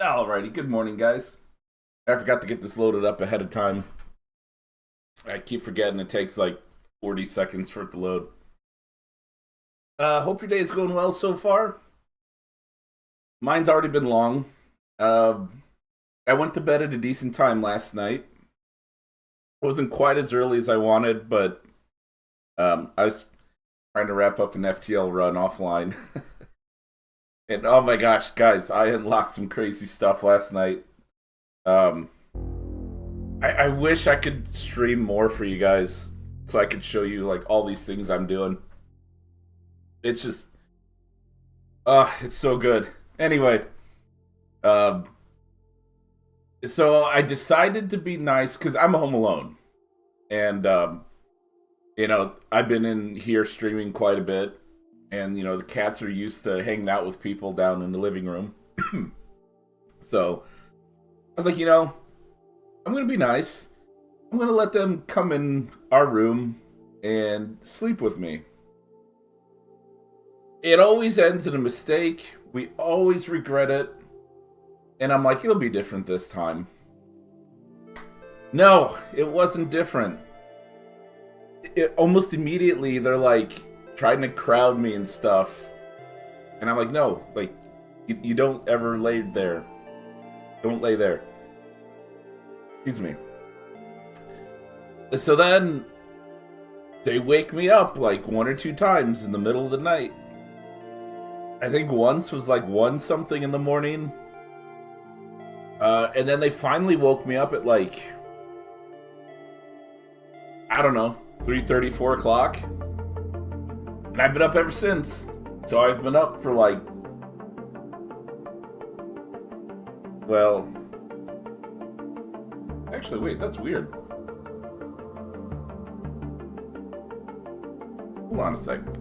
Alrighty, good morning, guys. I forgot to get this loaded up ahead of time. I keep forgetting it takes like 40 seconds for it to load. Hope your day is going well so far. Mine's already been long. Uh, I went to bed at a decent time last night. It wasn't quite as early as I wanted, but I was trying to wrap up an FTL run offline. And oh my gosh, guys, I unlocked some crazy stuff last night. Um, I wish I could stream more for you guys so I could show you like all these things I'm doing. It's just, it's so good. Anyway, um, so I decided to be nice because I'm home alone, and I've been in here streaming quite a bit, and the cats are used to hanging out with people down in the living room. So I was like, I'm gonna be nice. I'm gonna let them come in our room and sleep with me. It always ends in a mistake. We always regret it. And I'm like, it'll be different this time. No, it wasn't different. Almost immediately, they're like trying to crowd me and stuff. And I'm like, no, like, you don't ever lay there. Don't lay there. Excuse me. So then they wake me up like one or two times in the middle of the night. I think once was like 1 something in the morning. And then they finally woke me up at like, I don't know, 3:30, 4 o'clock. And I've been up ever since. So I've been up for like, well, actually, wait, that's weird. Hold on a second.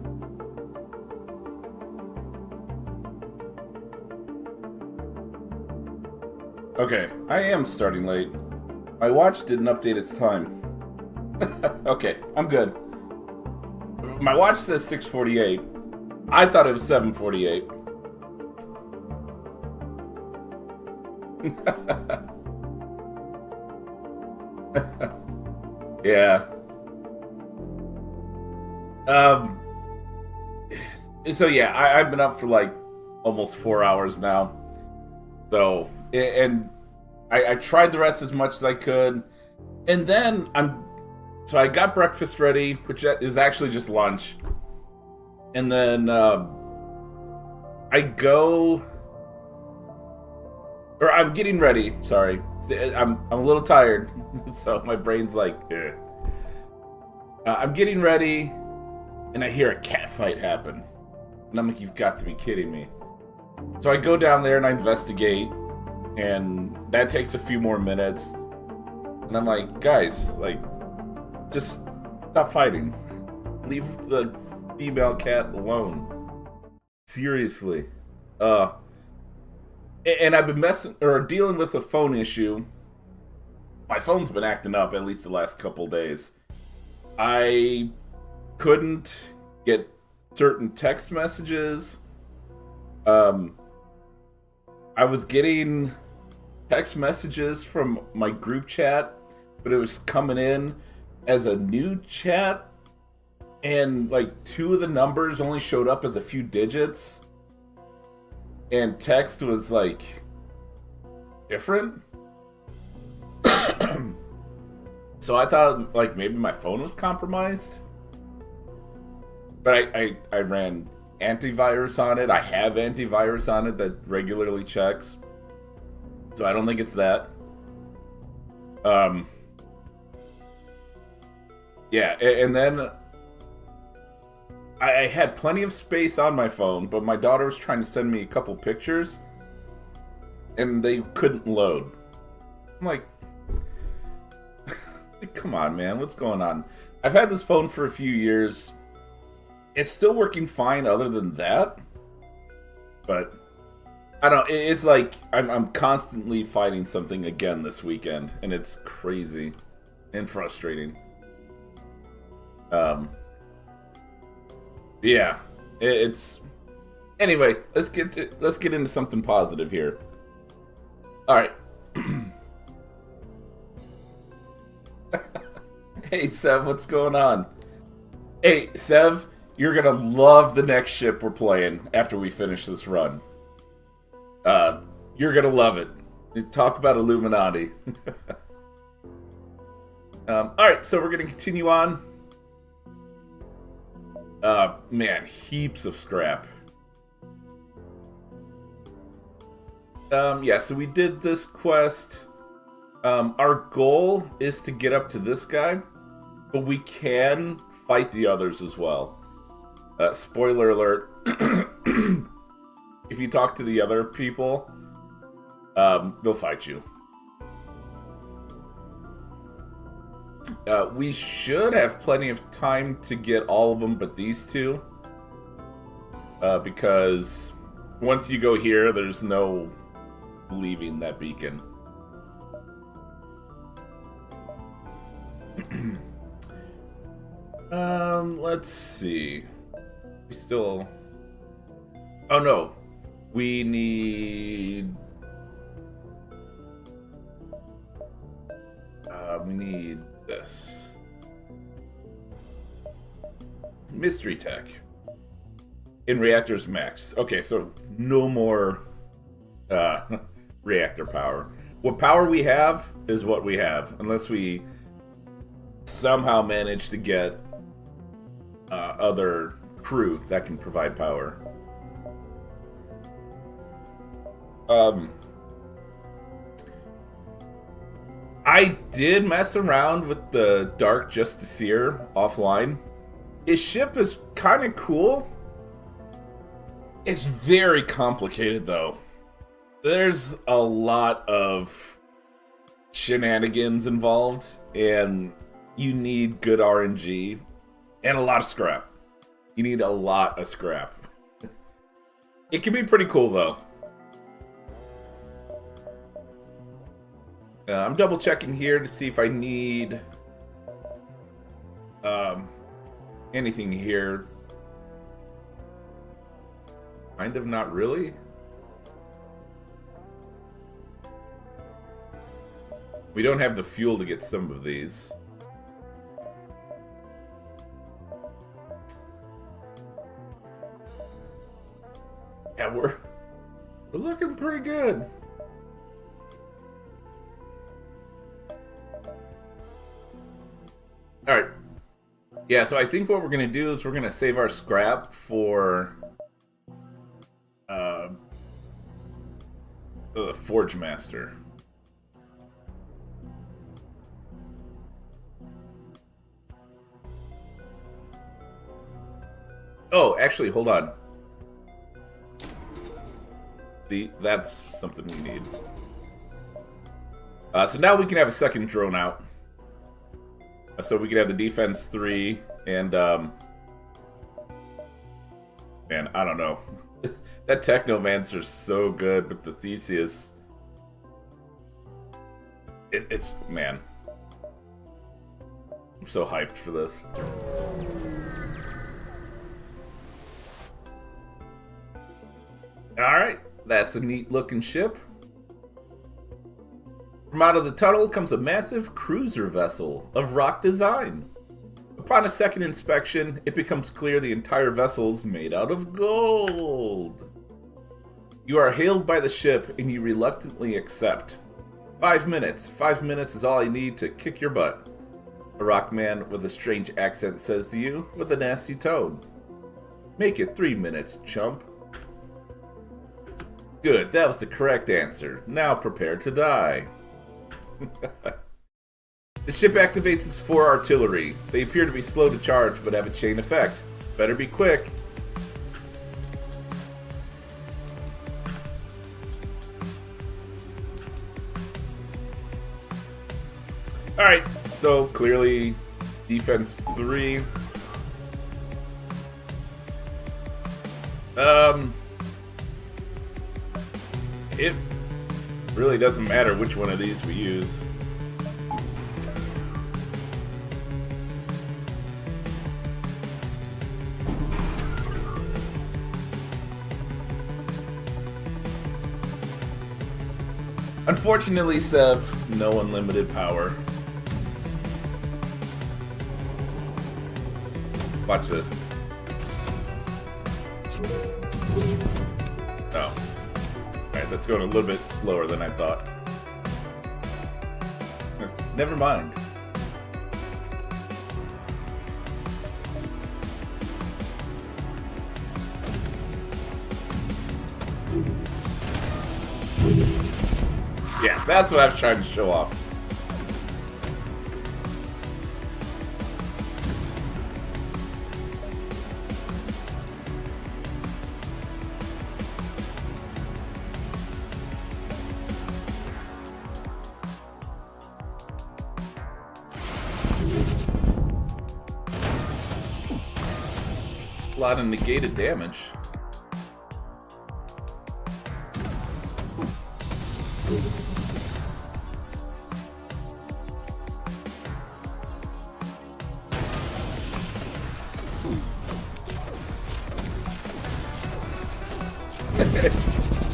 Okay, I am starting late. My watch didn't update its time. Okay, I'm good. My watch says 6:48. I thought it was 7:48. Yeah. Um. So yeah, I've been up for like almost 4 hours now. So and I tried the rest as much as I could, and then so I got breakfast ready, which is actually just lunch, and then I go, or I'm getting ready. Sorry, I'm a little tired, so my brain's like, eh. I'm getting ready, and I hear a cat fight happen, and I'm like, you've got to be kidding me. So I go down there and I investigate, and that takes a few more minutes. And I'm like, guys, like, just stop fighting. Leave the female cat alone. Seriously. And I've been dealing with a phone issue. My phone's been acting up at least the last couple days. I couldn't get certain text messages. I was getting text messages from my group chat, but it was coming in as a new chat, and like 2 of the numbers only showed up as a few digits, and text was like different. So I thought like maybe my phone was compromised, but I ran antivirus on it. I have antivirus on it that regularly checks, so I don't think it's that. Yeah, and then I had plenty of space on my phone, but my daughter was trying to send me a couple pictures, and they couldn't load. I'm like, come on, man, what's going on? I've had this phone for a few years. It's still working fine other than that, but I don't. It's like I'm constantly fighting something again this weekend, and it's crazy and frustrating. Yeah, it's anyway. Let's get into something positive here. Hey, Sev, what's going on? Hey, Sev, you're gonna love the next ship we're playing after we finish this run. You're gonna love it. Talk about Illuminati. Alright, so we're gonna continue on. Man, heaps of scrap. Yeah, so we did this quest. Our goal is to get up to this guy, but we can fight the others as well. Spoiler alert. If you talk to the other people, they'll fight you. We should have plenty of time to get all of them but these two. Because once you go here, there's no leaving that beacon. Let's see. We still... Oh no. We need... we need this. Mystery tech. In reactors max. Okay, so no more reactor power. What power we have is what we have. Unless we somehow manage to get other crew that can provide power. I did mess around with the Dark Justiciar offline. His ship is kind of cool. It's very complicated, though. There's a lot of shenanigans involved, and you need good RNG and a lot of scrap. You need a lot of scrap. It can be pretty cool, though. I'm double checking here to see if I need anything here. Kind of not really. We don't have the fuel to get some of these. Yeah, we're looking pretty good. Alright. Yeah, so I think what we're going to do is we're going to save our scrap for the Forge Master. Oh, actually, hold on. That's something we need. So now we can have a second drone out. So we can have the defense 3 and man, I don't know. That Technomancer's so good, but the Theseus, it's man. I'm so hyped for this. Alright, that's a neat looking ship. From out of the tunnel comes a massive cruiser vessel of rock design. Upon a second inspection, it becomes clear the entire vessel is made out of gold. You are hailed by the ship and you reluctantly accept. 5 minutes. 5 minutes is all I need to kick your butt. A rock man with a strange accent says to you with a nasty tone. Make it 3 minutes, chump. Good, that was the correct answer. Now prepare to die. The ship activates its 4 artillery. They appear to be slow to charge, but have a chain effect. Better be quick. Alright, so clearly defense 3. It really doesn't matter which one of these we use. Unfortunately, Sev, no unlimited power. Watch this. Oh. Alright, that's going a little bit slower than I thought. Never mind. Yeah, that's what I was trying to show off. A lot of negated damage.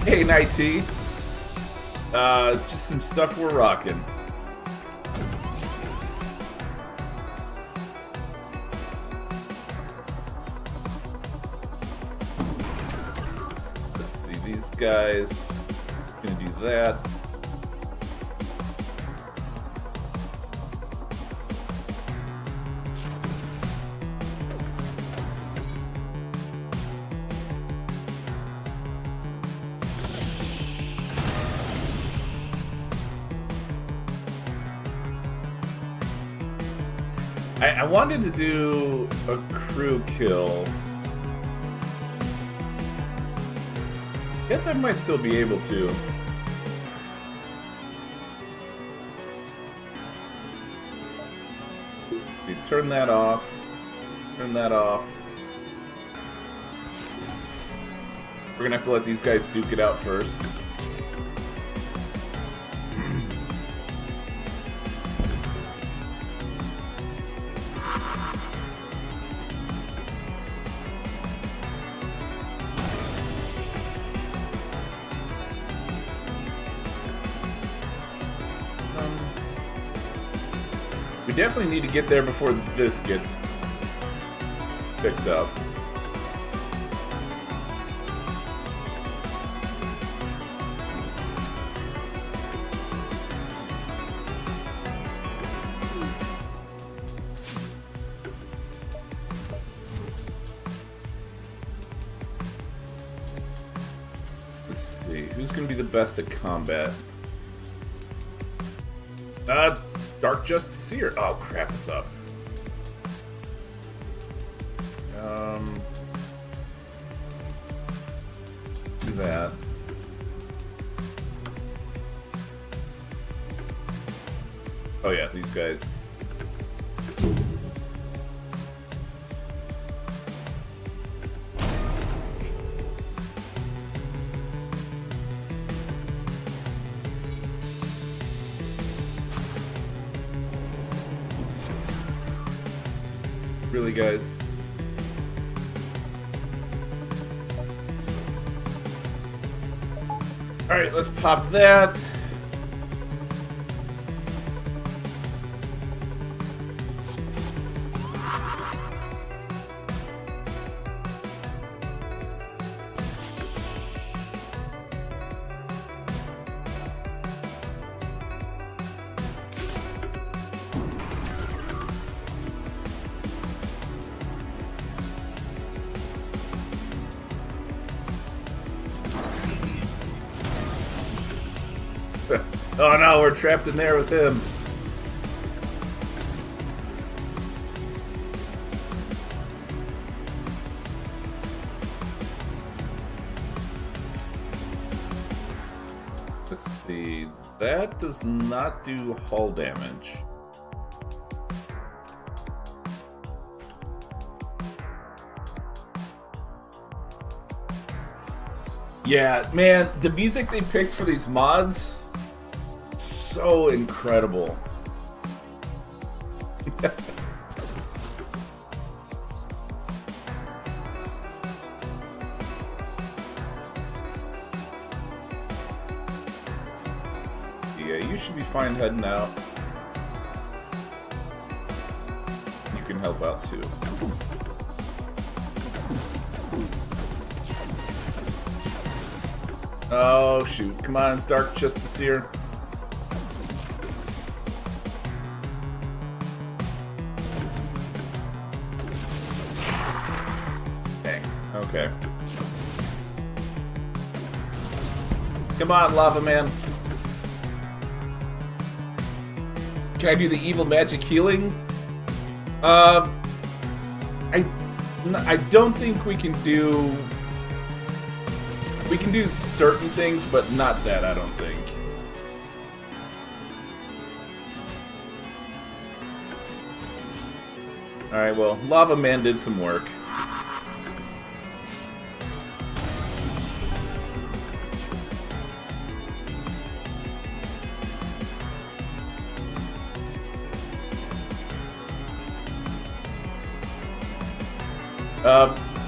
Hey, Nighty. Just some stuff we're rocking. Let's see, these guys. Gonna do that. I wanted to do a crew kill. Guess I might still be able to. We turn that off. Turn that off. We're gonna have to let these guys duke it out first. We definitely need to get there before this gets picked up. Let's see, who's going to be the best at combat? Dark Justiceer. Oh crap, it's up. Do that. Oh yeah, these guys. Really, guys? Alright, let's pop that. Oh no, we're trapped in there with him. Let's see. That does not do hull damage. Yeah, man, the music they picked for these mods, so incredible. Yeah, you should be fine heading out. You can help out too. Oh, shoot. Come on, Dark Justice here. Dang. Okay. Come on, Lava Man. Can I do the evil magic healing? I don't think we can do... We can do certain things, but not that, I don't think. Alright, well, Lava Man did some work.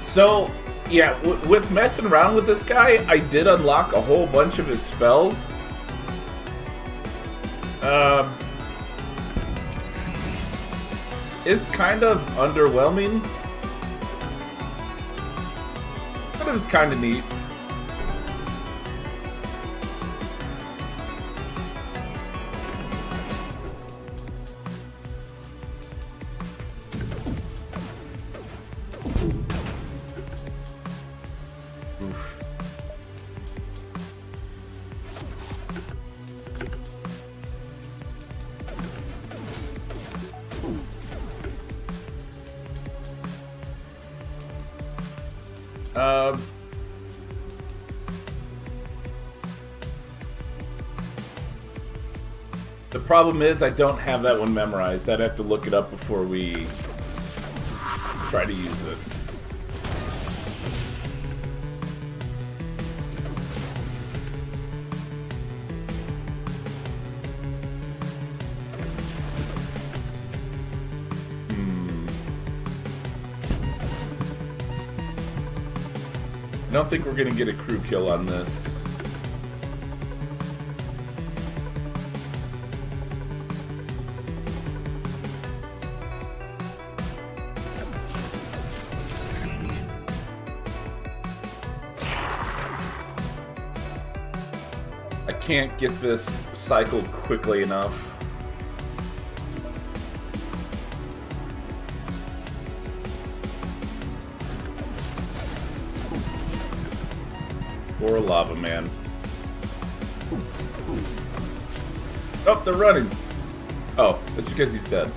So, yeah, with messing around with this guy, I did unlock a whole bunch of his spells. It's kind of underwhelming. But it was kind of neat. The problem is I don't have that one memorized. I'd have to look it up before we try to use it. I don't think we're gonna get a crew kill on this. I can't get this cycled quickly enough. Or a Lava Man. Oh, they're running. Oh, that's because he's dead.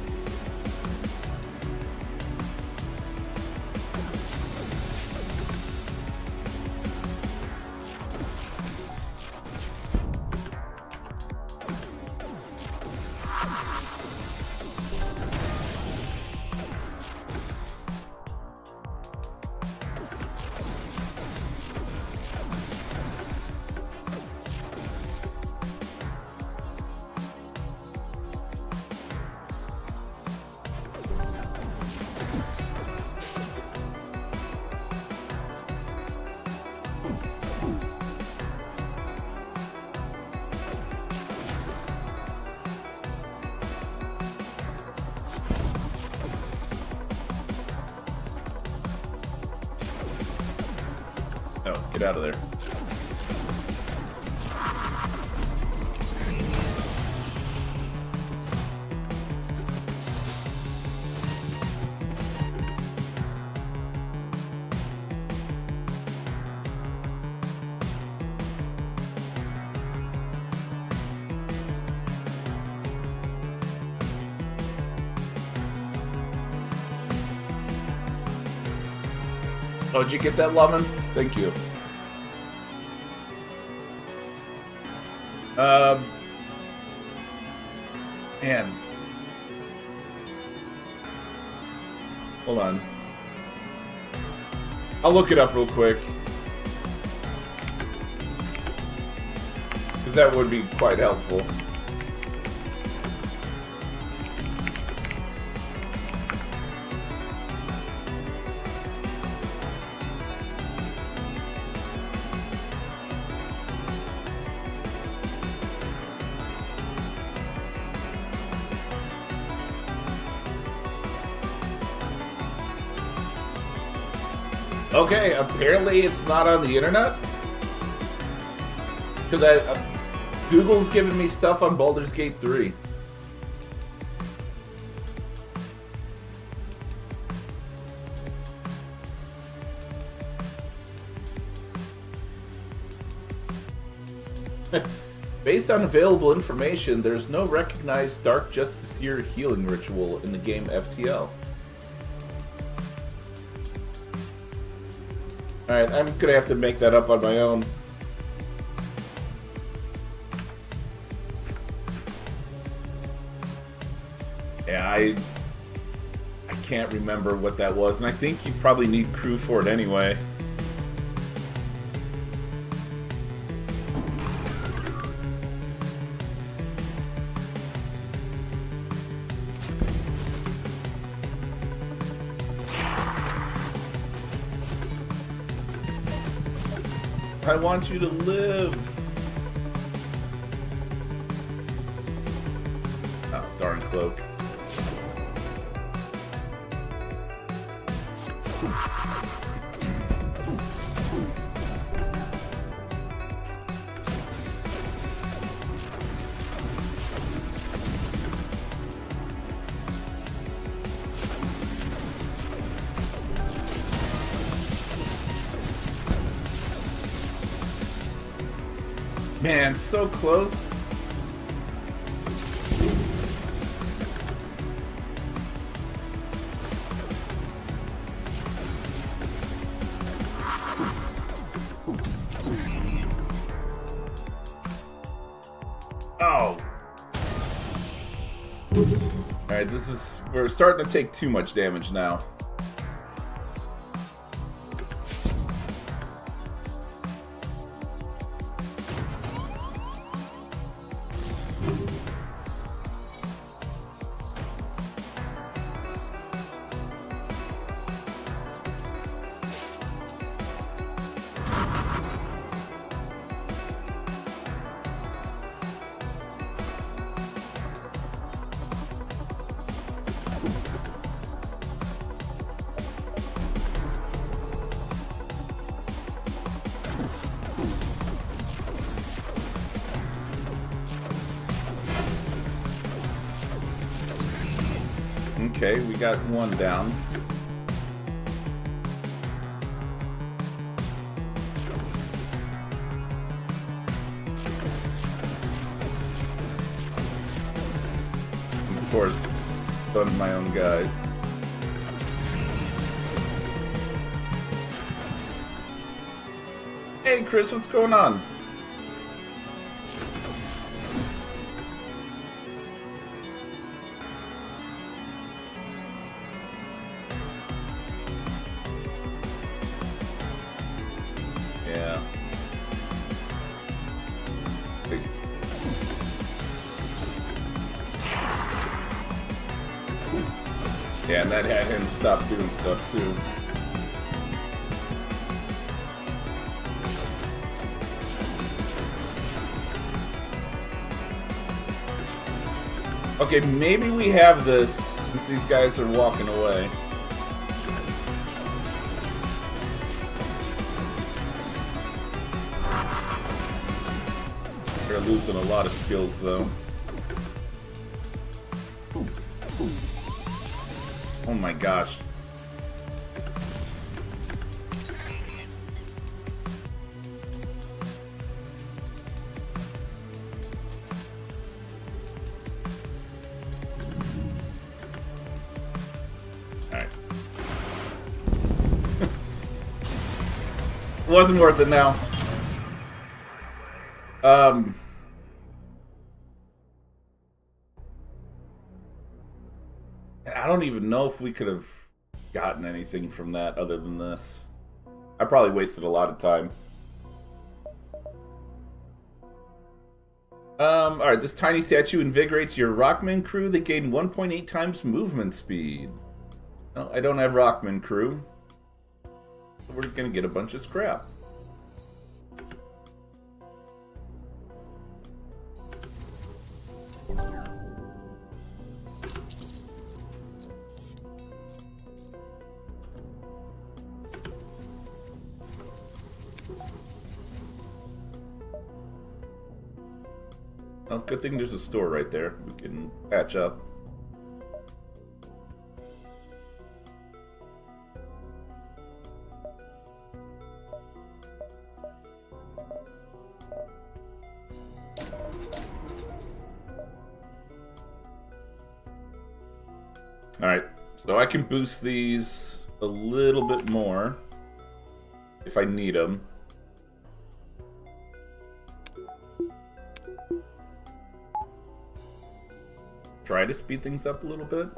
Oh, get out of there. Oh, did you get that, lemon? Thank you. Man. Hold on. I'll look it up real quick. Because that would be quite helpful. Okay, apparently it's not on the internet. Because Google's giving me stuff on Baldur's Gate 3. Based on available information, there's no recognized Dark Justiciar healing ritual in the game FTL. Alright, I'm gonna have to make that up on my own. Yeah, I can't remember what that was, and I think you probably need crew for it anyway. I want you to live. Oh, darn cloak. Man, so close. Oh. Alright, we're starting to take too much damage now. Okay, we got one down. Of course, done my own guys. Hey Chris, what's going on? Yeah. Yeah, and that had him stop doing stuff too. Okay, maybe we have this since these guys are walking away. They're losing a lot of skills though. Oh my gosh. Alright. Wasn't worth it now. I don't even know if we could have gotten anything from that other than this. I probably wasted a lot of time. Alright, this tiny statue invigorates your Rockman crew. They gain 1.8 times movement speed. No, I don't have Rockman crew. We're gonna get a bunch of scrap. Well, good thing there's a store right there. We can patch up. Alright, so I can boost these a little bit more if I need them. Try to speed things up a little bit.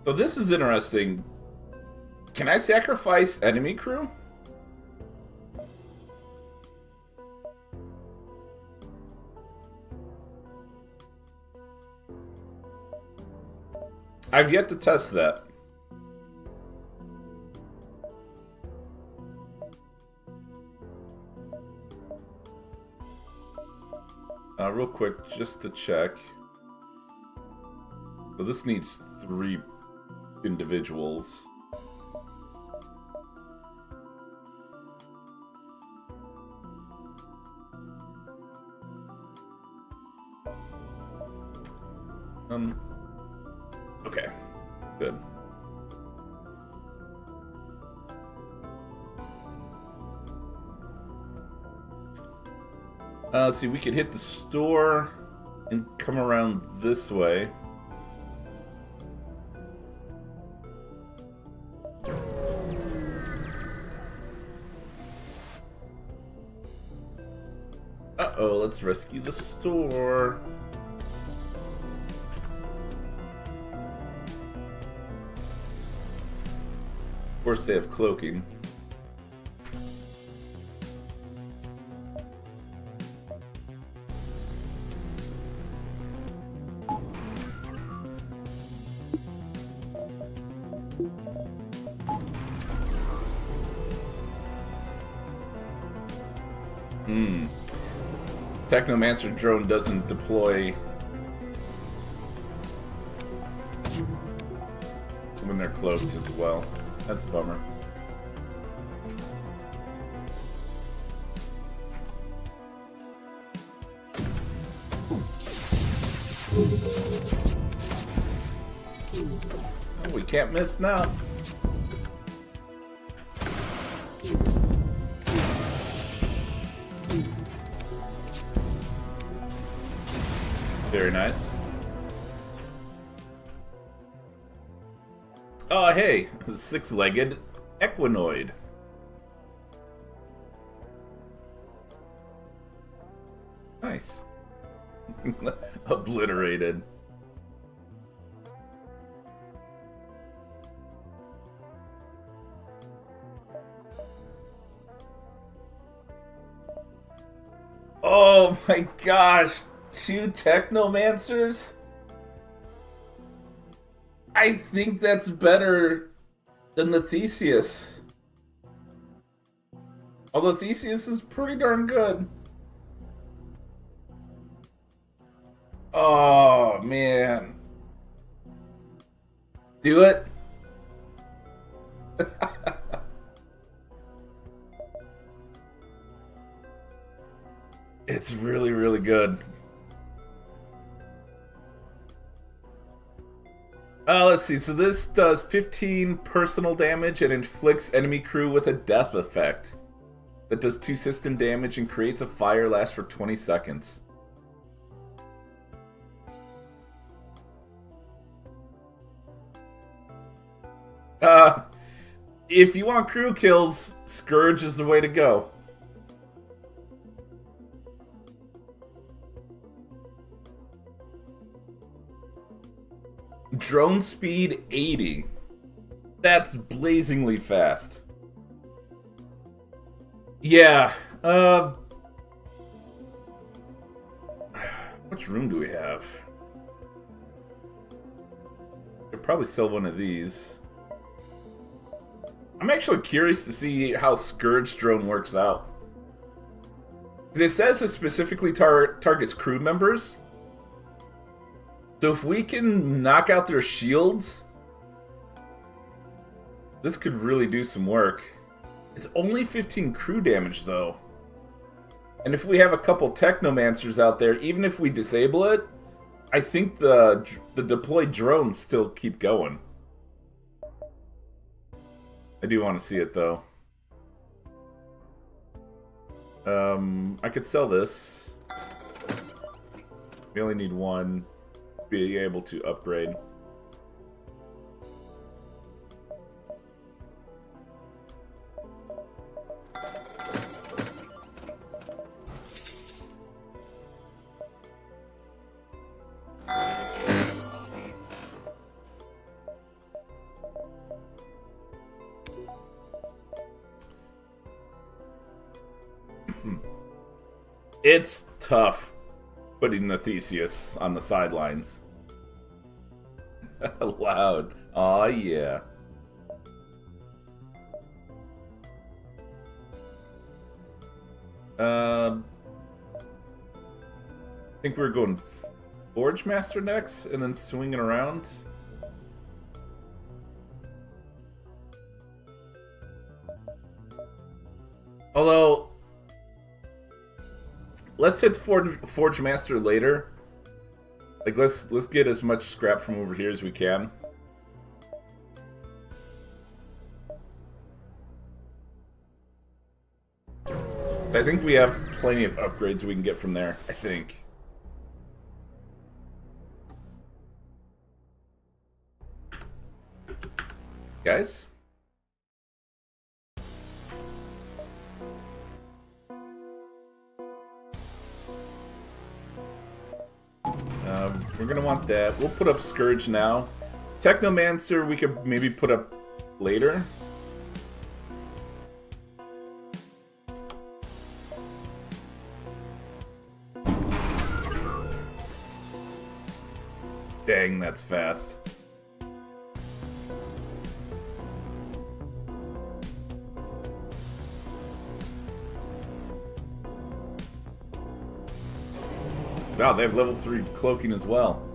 So this is interesting. Can I sacrifice enemy crew? I've yet to test that. Real quick, just to check. So this needs 3 individuals. Okay, good. Let's see, we could hit the store and come around this way. Uh-oh, let's rescue the store. Of course, they have cloaking. Technomancer drone doesn't deploy when they're cloaked as well. That's a bummer. Oh, we can't miss now. Very nice. Oh, hey, 6-legged equinoid. Nice. Obliterated. Oh my gosh. 2 Technomancers? I think that's better than the Theseus. Although Theseus is pretty darn good. Oh, man. Do it. It's really, really good. Let's see. So this does 15 personal damage and inflicts enemy crew with a death effect. That does 2 system damage and creates a fire last for 20 seconds. If you want crew kills, Scourge is the way to go. Drone speed 80. That's blazingly fast. Yeah. Which room do we have? Could probably sell one of these. I'm actually curious to see how Scourge drone works out. It says it specifically targets crew members. So if we can knock out their shields, this could really do some work. It's only 15 crew damage, though. And if we have a couple Technomancers out there, even if we disable it, I think the deployed drones still keep going. I do want to see it, though. I could sell this. We only need one to be able to upgrade. It's tough putting the Theseus on the sidelines. Loud. Aw, yeah. I think we're going Forge Master next, and then swinging around. Although, let's hit Forge Master later. Like, let's get as much scrap from over here as we can. I think we have plenty of upgrades we can get from there, I think. Guys? We're gonna want that. We'll put up Scourge now. Technomancer we could maybe put up later. Dang, that's fast. Wow, they have level 3 cloaking as well.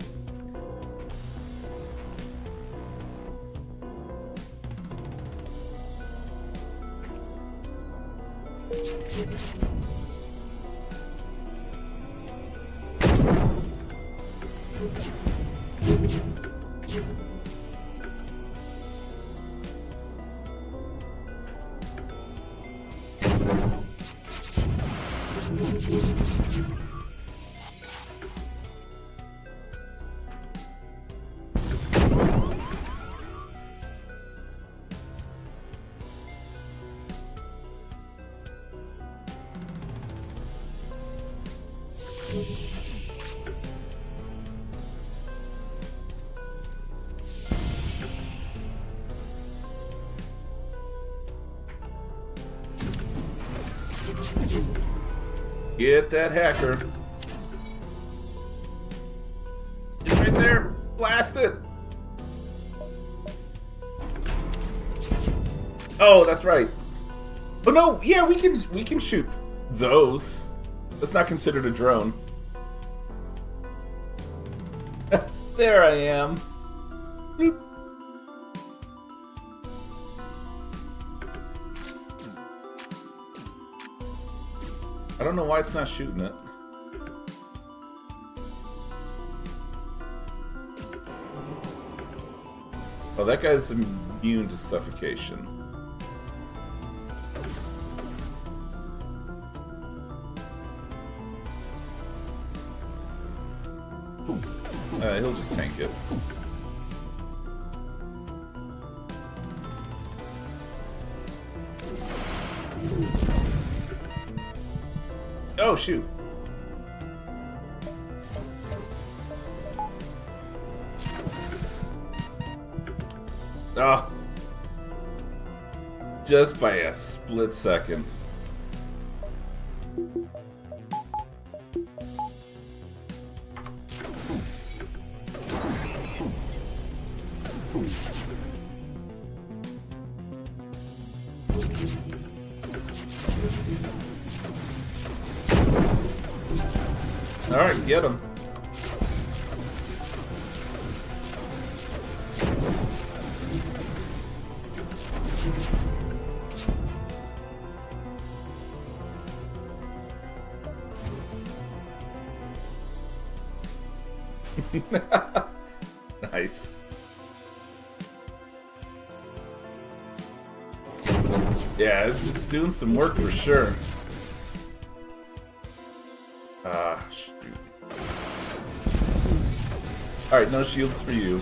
Get that hacker. It's right there. Blast it. Oh, that's right. Oh no, yeah, we can shoot those. That's not considered a drone. There I am. Bloop. I don't know why it's not shooting it. Oh, that guy's immune to suffocation. He'll just tank it. Oh, shoot. Oh. Just by a split second. Alright, get him. Nice. Yeah, it's doing some work for sure. Shoot. Alright, no shields for you.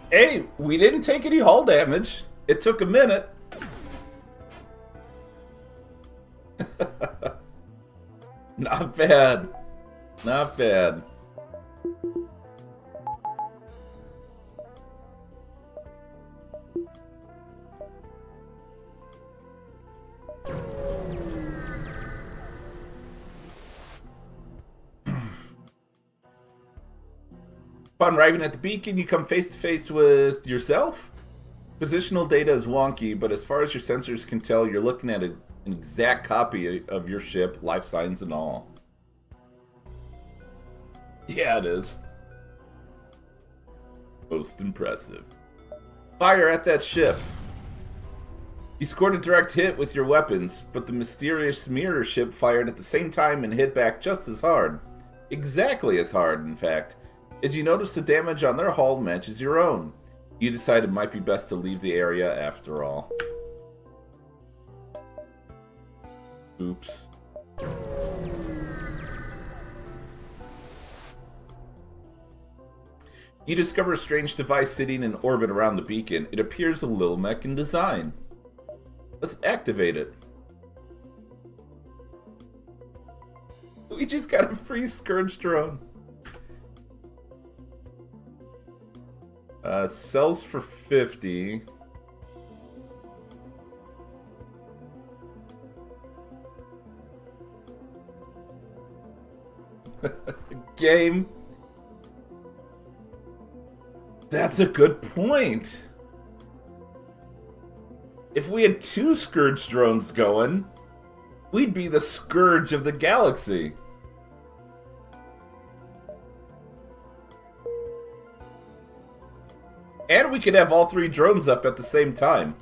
Hey, we didn't take any hull damage. It took a minute. Not bad. Not bad. Upon arriving at the beacon, you come face to face with yourself. Positional data is wonky, but as far as your sensors can tell, you're looking at an exact copy of your ship, life signs and all. Yeah, it is. Most impressive. Fire at that ship. You scored a direct hit with your weapons, but the mysterious mirror ship fired at the same time and hit back just as hard. Exactly as hard, in fact. As you notice, the damage on their hull matches your own. You decide it might be best to leave the area after all. Oops. You discover a strange device sitting in orbit around the beacon. It appears a little mech in design. Let's activate it. We just got a free Scourge drone. Sells for 50. Game. That's a good point. If we had 2 Scourge drones going, we'd be the Scourge of the galaxy. And we could have all 3 drones up at the same time.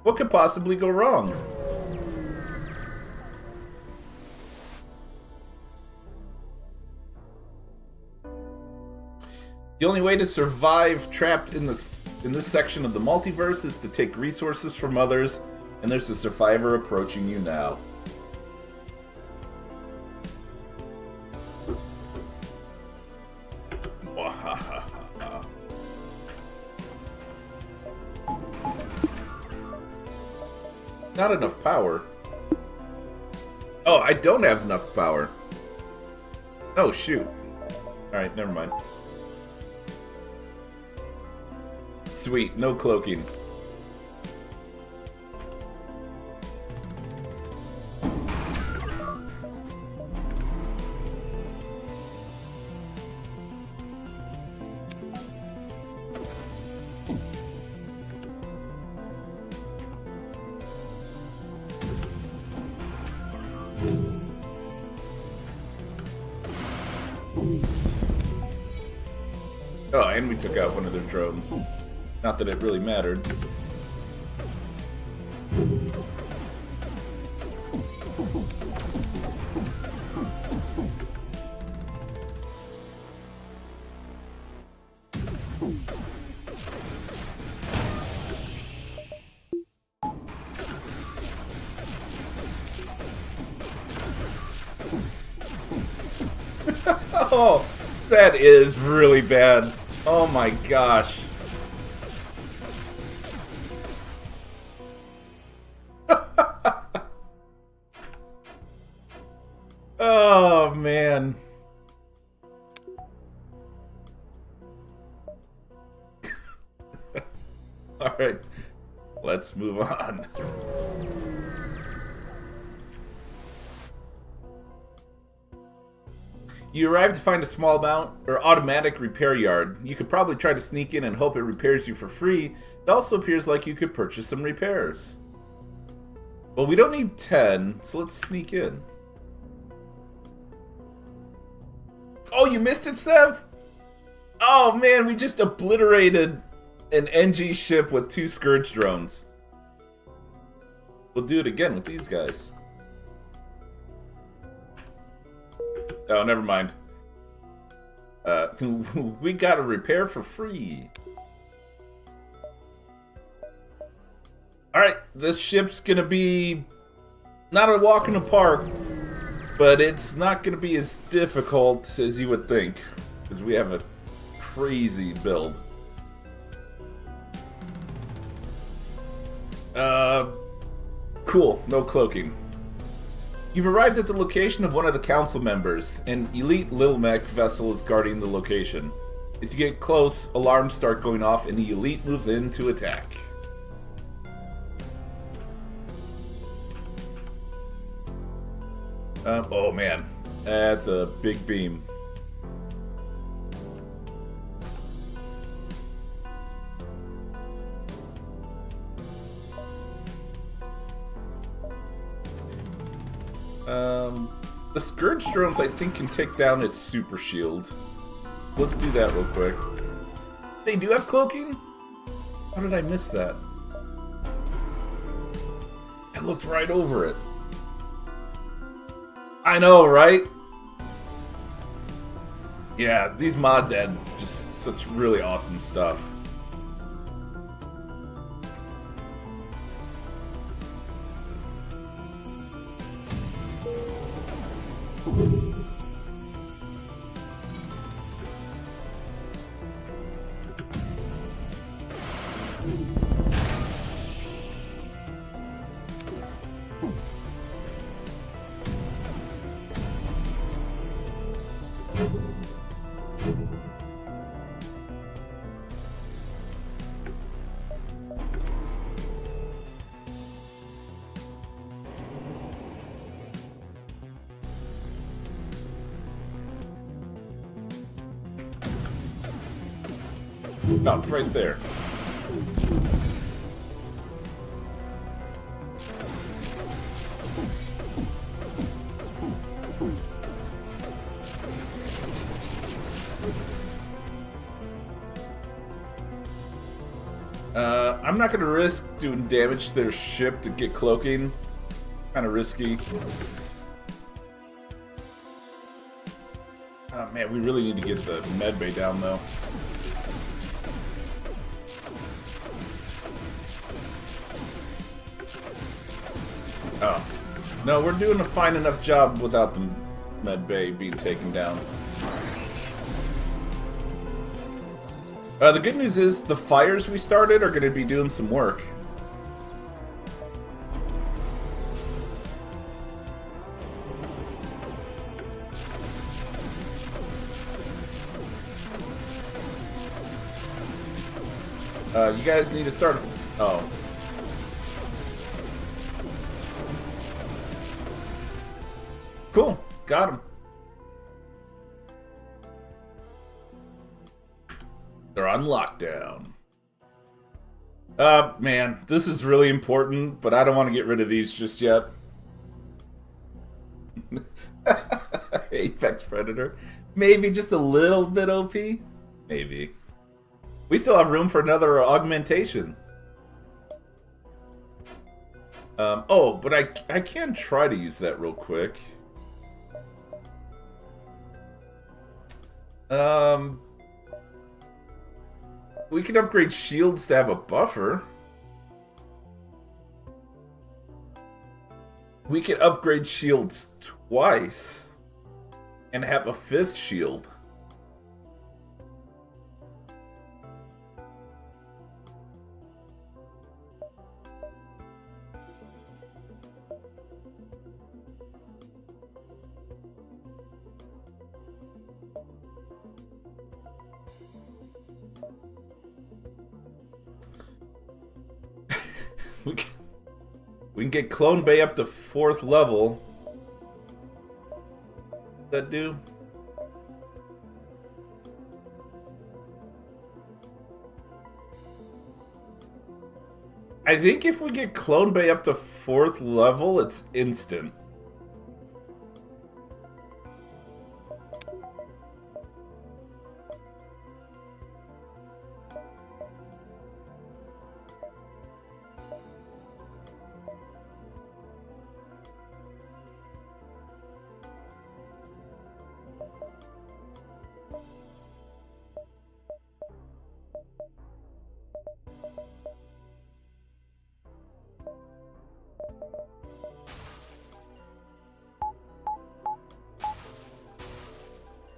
What could possibly go wrong? The only way to survive trapped in this section of the multiverse is to take resources from others, and there's a survivor approaching you now. Not enough power. Oh, I don't have enough power. Oh, shoot. Alright, never mind. Sweet, no cloaking. Oh, and we took out one of their drones. Not that it really mattered. Oh, that is really bad. Oh my gosh. Oh man. All right, let's move on. You arrive to find a small mount or automatic repair yard. You could probably try to sneak in and hope it repairs you for free. It also appears like you could purchase some repairs. Well, we don't need 10, so let's sneak in. Oh, you missed it, Sev? Oh man, we just obliterated an NG ship with 2 Scourge drones. We'll do it again with these guys. Oh, never mind. We got a repair for free. Alright, this ship's gonna be not a walk in the park, but it's not gonna be as difficult as you would think, because we have a crazy build. Cool, no cloaking. You've arrived at the location of one of the council members. An elite Lil Mech vessel is guarding the location. As you get close, alarms start going off and the elite moves in to attack. Oh man, that's a big beam. The Scourge drones, I think, can take down its super shield. Let's do that real quick. They do have cloaking? How did I miss that? I looked right over it. I know, right? Yeah, these mods add just such really awesome stuff. Oh, it's right there. I'm not gonna risk doing damage to their ship to get cloaking. Kind of risky. Oh man, we really need to get the medbay down though. Oh. No, we're doing a fine enough job without the medbay being taken down. The good news is the fires we started are going to be doing some work. You guys need to start... Oh. Cool. Got him. They're on lockdown. Man, this is really important, but I don't want to get rid of these just yet. Apex Predator. Maybe just a little bit OP? Maybe. We still have room for another augmentation. Oh, but I can try to use that real quick. We can upgrade shields to have a buffer. We can upgrade shields twice and have a 5th shield. We can get Clone Bay up to 4th level. That do? I think if we get Clone Bay up to 4th level, it's instant.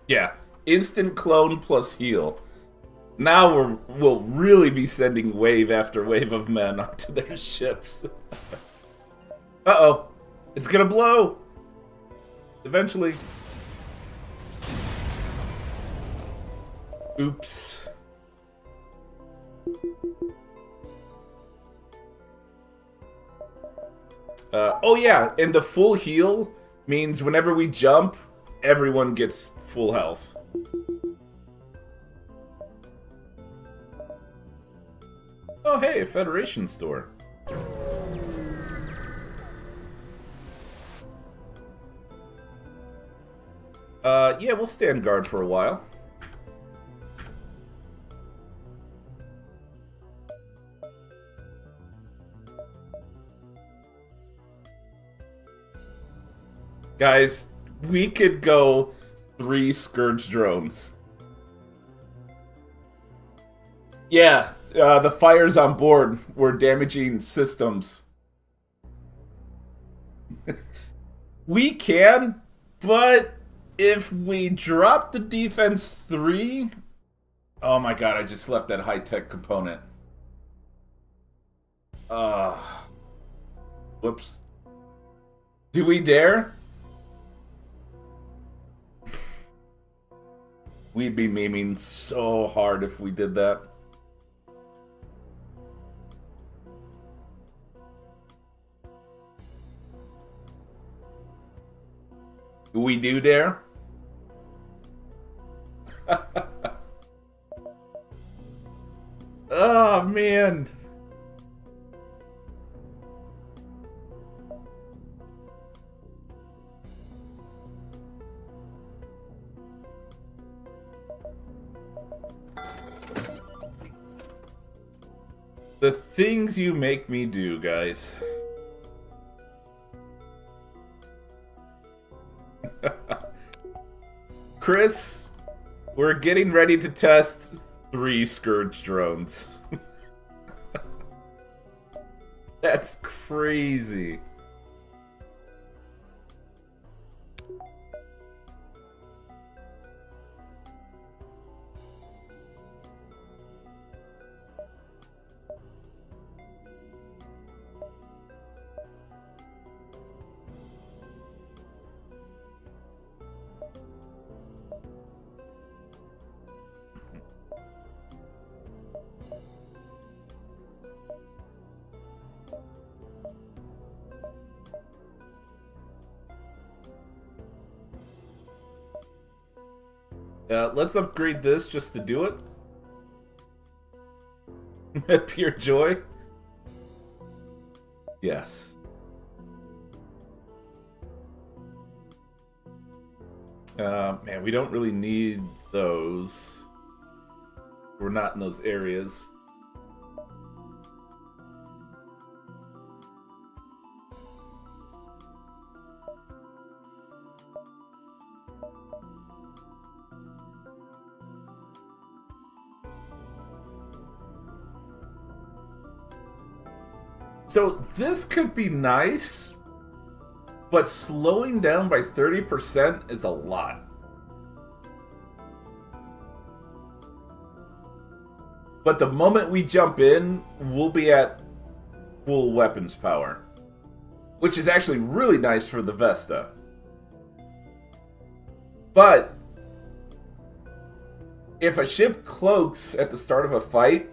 Yeah, instant clone plus heal. Now we'll really be sending wave after wave of men onto their ships. Uh-oh. It's gonna blow. Eventually. Oops. Oh yeah, and the full heal means whenever we jump, everyone gets full health. Oh hey, a Federation store. Yeah, we'll stand guard for a while. Guys, we could go 3 Scourge drones. Yeah, the fires on board were damaging systems. We can, but if we drop the defense 3... Oh my god, I just left that high-tech component. Whoops. Do we dare? We'd be memeing so hard if we did that. We do dare? Oh, man. The things you make me do, guys. Chris, we're getting ready to test 3 Scourge drones. That's crazy. Let's upgrade this just to do it. Pure joy. Yes. Man, we don't really need those. We're not in those areas. So this could be nice, but slowing down by 30% is a lot. But the moment we jump in, we'll be at full weapons power, which is actually really nice for the Vesta. But if a ship cloaks at the start of a fight,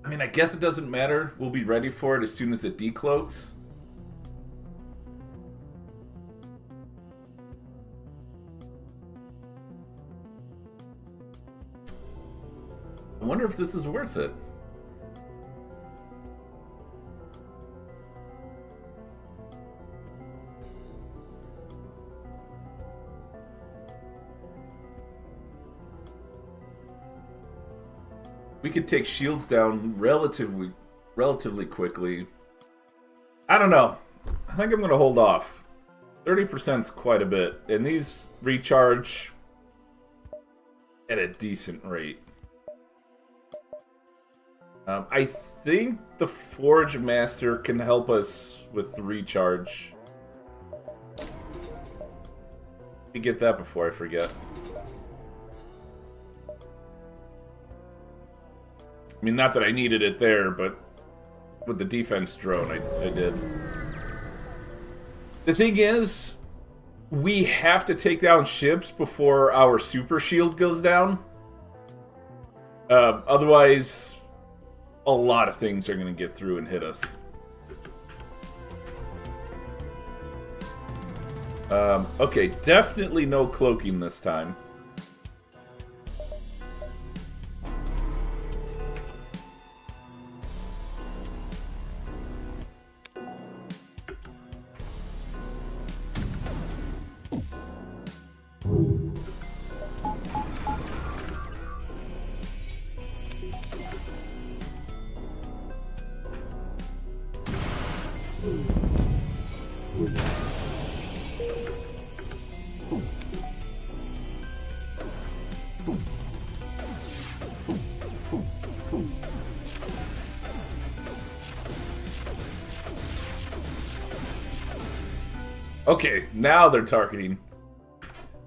I mean, I guess it doesn't matter. We'll be ready for it as soon as it decloaks. I wonder if this is worth it. We could take shields down relatively quickly. I don't know. I think I'm going to hold off. 30% is quite a bit, and these recharge at a decent rate. I think the Forge Master can help us with the recharge. Let me get that before I forget. I mean, not that I needed it there, but with the defense drone, I did. The thing is, we have to take down ships before our super shield goes down. Otherwise, a lot of things are going to get through and hit us. Okay, definitely no cloaking this time. Okay, now they're targeting.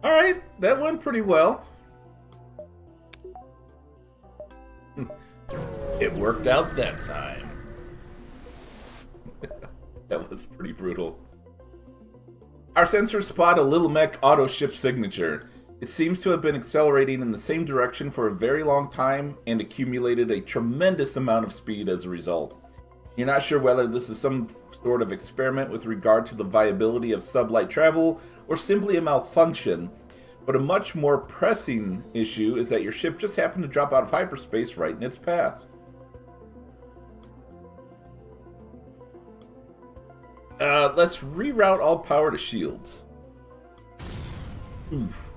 Alright, that went pretty well. It worked out that time. That was pretty brutal. Our sensors spot a little mech auto ship signature. It seems to have been accelerating in the same direction for a very long time and accumulated a tremendous amount of speed as a result. You're not sure whether this is some sort of experiment with regard to the viability of sublight travel or simply a malfunction, but a much more pressing issue is that your ship just happened to drop out of hyperspace right in its path. Let's reroute all power to shields. Oof.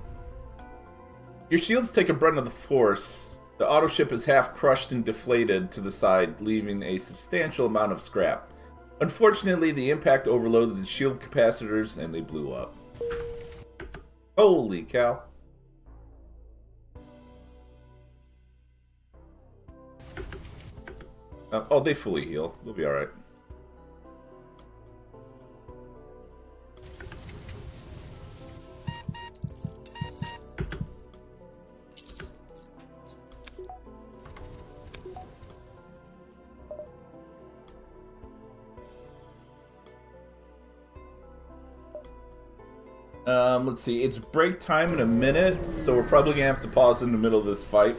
Your shields take a brunt of the force. The auto ship is half crushed and deflated to the side, leaving a substantial amount of scrap. Unfortunately, the impact overloaded the shield capacitors and they blew up. Holy cow. Oh, they fully heal. They'll be alright. Let's see, it's break time in a minute, so we're probably gonna have to pause in the middle of this fight.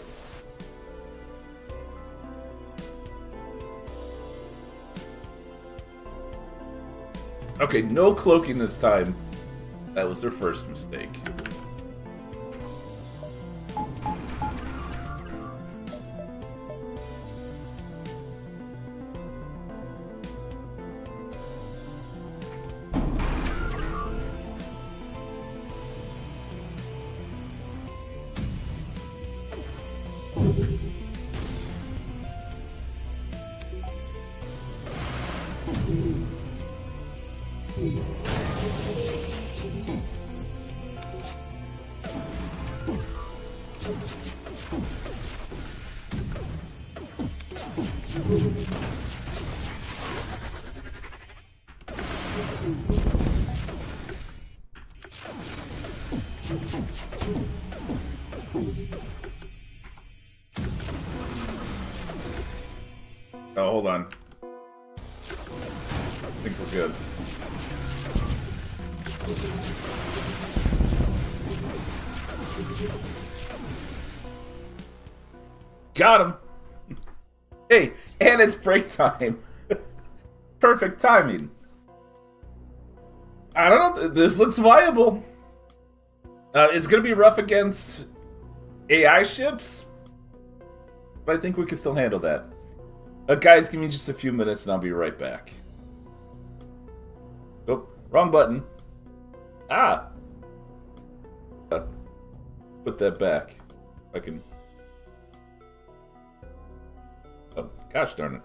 Okay, no cloaking this time. That was their first mistake. Oh, hold on. I think we're good. Got him! Hey, and it's break time. Perfect timing. I don't know, this looks viable. It's gonna be rough against AI ships. But I think we can still handle that. Guys, give me just a few minutes and I'll be right back. Oh, wrong button. Ah! Put that back. I can... Oh, gosh darn it.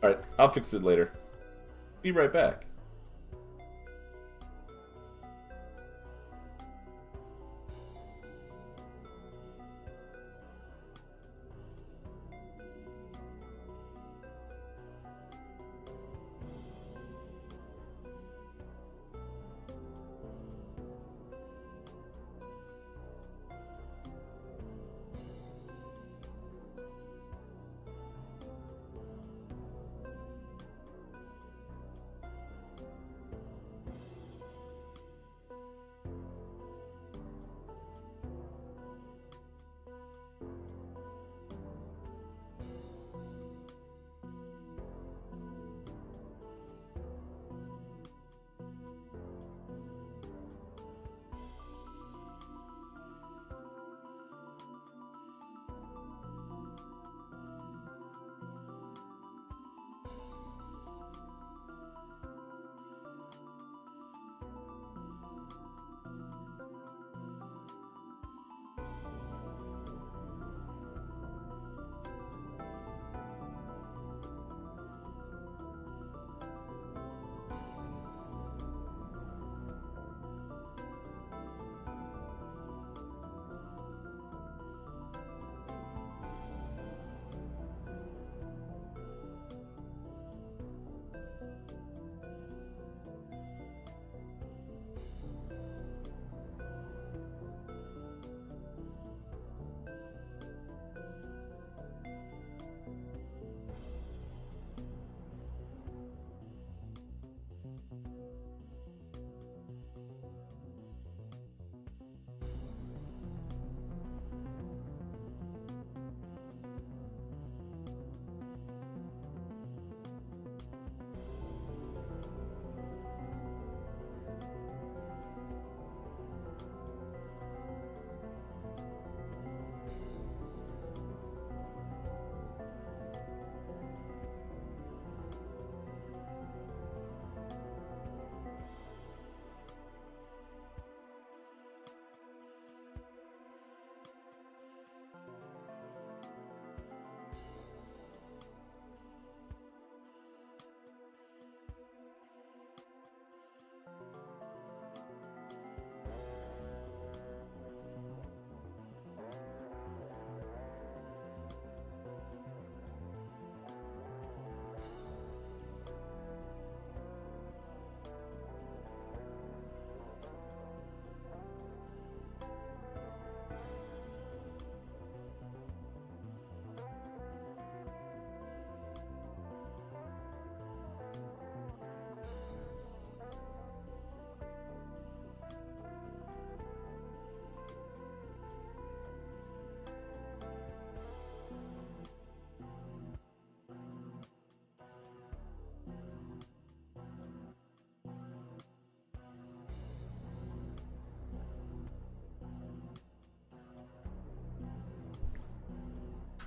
Alright, I'll fix it later. Be right back.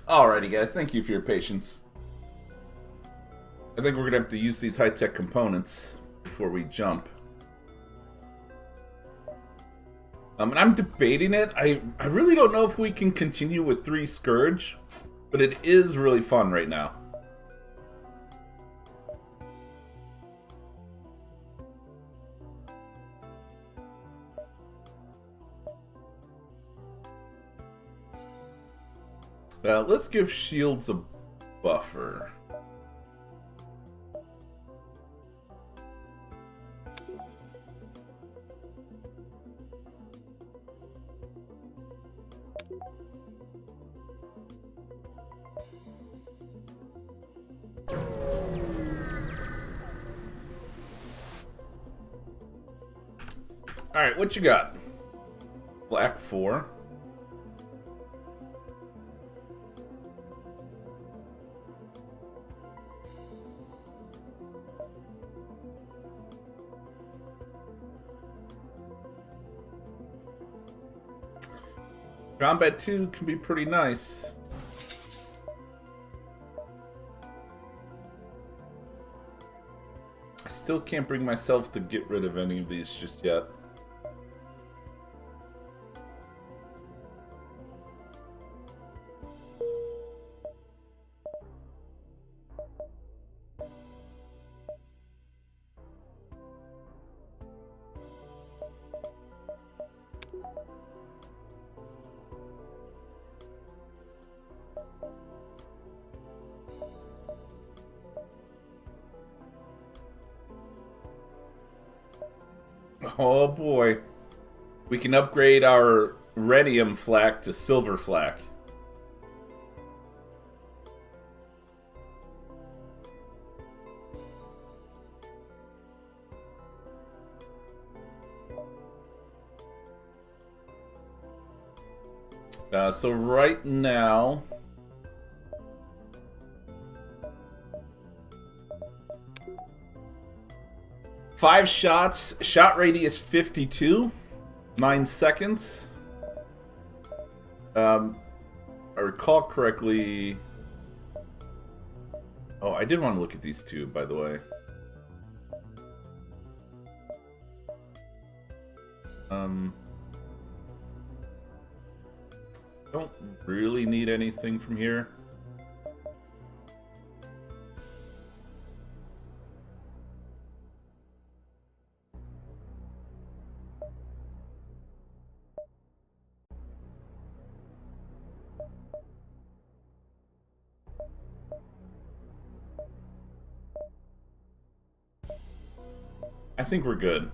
Alrighty, guys. Thank you for your patience. I think we're going to have to use these high-tech components before we jump. And I'm debating it. I really don't know if we can continue with 3 Scourge, but it is really fun right now. Let's give shields a buffer. Alright, what you got? Black 4. Combat 2 can be pretty nice. I still can't bring myself to get rid of any of these just yet. Oh boy. We can upgrade our rhenium flak to silver flak. So right now, five shots, shot radius 52, 9 seconds. I recall correctly. Oh, I did want to look at these two, by the way. Don't really need anything from here. I think we're good.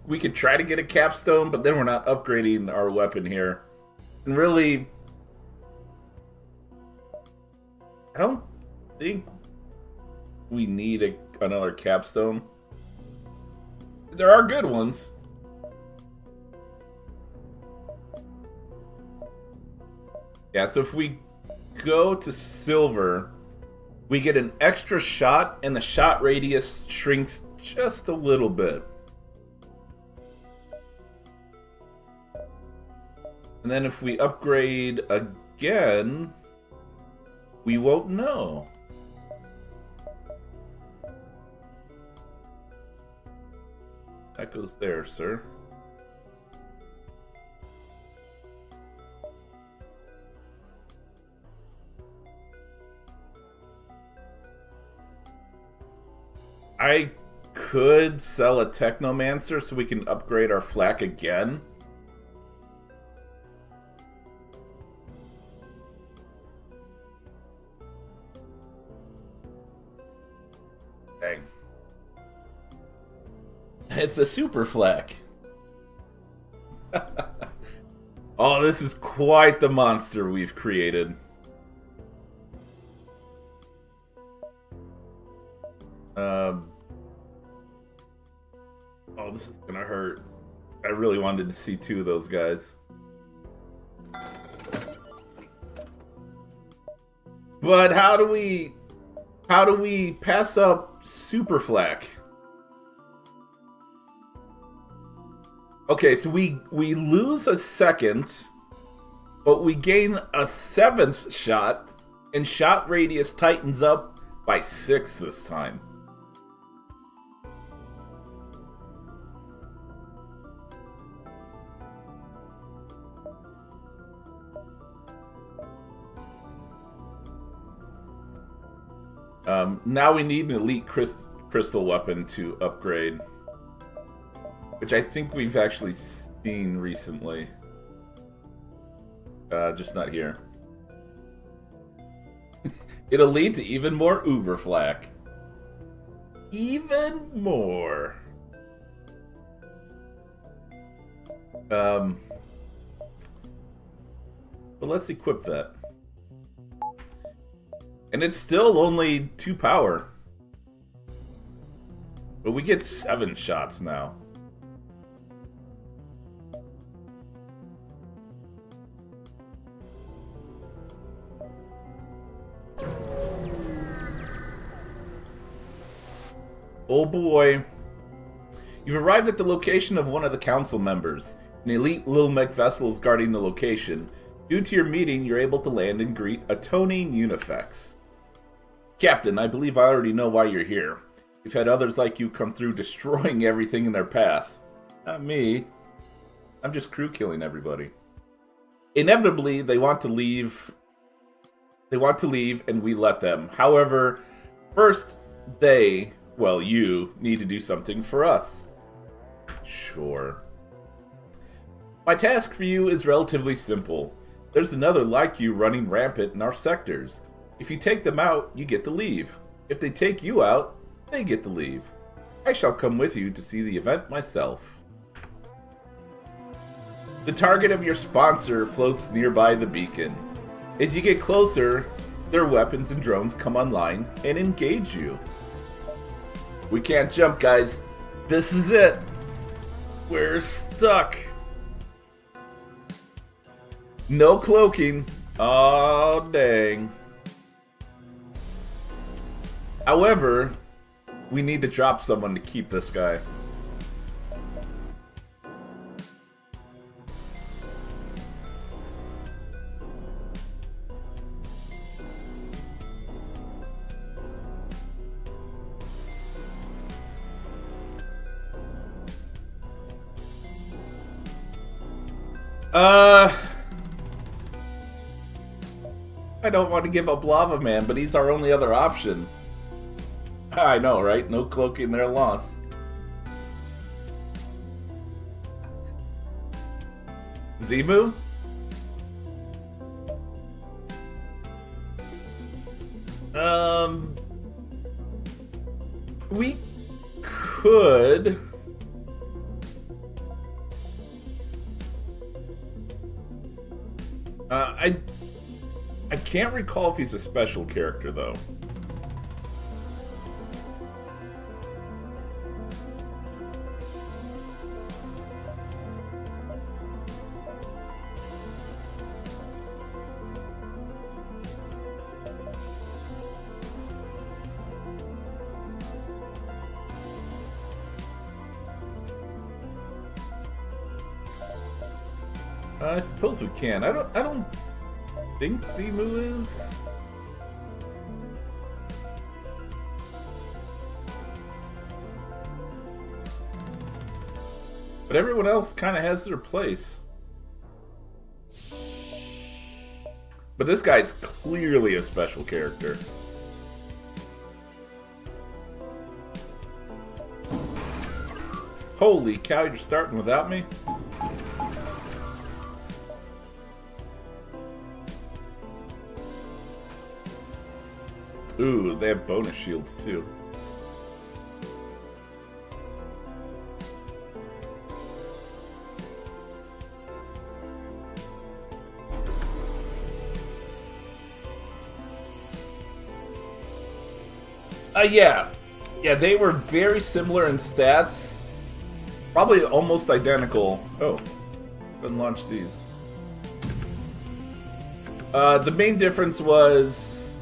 We could try to get a capstone, but then we're not upgrading our weapon here. And really, I don't think we need another capstone. There are good ones. Yeah, so if we go to silver, we get an extra shot, and the shot radius shrinks just a little bit. And then if we upgrade again, we won't know. That goes there, sir. I could sell a Technomancer so we can upgrade our flak again. Dang. It's a super flak. Oh, this is quite the monster we've created. Oh, this is gonna hurt. I really wanted to see two of those guys. But how do we pass up super flak? Okay, so we lose a second, but we gain a 7th shot, and shot radius tightens up by 6 this time. Now we need an elite crystal weapon to upgrade, which I think we've actually seen recently. Just not here. It'll lead to even more uber flak. Even more. But let's equip that. And it's still only 2 power. But we get 7 shots now. Oh boy. You've arrived at the location of one of the council members. An elite Lil Mech vessel is guarding the location. Due to your meeting, you're able to land and greet Atoning Unifex. Captain, I believe I already know why you're here. You've had others like you come through destroying everything in their path. Not me. I'm just crew killing everybody. Inevitably, they want to leave. They want to leave, and we let them. However, first, you, need to do something for us. Sure. My task for you is relatively simple. There's another like you running rampant in our sectors. If you take them out, you get to leave. If they take you out, they get to leave. I shall come with you to see the event myself. The target of your sponsor floats nearby the beacon. As you get closer, their weapons and drones come online and engage you. We can't jump, guys. This is it. We're stuck. No cloaking. Oh, dang. However, we need to drop someone to keep this guy. I don't want to give up Lava Man, but he's our only other option. I know, right? No cloaking their loss. Zimu? We could... I can't recall if he's a special character, though. I suppose we can. I don't think Zimu is. But everyone else kind of has their place. But this guy's clearly a special character. Holy cow, you're starting without me? Ooh, they have bonus shields too. Yeah. Yeah, they were very similar in stats. Probably almost identical. Oh, go and launch these. The main difference was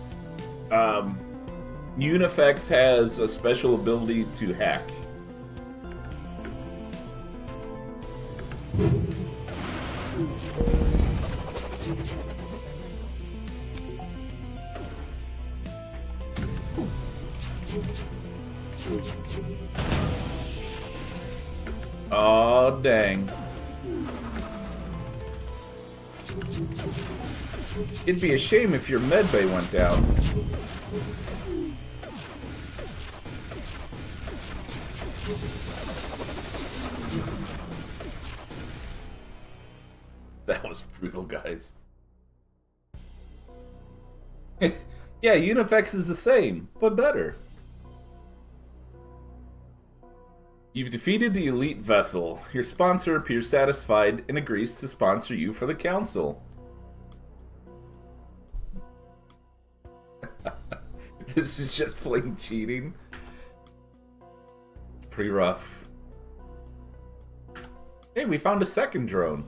Unifex has a special ability to hack. Oh, dang. It'd be a shame if your medbay went down. That was brutal, guys. Yeah, Unifex is the same, but better. You've defeated the elite vessel. Your sponsor appears satisfied and agrees to sponsor you for the council. This is just plain cheating. It's pretty rough. Hey, we found a second drone.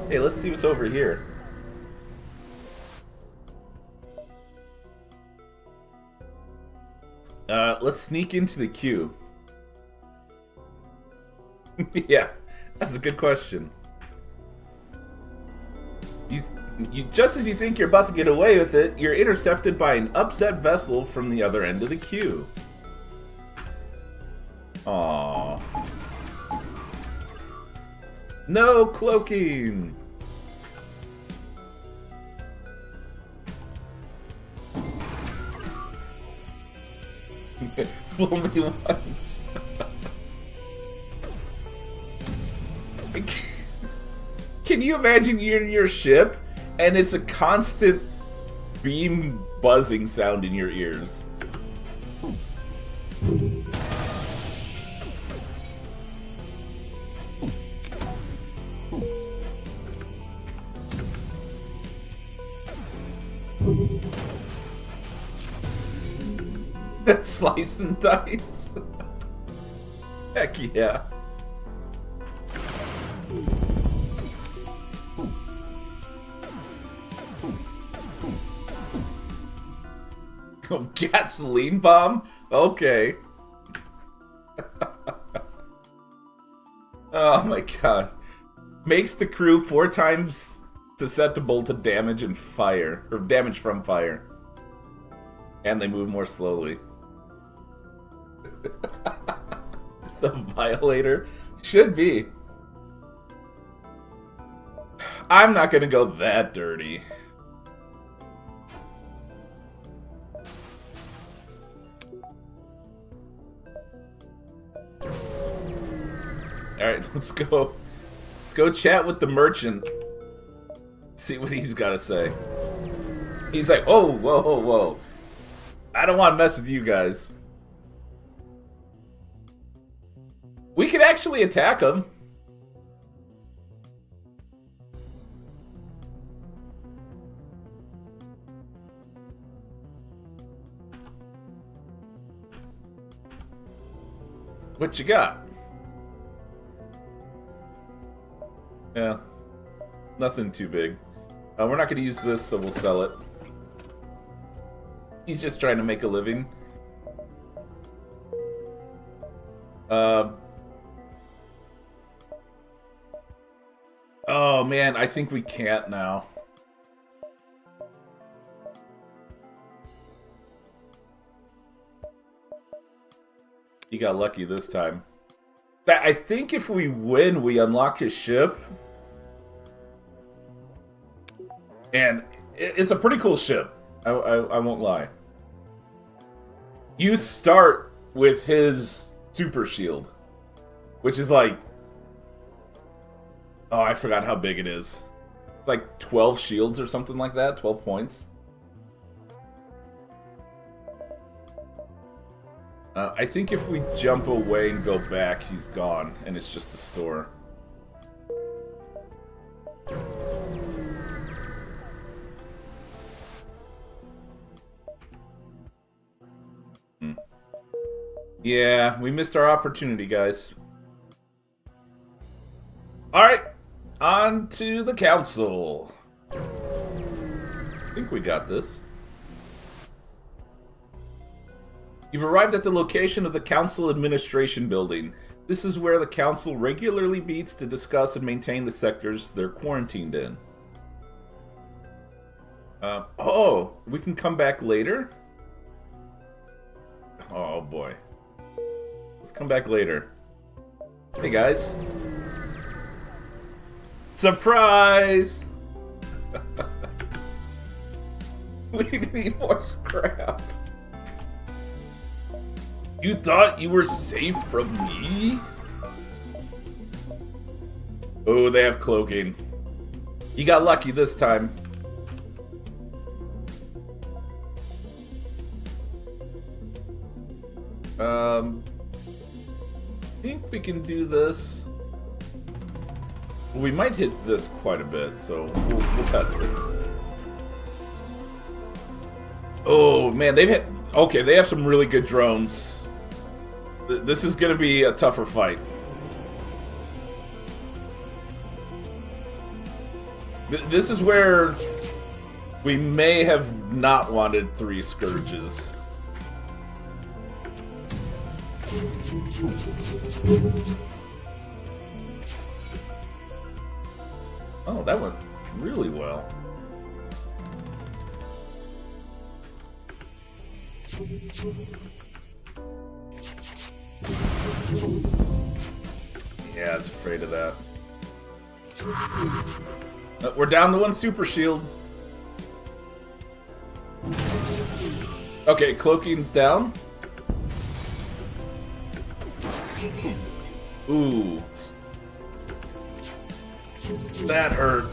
Hey, let's see what's over here. Let's sneak into the queue. Yeah, that's a good question. Just as you think you're about to get away with it, you're intercepted by an upset vessel from the other end of the queue. Aww. No cloaking! Fool me once. Can you imagine you're in your ship and it's a constant beam buzzing sound in your ears? Slice and dice. Heck yeah. Oh, gasoline bomb? Okay. Oh my gosh. Makes the crew 4 times susceptible to damage and fire, or damage from fire. And they move more slowly. The Violator? Should be. I'm not gonna go that dirty. Alright, let's go. Let's go chat with the merchant. See what he's gotta say. He's like, oh, whoa, whoa, whoa. I don't want to mess with you guys. We could actually attack him. What you got? Yeah, nothing too big. We're not going to use this, so we'll sell it. He's just trying to make a living. Oh man, I think we can't now. He got lucky this time. I think if we win, we unlock his ship. And it's a pretty cool ship. I won't lie. You start with his super shield, which is like... Oh, I forgot how big it is. It's like 12 shields or something like that. 12 points. I think if we jump away and go back, he's gone, and it's just a store. Yeah, we missed our opportunity, guys. Alright, on to the council. I think we got this. You've arrived at the location of the Council Administration Building. This is where the Council regularly meets to discuss and maintain the sectors they're quarantined in. Oh, we can come back later? Oh boy. Let's come back later. Hey guys. Surprise! We need more scrap. You thought you were safe from me? Oh, they have cloaking. You got lucky this time. I think we can do this. We might hit this quite a bit, so we'll test it. Oh man, they've hit. Okay, they have some really good drones. This is gonna be a tougher fight. This is where we may have not wanted 3 Scourges. Oh, that went really well. Yeah, I was afraid of that. We're down to 1 super shield. Okay, cloaking's down. Ooh. That hurt.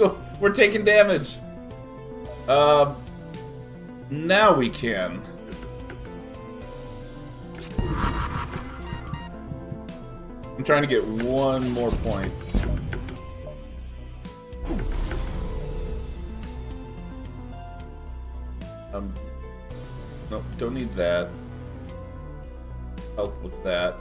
Oh, we're taking damage. Now we can. I'm trying to get 1 more point. Nope, don't need that. Help with that.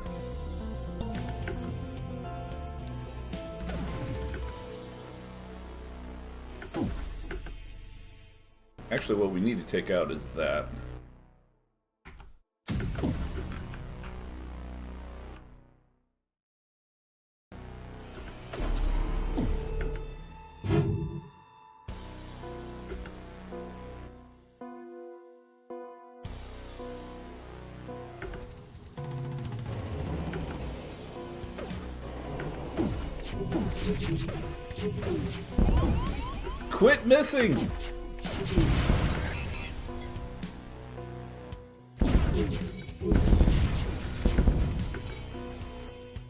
Actually, what we need to take out is that. Quit missing!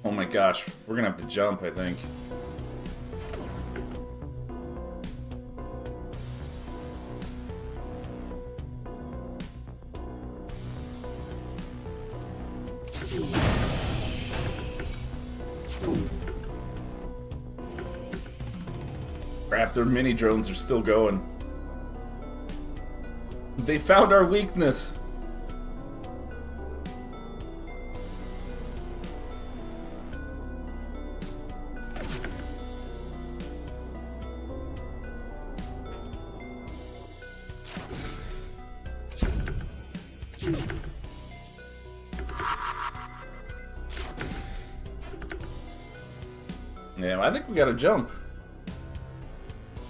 Oh my gosh, we're gonna have to jump, I think. Crap, their mini drones are still going. They found our weakness. Yeah, I think we gotta jump.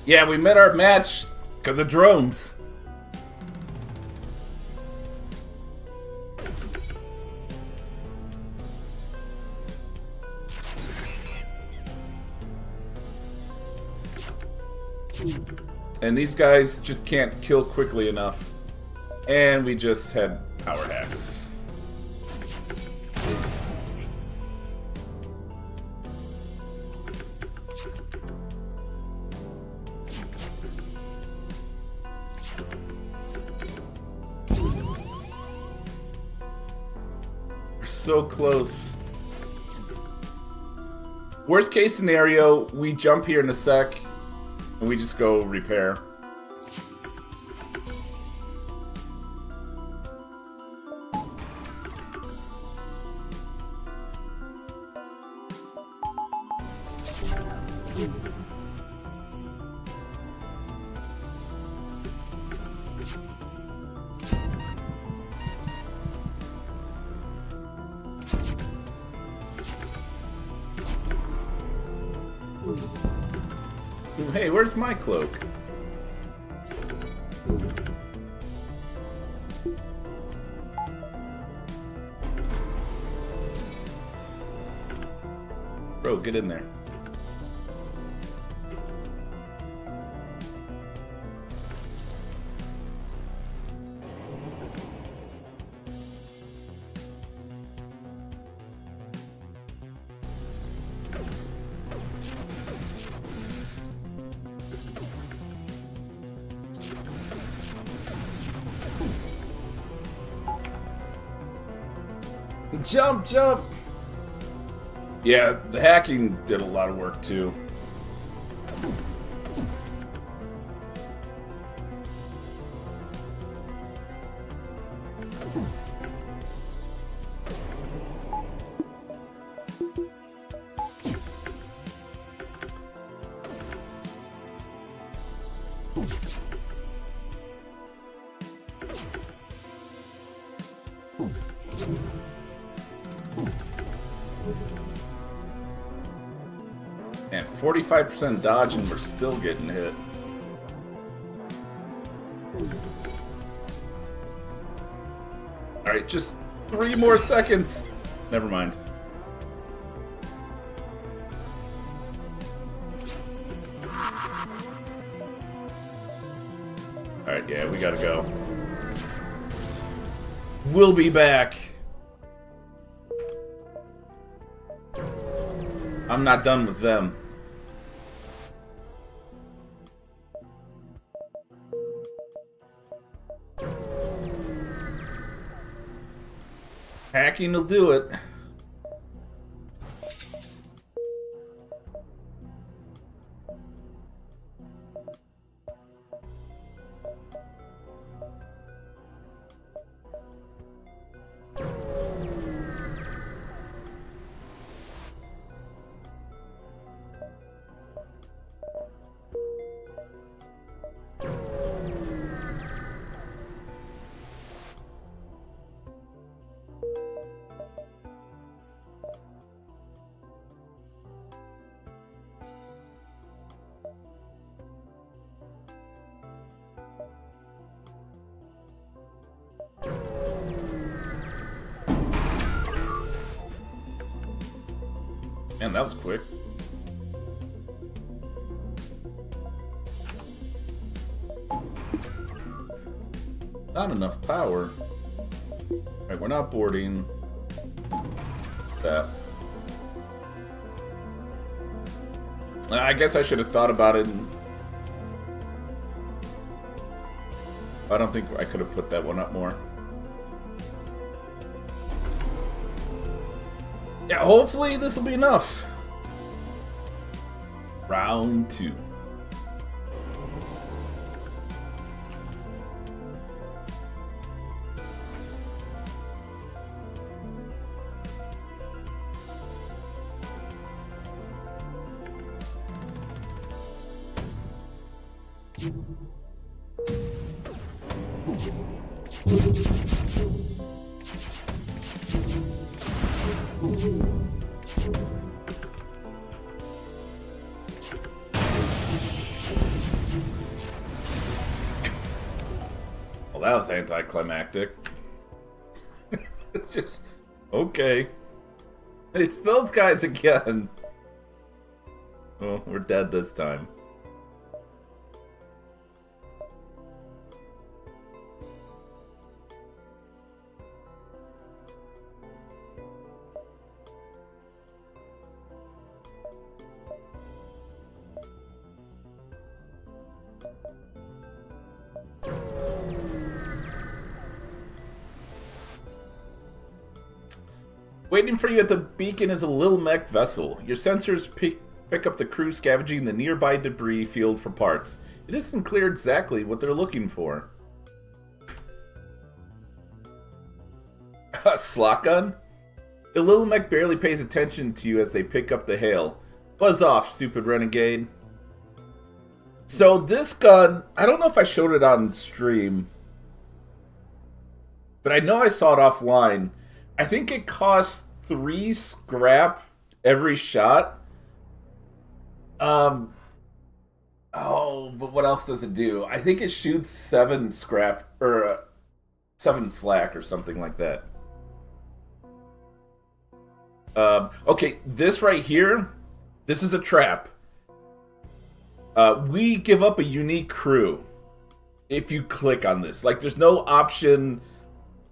Yeah, we met our match because of drones. And these guys just can't kill quickly enough. And we just had power hacks. We're so close. Worst case scenario, we jump here in a sec and we just go repair. Hey, where's my cloak? Bro, get in there. Jump, jump! Yeah, the hacking did a lot of work too. And 45% dodge and we're still getting hit. Alright, just 3 more seconds. Never mind. Alright, yeah, we gotta go. We'll be back. I'm not done with them. Hacking will do it. Man, that was quick. Not enough power. Alright, we're not boarding that. I guess I should have thought about it. I don't think I could have put that one up more. Yeah, hopefully this will be enough. Round 2. Well, that was anticlimactic. It's just okay. It's those guys again. Oh, we're dead this time. Waiting for you at the beacon is a little mech vessel. Your sensors pick up the crew scavenging the nearby debris field for parts. It isn't clear exactly what they're looking for. A slot gun? The little mech barely pays attention to you as they pick up the hail. Buzz off, stupid renegade. So this gun, I don't know if I showed it on stream, but I know I saw it offline. I think it costs 3 scrap every shot. Oh, but what else does it do? I think it shoots 7 scrap, or 7 flak or something like that. Okay, this right here, this is a trap. We give up a unique crew if you click on this. Like, there's no option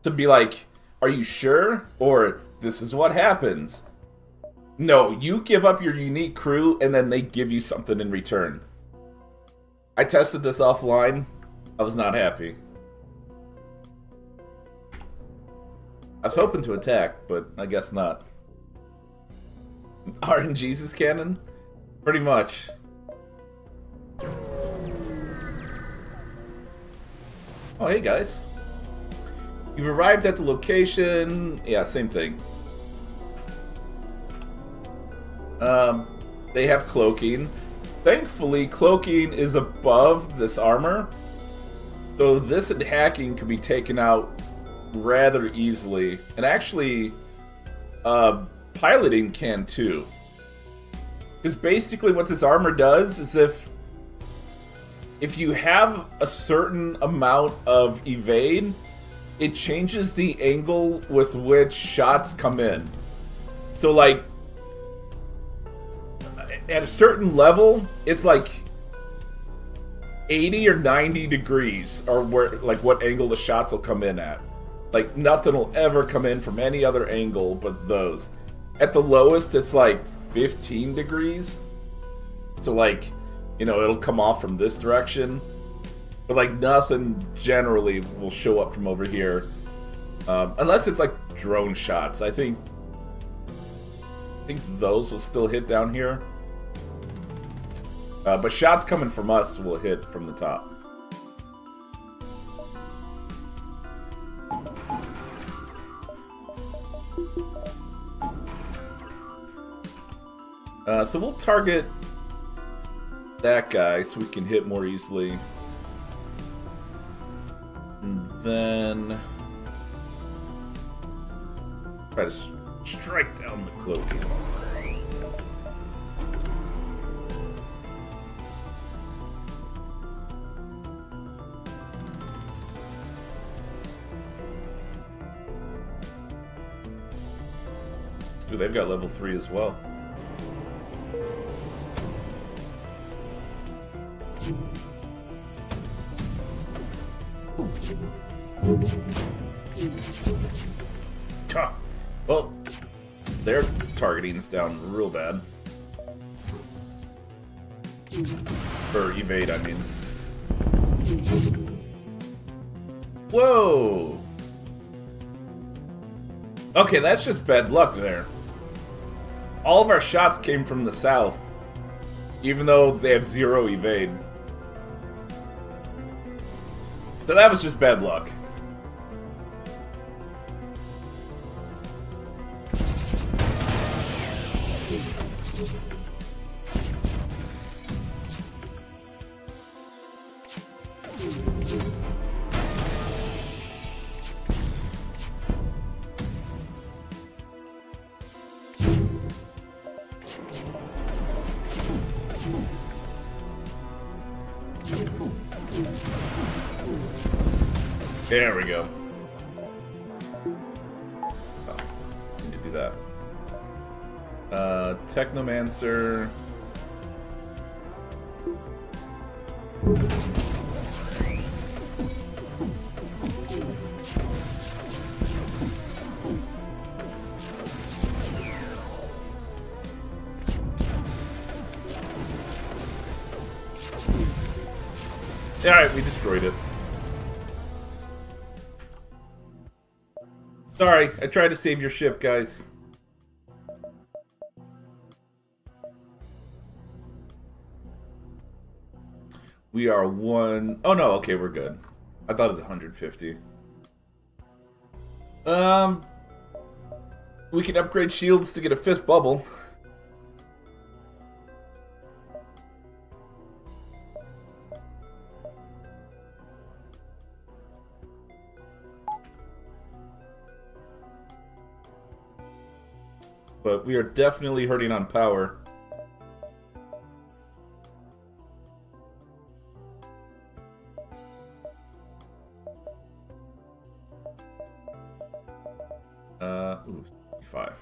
to be like, are you sure? Or this is what happens. No, you give up your unique crew and then they give you something in return. I tested this offline. I was not happy. I was hoping to attack, but I guess not. RNG's cannon? Pretty much. Oh, hey guys. You've arrived at the location. Yeah, same thing. They have cloaking. Thankfully, cloaking is above this armor. So this and hacking could be taken out rather easily. And actually, piloting can too. Because basically what this armor does is if you have a certain amount of evade, it changes the angle with which shots come in. So like, at a certain level, it's like 80 or 90 degrees or where, like, what angle the shots will come in at. Like, nothing will ever come in from any other angle but those. At the lowest, it's like 15 degrees. So, like, you know, it'll come off from this direction. But, like, nothing generally will show up from over here. Unless it's, like, drone shots. I think those will still hit down here. But shots coming from us will hit from the top. So we'll target that guy so we can hit more easily. And then try to strike down the cloaking. Ooh, they've got level 3 as well. Well, their targeting's down real bad. For evade, I mean. Whoa! Okay, that's just bad luck there. All of our shots came from the south, even though they have 0 evade. So that was just bad luck. There we go. Oh, need to do that. Technomancer. Alright, we destroyed it. Sorry, I tried to save your ship, guys. We are one... Oh no, okay, we're good. I thought it was 150. We can upgrade shields to get a 5th bubble. But we are definitely hurting on power. Ooh, 55.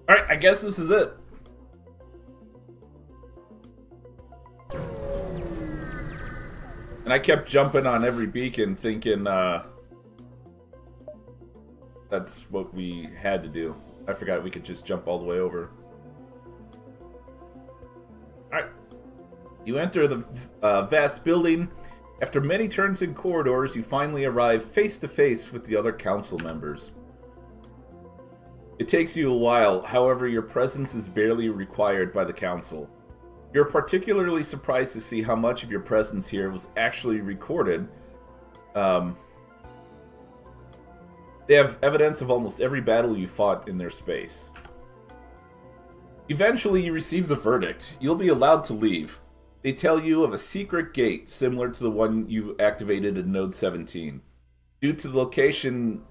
Alright, I guess this is it. And I kept jumping on every beacon thinking, that's what we had to do. I forgot we could just jump all the way over. Alright. You enter the vast building. After many turns in corridors, you finally arrive face to face with the other council members. It takes you a while, however, your presence is barely required by the council. You're particularly surprised to see how much of your presence here was actually recorded. They have evidence of almost every battle you fought in their space. Eventually, you receive the verdict. You'll be allowed to leave. They tell you of a secret gate similar to the one you activated in Node 17. Due to the location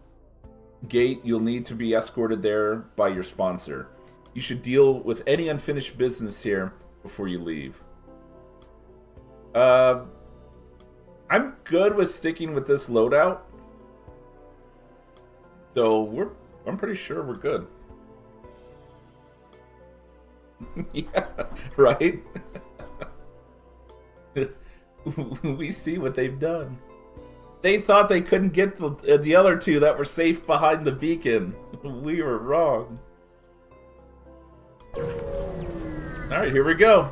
gate, you'll need to be escorted there by your sponsor. You should deal with any unfinished business here before you leave. I'm good with sticking with this loadout. So I'm pretty sure we're good. Yeah, right? We see what they've done. They thought they couldn't get the other two that were safe behind the beacon. We were wrong. Alright, here we go.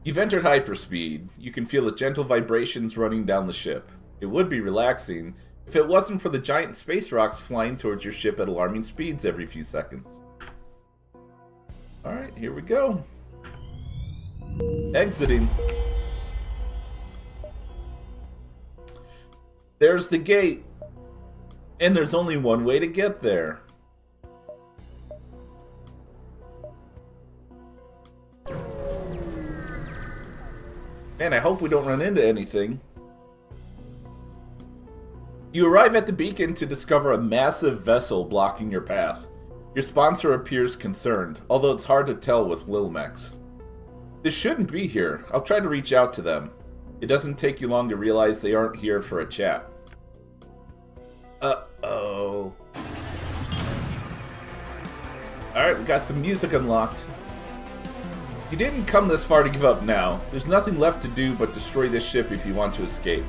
You've entered hyperspeed. You can feel the gentle vibrations running down the ship. It would be relaxing if it wasn't for the giant space rocks flying towards your ship at alarming speeds every few seconds. Alright, here we go. Exiting. There's the gate. And there's only one way to get there. Man, I hope we don't run into anything. You arrive at the beacon to discover a massive vessel blocking your path. Your sponsor appears concerned, although it's hard to tell with Lilmex. This shouldn't be here. I'll try to reach out to them. It doesn't take you long to realize they aren't here for a chat. Uh-oh. Alright, we got some music unlocked. You didn't come this far to give up now. There's nothing left to do but destroy this ship if you want to escape.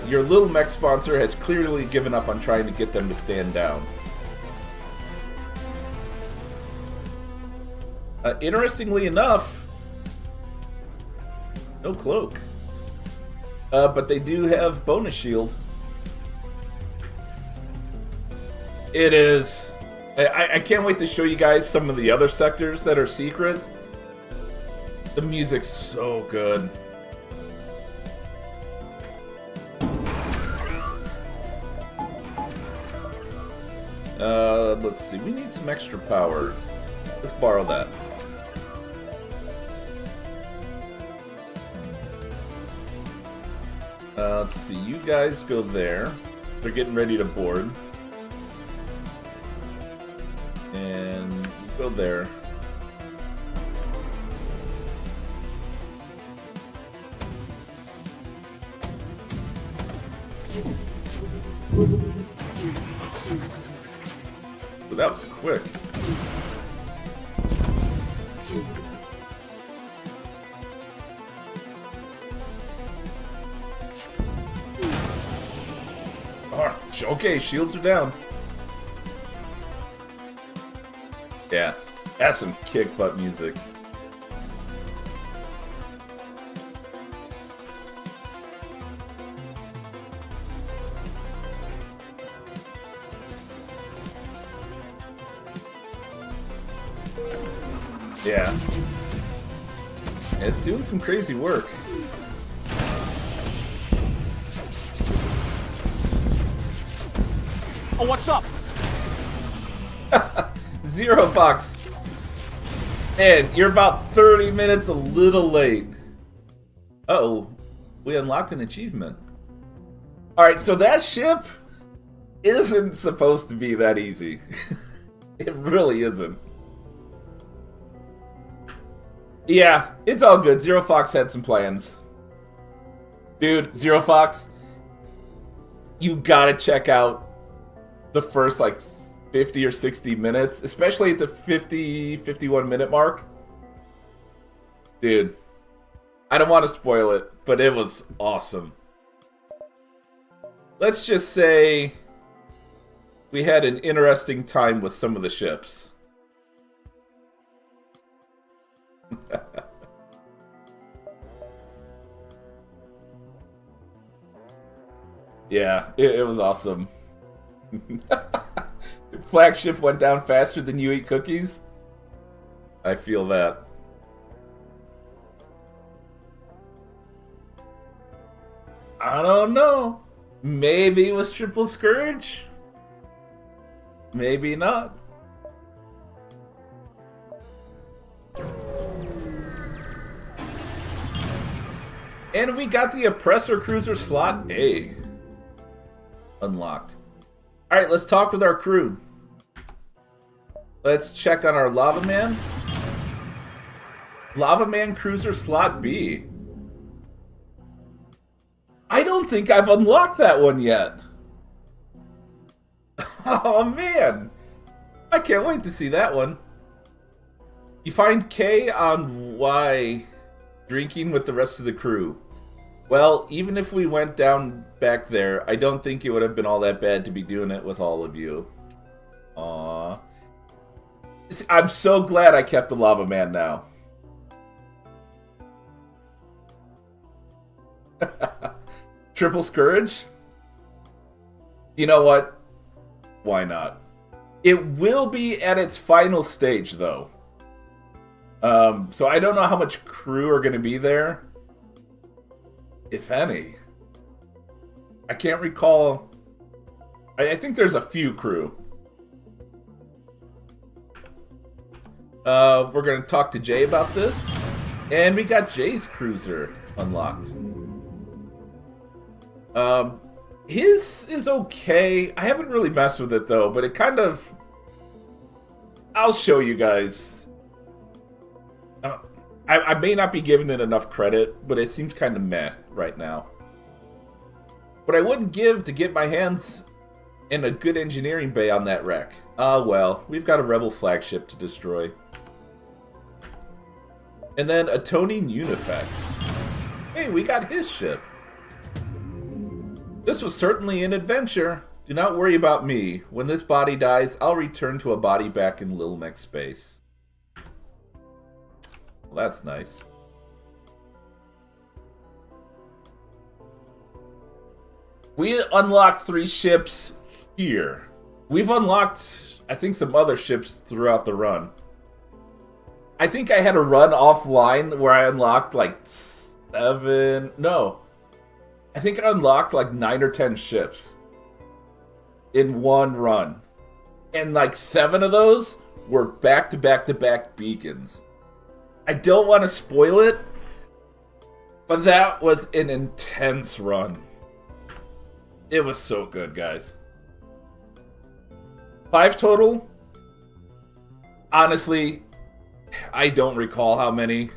Your little mech sponsor has clearly given up on trying to get them to stand down. Interestingly enough, no cloak. But they do have bonus shield. It is... I can't wait to show you guys some of the other sectors that are secret. The music's so good. Let's see. We need some extra power. Let's borrow that. Let's see. You guys go there. They're getting ready to board. And go there. Well, that was quick. Oh, okay, shields are down. Yeah, that's some kick butt music. Yeah. It's doing some crazy work. Oh, what's up? Zero Fox. Man, you're about 30 minutes a little late. Uh-oh. We unlocked an achievement. Alright, so that ship isn't supposed to be that easy. It really isn't. Yeah, it's all good. Zero Fox had some plans. Dude, Zero Fox, you gotta check out the first, like, 50 or 60 minutes, especially at the 51 minute mark. Dude, I don't want to spoil it, but it was awesome. Let's just say we had an interesting time with some of the ships. Yeah, it was awesome. Flagship went down faster than you eat cookies. I feel that. I don't know. Maybe it was Triple Scourge. Maybe not. And we got the Oppressor Cruiser slot A unlocked. Alright, let's talk with our crew. Let's check on our Lava Man. Lava Man Cruiser slot B. I don't think I've unlocked that one yet. Oh man, I can't wait to see that one. You find K on Y drinking with the rest of the crew. Well, even if we went down back there, I don't think it would have been all that bad to be doing it with all of you. Aww. I'm so glad I kept the Lava Man now. Triple Scourge? You know what? Why not? It will be at its final stage, though. So I don't know how much crew are going to be there. If any. I can't recall. I think there's a few crew. We're going to talk to Jay about this. And we got Jay's cruiser unlocked. His is okay. I haven't really messed with it though, but it kind of... I'll show you guys. I may not be giving it enough credit, but it seems kind of meh right now. What I wouldn't give to get my hands in a good engineering bay on that wreck. Well, we've got a Rebel flagship to destroy. And then Atoning Unifex. Hey, we got his ship. This was certainly an adventure. Do not worry about me. When this body dies, I'll return to a body back in Little Mech space. Well, that's nice. We unlocked 3 ships here. We've unlocked, I think, some other ships throughout the run. I think I had a run offline where I unlocked like 7... No. I think I unlocked like 9 or 10 ships in one run. And like 7 of those were back-to-back-to-back beacons. I don't want to spoil it, but that was an intense run. It was so good, guys. 5 total? Honestly, I don't recall how many.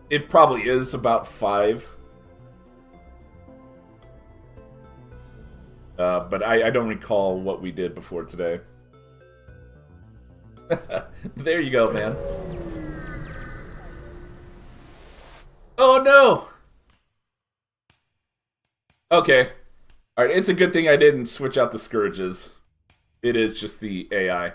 It probably is about 5. But I don't recall what we did before today. There you go, man. Oh, no! Okay. Alright, it's a good thing I didn't switch out the Scourges. It is just the AI.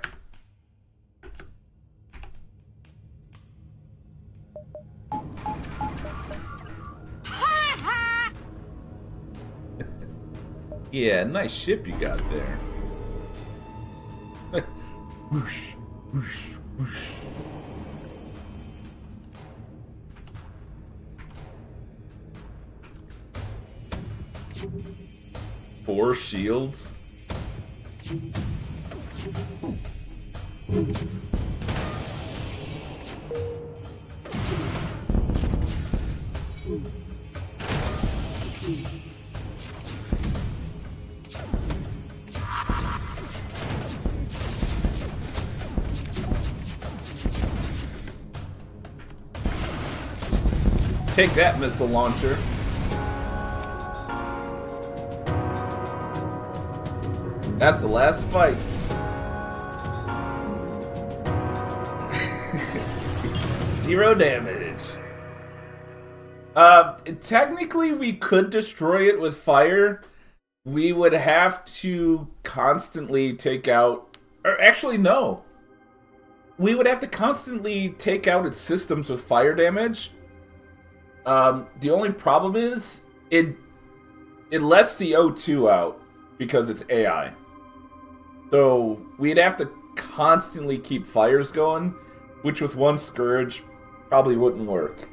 Yeah, nice ship you got there. Whoosh, whoosh, whoosh. Four shields? Take that, missile launcher. That's the last fight. Zero damage. Technically we could destroy it with fire. We would have to constantly take out... Or actually, no. We would have to constantly take out its systems with fire damage. The only problem is, it lets the O2 out because it's AI. So we'd have to constantly keep fires going, which with one Scourge probably wouldn't work.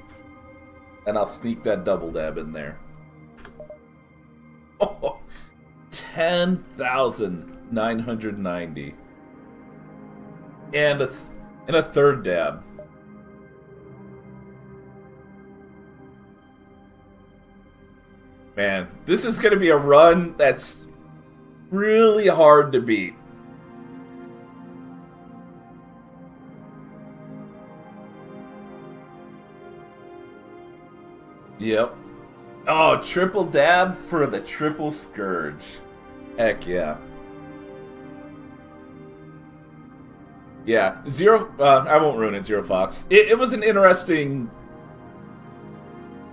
And I'll sneak that double dab in there. Oh, 10,990. And a third dab. Man, this is going to be a run that's really hard to beat. Yep. Oh, triple dab for the triple Scourge. Heck yeah. Yeah, Zero... I won't ruin it, Zero Fox. It was an interesting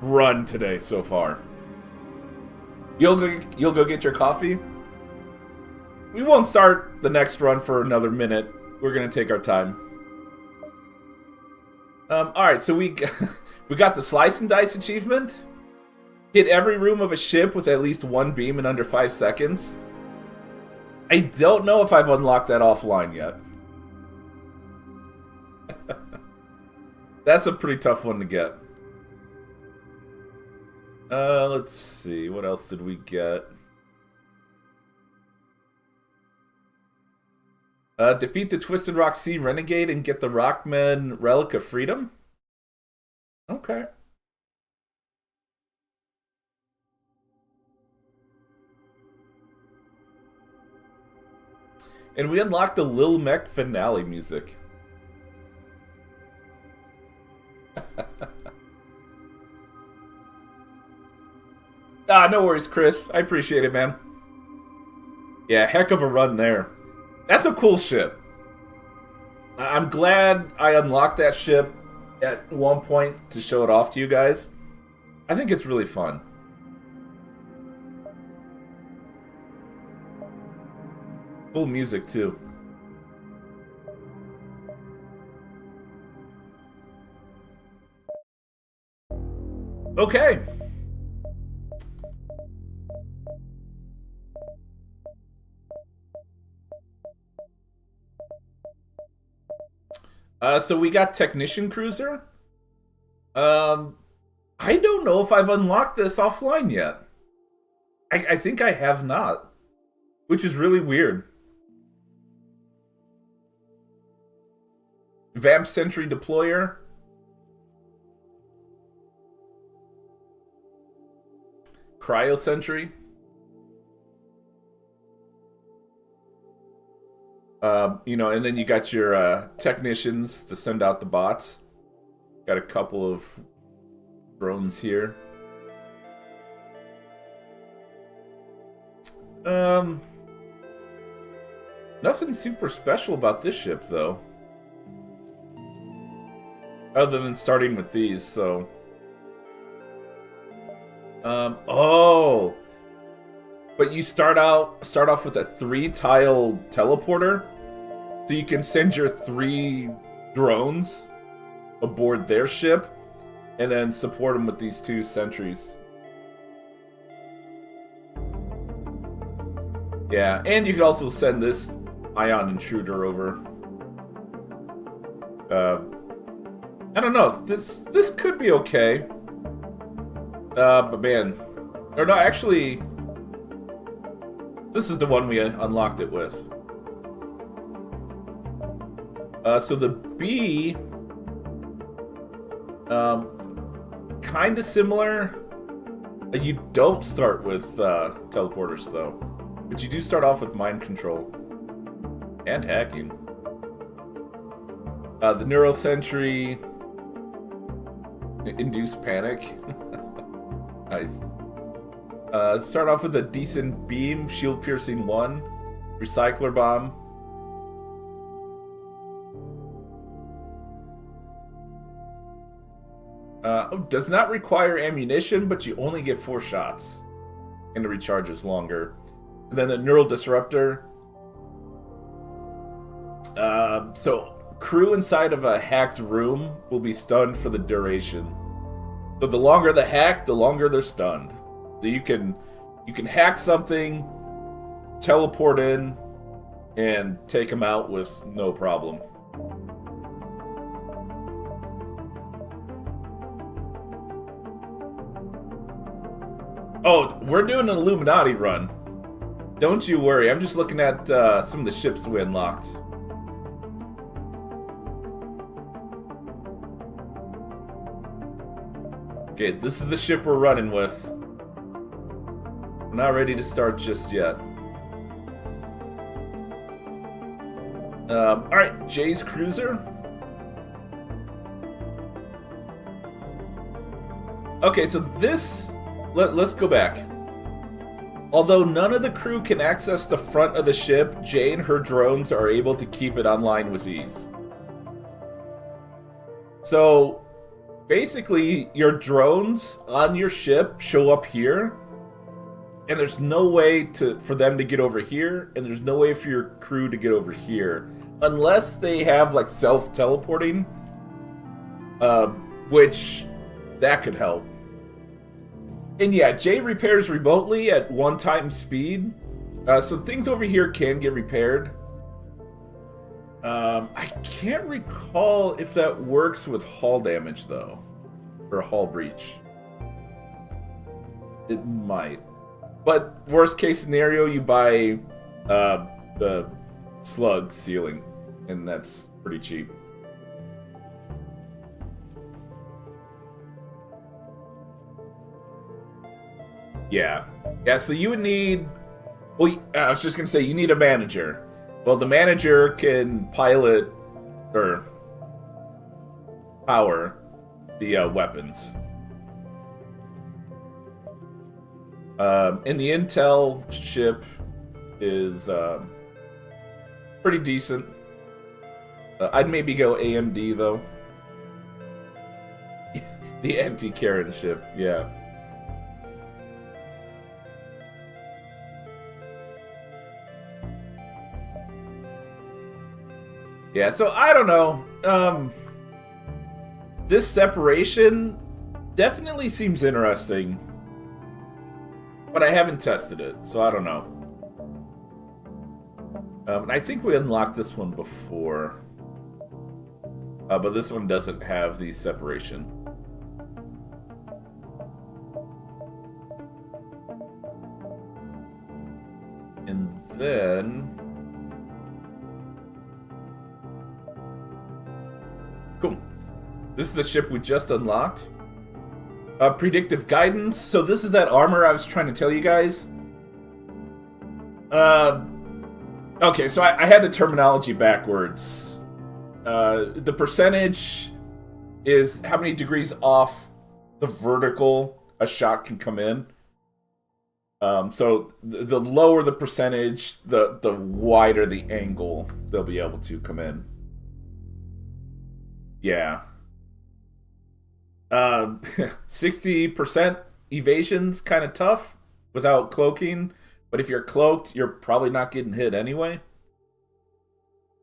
run today so far. You'll go get your coffee? We won't start the next run for another minute. We're going to take our time. Alright, so we got the Slice and Dice achievement. Hit every room of a ship with at least one beam in under 5 seconds. I don't know if I've unlocked that offline yet. That's a pretty tough one to get. Let's see. What else did we get? Defeat the Twisted Rock Sea Renegade and get the Rockman Relic of Freedom? Okay. And we unlocked the Lil Mech finale music. No worries, Chris. I appreciate it, man. Yeah, heck of a run there. That's a cool ship. I'm glad I unlocked that ship at one point to show it off to you guys. I think it's really fun. Cool music, too. Okay. So we got Technician Cruiser. I don't know if I've unlocked this offline yet. I think I have not, which is really weird. Vamp Sentry Deployer. Cryo Sentry. And then you got your technicians to send out the bots. Got a couple of drones here. Nothing super special about this ship, though. Other than starting with these, so... oh! But you start off with a 3-tile teleporter, so you can send your 3 drones aboard their ship, and then support them with these 2 sentries. Yeah, and you could also send this ion intruder over. I don't know. This could be okay. But man, or no, actually. This is the one we unlocked it with. So the B, kind of similar. You don't start with teleporters though, but you do start off with mind control and hacking. The Neural Sentry, induce panic. Nice. Start off with a decent beam, shield piercing 1, recycler bomb. Does not require ammunition, but you only get 4 shots, and it recharges longer. And then the neural disruptor. So crew inside of a hacked room will be stunned for the duration. So the longer the hack, the longer they're stunned. So you can You can hack something, teleport in, and take them out with no problem. Oh, we're doing an Illuminati run. Don't you worry, I'm just looking at some of the ships we unlocked. Okay, this is the ship we're running with. We're not ready to start just yet. Alright, Jay's cruiser. Okay, so this... Let's go back. Although none of the crew can access the front of the ship, Jay and her drones are able to keep it online with ease. So, basically, your drones on your ship show up here, and there's no way for them to get over here, and there's no way for your crew to get over here. Unless they have, like, self-teleporting, which, that could help. And yeah, Jay repairs remotely at 1x speed, so things over here can get repaired. I can't recall if that works with hull damage, though. Or hull breach. It might. But worst case scenario, you buy the slug sealing, and that's pretty cheap. Yeah, so you would need... Well, I was just going to say, you need a manager. Well, the manager can pilot, or power, the weapons. And the Intel ship is pretty decent. I'd maybe go AMD, though. The anti-Karen ship, yeah. Yeah, so I don't know. This separation definitely seems interesting. But I haven't tested it, so I don't know. And I think we unlocked this one before. But this one doesn't have the separation. And then... Cool. This is the ship we just unlocked. Predictive guidance. So this is that armor I was trying to tell you guys. Okay, so I had the terminology backwards. The percentage is how many degrees off the vertical a shot can come in. So the lower the percentage, the wider the angle they'll be able to come in. Yeah. 60% evasion's kind of tough without cloaking, but if you're cloaked, you're probably not getting hit anyway.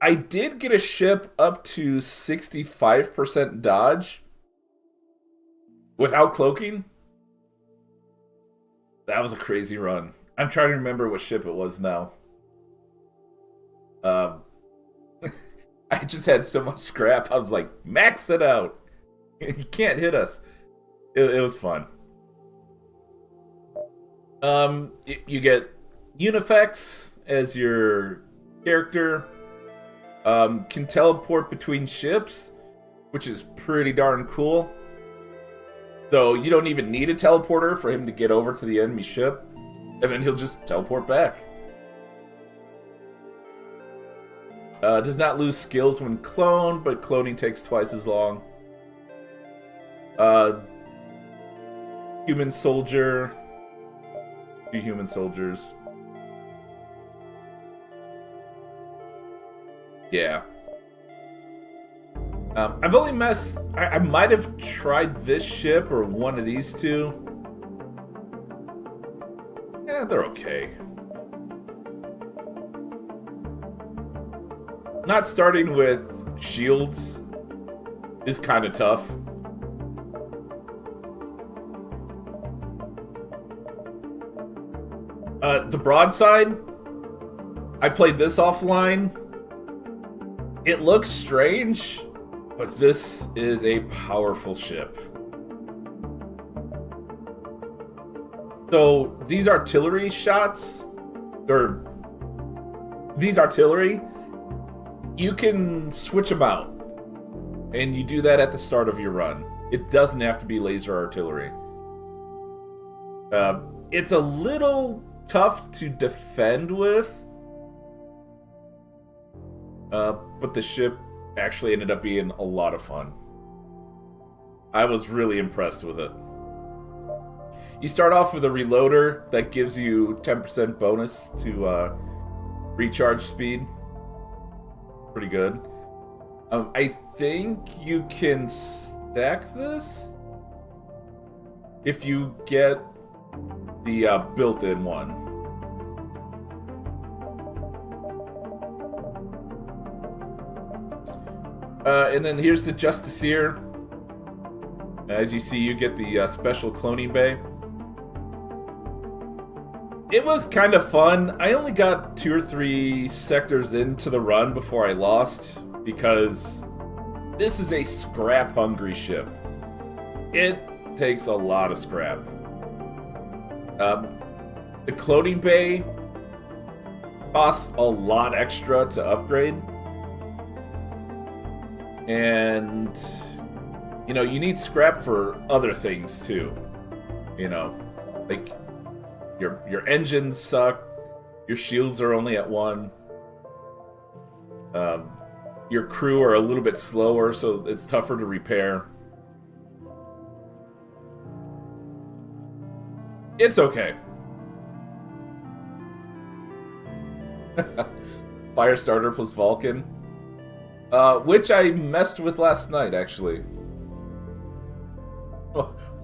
I did get a ship up to 65% dodge without cloaking. That was a crazy run. I'm trying to remember what ship it was now. I just had so much scrap. I was like, max it out. You can't hit us. It was fun. You get Unifex as your character. Can teleport between ships, which is pretty darn cool. Though you don't even need a teleporter for him to get over to the enemy ship, and then he'll just teleport back. Does not lose skills when cloned, but cloning takes twice as long. Human soldier. 2 human soldiers. Yeah. I've only messed... I might have tried this ship or one of these two. Yeah, they're okay. Not starting with shields is kind of tough. The broadside, I played this offline. It looks strange, but this is a powerful ship. So these artillery shots, or these artillery, you can switch them out. And you do that at the start of your run. It doesn't have to be laser artillery. It's a little tough to defend with. But the ship actually ended up being a lot of fun. I was really impressed with it. You start off with a reloader that gives you 10% bonus to recharge speed. Pretty good. I think you can stack this if you get the built-in one. And then here's the Justiciar. As you see, you get the special cloning bay. It was kind of fun. I only got 2 or 3 sectors into the run before I lost, because this is a scrap-hungry ship. It takes a lot of scrap. The cloning bay costs a lot extra to upgrade. And, you know, you need scrap for other things too. You know, like your engines suck, your shields are only at 1. Your crew are a little bit slower, so it's tougher to repair. It's okay. Firestarter plus Vulcan. Which I messed with last night, actually.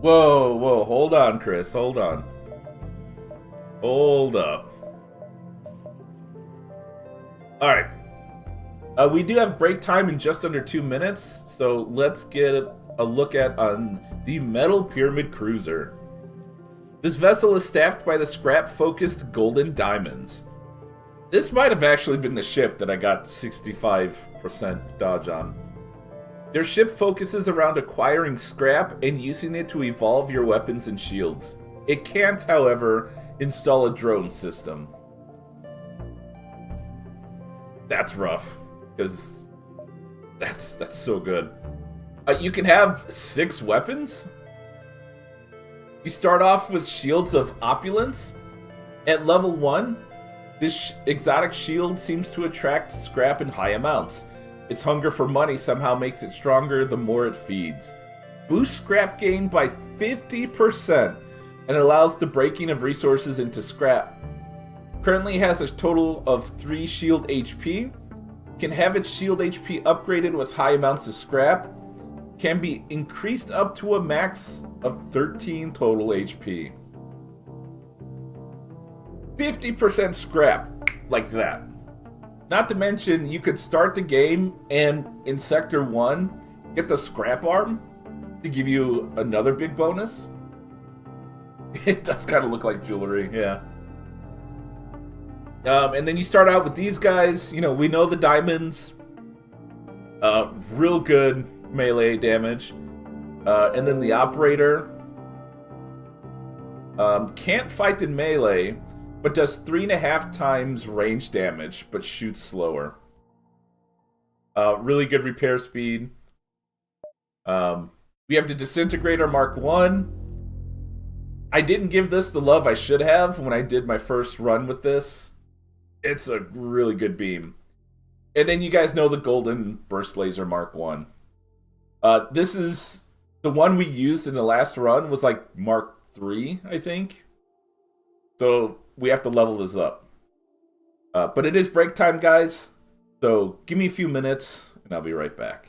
Whoa, hold on, Chris, hold on. Hold up. Alright. We do have break time in just under 2 minutes, so let's get a look at on the Metal Pyramid Cruiser. This vessel is staffed by the scrap-focused Golden Diamonds. This might have actually been the ship that I got 65% dodge on. Their ship focuses around acquiring scrap and using it to evolve your weapons and shields. It can't, however, install a drone system. That's rough, because that's so good. You can have 6 weapons. You start off with Shields of Opulence. At level 1, this exotic shield seems to attract scrap in high amounts. Its hunger for money somehow makes it stronger the more it feeds. Boosts scrap gain by 50% and allows the breaking of resources into scrap. Currently has a total of 3 shield HP. Can have its shield HP upgraded with high amounts of scrap. Can be increased up to a max of 13 total HP. 50% scrap, like that. Not to mention, you could start the game and in Sector 1, get the scrap arm to give you another big bonus. It does kind of look like jewelry, yeah. And then you start out with these guys. You know, we know the diamonds. Real good melee damage. And then the operator. Can't fight in melee, but does 3.5 times range damage, but shoots slower. Really good repair speed. We have the Disintegrator Mark 1. I didn't give this the love I should have when I did my first run with this. It's a really good beam. And then you guys know the Golden Burst Laser Mark 1. This is the one we used in the last run, was like Mark 3, I think. So we have to level this up. But it is break time, guys. So give me a few minutes and I'll be right back.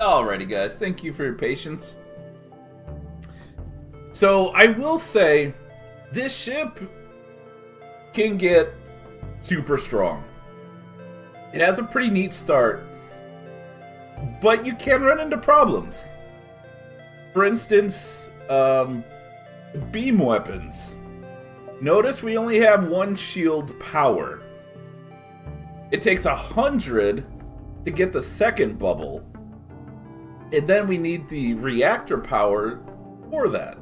Alrighty, guys. Thank you for your patience. So, I will say, this ship can get super strong. It has a pretty neat start, but you can run into problems. For instance, beam weapons. Notice we only have one shield power. It takes 100 to get the second bubble. And then we need the reactor power for that.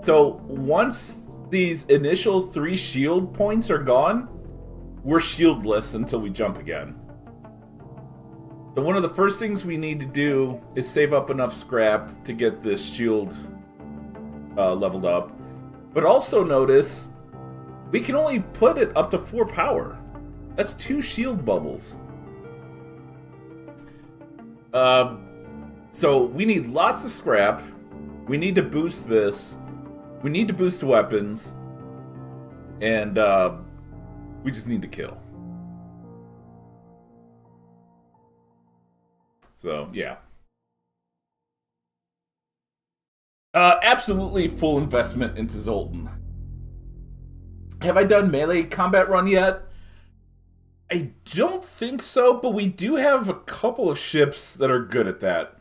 So once these initial 3 shield points are gone, we're shieldless until we jump again. So one of the first things we need to do is save up enough scrap to get this shield leveled up. But also notice, we can only put it up to 4 power. That's 2 shield bubbles. So we need lots of scrap. We need to boost this. We need to boost weapons. And we just need to kill. So, yeah. Absolutely full investment into Zoltan. Have I done melee combat run yet? I don't think so, but we do have a couple of ships that are good at that.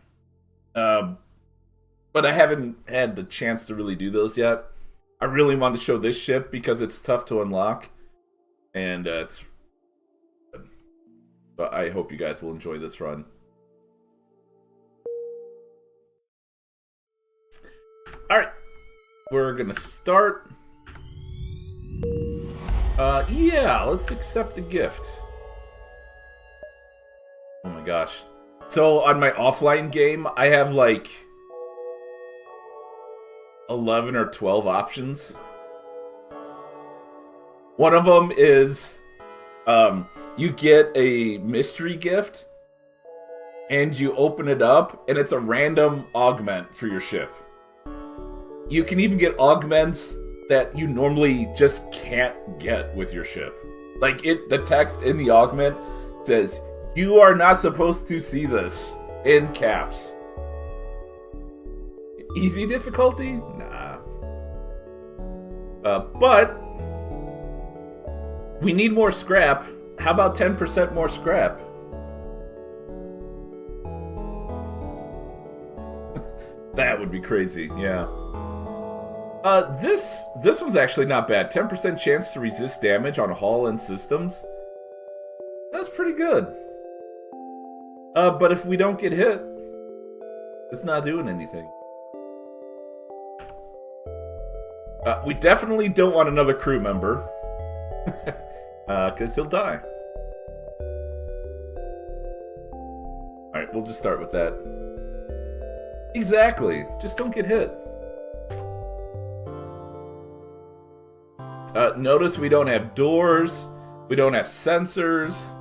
But I haven't had the chance to really do those yet. I really want to show this ship because it's tough to unlock. And it's good. But I hope you guys will enjoy this run. Alright. We're gonna start. Yeah, let's accept a gift. Oh my gosh. So on my offline game, I have like 11 or 12 options. One of them is you get a mystery gift and you open it up and it's a random augment for your ship. You can even get augments that you normally just can't get with your ship. Like the text in the augment says, "You are not supposed to see this," in caps. Easy difficulty? Nah. But we need more scrap. How about 10% more scrap? That would be crazy, yeah. This one's actually not bad. 10% chance to resist damage on hull and systems. That's pretty good. But if we don't get hit, it's not doing anything. We definitely don't want another crew member. Because he'll die. Alright, we'll just start with that. Exactly. Just don't get hit. Notice we don't have doors. We don't have sensors.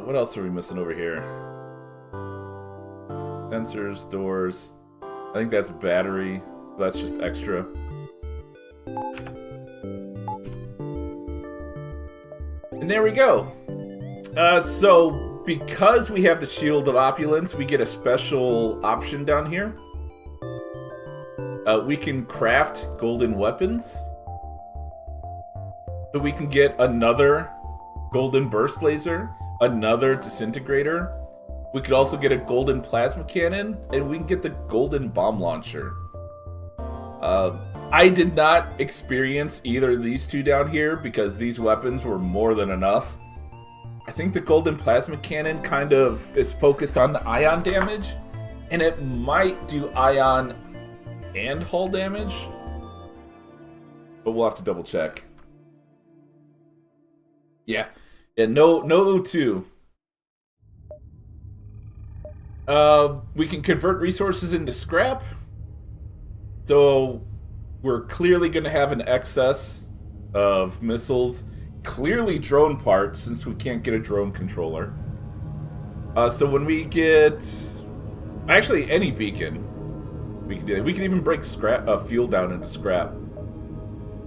What else are we missing over here? Sensors, doors. I think that's battery, so that's just extra. And there we go. So because we have the Shield of Opulence, we get a special option down here. We can craft golden weapons. So we can get another golden burst laser, another disintegrator. We could also get a golden plasma cannon, and we can get the golden bomb launcher. I did not experience either of these two down here because these weapons were more than enough. I think the golden plasma cannon kind of is focused on the ion damage, and it might do ion and hull damage, but we'll have to double check. Yeah, no O2. We can convert resources into scrap, so we're clearly going to have an excess of missiles. Clearly drone parts, since we can't get a drone controller. So when we get, actually any beacon, we can do it. We can even break scrap fuel down into scrap,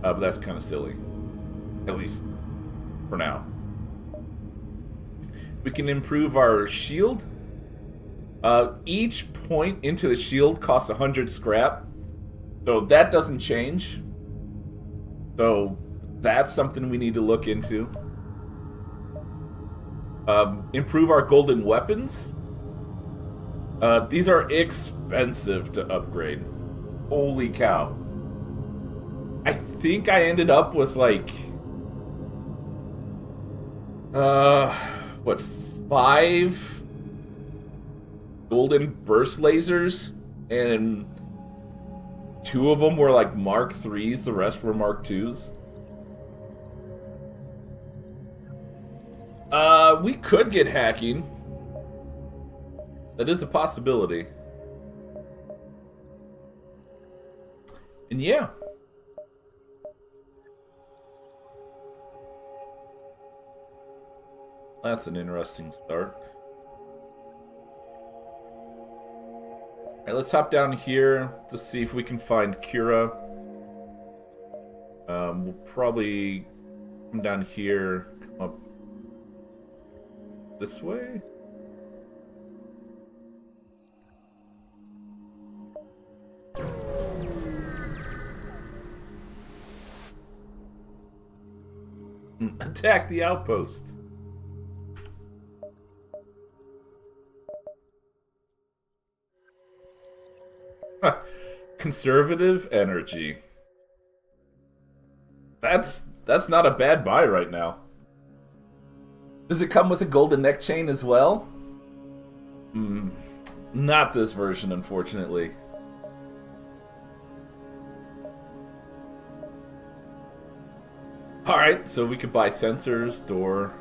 but that's kind of silly, at least for now. We can improve our shield. Each point into the shield costs 100 scrap. So that doesn't change. So that's something we need to look into. Improve our golden weapons. These are expensive to upgrade. Holy cow. I think I ended up with like... what, 5 golden burst lasers? And 2 of them were like Mark 3s, the rest were Mark 2s. We could get hacking. That is a possibility. And yeah. That's an interesting start. Alright, let's hop down here to see if we can find Kira. We'll probably come down here, come up this way. Attack the outpost. Conservative energy. That's not a bad buy right now. Does it come with a golden neck chain as well? Not this version, unfortunately. Alright, so we could buy sensors, door.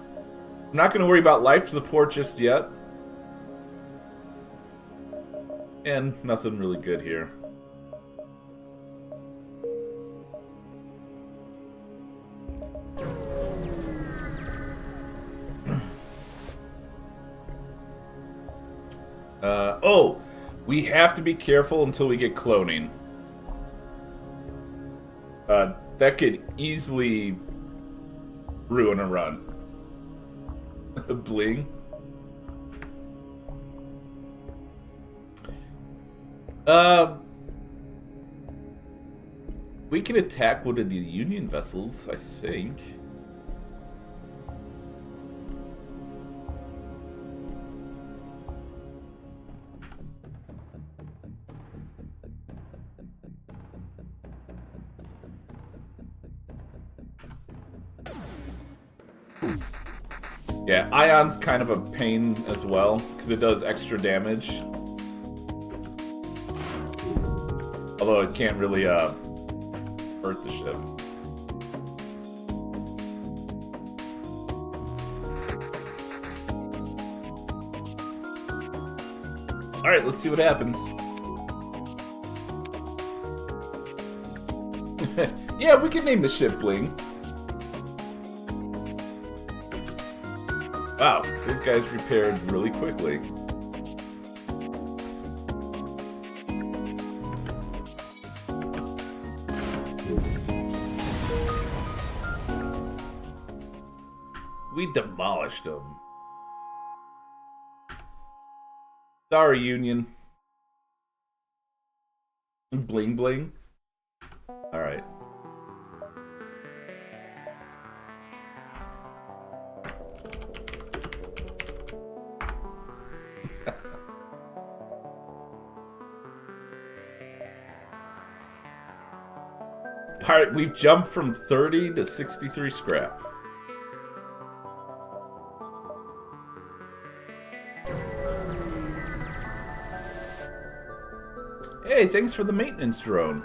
I'm not going to worry about life support just yet. And nothing really good here. Oh, we have to be careful until we get cloning. That could easily ruin a run. Bling. We can attack one of the Union vessels, I think. Yeah, Ion's kind of a pain as well, because it does extra damage. Although it can't really hurt the ship. Alright, let's see what happens. Yeah, we can name the ship Bling. Wow, those guys repaired really quickly. We demolished them. Sorry, Union. Bling bling. Alright. Alright, we've jumped from 30 to 63 scrap. Hey, thanks for the maintenance drone.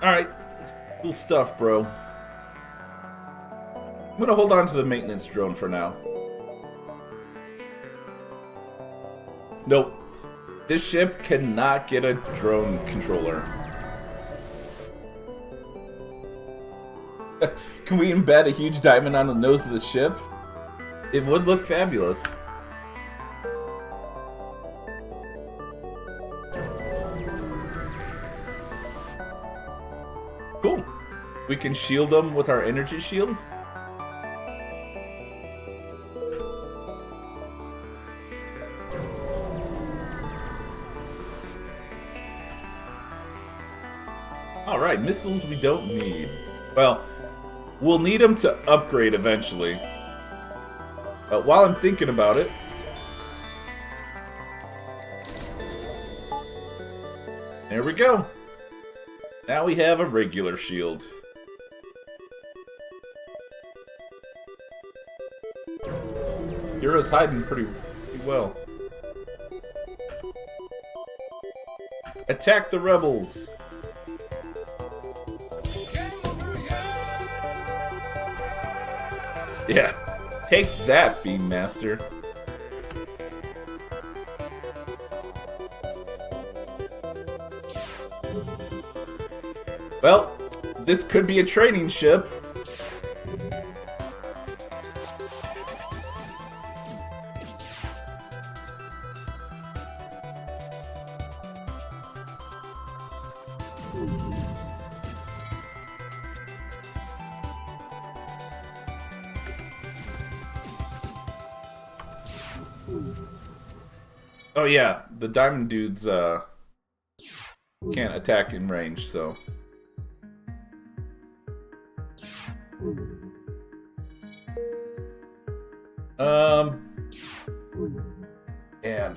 Alright, cool stuff, bro. I'm gonna hold on to the maintenance drone for now. Nope. This ship cannot get a drone controller. Can we embed a huge diamond on the nose of the ship? It would look fabulous. We can shield them with our energy shield. Alright, missiles we don't need. Well, we'll need them to upgrade eventually. While I'm thinking about it... There we go. Now we have a regular shield. Hero's hiding pretty well. Attack the rebels! Yeah, take that, Beam Master. Well, this could be a training ship. Oh yeah, the diamond dudes can't attack in range, so... Man.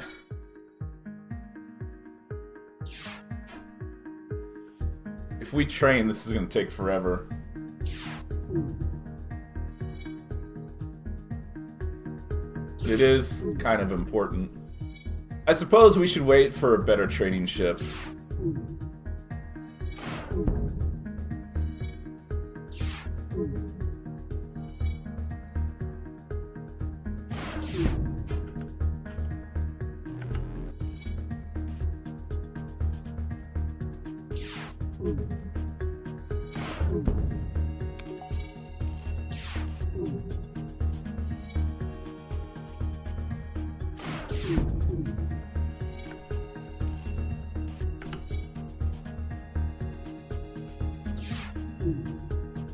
If we train, this is gonna take forever. But it is kind of important. I suppose we should wait for a better training ship.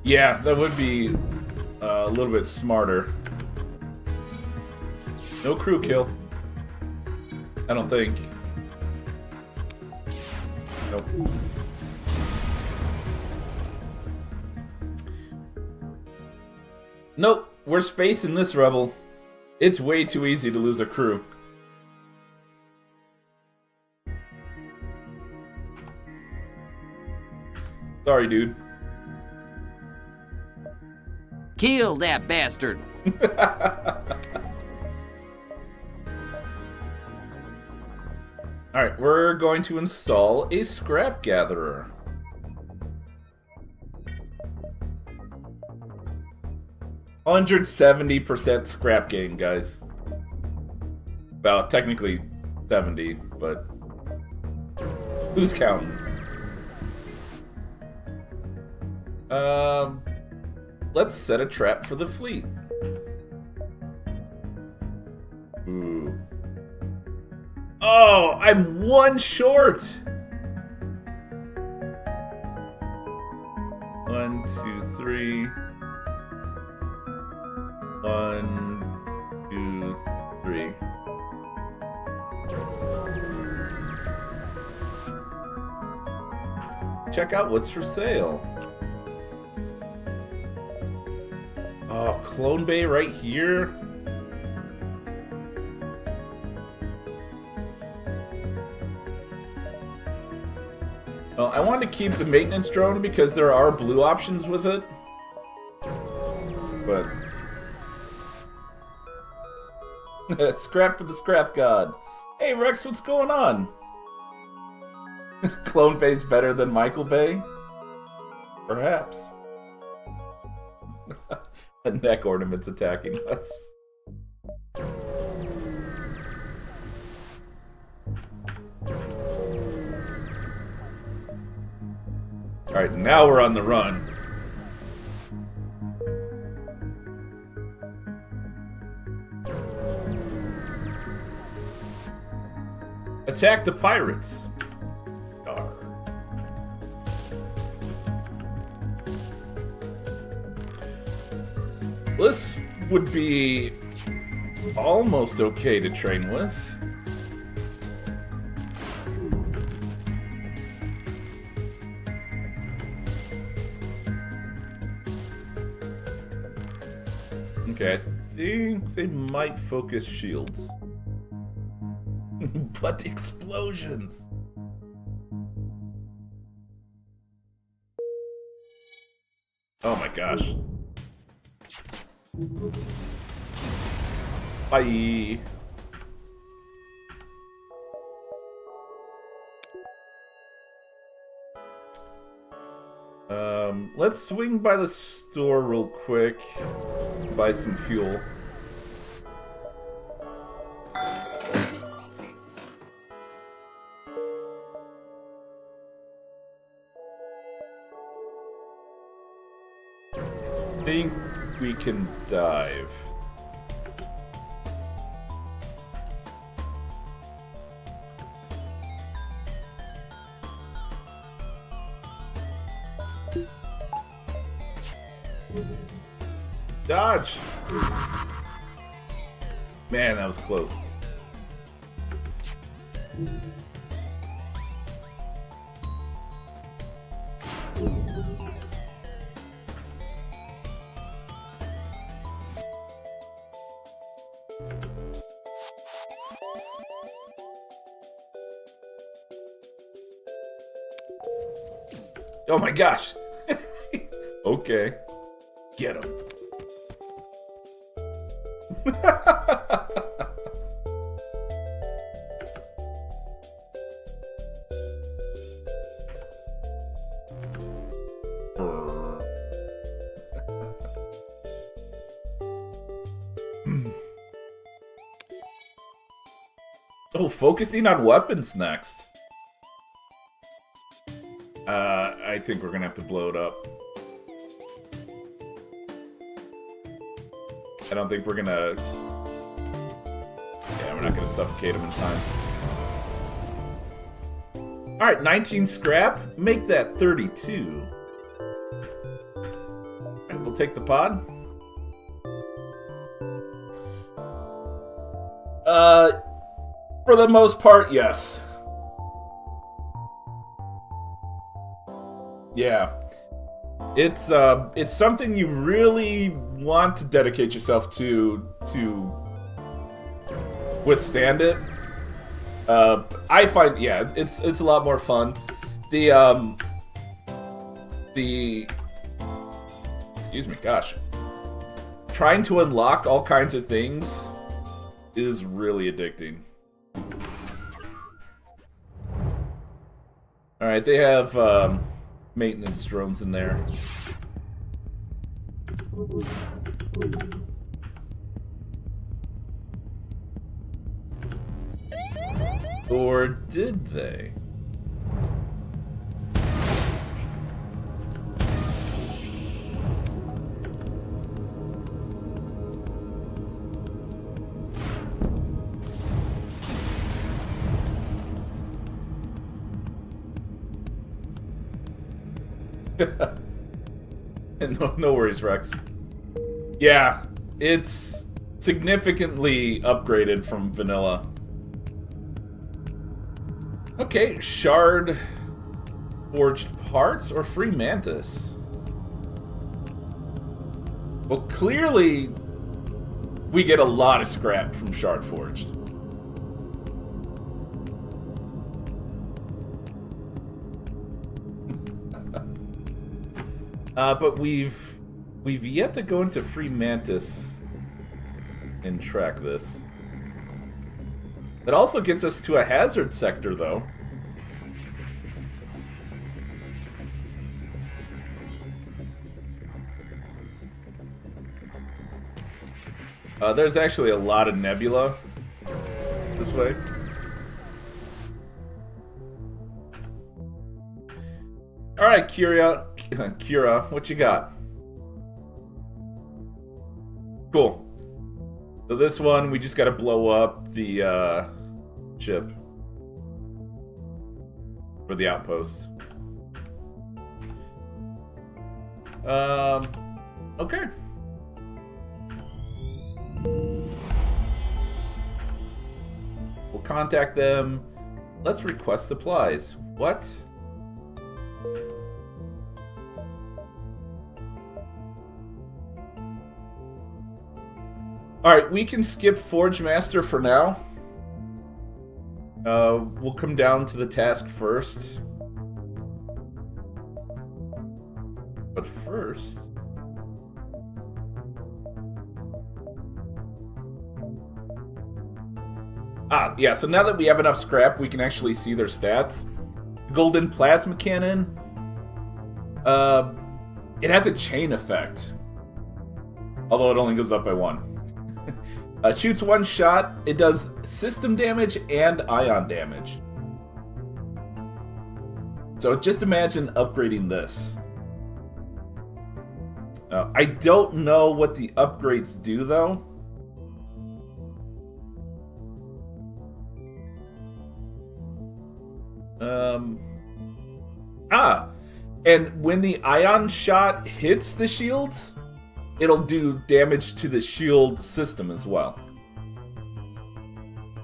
Yeah, that would be a little bit smarter. No crew kill. I don't think. Nope. Nope, we're spacing this rebel. It's way too easy to lose a crew. Sorry, dude. Kill that bastard! Alright, we're going to install a scrap gatherer. $170% scrap gain, guys. Well, technically 70, but who's counting? Let's set a trap for the fleet. Ooh. Oh, I'm one short! 1, 2, 3. 1, 2, 3. Check out what's for sale. Oh, Clone Bay right here. Well, I want to keep the maintenance drone because there are blue options with it. But scrap for the scrap god. Hey Rex, what's going on? Clone Bay's better than Michael Bay? Perhaps. A neck ornament's attacking us. Alright, now we're on the run. Attack the pirates. This would be almost okay to train with. Okay, I think they might focus shields. But explosions! Oh my gosh. Bye! Let's swing by the store real quick. Buy some fuel. I think we can dive. Dodge! Man, that was close. Oh my gosh! Okay. Get him. Oh, focusing on weapons next. I think we're gonna have to blow it up. I don't think we're gonna... Yeah, we're not gonna suffocate him in time. Alright, 19 scrap. Make that 32. Alright, we'll take the pod. For the most part, yes. Yeah. It's something you really want to dedicate yourself to withstand it. I find, yeah, it's a lot more fun. Excuse me, gosh. Trying to unlock all kinds of things is really addicting. Alright, they have maintenance drones in there. Or did they? No worries, Rex. Yeah, it's significantly upgraded from vanilla. Okay, shard forged parts or free mantis? Well, clearly we get a lot of scrap from shard forged. But we've yet to go into free mantis and track this. It also gets us to a hazard sector, though. There's actually a lot of nebula this way. Alright, Kira, what you got? Cool. So this one, we just gotta blow up the ship. Or the outpost. Okay. contact them. Let's request supplies. What? Alright, we can skip Forge Master for now. We'll come down to the task first. But first... yeah, so now that we have enough scrap, we can actually see their stats. Golden Plasma Cannon. It has a chain effect. Although it only goes up by 1. Shoots 1 shot. It does system damage and ion damage. So just imagine upgrading this. I don't know what the upgrades do, though. And when the ion shot hits the shields, it'll do damage to the shield system as well.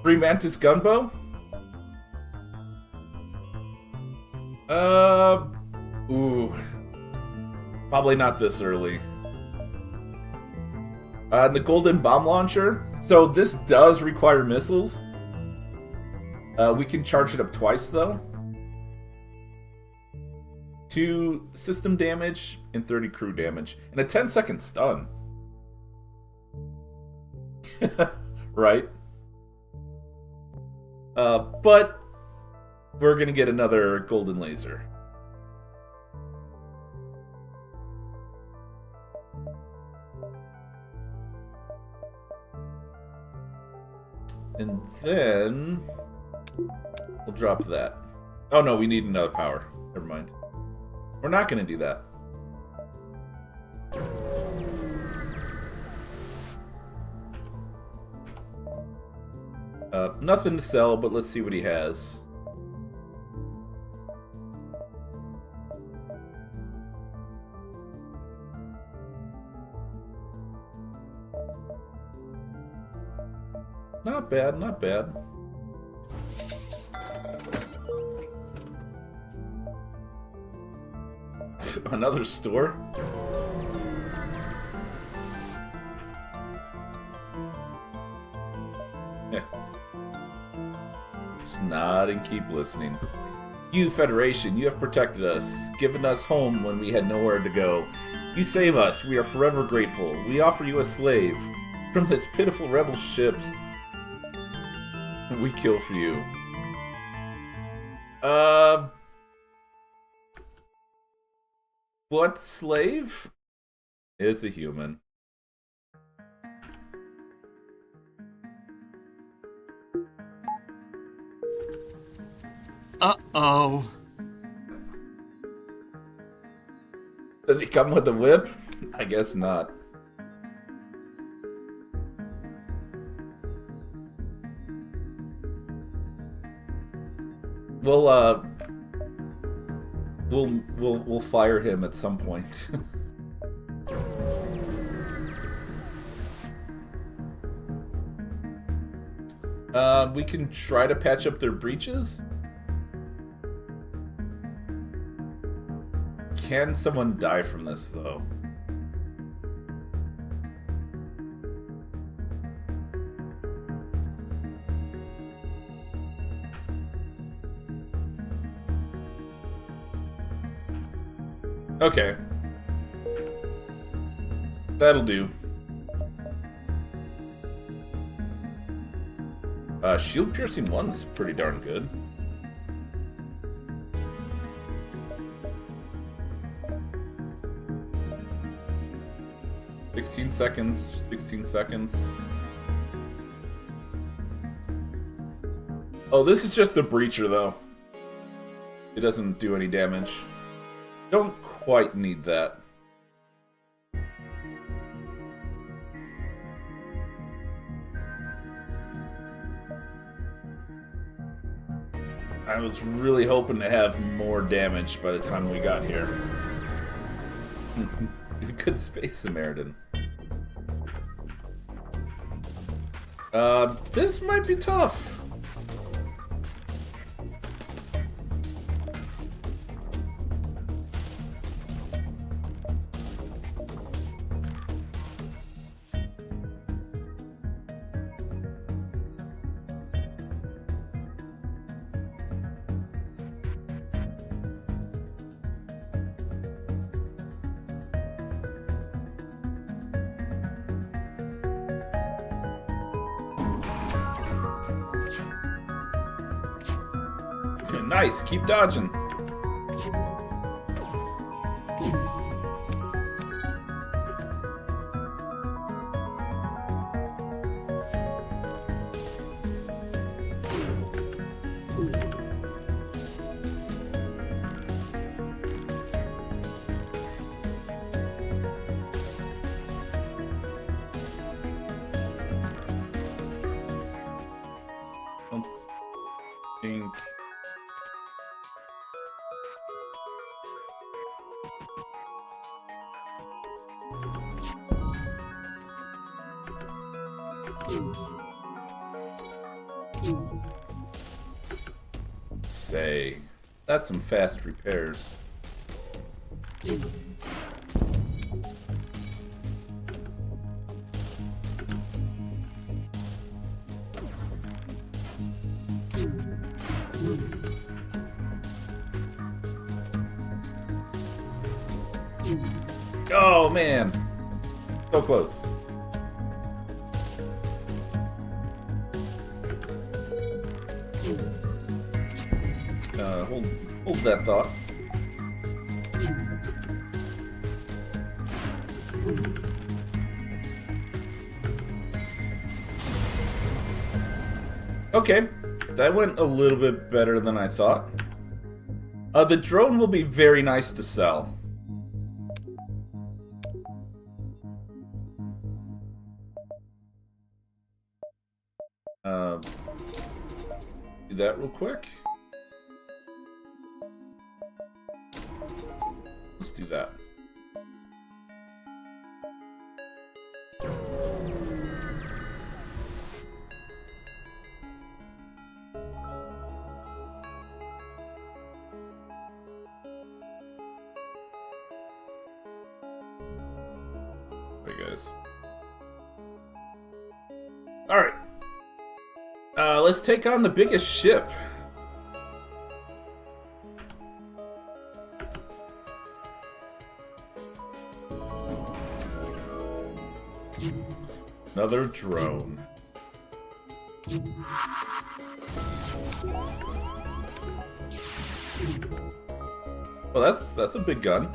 Free Mantis Gunbow? Ooh. Probably not this early. The Golden Bomb Launcher. So this does require missiles. We can charge it up twice, though. 2 system damage and 30 crew damage. And a 10-second stun. Right? But we're gonna get another golden laser. And then we'll drop that. Oh no, we need another power. Never mind. We're not going to do that. Nothing to sell, but let's see what he has. Not bad, not bad. Another store? Just nod and keep listening. You, Federation, you have protected us, given us home when we had nowhere to go. You save us, we are forever grateful. We offer you a slave. From this pitiful rebel ships, we kill for you. What slave? It's a human. Uh-oh. Does he come with a whip? I guess not. We'll fire him at some point. We can try to patch up their breaches. Can someone die from this, though? Okay. That'll do. Shield piercing 1's pretty darn good. "16 seconds, 16 seconds. Oh, this is just a breacher, though. It doesn't do any damage. Don't quite need that. I was really hoping to have more damage by the time we got here. Good Space Samaritan. This might be tough. Nice, keep dodging. Think. Say, that's some fast repairs. Oh man, so close. Hold that thought. Okay, that went a little bit better than I thought. The drone will be very nice to sell. Do that real quick. Let's do that. Hey guys. Alright. Let's take on the biggest ship. Another drone. Well, that's a big gun.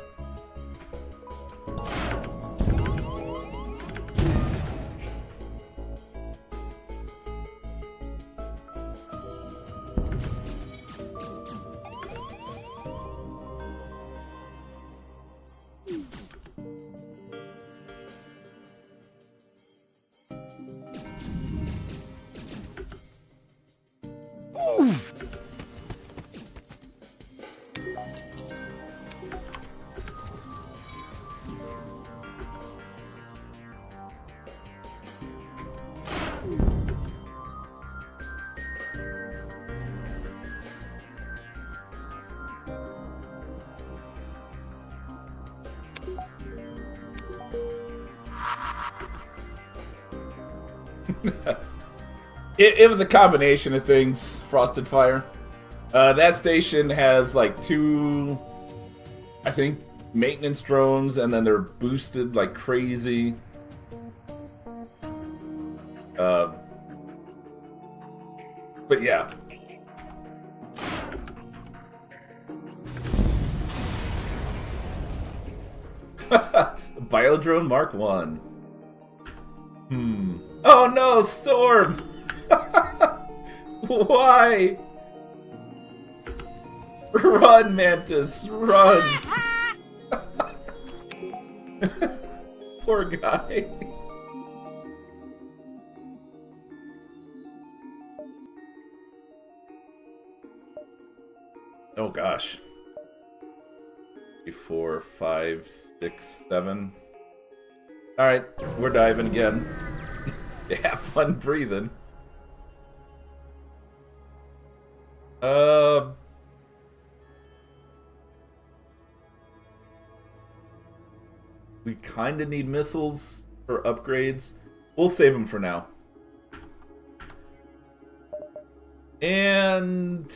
It was a combination of things, Frosted Fire. That station has like 2, I think, maintenance drones, and then they're boosted like crazy. But yeah. Biodrone Mark 1. Oh no, Storm! Why? Run, Mantis, run! Poor guy. Oh gosh. 3, 4, 5, 6, 7. Alright, we're diving again. Have fun breathing. We kind of need missiles for upgrades. We'll save them for now. And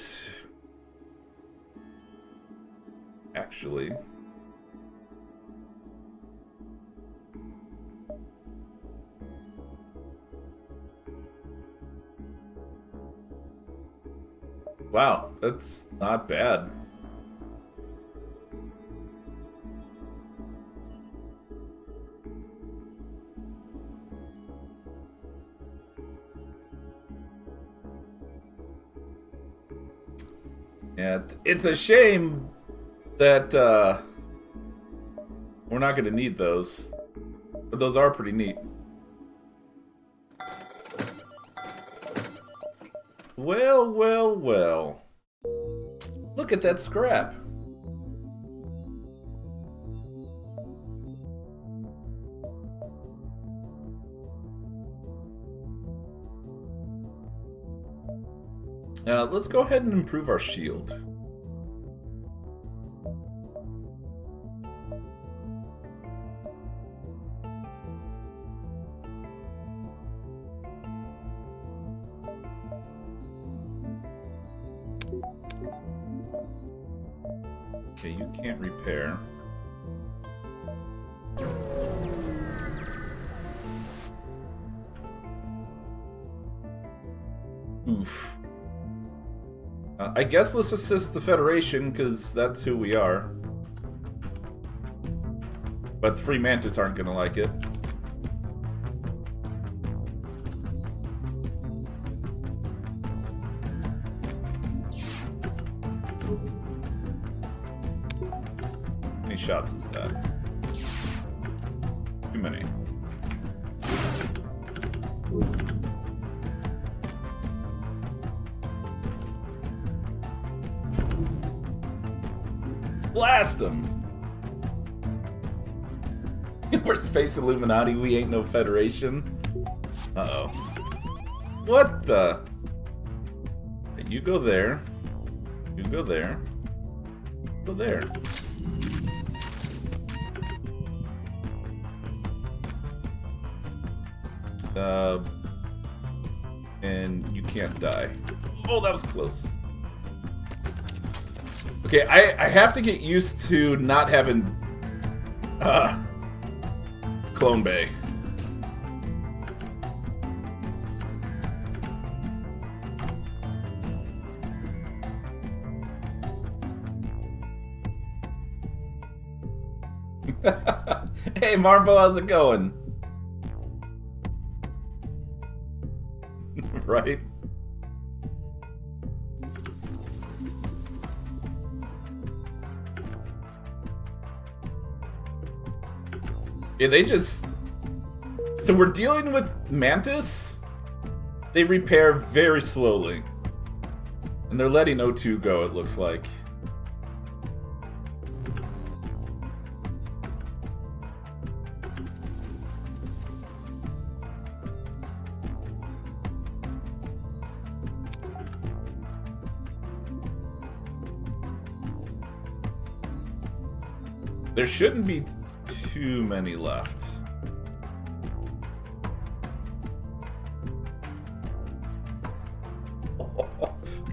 actually, Wow, that's not bad. Yeah, it's a shame that we're not going to need those. But those are pretty neat. Well, well, well. Look at that scrap. Let's go ahead and improve our shield. Okay, you can't repair. Oof. I guess let's assist the Federation, because that's who we are. But the Free Mantis aren't going to like it. How many shots is that? Too many. Blast them! We're Space Illuminati, we ain't no Federation. Uh-oh. What the? You go there. You go there. Go there. And you can't die. Oh, that was close. Okay, I have to get used to not having Clone Bay. Hey Marbo, how's it going? Right? Yeah, they just... So we're dealing with Mantis? They repair very slowly. And they're letting O2 go, it looks like. There shouldn't be too many left.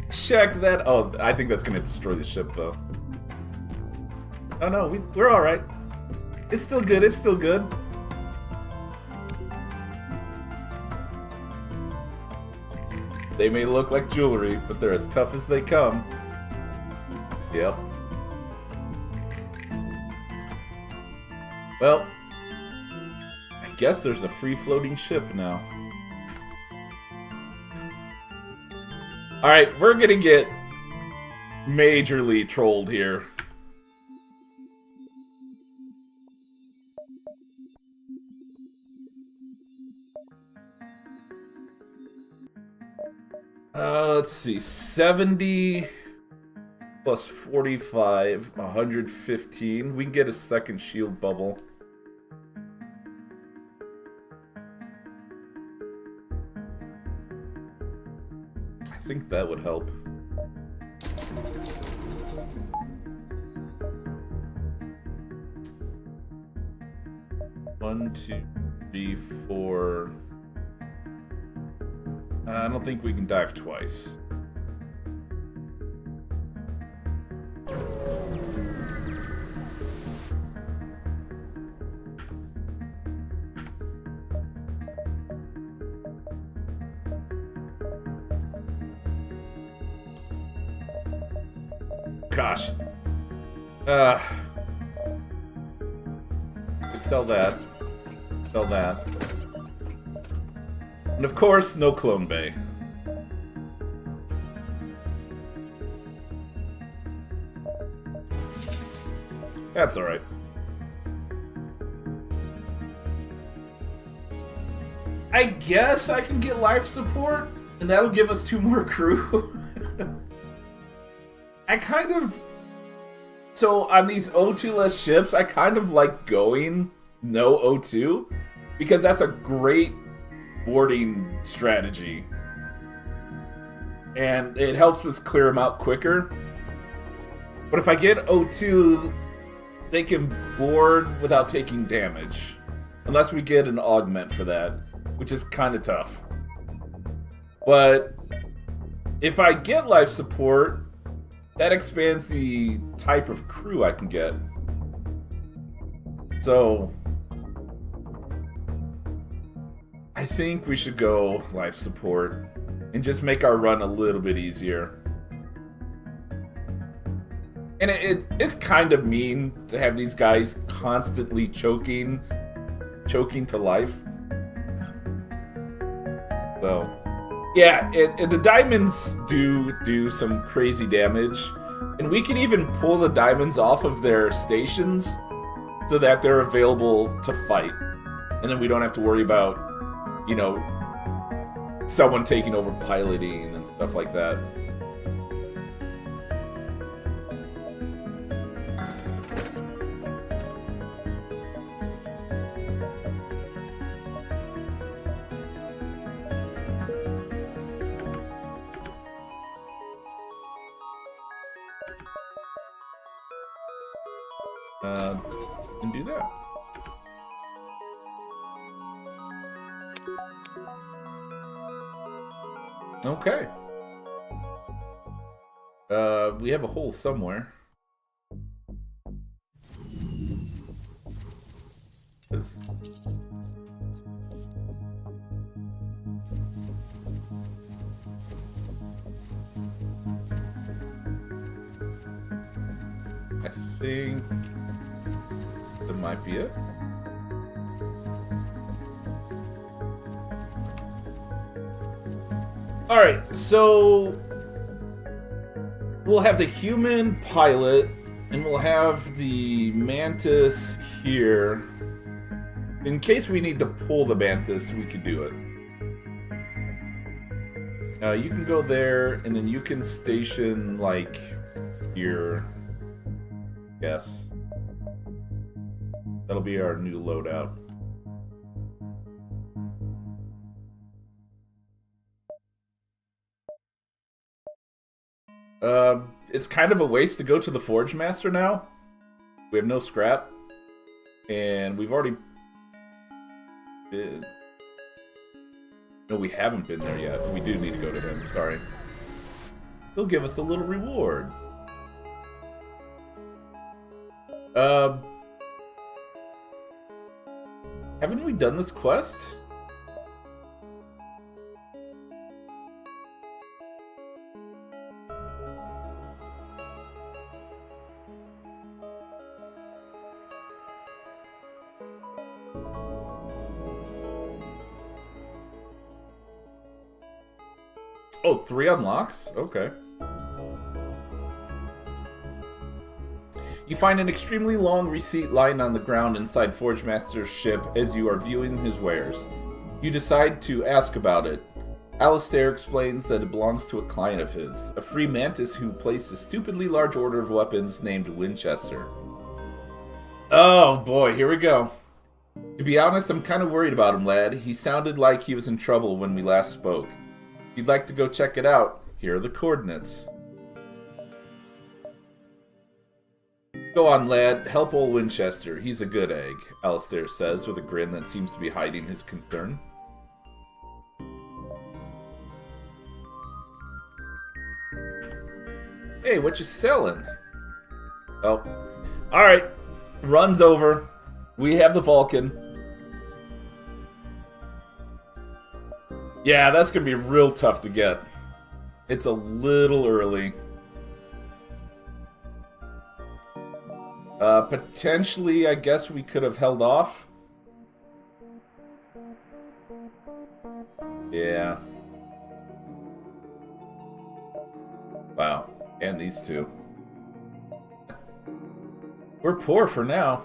Check that. Oh, I think that's gonna destroy the ship, though. Oh no, we're all right. It's still good. It's still good. They may look like jewelry, but they're as tough as they come. Yep. Well, I guess there's a free-floating ship now. Alright, we're gonna get majorly trolled here. Let's see, 70 plus 45, 115. We can get a second shield bubble. I think that would help. One, two, three, four. I don't think we can dive twice. Gosh. Could sell that. Sell that. And of course, no clone bay. That's alright. I guess I can get life support, and that'll give us 2 more crew. I kind of... So, on these O2-less ships, I kind of like going no O2, because that's a great boarding strategy. And it helps us clear them out quicker. But if I get O2, they can board without taking damage. Unless we get an augment for that, which is kind of tough. But if I get life support, that expands the type of crew I can get. So I think we should go life support and just make our run a little bit easier. And it's kind of mean to have these guys constantly choking to life. So, yeah, the diamonds do some crazy damage. And we can even pull the diamonds off of their stations so that they're available to fight. And then we don't have to worry about, you know, someone taking over piloting and stuff like that. And do that. Okay. We have a hole somewhere. This. I think that might be it. Alright, so we'll have the human pilot and we'll have the mantis here. In case we need to pull the mantis, we can do it. You can go there and then you can station like here. Yes. That'll be our new loadout. It's kind of a waste to go to the Forge Master now. We have no scrap. And we've already been... No, we haven't been there yet. We do need to go to him, sorry. He'll give us a little reward. Haven't we done this quest? Oh, 3 unlocks? Okay. You find an extremely long receipt lying on the ground inside Forge Master's ship as you are viewing his wares. You decide to ask about it. Alistair explains that it belongs to a client of his, a free mantis who placed a stupidly large order of weapons named Winchester. Oh boy, here we go. To be honest, I'm kind of worried about him, lad. He sounded like he was in trouble when we last spoke. If you'd like to go check it out, here are the coordinates. Go on, lad. Help old Winchester. He's a good egg, Alistair says with a grin that seems to be hiding his concern. Hey, what you selling? Oh. Alright. Run's over. We have the Vulcan. Yeah, that's going to be real tough to get. It's a little early. Potentially, I guess we could have held off. Yeah. Wow. And these two. We're poor for now.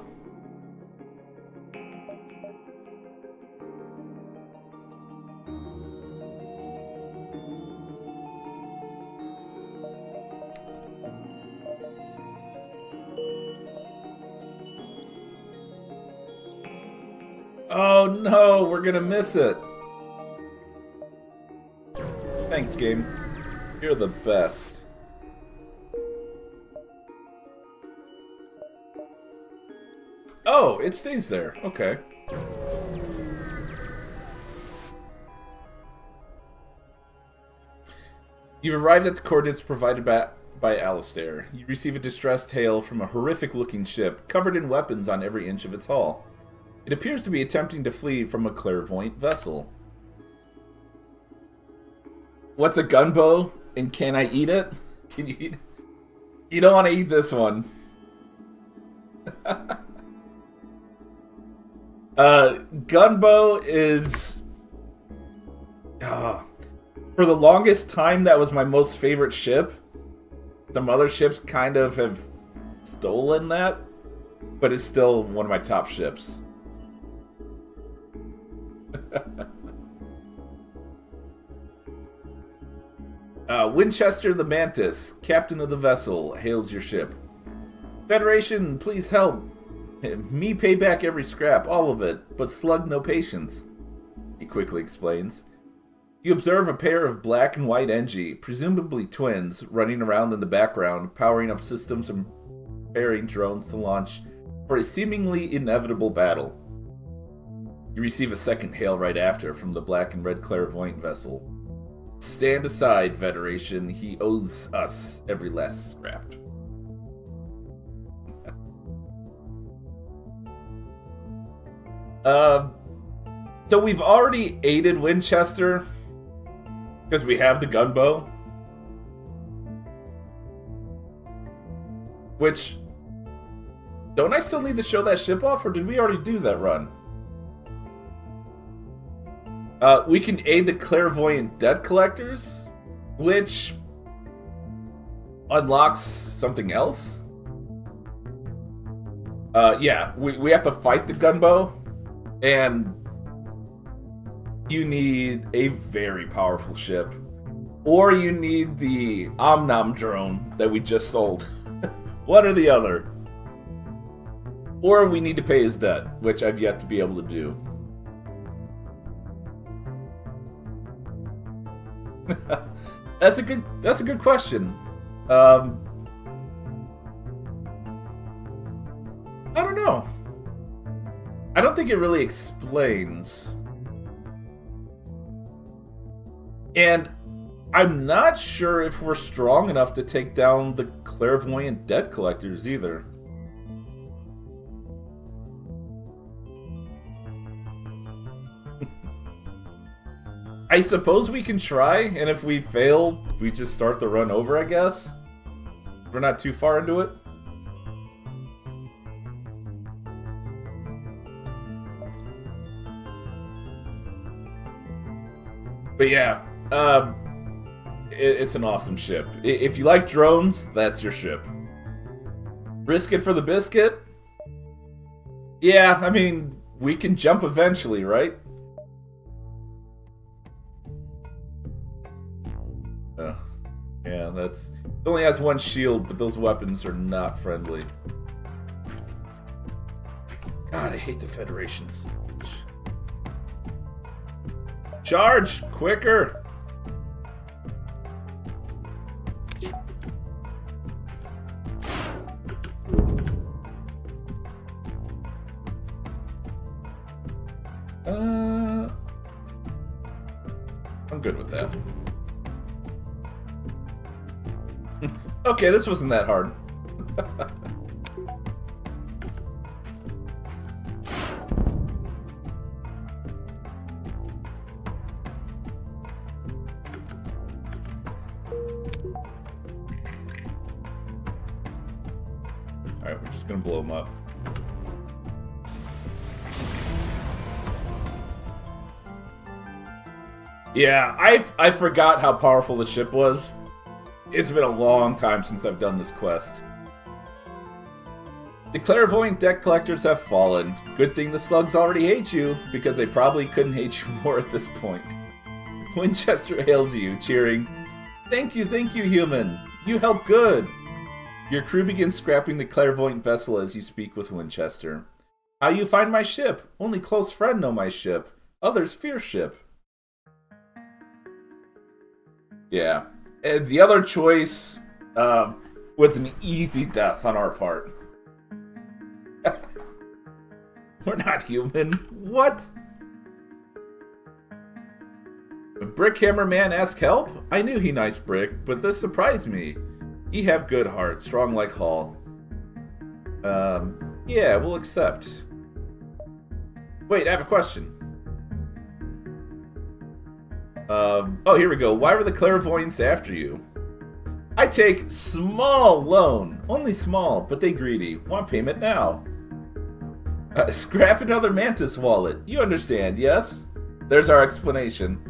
Oh no, we're gonna miss it. Thanks, game. You're the best. Oh, it stays there. Okay. You've arrived at the coordinates provided by Alistair. You receive a distressed hail from a horrific-looking ship, covered in weapons on every inch of its hull. It appears to be attempting to flee from a clairvoyant vessel. What's a gunbow? And can I eat it? Can you eat it? You don't want to eat this one. Gunbow is... for the longest time, that was my most favorite ship. Some other ships kind of have stolen that, but it's still one of my top ships. Winchester the Mantis, captain of the vessel, hails your ship. Federation, please help. Me pay back every scrap, all of it, but slug no patience, he quickly explains. You observe a pair of black and white Engi, presumably twins, running around in the background, powering up systems and preparing drones to launch for a seemingly inevitable battle. You receive a second hail right after from the black and red clairvoyant vessel. Stand aside, Federation. He owes us every last scrap. So we've already aided Winchester because we have the gunbow, which, don't I still need to show that ship off, or did we already do that run? We can aid the clairvoyant debt collectors, which unlocks something else. Yeah, we have to fight the gunbow, and you need a very powerful ship, or you need the Omnom drone that we just sold. One or the other. Or we need to pay his debt, which I've yet to be able to do. That's a good question. I don't know. I don't think it really explains. And I'm not sure if we're strong enough to take down the clairvoyant debt collectors either. I suppose we can try, and if we fail, we just start the run over, I guess. We're not too far into it. But yeah, it's an awesome ship. If you like drones, that's your ship. Risk it for the biscuit? Yeah, I mean, we can jump eventually, right? Yeah, it only has one shield, but those weapons are not friendly. God, I hate the Federation so much. Charge! Quicker! I'm good with that. Okay, this wasn't that hard. Alright, we're just gonna blow him up. Yeah, I forgot how powerful the ship was. It's been a long time since I've done this quest. The clairvoyant deck collectors have fallen. Good thing the slugs already hate you, because they probably couldn't hate you more at this point. Winchester hails you, cheering, thank you, human. You help good. Your crew begins scrapping the clairvoyant vessel as you speak with Winchester. How you find my ship? Only close friend know my ship. Others fear ship. Yeah. And the other choice was an easy death on our part. We're not human. What? Brickhammer man ask help? I knew he nice brick, but this surprised me. He have good heart, strong like Hall. Yeah, we'll accept. Wait, I have a question. Oh, here we go. Why were the clairvoyants after you? I take small loan. Only small, but they greedy. Want payment now. Scrap another mantis wallet. You understand, yes? There's our explanation.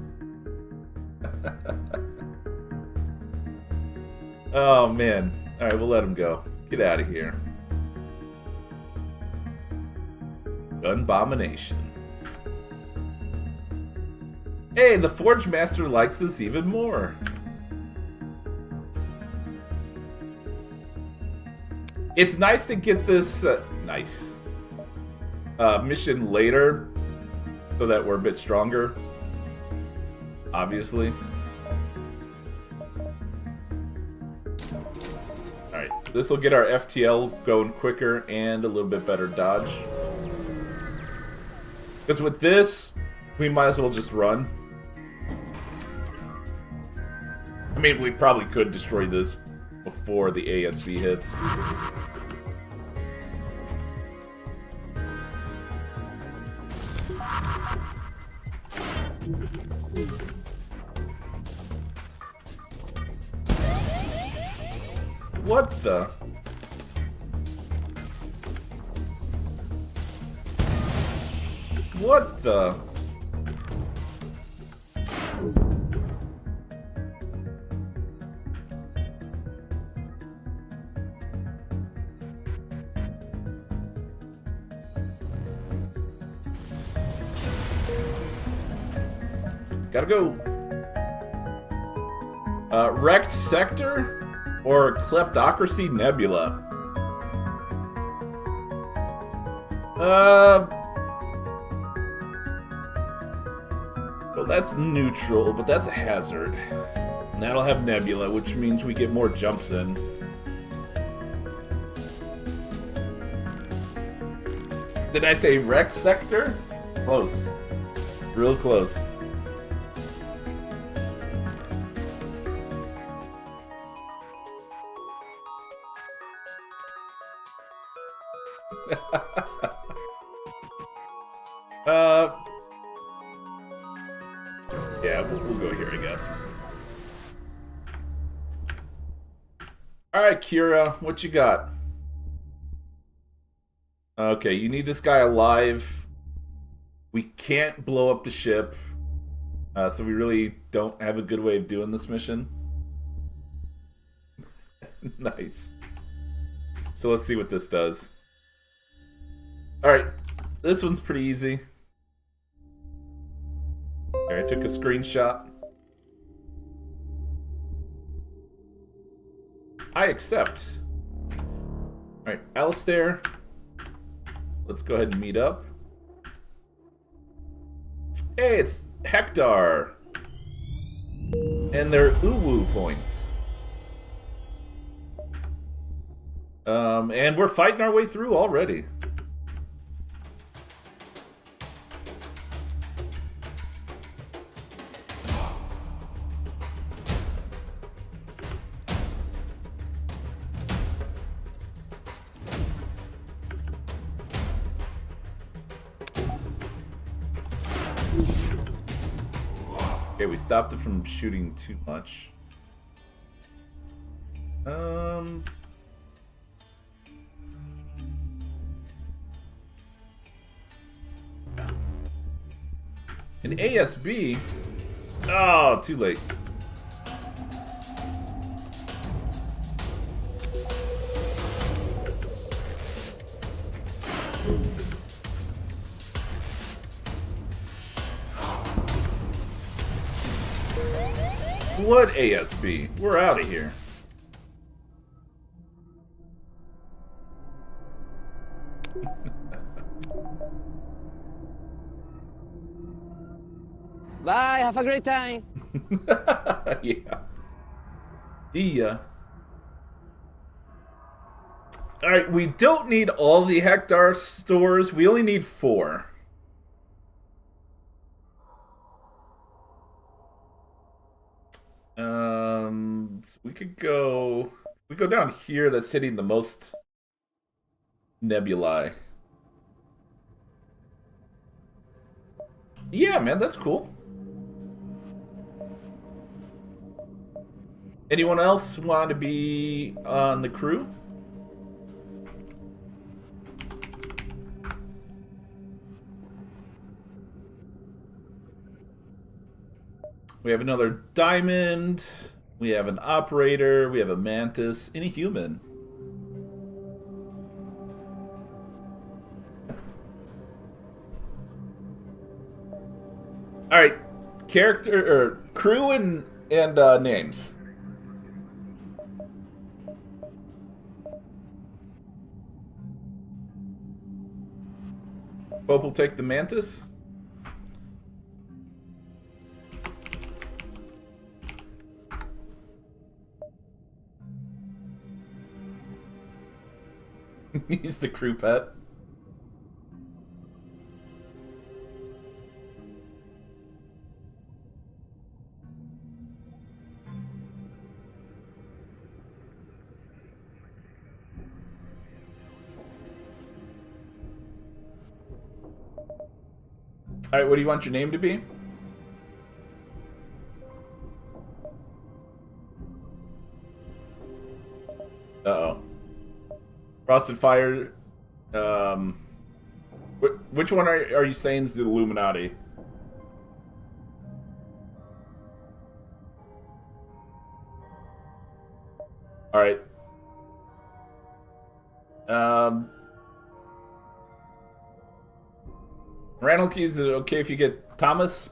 Oh, man. Alright, we'll let him go. Get out of here. Gunbomination. Hey, the Forge Master likes us even more. It's nice to get this mission later so that we're a bit stronger. Obviously. Alright, this will get our FTL going quicker and a little bit better dodge. Because with this, we might as well just run. I mean, we probably could destroy this before the ASV hits. What the? What the? Gotta go. Wrecked Sector or Kleptocracy Nebula? Well, that's neutral, but that's a hazard. And that'll have Nebula, which means we get more jumps in. Did I say Wrecked Sector? Close. Real close. Yeah, we'll go here, I guess. Alright, Kira, what you got? Okay, you need this guy alive. We can't blow up the ship. So we really don't have a good way of doing this mission. Nice. So let's see what this does. Alright, this one's pretty easy. Alright, I took a screenshot. I accept. Alright, Alistair. Let's go ahead and meet up. Hey, it's Hector. And they're uwu points. And we're fighting our way through already. Okay, we stopped it from shooting too much. An ASB? Oh, too late. What ASB? We're out of here. Bye, have a great time. Yeah. See ya. Alright, we don't need all the Hector stores. We only need 4. So we could go... We go down here, that's hitting the most nebulae. Yeah, man, that's cool. Anyone else want to be on the crew? We have another diamond. We have an operator. We have a mantis. Any human. All right, character or crew and names. Pope will take the mantis. He's the crew pet. Alright, what do you want your name to be? Uh-oh. Frosted Fire. Which one are you saying is the Illuminati? Alright. Randall Keys, is it okay if you get Thomas?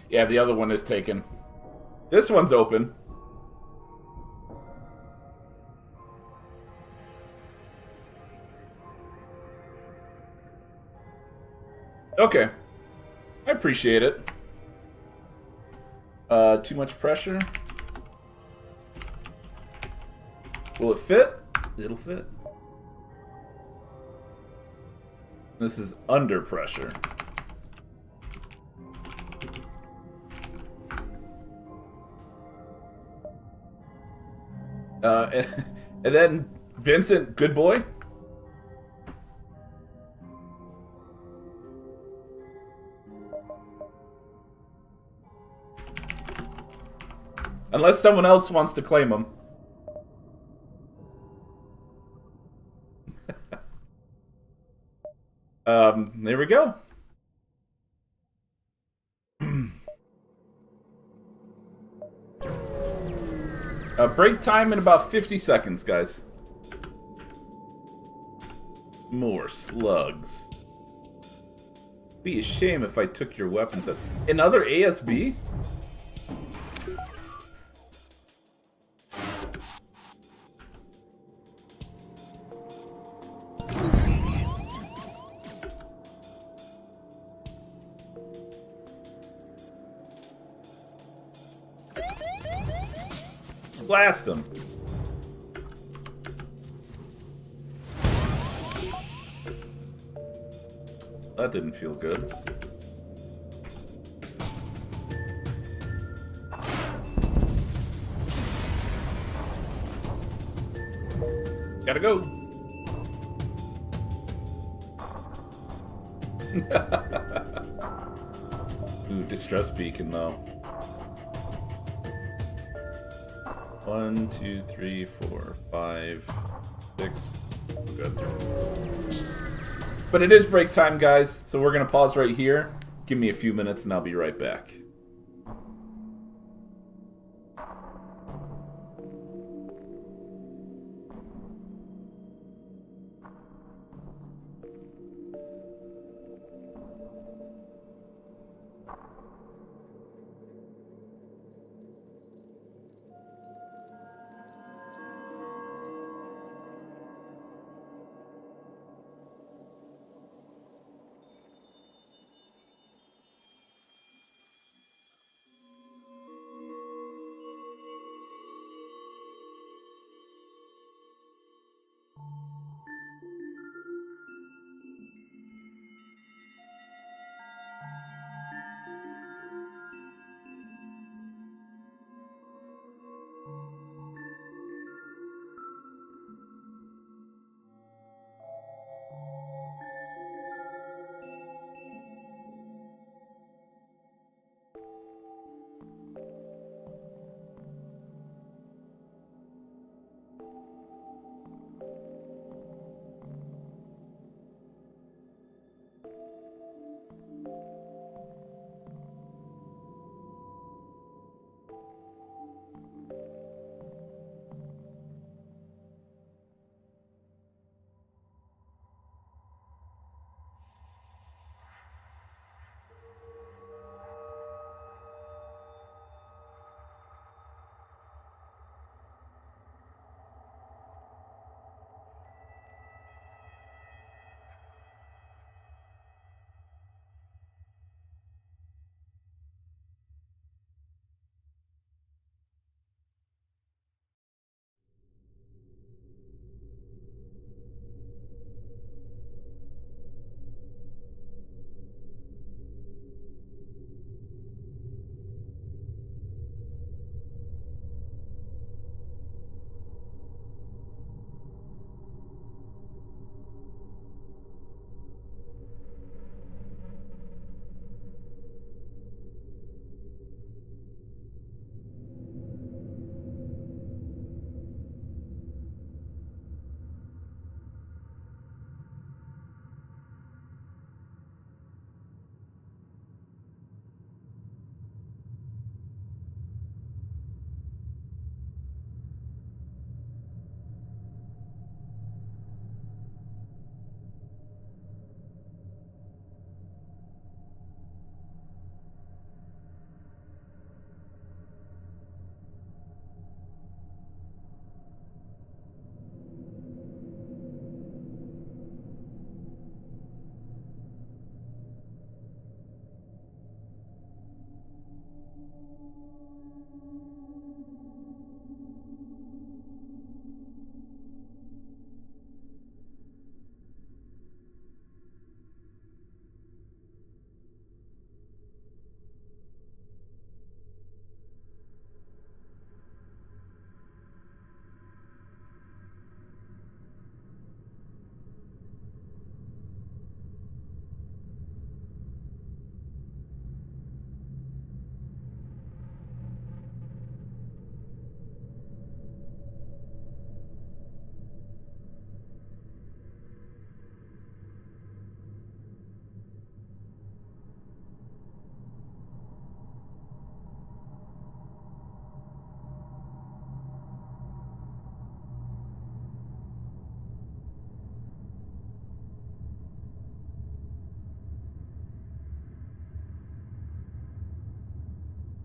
Yeah, the other one is taken. This one's open. Okay. I appreciate it. Too much pressure. Will it fit? It'll fit. This is under pressure. And then Vincent, good boy. Unless someone else wants to claim him. There we go. Break time in about 50 seconds, guys. More slugs. Be a shame if I took your weapons out. Another ASB? Blast him. That didn't feel good. Gotta go. Ooh, distress beacon though. 1, 2, 3, 4, 5, 6. Good. But it is break time, guys, so we're going to pause right here. Give me a few minutes and I'll be right back.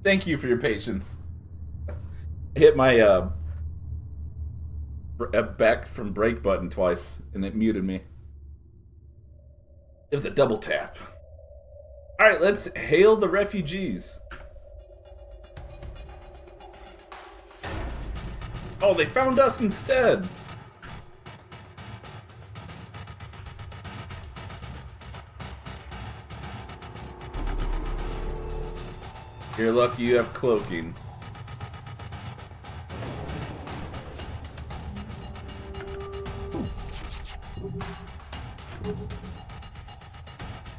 Thank you for your patience. Hit my back from break button twice and it muted me. It was a double tap. All right, let's hail the refugees. Oh, they found us instead. You're lucky you have cloaking.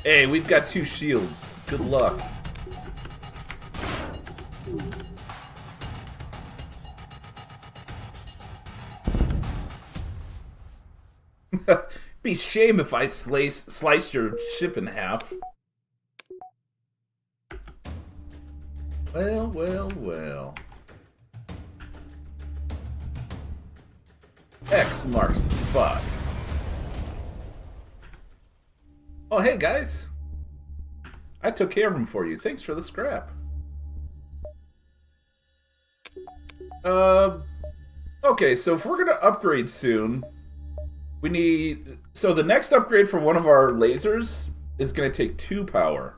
Hey, we've got 2 shields. Good luck. Be shame if I sliced your ship in half. Well, well, well. X marks the spot. Oh, hey guys. I took care of him for you. Thanks for the scrap. Okay, so if we're gonna upgrade soon, we need... So the next upgrade for one of our lasers is gonna take 2 power.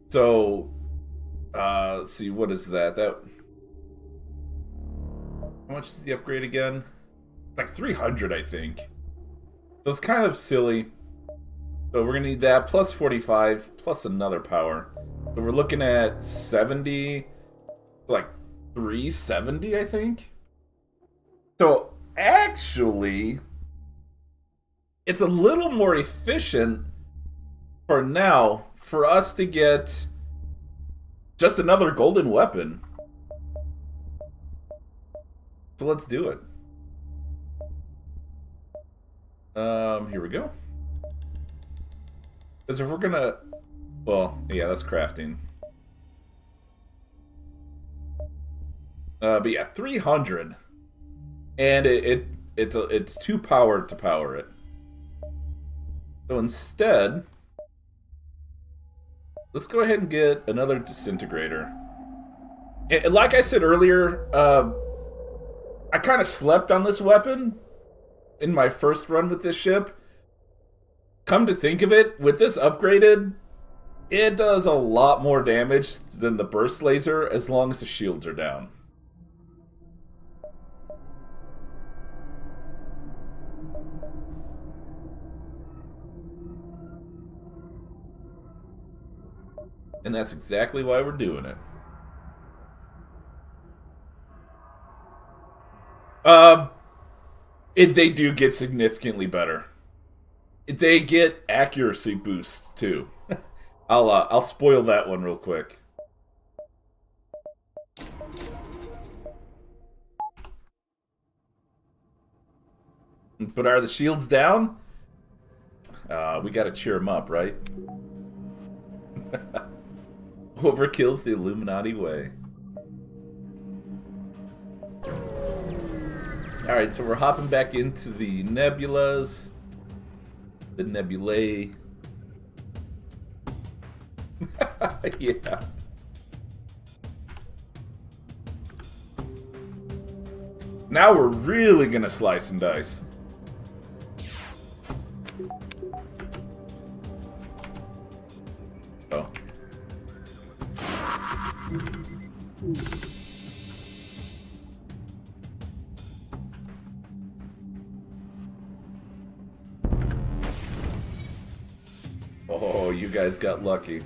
So, let's see, what is that? How much is the upgrade again? Like 300, I think. So it's kind of silly. So we're gonna need that, plus 45, plus another power. So we're looking at 70, like 370, I think. So actually, it's a little more efficient for now for us to get just another golden weapon. So let's do it. Here we go. Because if we're gonna... Well, yeah, that's crafting. But yeah, 300. And it's 2 power to power it. So instead, let's go ahead and get another disintegrator. And like I said earlier, I kind of slept on this weapon in my first run with this ship. Come to think of it, with this upgraded, it does a lot more damage than the burst laser as long as the shields are down. And that's exactly why we're doing it. They do get significantly better. They get accuracy boosts too. I'll spoil that one real quick. But are the shields down? We gotta cheer them up, right? Overkill's the Illuminati way. Alright, so we're hopping back into the nebulas. The nebulae. Yeah. Now we're really gonna slice and dice. Oh. Oh, you guys got lucky.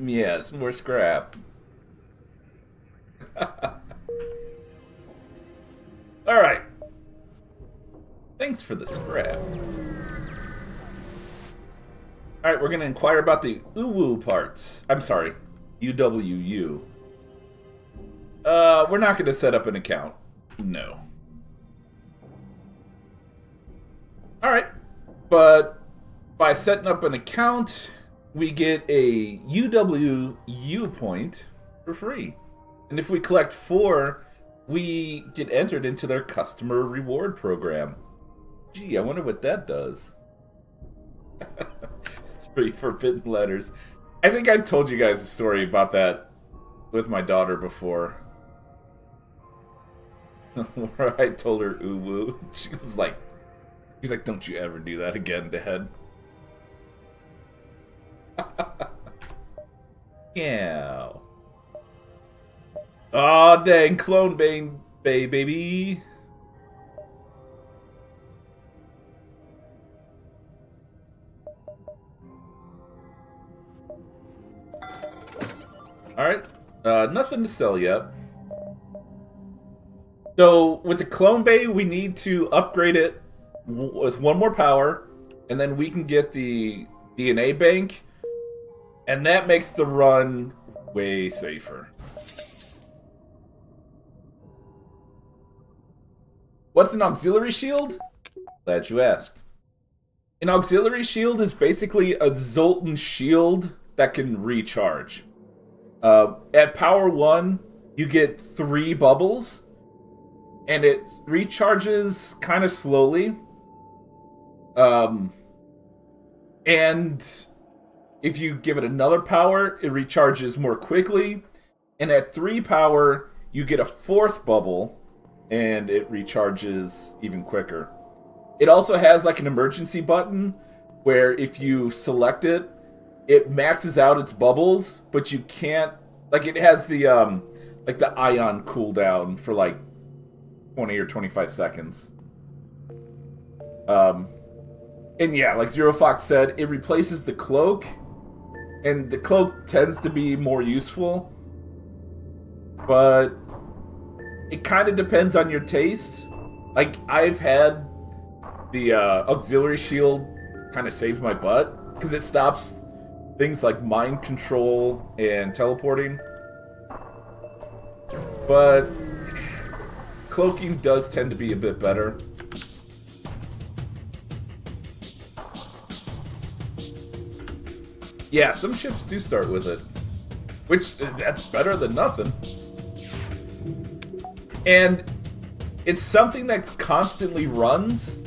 Yes, more scrap. Alright. Thanks for the scrap. Alright, we're gonna inquire about the UWU parts. I'm sorry, UWU. We're not gonna set up an account. No. Alright, but by setting up an account, we get a UWU point for free. And if we collect 4, we get entered into their customer reward program. Gee, I wonder what that does. 3 forbidden letters. I think I told you guys a story about that with my daughter before. Where I told her uwu. She's like, don't you ever do that again, Dad. Yeah. Aw, dang, clone bane, baby. Alright, nothing to sell yet. So, with the clone bay, we need to upgrade it with one more power, and then we can get the DNA bank, and that makes the run way safer. What's an auxiliary shield? Glad you asked. An auxiliary shield is basically a Zoltan shield that can recharge. At power 1, you get 3 bubbles, and it recharges kind of slowly. And if you give it another power, it recharges more quickly. And at 3 power, you get a 4th bubble, and it recharges even quicker. It also has like an emergency button where if you select it, it maxes out its bubbles, but you can't, like, it has the like the ion cooldown for like 20 or 25 seconds. And yeah, like Zero Fox said, it replaces the cloak, and the cloak tends to be more useful, but it kind of depends on your taste. Like, I've had the auxiliary shield kind of save my butt because it stops things like mind control and teleporting. But cloaking does tend to be a bit better. Yeah, some ships do start with it, which that's better than nothing. And it's something that constantly runs,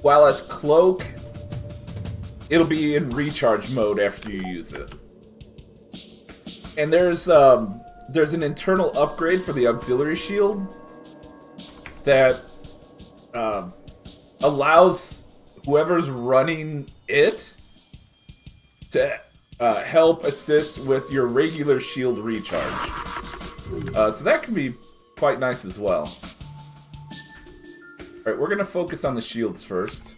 while as cloak, it'll be in recharge mode after you use it. And there's an internal upgrade for the auxiliary shield that allows whoever's running it to help assist with your regular shield recharge. So that can be quite nice as well. Alright, we're going to focus on the shields first.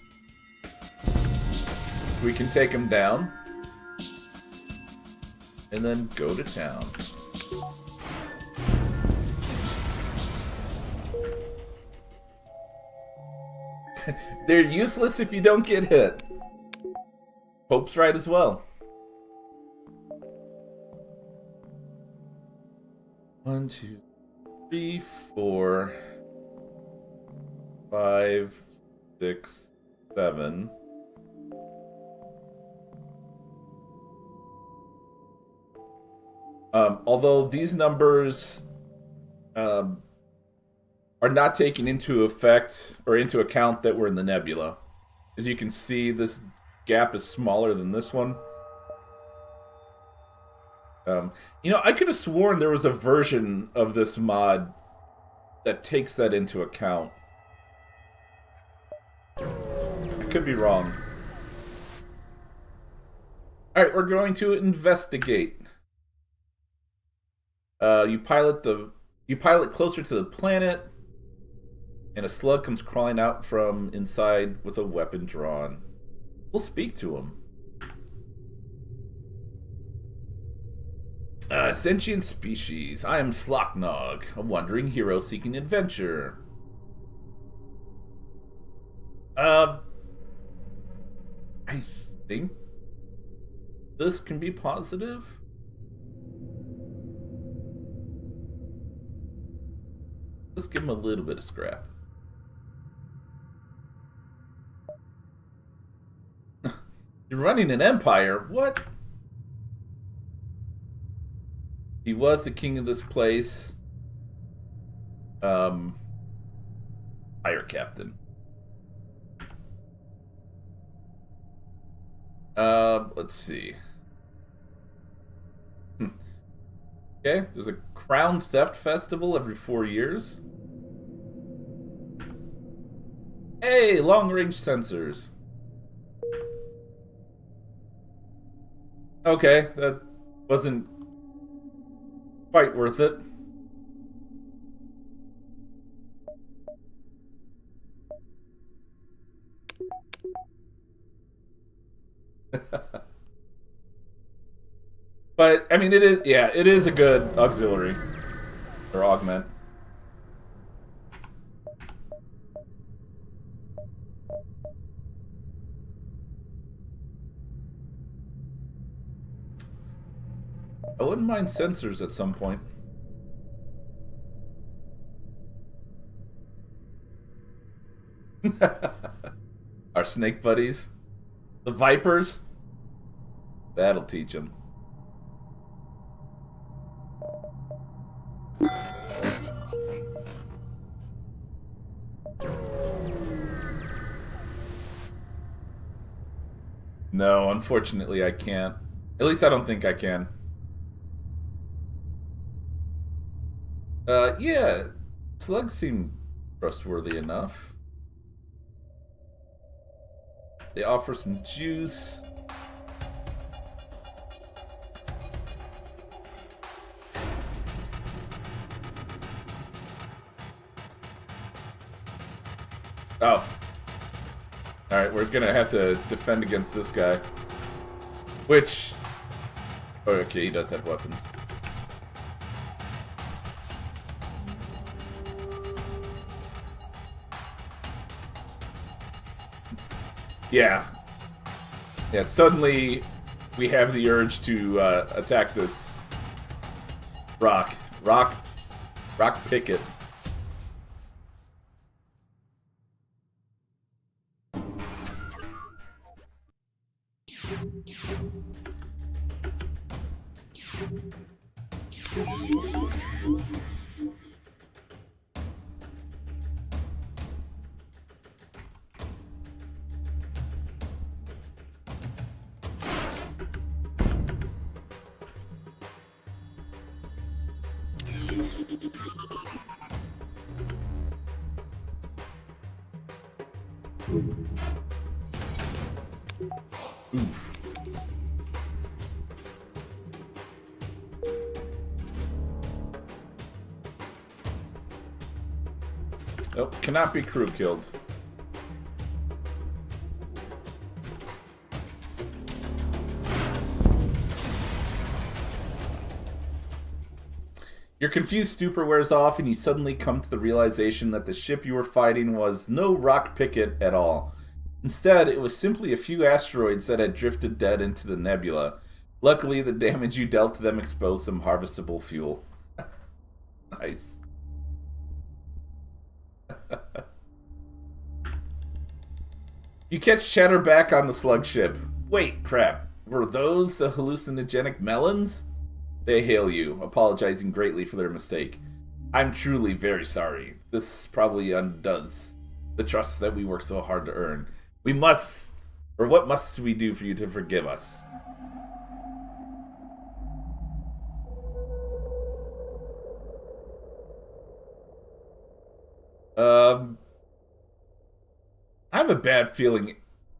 We can take them down. And then go to town. They're useless if you don't get hit. Hope's right as well. 1, 2, 3, 4, 5, 6, 7. Although these numbers are not taken into effect or into account that we're in the nebula. As you can see, this gap is smaller than this one. You know, I could have sworn there was a version of this mod that takes that into account. I could be wrong. Alright, we're going to investigate. You pilot closer to the planet, and a slug comes crawling out from inside with a weapon drawn. We'll speak to him. Sentient species. I am Slocknog, a wandering hero seeking adventure. I think this can be positive. Let's give him a little bit of scrap. You're running an empire? What? He was the king of this place. Fire captain. Let's see. Okay, there's a crown theft festival every 4 years. Hey, long-range sensors. Okay, that wasn't quite worth it. But I mean, it is a good auxiliary or augment. I wouldn't mind sensors at some point. Our snake buddies. The Vipers. That'll teach them. No, unfortunately I can't. At least I don't think I can. Yeah. Slugs seem trustworthy enough. They offer some juice. Oh. Alright, we're gonna have to defend against this guy. Which... Oh, okay, he does have weapons. Yeah. Yeah, suddenly we have the urge to attack this rock picket. Oof. Oh, cannot be crew killed. Your confused stupor wears off and you suddenly come to the realization that the ship you were fighting was no rock picket at all. Instead, it was simply a few asteroids that had drifted dead into the nebula. Luckily, the damage you dealt to them exposed some harvestable fuel. Nice. You catch Chatter back on the slug ship. Wait, crap. Were those the hallucinogenic melons? They hail you, apologizing greatly for their mistake. I'm truly very sorry. This probably undoes the trust that we worked so hard to earn. We must, or what must we do for you to forgive us? I have a bad feeling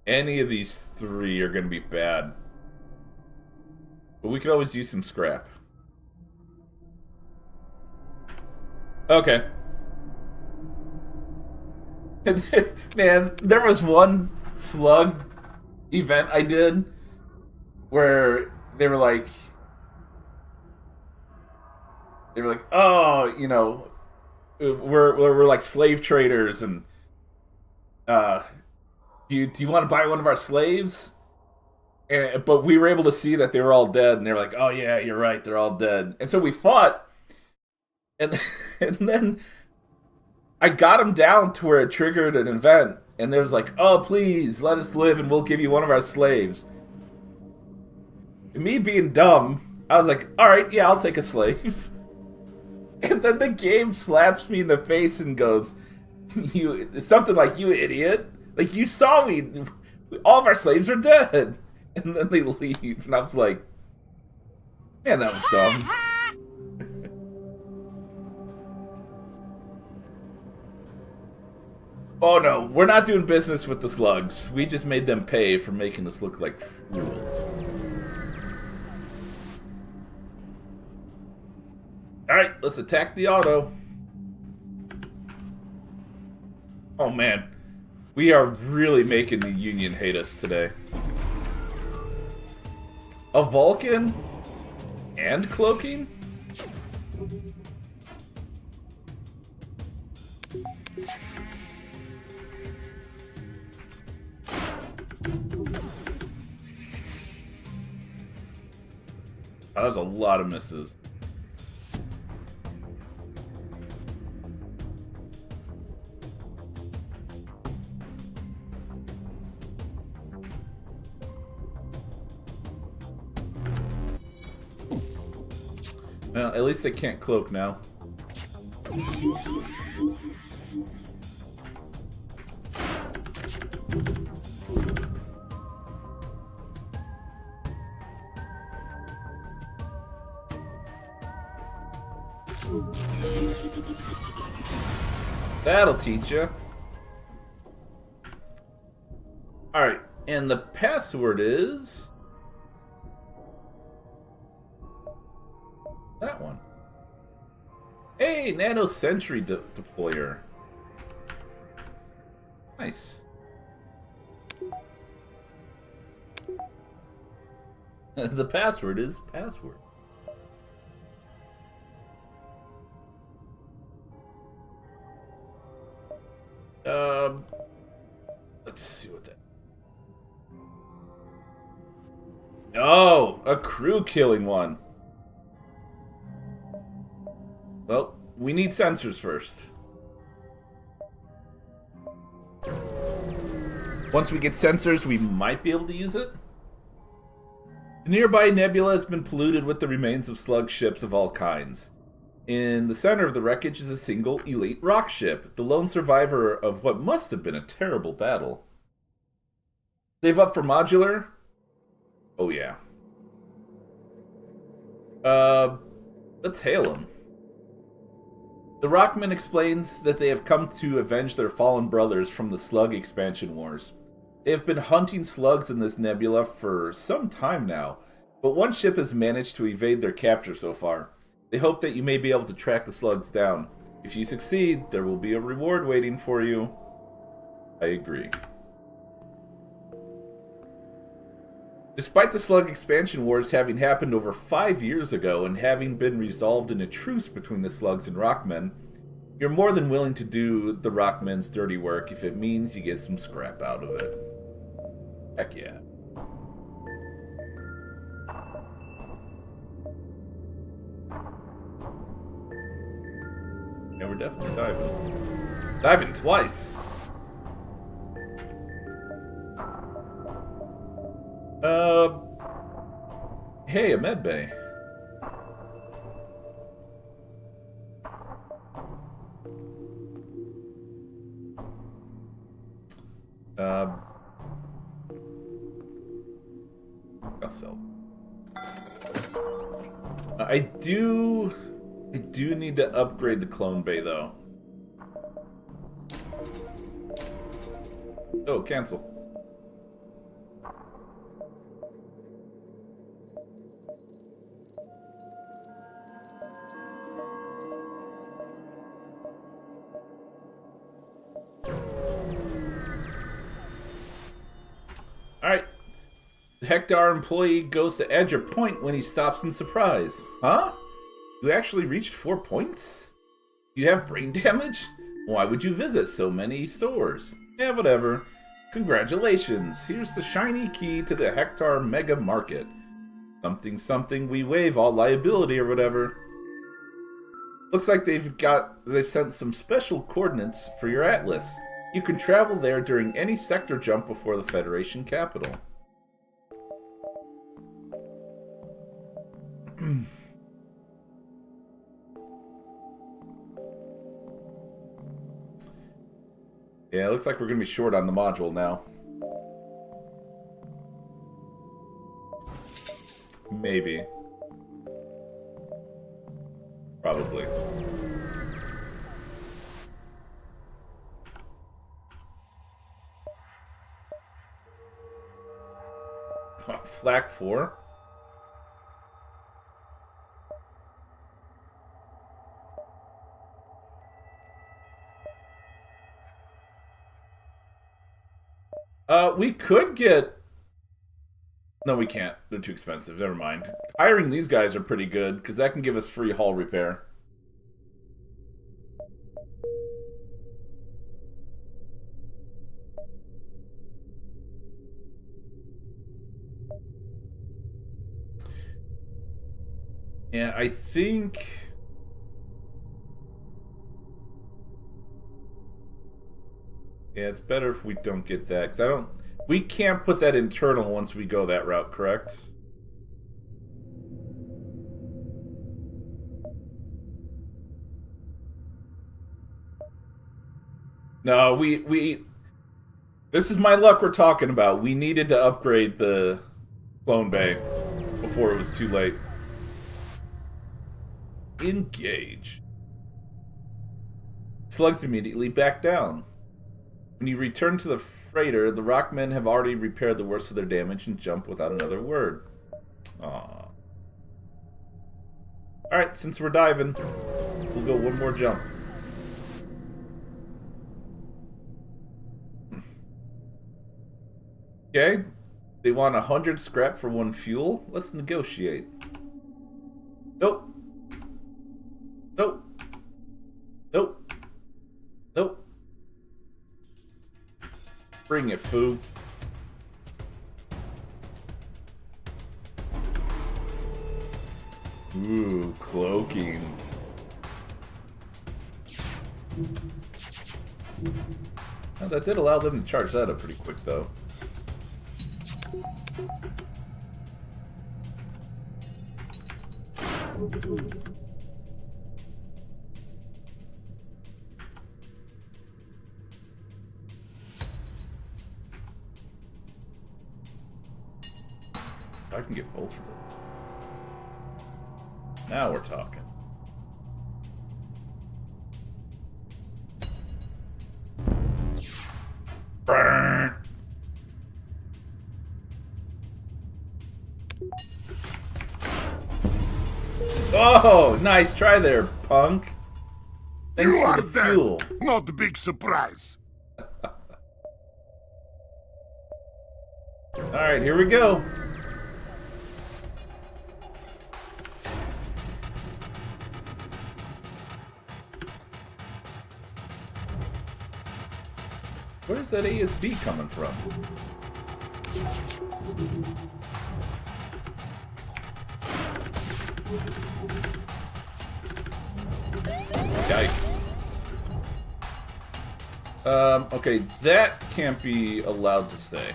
any of these three are going to be bad. But we could always use some scrap. Okay. Man, there was one slug event I did where they were like, oh, you know, we're like slave traders, and do you want to buy one of our slaves? But we were able to see that they were all dead, and they were like, oh yeah, you're right, they're all dead. And so we fought, and and then I got them down to where it triggered an event, and there was like, oh please, let us live and we'll give you one of our slaves. And me being dumb, I was like, alright, yeah, I'll take a slave. And then the game slaps me in the face and goes, something like, you idiot. Like, you saw me. All of our slaves are dead. And then they leave. And I was like, man, that was dumb. Oh no, we're not doing business with the slugs. We just made them pay for making us look like fools. Alright, let's attack the auto. Oh man, we are really making the Union hate us today. A Vulcan and cloaking? that was a lot of misses. Well, at least they can't cloak now. That'll teach you. Alright, and the password is... that one. Hey, Nano Sentry deployer. Nice. The password is password. Let's see what that... oh, a crew killing one. Well, we need sensors first. Once we get sensors, we might be able to use it. The nearby nebula has been polluted with the remains of slug ships of all kinds. In the center of the wreckage is a single elite rock ship, the lone survivor of what must have been a terrible battle. Save up for modular? Oh yeah. Let's hail him. The Rockman explains that they have come to avenge their fallen brothers from the slug expansion wars. They have been hunting slugs in this nebula for some time now, but one ship has managed to evade their capture so far. They hope that you may be able to track the slugs down. If you succeed, there will be a reward waiting for you. I agree. Despite the slug expansion wars having happened over 5 years ago and having been resolved in a truce between the slugs and rockmen, you're more than willing to do the rockmen's dirty work if it means you get some scrap out of it. Heck yeah. Yeah, we're definitely diving. Diving twice! Hey, a med bay. I'll sell. I do need to upgrade the clone bay though. Oh, cancel. Alright. The Hector employee goes to Edger Point when he stops in surprise. Huh? You actually reached 4 points? Do you have brain damage? Why would you visit so many stores? Yeah, whatever. Congratulations. Here's the shiny key to the Hector Mega Market. Something something we waive all liability or whatever. Looks like they've sent some special coordinates for your atlas. You can travel there during any sector jump before the Federation capital. Yeah, it looks like we're going to be short on the module now. Maybe. Probably. Flak 4? We could get... No, we can't. They're too expensive. Never mind. Hiring these guys are pretty good, because that can give us free hull repair. Yeah, I think... Yeah, it's better if we don't get that, because I don't... We can't put that internal once we go that route, correct? No, we... This is my luck we're talking about. We needed to upgrade the clone bay before it was too late. Engage. Slugs immediately back down. When you return to the freighter, the Rockmen have already repaired the worst of their damage and jump without another word. Aww. Alright, since we're diving, we'll go one more jump. Okay. They want 100 scrap for 1 fuel. Let's negotiate. Nope. Nope. Nope. Nope. Bring it, foo. Ooh, cloaking. Now, that did allow them to charge that up pretty quick, though. I can get both of them. Now we're talking. Burn. Oh, nice try there, punk. Thanks You for are the fuel. dead. Not a big surprise. Alright, here we go. Where's that ASB coming from? Yikes. Okay, that can't be allowed to stay.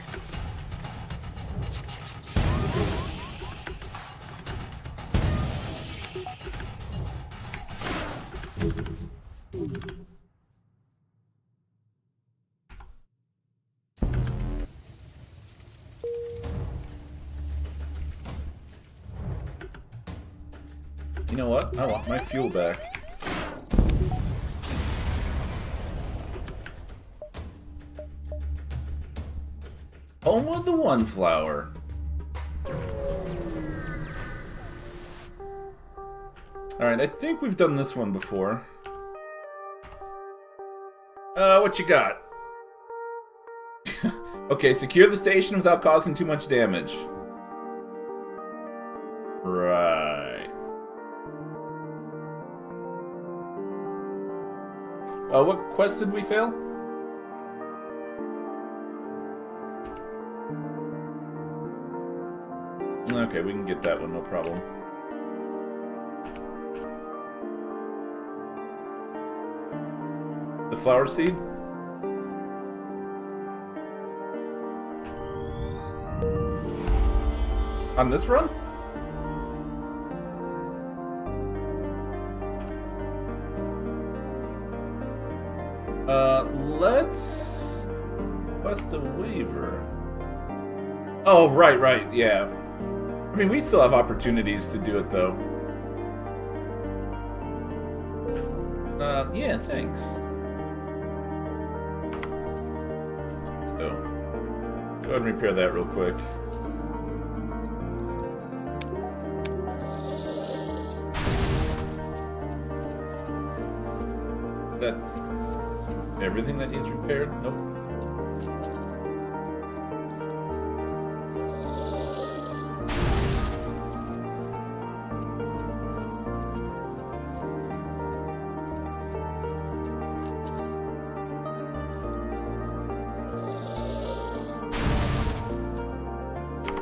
You know what? I want my fuel back. Home of the One Flower. Alright, I think we've done this one before. What you got? Okay, secure the station without causing too much damage. Right. What quest did we fail? Okay, we can get that one, no problem. The flower seed? On this run? Let's request a waiver. Oh, right, yeah. I mean, we still have opportunities to do it, though. Yeah, thanks. Let's go. Go ahead and repair that real quick. That everything that needs repaired? Nope.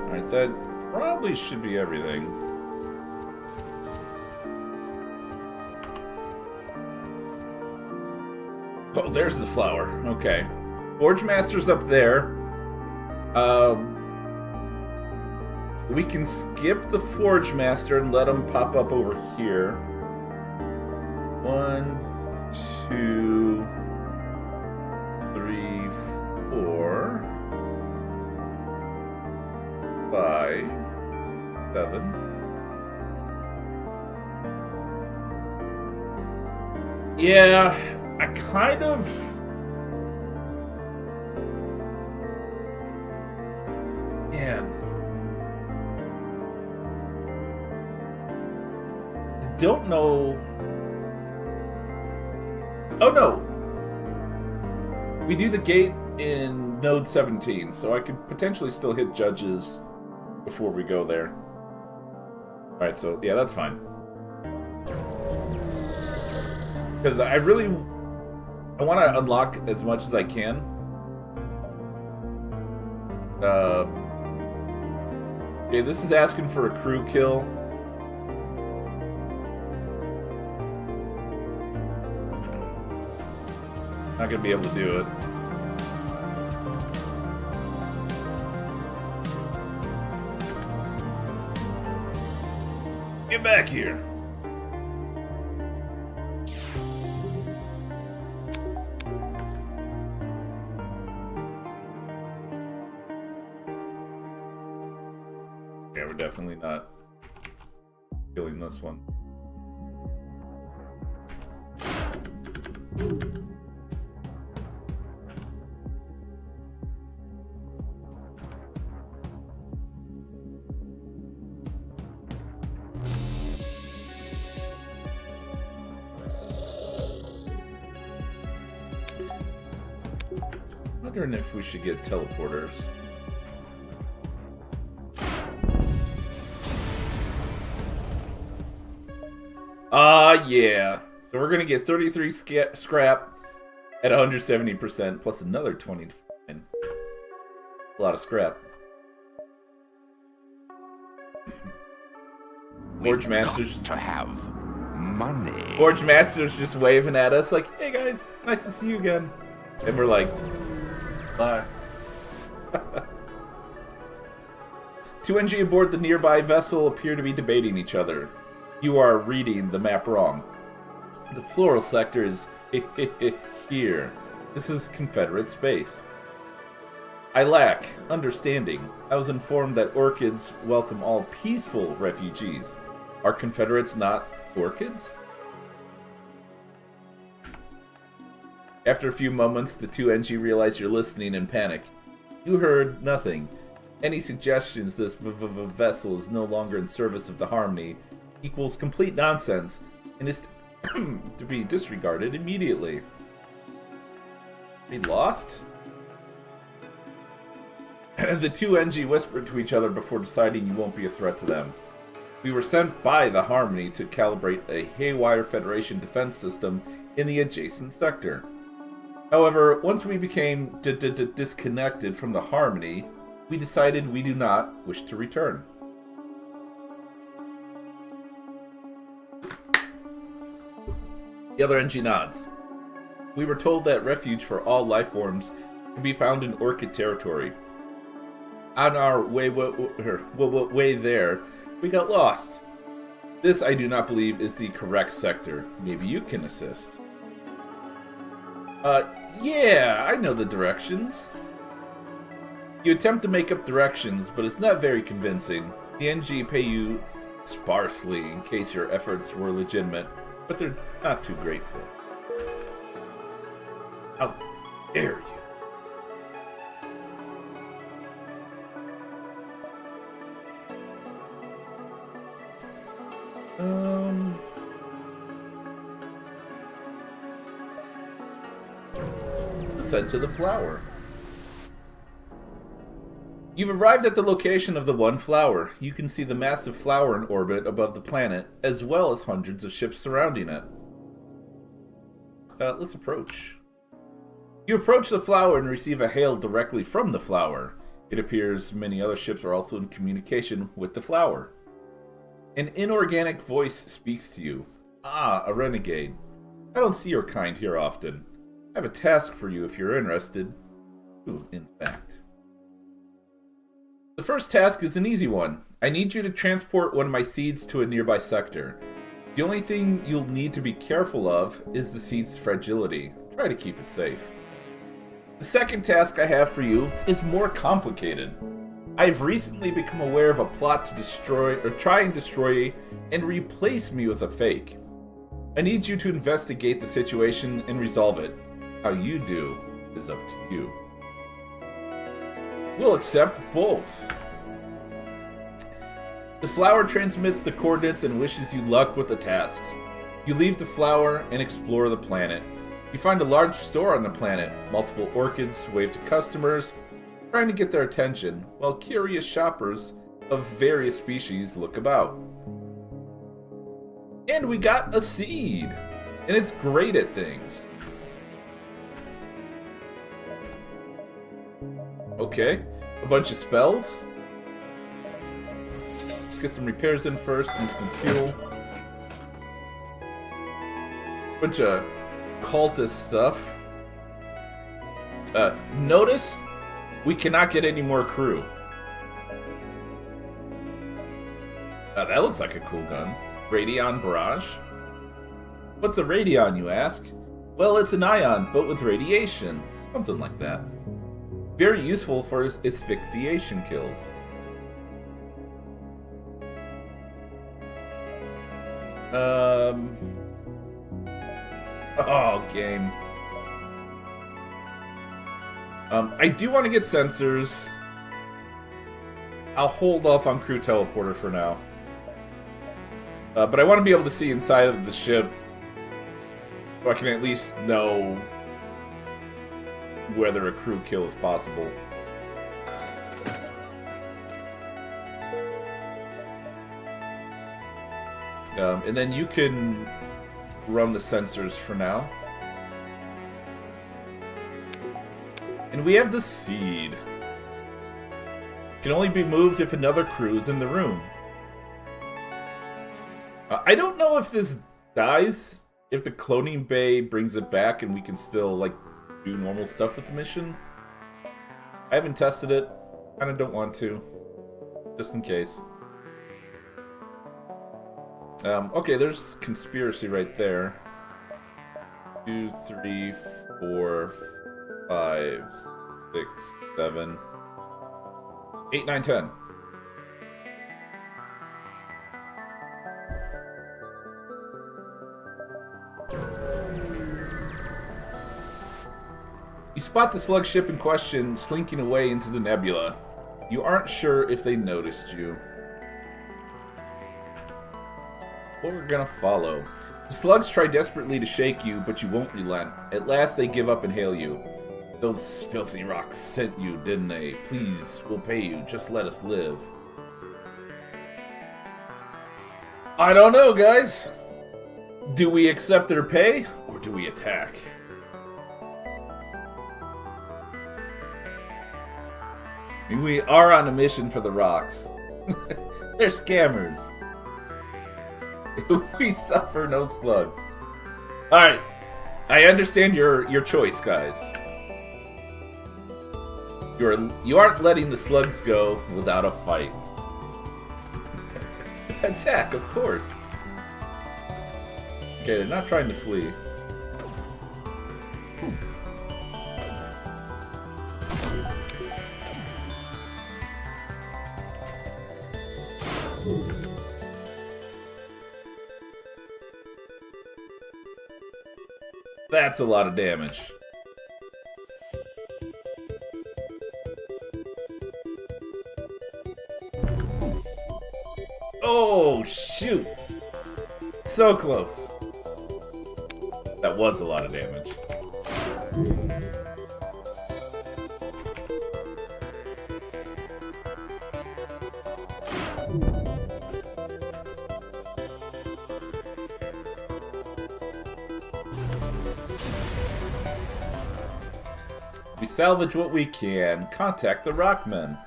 Alright, that probably should be everything. Oh, there's the flower. Okay. Forge Master's up there. We can skip the Forge Master and let him pop up over here. 1, 2, 3, 4, 5, 7. Yeah, I kind of... Man. I don't know... Oh no! We do the gate in node 17, so I could potentially still hit judges before we go there. Alright, so yeah, that's fine. Because I want to unlock as much as I can. Okay, this is asking for a crew kill. Not gonna be able to do it. Get back here. Yeah, we're definitely not killing this one. Wondering if we should get teleporters. Yeah. So we're gonna get 33 scrap at 170% plus another 29. A lot of scrap. Forge Master's to have money. Forge Master's just waving at us like, "Hey guys, nice to see you again." And we're like, "Bye." 2NG aboard the nearby vessel appear to be debating each other. You are reading the map wrong. The floral sector is here. This is Confederate space. I lack understanding. I was informed that orchids welcome all peaceful refugees. Are Confederates not orchids? After a few moments, the 2NG realize you're listening in panic. You heard nothing. Any suggestions this vessel is no longer in service of the Harmony equals complete nonsense and is to be disregarded immediately. We lost? The 2NG whispered to each other before deciding you won't be a threat to them. We were sent by the Harmony to calibrate a haywire Federation defense system in the adjacent sector. However, once we became disconnected from the Harmony, we decided we do not wish to return. The other NG nods. We were told that refuge for all life forms can be found in Orchid territory. On our way there, we got lost. This, I do not believe, is the correct sector. Maybe you can assist. Yeah, I know the directions. You attempt to make up directions, but it's not very convincing. The NG pay you sparsely in case your efforts were legitimate, but they're not too grateful. How dare you? Let's head to the flower. You've arrived at the location of the one flower. You can see the massive flower in orbit above the planet, as well as hundreds of ships surrounding it. Let's approach. You approach the flower and receive a hail directly from the flower. It appears many other ships are also in communication with the flower. An inorganic voice speaks to you. Ah, a renegade. I don't see your kind here often. I have a task for you if you're interested. Ooh, in fact. The first task is an easy one. I need you to transport one of my seeds to a nearby sector. The only thing you'll need to be careful of is the seed's fragility. Try to keep it safe. The second task I have for you is more complicated. I've recently become aware of a plot to destroy or try and destroy and replace me with a fake. I need you to investigate the situation and resolve it. How you do is up to you. We'll accept both. The flower transmits the coordinates and wishes you luck with the tasks. You leave the flower and explore the planet. You find a large store on the planet. Multiple orchids wave to customers, trying to get their attention, while curious shoppers of various species look about. And we got a seed! And it's great at things. Okay, a bunch of spells. Let's get some repairs in first and some fuel. Bunch of cultist stuff. Notice we cannot get any more crew. That looks like a cool gun. Radion Barrage? What's a radion, you ask? Well, it's an ion, but with radiation. Something like that. Very useful for its asphyxiation kills. Oh, game. I do want to get sensors. I'll hold off on crew teleporter for now. But I want to be able to see inside of the ship, so I can at least know whether a crew kill is possible. And then you can run the sensors for now. And we have the seed. Can only be moved if another crew is in the room. I don't know if this dies, if the cloning bay brings it back and we can still, like, do normal stuff with the mission. I haven't tested it. Kinda don't want to. Just in case. Okay, there's conspiracy right there. 2, 3, 4, 5, 6, 7, 8, 9, 10. You spot the slug ship in question slinking away into the nebula. You aren't sure if they noticed you. What we're gonna follow. The slugs try desperately to shake you, but you won't relent. At last they give up and hail you. Those filthy rocks sent you, didn't they? Please, we'll pay you. Just let us live. I don't know, guys. Do we accept their pay, or do we attack? I mean, we are on a mission for the rocks. They're scammers. We suffer no slugs. Alright. I understand your choice, guys. You aren't letting the slugs go without a fight. Attack, of course. Okay, they're not trying to flee. That's a lot of damage. Oh, shoot! So close. That was a lot of damage. We salvage what we can. Contact the Rockmen.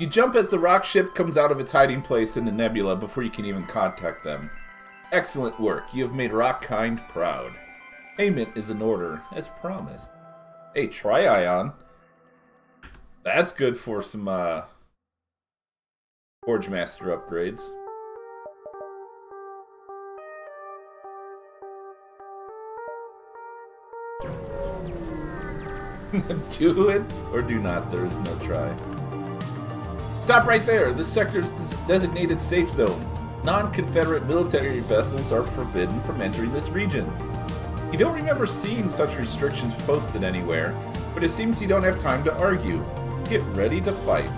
You jump as the rock ship comes out of its hiding place in the nebula before you can even contact them. Excellent work. You have made Rockkind proud. Payment is in order, as promised. Hey, Tri-Ion. That's good for some Forge Master upgrades. Do it or do not. There is no try. Stop right there. This sector is designated safe zone. Non-Confederate military vessels are forbidden from entering this region. You don't remember seeing such restrictions posted anywhere, but it seems you don't have time to argue. Get ready to fight.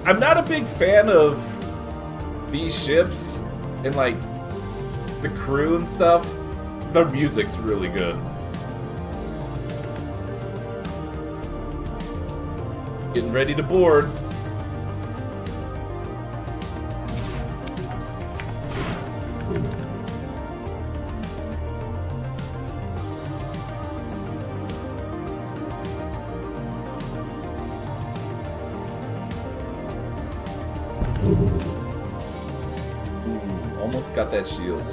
I'm not a big fan of these ships and like the crew and stuff. Their music's really good. Getting ready to board. Almost got that shield.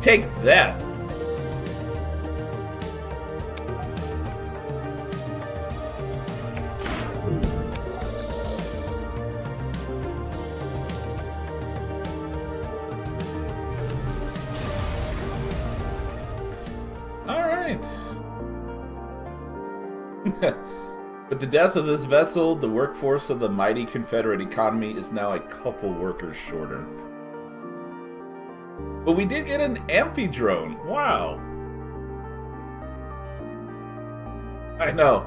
Take that. All right. With the death of this vessel, the workforce of the mighty Confederate economy is now a couple workers shorter. But we did get an amphi-drone. Wow. I know.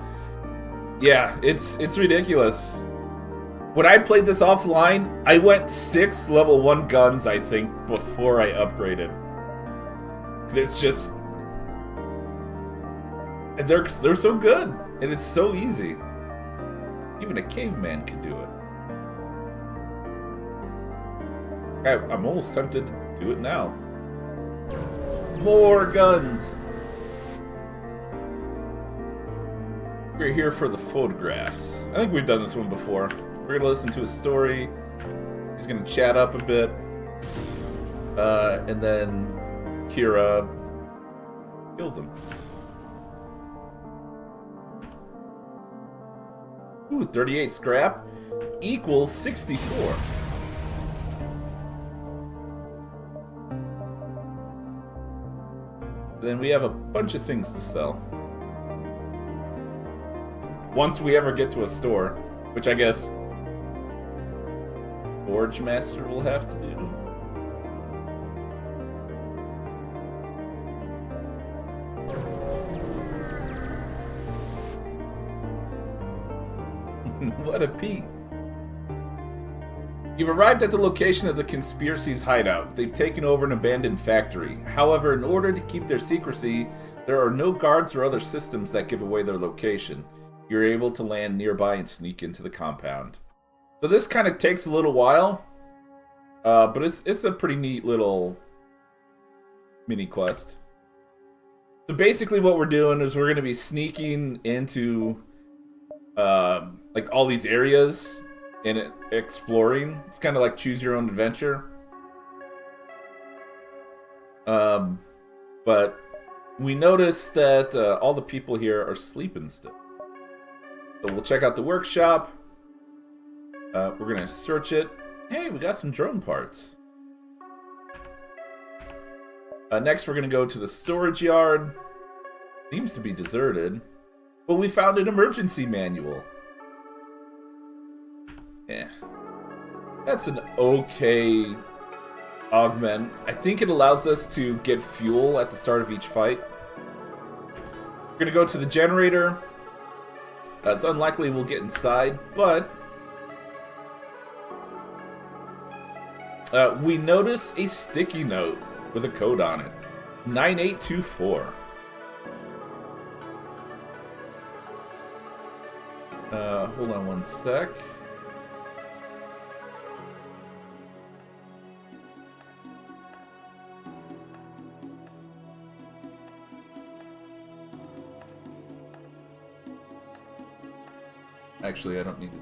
Yeah, it's ridiculous. When I played this offline, I went 6 level 1 guns, I think, before I upgraded. It's just... They're so good, and it's so easy. Even a caveman can do it. I'm almost tempted to do it now. More guns! We're here for the photographs. I think we've done this one before. We're gonna listen to a story. He's gonna chat up a bit. And then Kira kills him. Ooh, 38 scrap equals 64. Then we have a bunch of things to sell. Once we ever get to a store, which I guess Forge Master will have to do. What a peek. You've arrived at the location of the conspiracy's hideout. They've taken over an abandoned factory. However, in order to keep their secrecy, there are no guards or other systems that give away their location. You're able to land nearby and sneak into the compound. So this kind of takes a little while, but it's a pretty neat little mini quest. So basically what we're doing is we're going to be sneaking into like all these areas and exploring. It's kind of like choose your own adventure. But we notice that all the people here are sleeping still. So we'll check out the workshop. We're going to search it. Hey, we got some drone parts. Next, we're going to go to the storage yard. Seems to be deserted. But we found an emergency manual. Yeah. That's an okay augment. I think it allows us to get fuel at the start of each fight. We're going to go to the generator. It's unlikely we'll get inside, but we notice a sticky note with a code on it. 9824. Hold on one sec. Actually, I don't need it.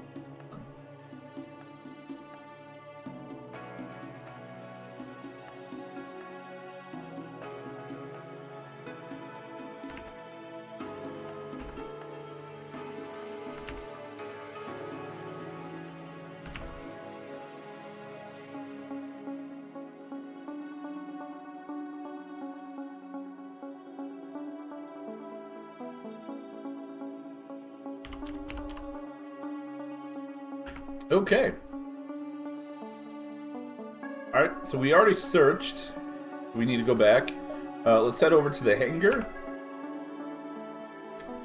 Okay. Alright, so we already searched. We need to go back. Let's head over to the hangar.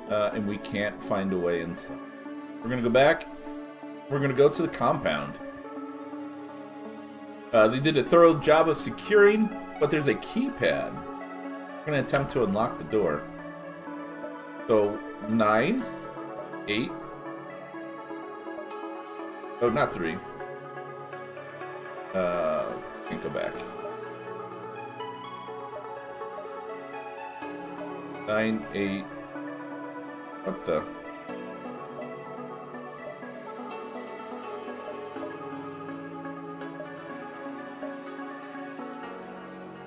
And we can't find a way inside. We're gonna go back. We're gonna go to the compound. They did a thorough job of securing, but there's a keypad. We're gonna attempt to unlock the door. So, 9, 8. Oh, not 3. Can't go back. 9, 8. What the?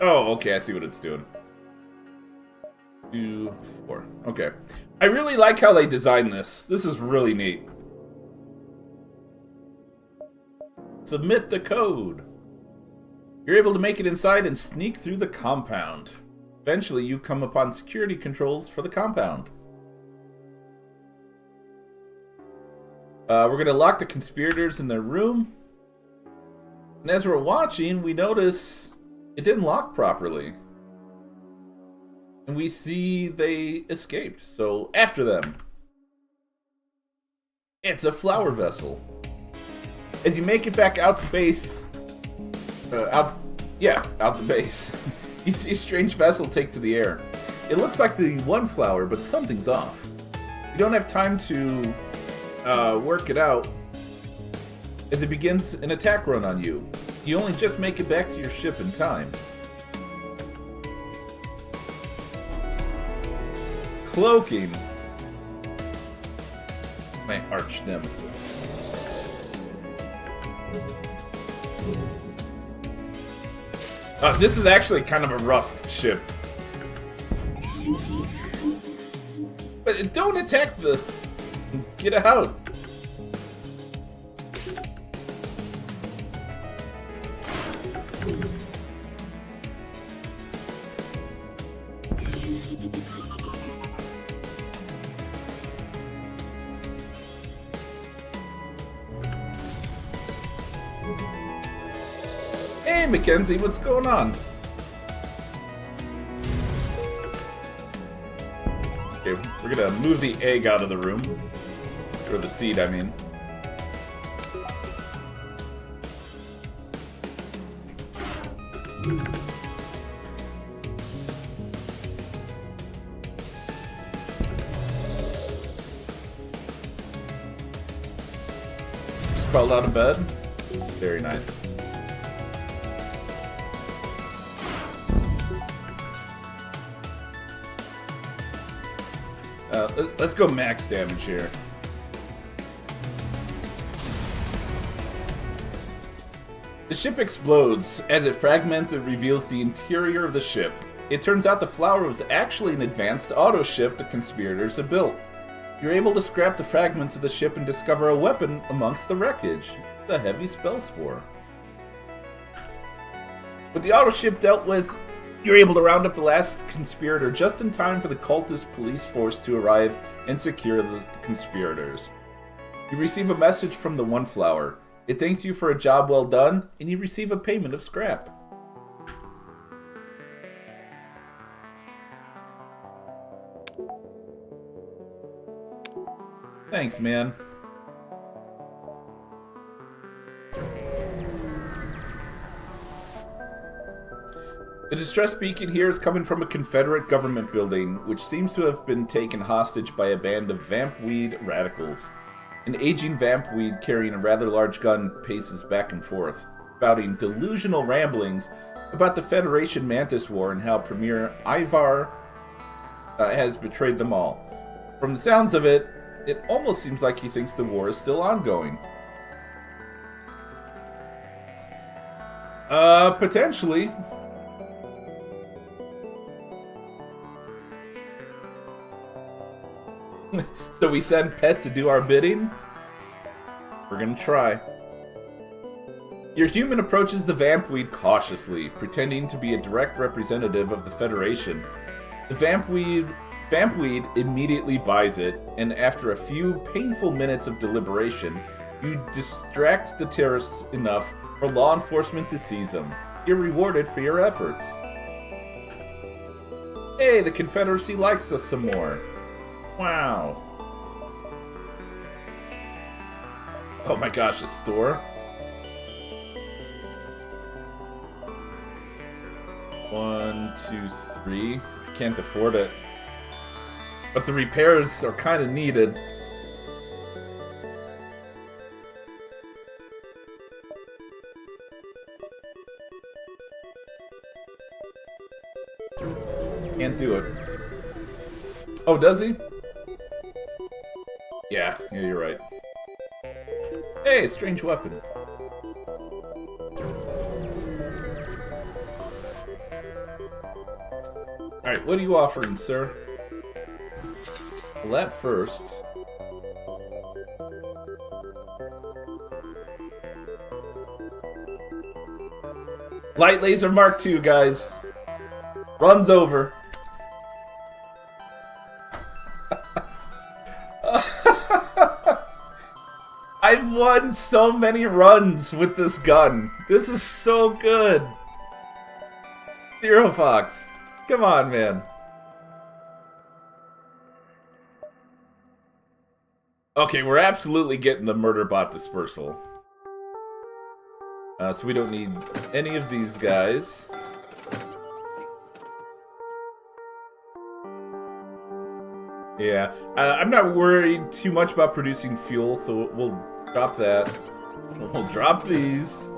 Oh, okay, I see what it's doing. 2, 4. Okay. I really like how they designed this. This is really neat. Submit the code. You're able to make it inside and sneak through the compound. Eventually, you come upon security controls for the compound. We're going to lock the conspirators in their room. And as we're watching, we notice it didn't lock properly. And we see they escaped. So, after them. It's a flower vessel. As you make it back out the base, out the base, you see a strange vessel take to the air. It looks like the one flower, but something's off. You don't have time to work it out as it begins an attack run on you. You only just make it back to your ship in time. Cloaking. My arch nemesis. This is actually kind of a rough ship. But don't attack the... Get out. Hey, Mackenzie, what's going on? Okay, we're gonna move the egg out of the room. Or the seed, I mean. Just crawled out of bed. Very nice. Let's go max damage here. The ship explodes. As it fragments, it reveals the interior of the ship. It turns out the flower was actually an advanced auto ship the conspirators had built. You're able to scrap the fragments of the ship and discover a weapon amongst the wreckage, the heavy spell spore. With the auto ship dealt with, you're able to round up the last conspirator just in time for the cultist police force to arrive and secure the conspirators. You receive a message from the One Flower. It thanks you for a job well done, and you receive a payment of scrap. Thanks, man. The distress beacon here is coming from a Confederate government building, which seems to have been taken hostage by a band of vampweed radicals. An aging vampweed carrying a rather large gun paces back and forth, spouting delusional ramblings about the Federation Mantis War and how Premier Ivar has betrayed them all. From the sounds of it, It almost seems like he thinks the war is still ongoing. Potentially. So we send Pet to do our bidding? We're gonna try. Your human approaches the vampweed cautiously, pretending to be a direct representative of the Federation. The vampweed immediately buys it, and after a few painful minutes of deliberation, you distract the terrorists enough for law enforcement to seize them. You're rewarded for your efforts. Hey, the Confederacy likes us some more. Wow. Oh my gosh, a store? One, two, three. Can't afford it. But the repairs are kind of needed. Can't do it. Oh, does he? Yeah, you're right. Hey, strange weapon. Alright, what are you offering, sir? Well, that first. Light laser Mark II, guys. Runs over. I've won so many runs with this gun. This is so good. Zero Fox. Come on, man. Okay, we're absolutely getting the murder bot dispersal. So we don't need any of these guys. Yeah, I'm not worried too much about producing fuel, so we'll drop that. We'll drop these.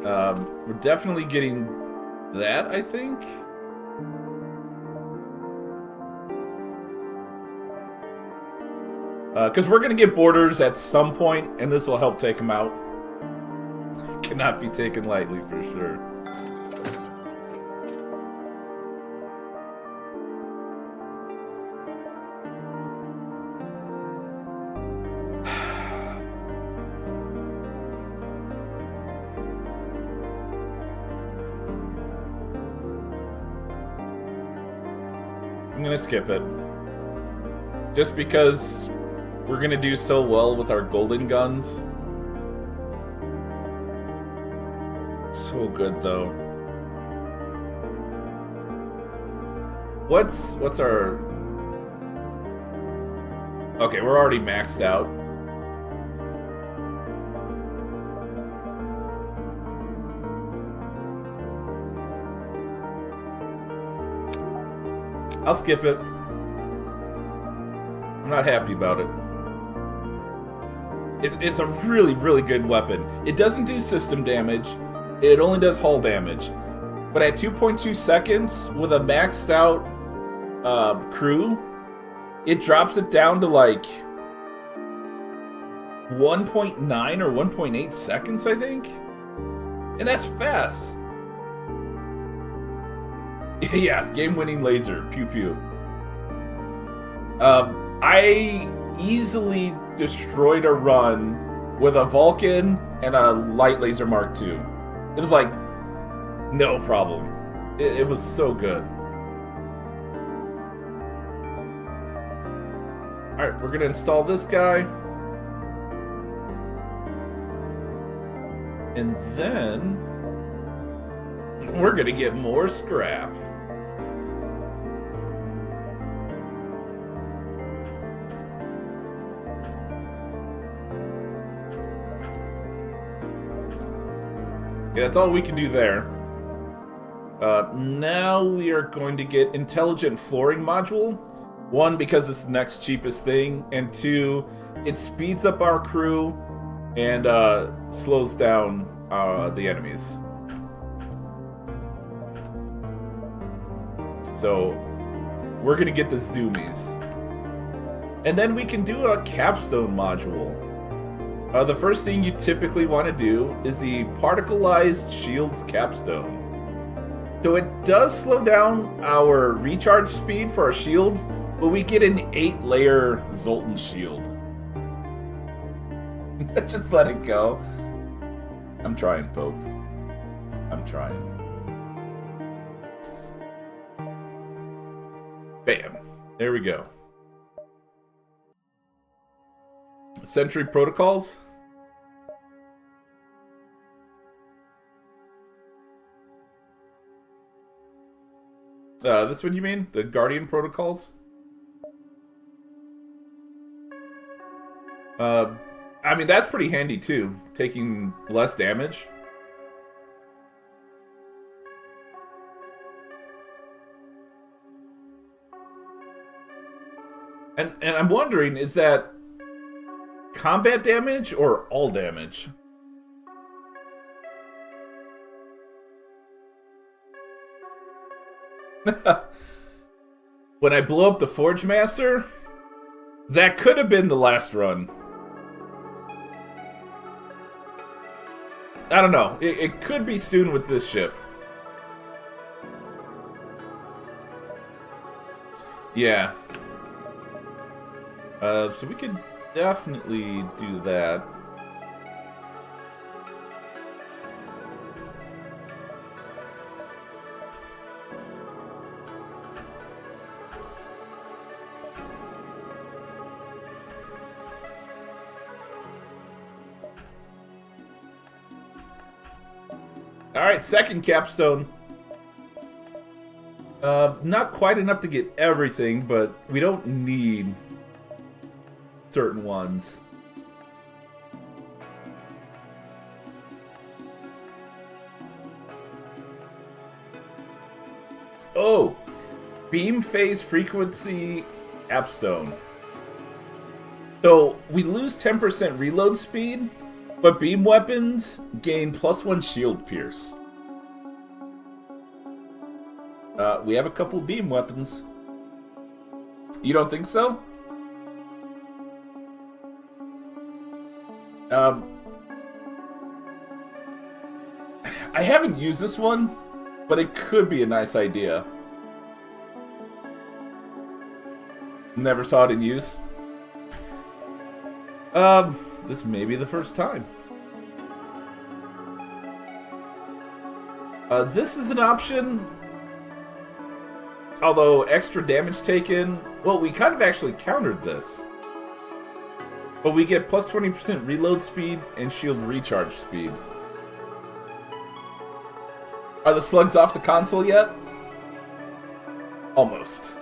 We're definitely getting that, I think. Because we're going to get borders at some point, and this will help take them out. Cannot be taken lightly, for sure. I'm gonna skip it. Just because we're gonna do so well with our golden guns. So good though. What's our... Okay, we're already maxed out. I'll skip it. I'm not happy about it. It's a really, really good weapon. It doesn't do system damage. It only does hull damage. But at 2.2 seconds, with a maxed out crew, it drops it down to like 1.9 or 1.8 seconds, I think. And that's fast. Yeah, game-winning laser. Pew pew. I easily destroyed a run with a Vulcan and a light laser Mark II. It was like no problem. It was so good. Alright, we're gonna install this guy. And then we're gonna get more scrap. Yeah, that's all we can do there. Now we are going to get intelligent flooring module. One, because it's the next cheapest thing, and two, it speeds up our crew and slows down the enemies. So we're gonna get the zoomies. And then we can do a capstone module. The first thing you typically want to do is the particleized shields capstone. So it does slow down our recharge speed for our shields, but we get an 8-layer Zoltan shield. Just let it go. I'm trying, Pope. I'm trying. Bam. There we go. Sentry protocols. This one you mean? The Guardian protocols? I mean, that's pretty handy too, taking less damage. And I'm wondering, is that combat damage or all damage? When I blew up the Forge Master, that could have been the last run. I don't know. It could be soon with this ship. Yeah. So we could definitely do that. Alright, second capstone. Not quite enough to get everything, but we don't need certain ones. Oh! Beam phase frequency capstone. So, we lose 10% reload speed, but beam weapons gain +1 shield pierce. We have a couple beam weapons. You don't think so? I haven't used this one, but it could be a nice idea. Never saw it in use. This may be the first time. This is an option. Although extra damage taken, well, we kind of actually countered this. But we get plus 20% reload speed and shield recharge speed. Are the slugs off the console yet? Almost.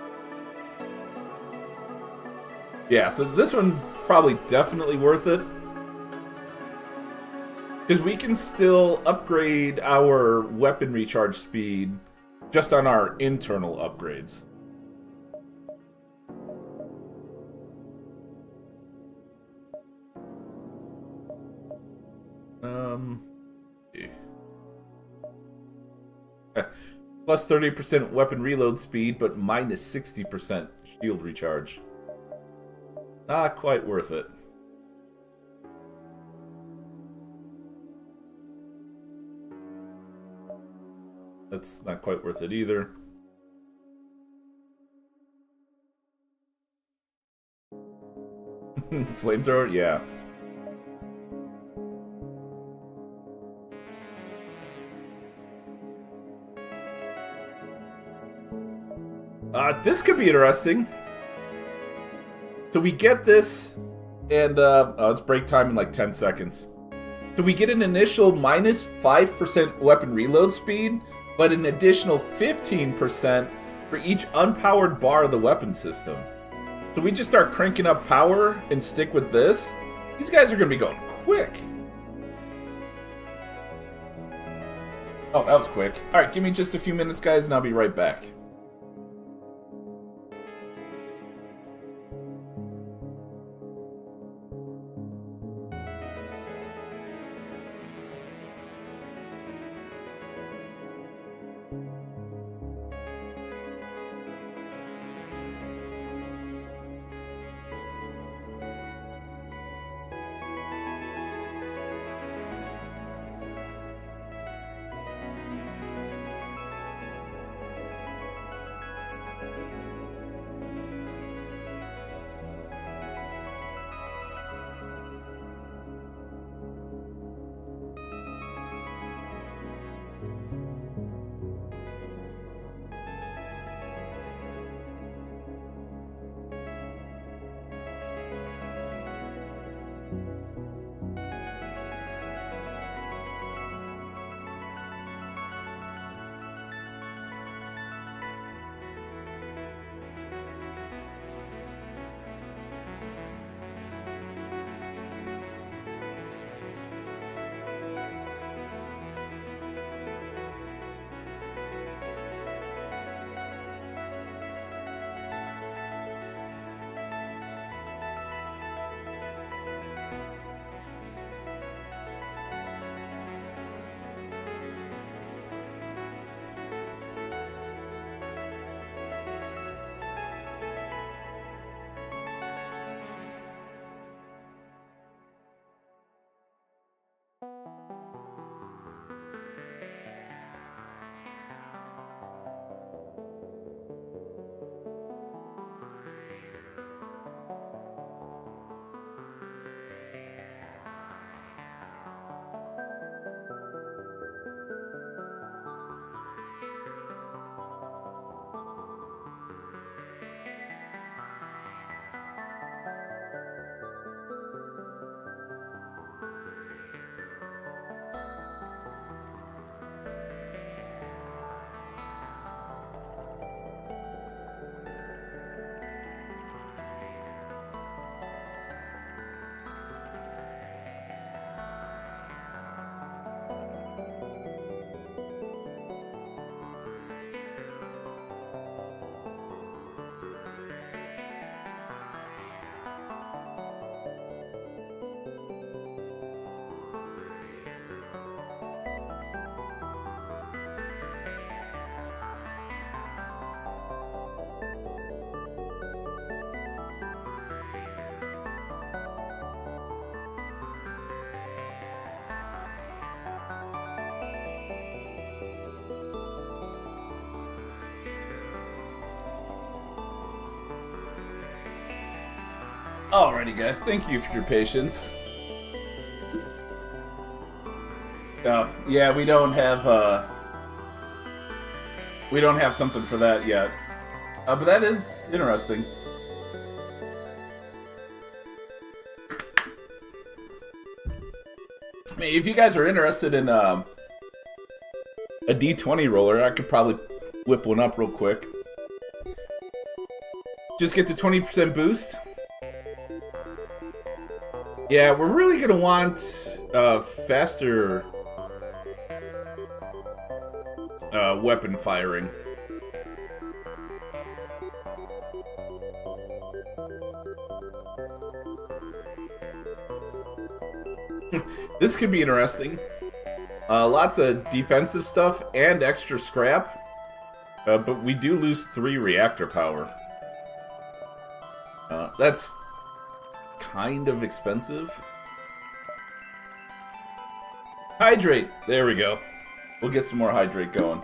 Yeah, so this one probably definitely worth it. Because we can still upgrade our weapon recharge speed just on our internal upgrades. Plus 30% weapon reload speed, but minus 60% shield recharge. Not quite worth it. That's not quite worth it either. Flamethrower? Yeah. This could be interesting. So we get this, and it's break time in like 10 seconds. So we get an initial minus 5% weapon reload speed, but an additional 15% for each unpowered bar of the weapon system. So we just start cranking up power and stick with this. These guys are going to be going quick. Oh, that was quick. Alright, give me just a few minutes, guys, and I'll be right back. Alrighty, guys. Thank you for your patience. Yeah, we don't have something for that yet. But that is interesting. I mean, if you guys are interested in a D20 roller, I could probably whip one up real quick. Just get the 20% boost. Yeah, we're really gonna want faster weapon firing. This could be interesting. Lots of defensive stuff and extra scrap. But we do lose 3 reactor power. That's kind of expensive. Hydrate! There we go. We'll get some more hydrate going.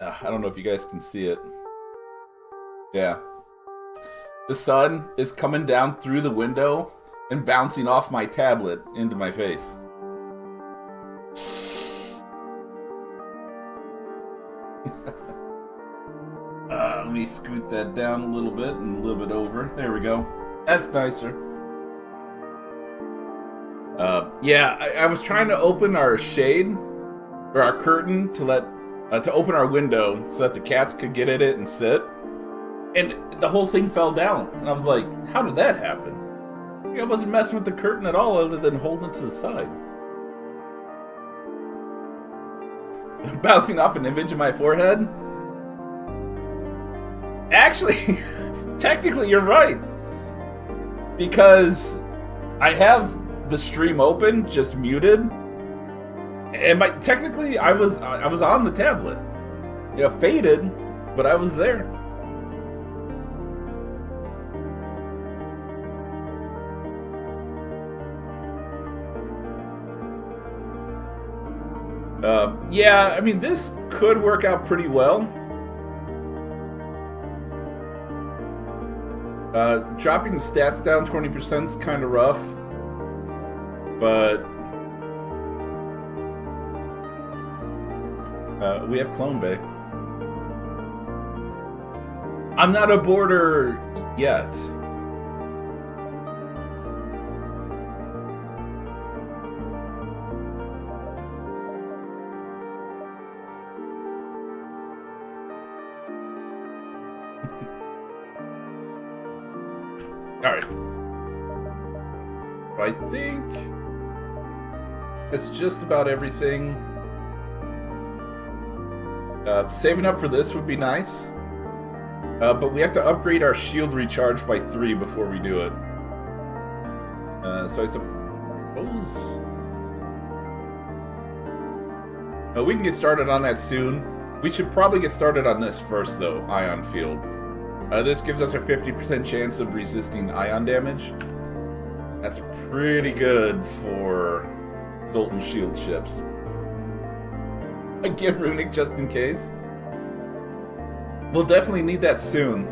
I don't know if you guys can see it. Yeah. The sun is coming down through the window and bouncing off my tablet into my face. Let me scoot that down a little bit and a little bit over. There we go. That's nicer. Yeah, I was trying to open our shade or our curtain to open our window so that the cats could get at it and sit. And the whole thing fell down. And I was like, how did that happen? I wasn't messing with the curtain at all other than holding it to the side. Bouncing off an image of my forehead? Actually, technically you're right. Because I have the stream open, just muted. And technically I was on the tablet. You know, faded, but I was there. Yeah, I mean, this could work out pretty well. Dropping the stats down 20% is kind of rough. But we have Clone Bay. I'm not a boarder yet. Alright. I think that's just about everything. Saving up for this would be nice. But we have to upgrade our shield recharge by 3 before we do it. So I suppose... we can get started on that soon. We should probably get started on this first, though, Ion Field. This gives us a 50% chance of resisting ion damage. That's pretty good for Zoltan shield ships. I get Runic just in case. We'll definitely need that soon.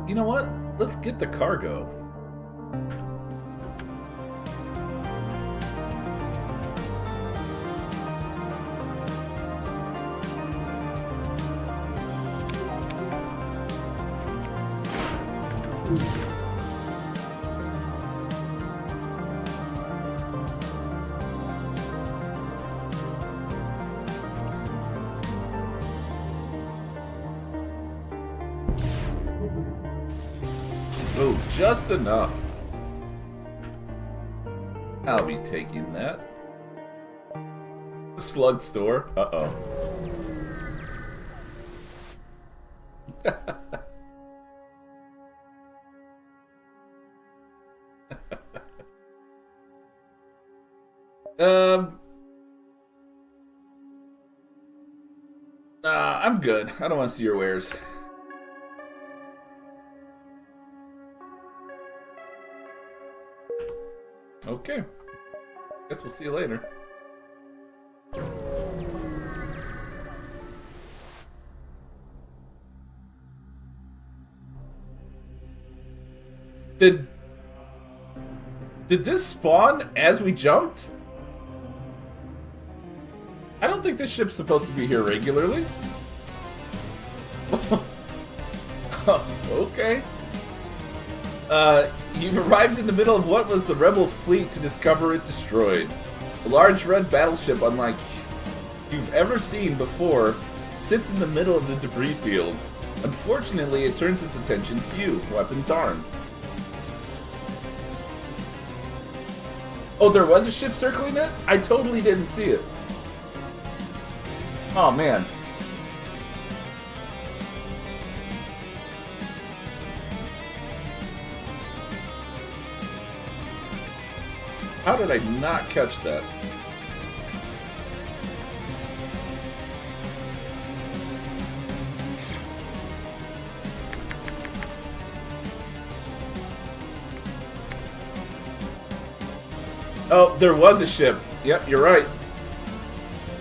You know what? Let's get the cargo. Oh, just enough. I'll be taking that. Slug store. Uh-oh. I'm good. I don't want to see your wares. Okay. Guess we'll see you later. Did this spawn as we jumped? I don't think this ship's supposed to be here regularly. Okay. You've arrived in the middle of what was the rebel fleet to discover it destroyed. A large red battleship unlike you've ever seen before sits in the middle of the debris field. Unfortunately, it turns its attention to you, weapons armed. Oh, there was a ship circling it? I totally didn't see it. Oh, man. How did I not catch that? Oh, there was a ship. Yep, you're right.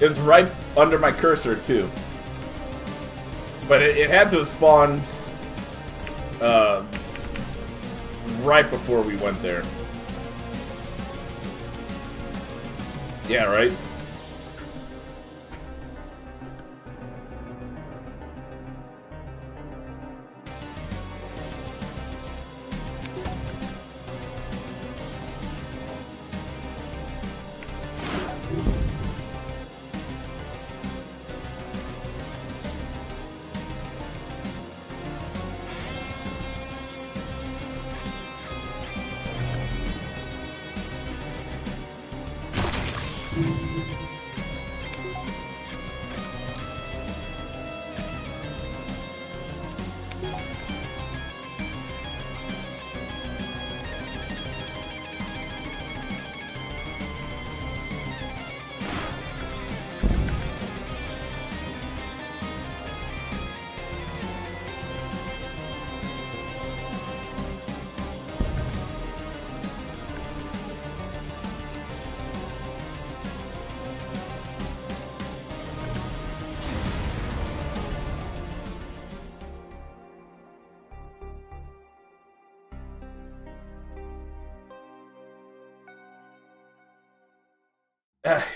It was right under my cursor, too. But it had to have spawned right before we went there. Yeah, right?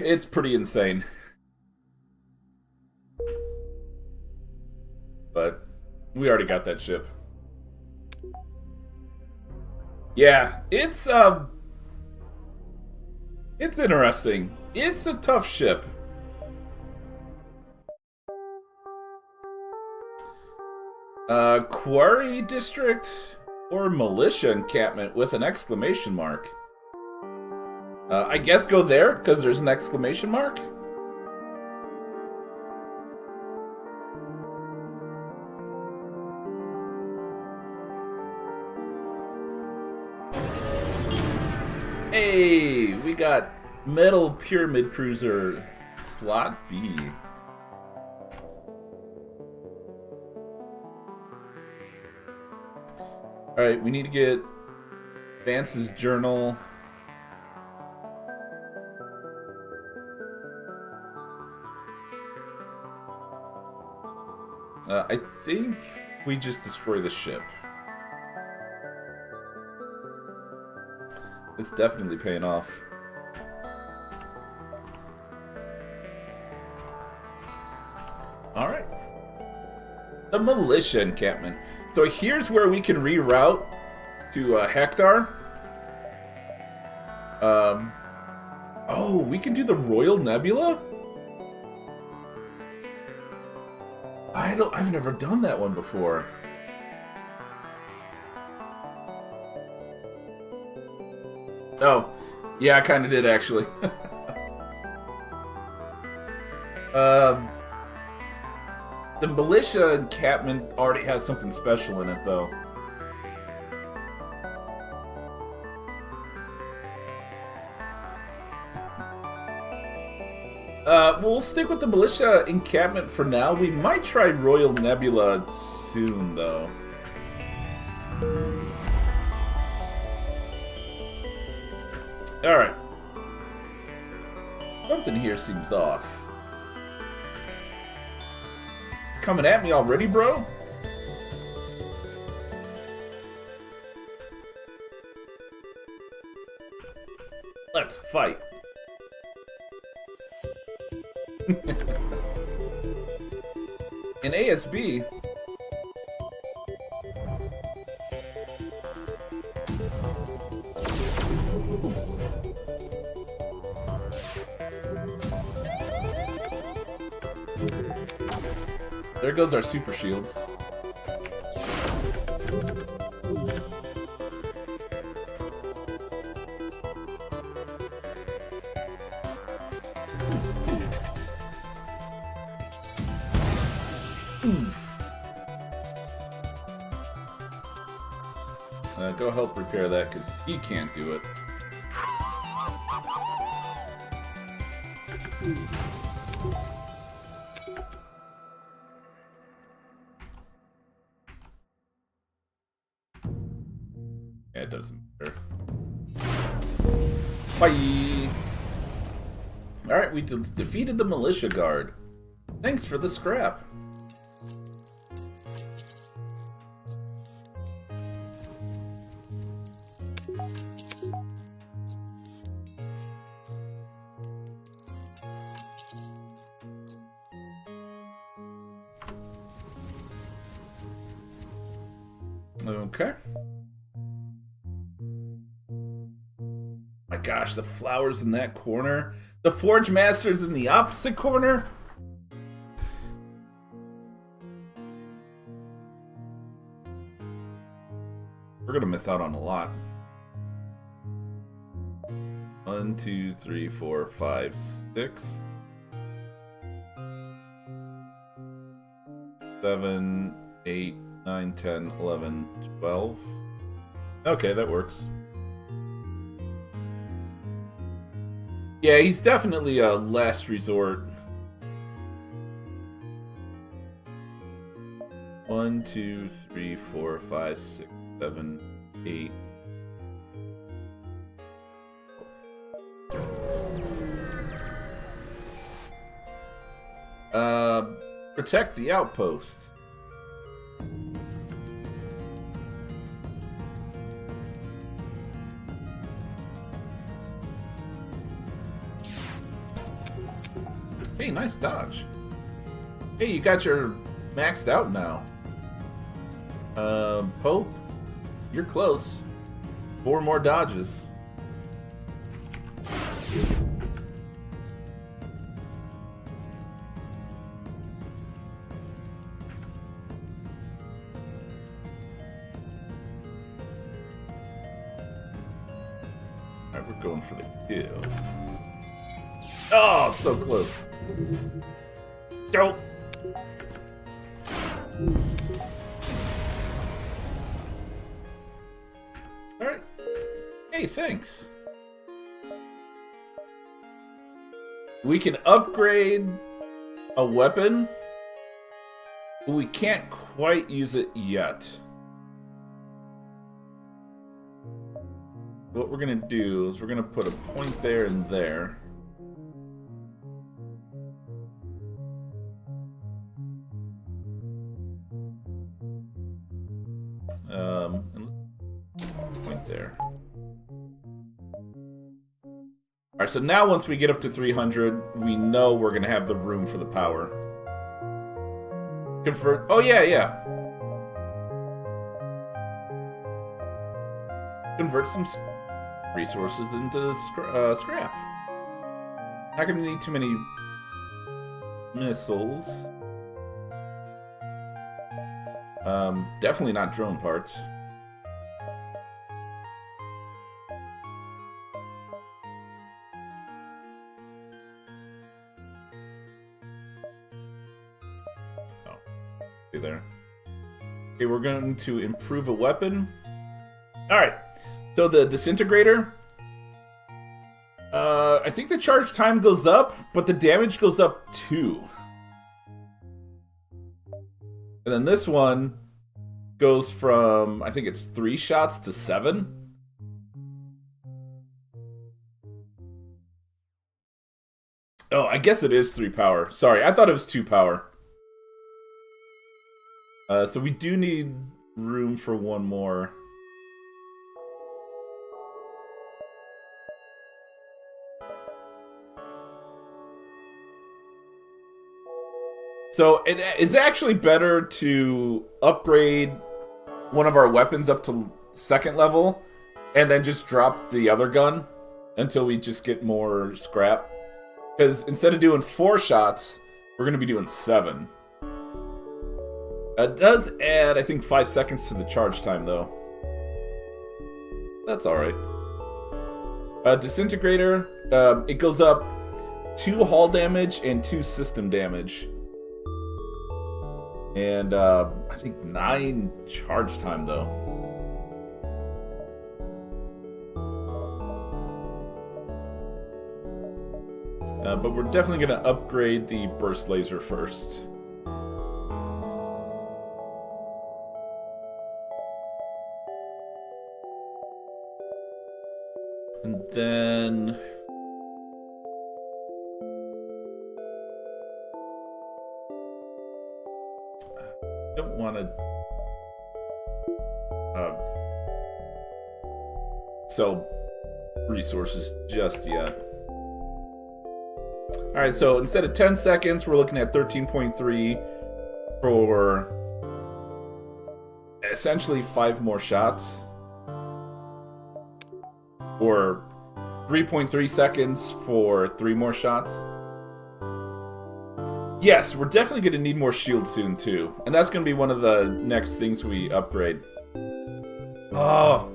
It's pretty insane. But we already got that ship. Yeah, it's interesting. It's a tough ship. Quarry district or militia encampment with an exclamation mark. I guess go there, because there's an exclamation mark. Hey, we got metal pyramid cruiser slot B. Alright, we need to get Vance's journal. I think we just destroy the ship. It's definitely paying off. Alright. The militia encampment. So here's where we can reroute to Hector. Oh, we can do the Royal Nebula? I've never done that one before. Oh, yeah, I kind of did actually. The militia encampment already has something special in it, though. We'll stick with the militia encampment for now. We might try Royal Nebula soon, though. Alright. Something here seems off. Coming at me already, bro? Let's fight. In ASB, there goes our super shields. Go help repair that, because he can't do it. Yeah, it doesn't matter. Bye! Alright, we defeated the militia guard. Thanks for the scrap. Okay. My gosh, the flowers in that corner. The Forge Master's in the opposite corner. We're gonna miss out on a lot. 1, 2, 3, 4, 5, 6, 7, 8, 9, 10, 11, 12. Okay, that works. Yeah, he's definitely a last resort. 1, 2, 3, 4, 5, 6, 7, 8. Protect the outpost. Hey, nice dodge. Hey, you got your maxed out now. Pope, you're close. 4 more dodges. Alright, we're going for the kill. Oh, so close. Go. Alright. Hey, thanks. We can upgrade a weapon, but we can't quite use it yet. What we're gonna do is we're gonna put a point there and there. And let's point there. Alright, so now once we get up to 300, we know we're gonna have the room for the power. Convert. Oh, yeah. Convert some resources into scrap. Not gonna need too many missiles. Definitely not drone parts. Oh, see there. Okay, we're going to improve a weapon. Alright, so the disintegrator. I think the charge time goes up, but the damage goes up too. And then this one goes from, I think it's 3 shots to 7. Oh, I guess it is 3 power. Sorry, I thought it was 2 power. So we do need room for one more. So it's actually better to upgrade one of our weapons up to 2nd level and then just drop the other gun until we just get more scrap. Because instead of doing 4 shots, we're going to be doing 7. It does add, I think, 5 seconds to the charge time, though. That's alright. Disintegrator, it goes up 2 hull damage and 2 system damage. And I think 9 charge time, though. But we're definitely going to upgrade the burst laser first. And then I don't want to sell resources just yet. Alright, so instead of 10 seconds, we're looking at 13.3 for essentially 5 more shots. Or 3.3 seconds for 3 more shots. Yes, we're definitely going to need more shield soon, too. And that's going to be one of the next things we upgrade. Oh.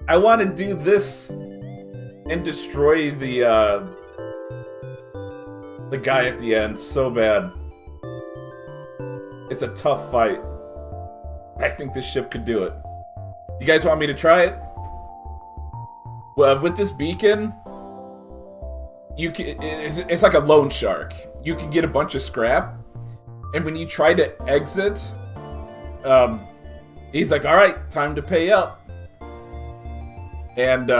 I want to do this and destroy the guy at the end so bad. It's a tough fight. I think this ship could do it. You guys want me to try it? Well, with this beacon, you can, it's like a loan shark. You can get a bunch of scrap, and when you try to exit, he's like, all right, time to pay up. And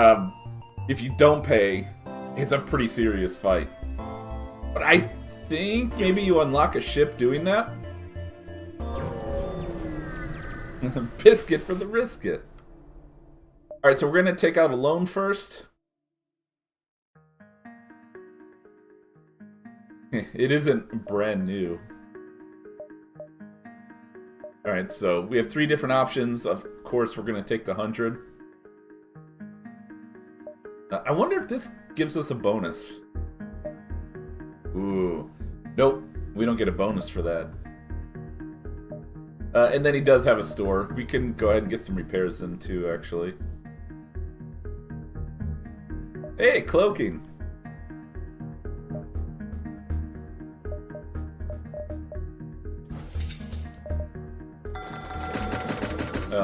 if you don't pay, it's a pretty serious fight. But I think maybe you unlock a ship doing that. Biscuit for the risket. Alright, so we're going to take out a loan first. It isn't brand new. Alright, so we have 3 different options. Of course, we're going to take the 100. I wonder if this gives us a bonus. Ooh. Nope, we don't get a bonus for that. And then he does have a store. We can go ahead and get some repairs in too, actually. Hey, cloaking!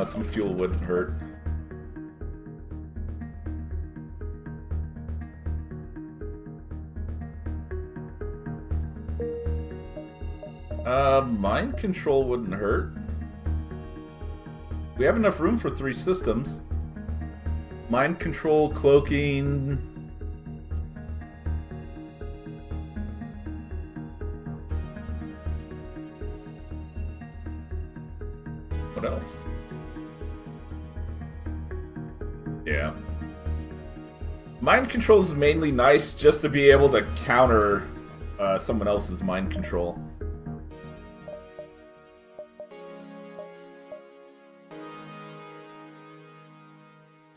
Some fuel wouldn't hurt. Mind control wouldn't hurt. We have enough room for 3 systems. Mind control, cloaking. What else? Yeah. Mind control is mainly nice just to be able to counter someone else's mind control.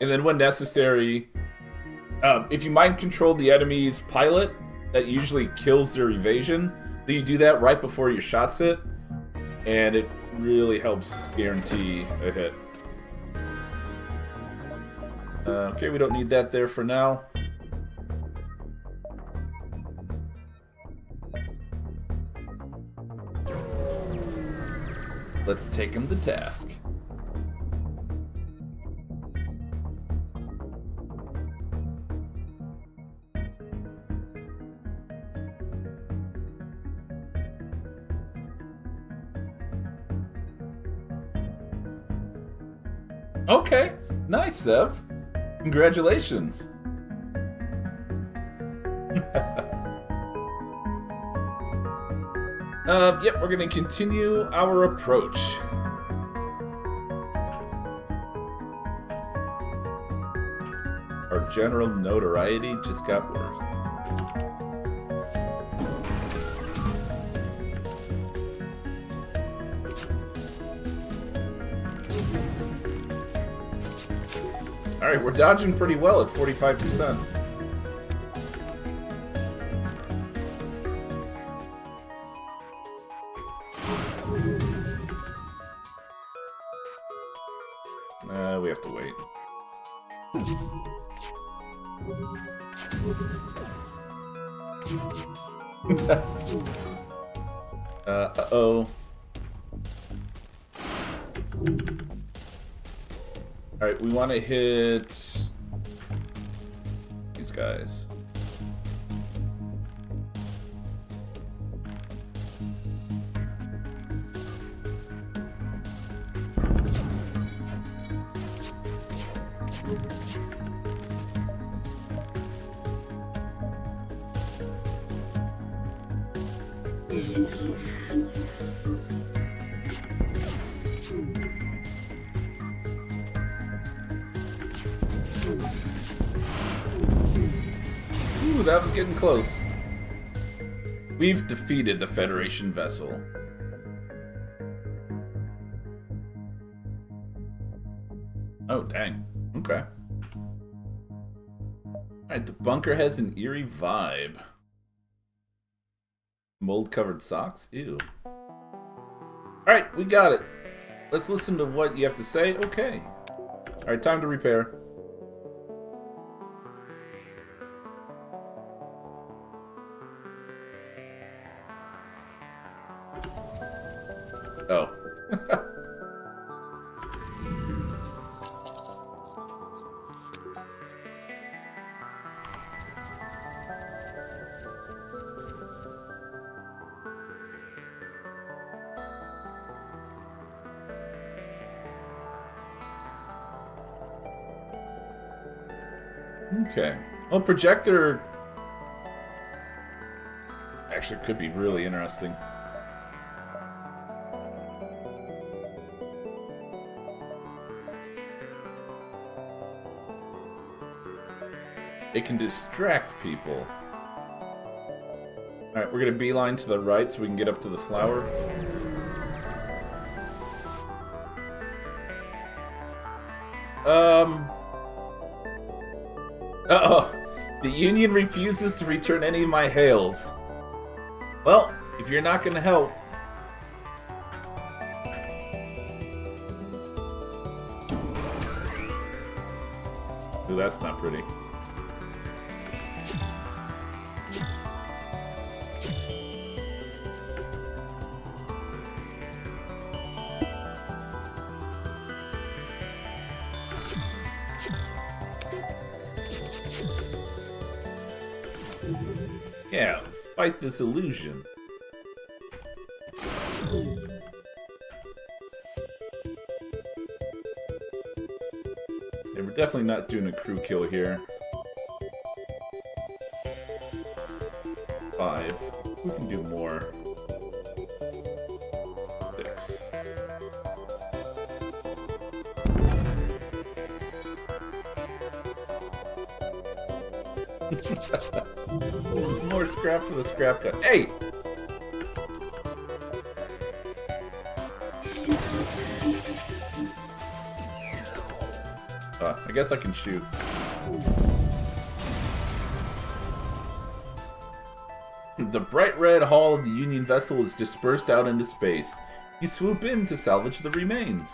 And then when necessary, if you mind control the enemy's pilot, that usually kills their evasion. So you do that right before your shots hit, and it really helps guarantee a hit. Okay, we don't need that there for now. Let's take him to task. Okay, nice, Sev. Congratulations. Yep, we're gonna continue our approach. Our general notoriety just got worse. Alright, we're dodging pretty well at 45%. We have to wait. Uh-oh. Alright, we want to hit these guys. Ooh, that was getting close. We've defeated the Federation vessel. Oh, dang. Okay. Alright, the bunker has an eerie vibe. Mold-covered socks? Ew. Alright, we got it. Let's listen to what you have to say. Okay. Alright, time to repair. Oh. Okay. Well, projector actually could be really interesting. It can distract people. Alright, we're gonna beeline to the right so we can get up to the flower. Uh-oh. The Union refuses to return any of my hails. Well, if you're not gonna help... Ooh, that's not pretty. Yeah, fight this illusion. Yeah, we're definitely not doing a crew kill here. 5. We can do more. 6. More scrap for the scrap gun. Hey! I guess I can shoot. The bright red hull of the Union vessel is dispersed out into space. You swoop in to salvage the remains.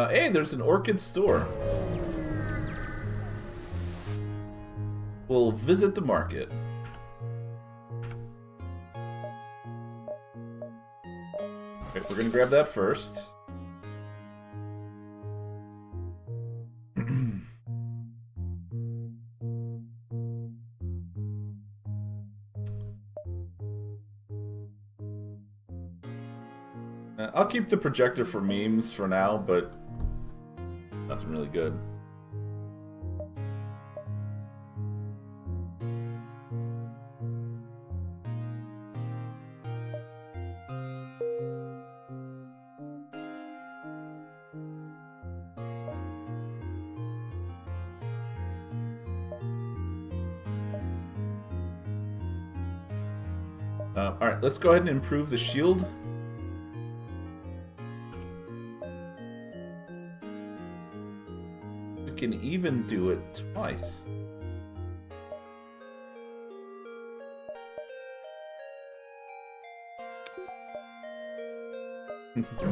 Hey, there's an orchid store. We'll visit the market. Okay, we're gonna grab that first. I'll keep the projector for memes for now, but nothing really good. Alright, let's go ahead and improve the shield. We can even do it twice.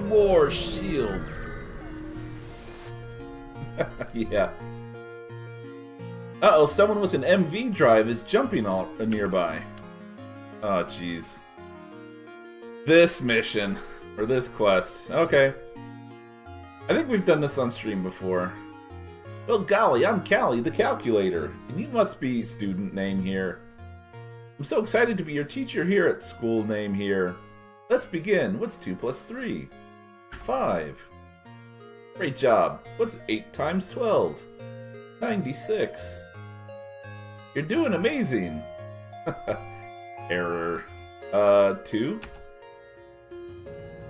More shields! Yeah. Uh-oh, someone with an MV drive is jumping nearby. Oh, jeez. This mission. Or this quest. Okay. I think we've done this on stream before. Well, golly, I'm Callie, the calculator. And you must be student name here. I'm so excited to be your teacher here at school name here. Let's begin. What's 2 plus 3? 5. Great job. What's 8 times 12? 96. You're doing amazing. Error. 2?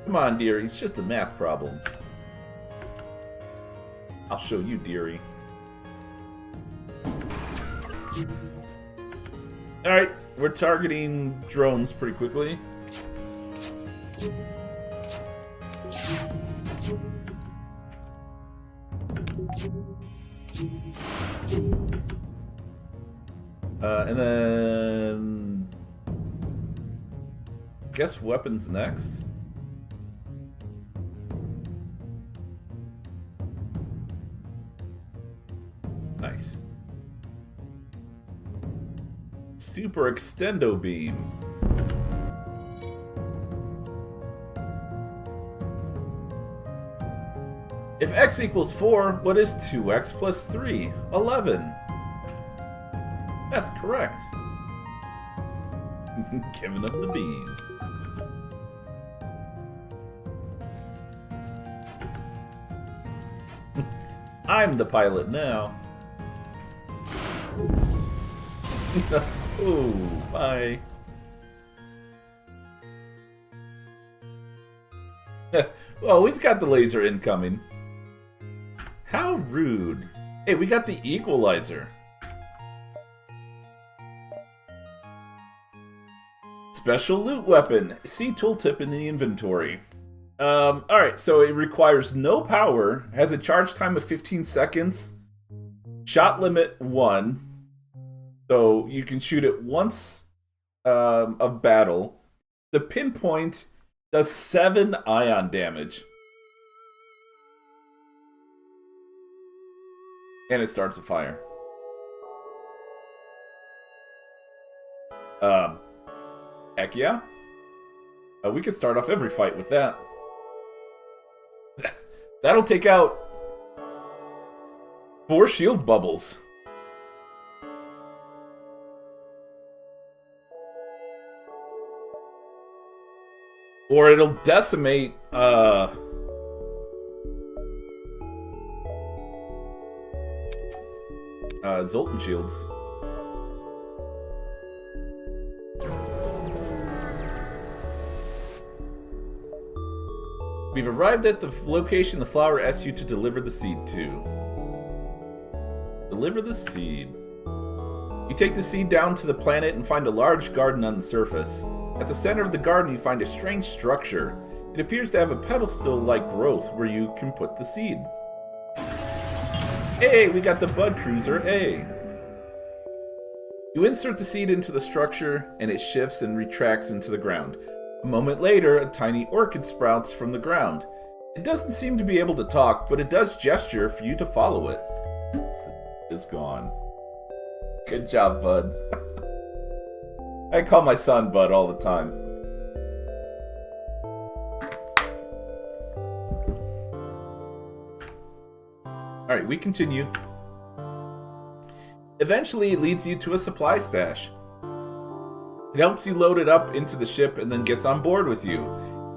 Come on, dearie. It's just a math problem. I'll show you, dearie. Alright, we're targeting drones pretty quickly. And then... guess weapons next. Nice. Super Extendo Beam. If x equals 4, what is 2x plus 3? 11. That's correct. Giving them the beams. I'm the pilot now. Oh, bye. Well, we've got the laser incoming. How rude. Hey, we got the equalizer. Special loot weapon. See tooltip in the inventory. Alright, so it requires no power, has a charge time of 15 seconds, shot limit 1, so you can shoot it once of battle. The pinpoint does 7 ion damage. And it starts a fire. Heck yeah. We could start off every fight with that. That'll take out 4 shield bubbles. Or it'll decimate, Zoltan shields. We've arrived at the location the flower asks you to deliver the seed to. Deliver the seed. You take the seed down to the planet and find a large garden on the surface. At the center of the garden you find a strange structure. It appears to have a pedestal-like growth where you can put the seed. Hey, we got the Bud Cruiser, hey! You insert the seed into the structure and it shifts and retracts into the ground. A moment later, a tiny orchid sprouts from the ground. It doesn't seem to be able to talk, but it does gesture for you to follow it. It's gone. Good job, Bud. I call my son Bud all the time. Alright, we continue. Eventually, it leads you to a supply stash. It helps you load it up into the ship and then gets on board with you.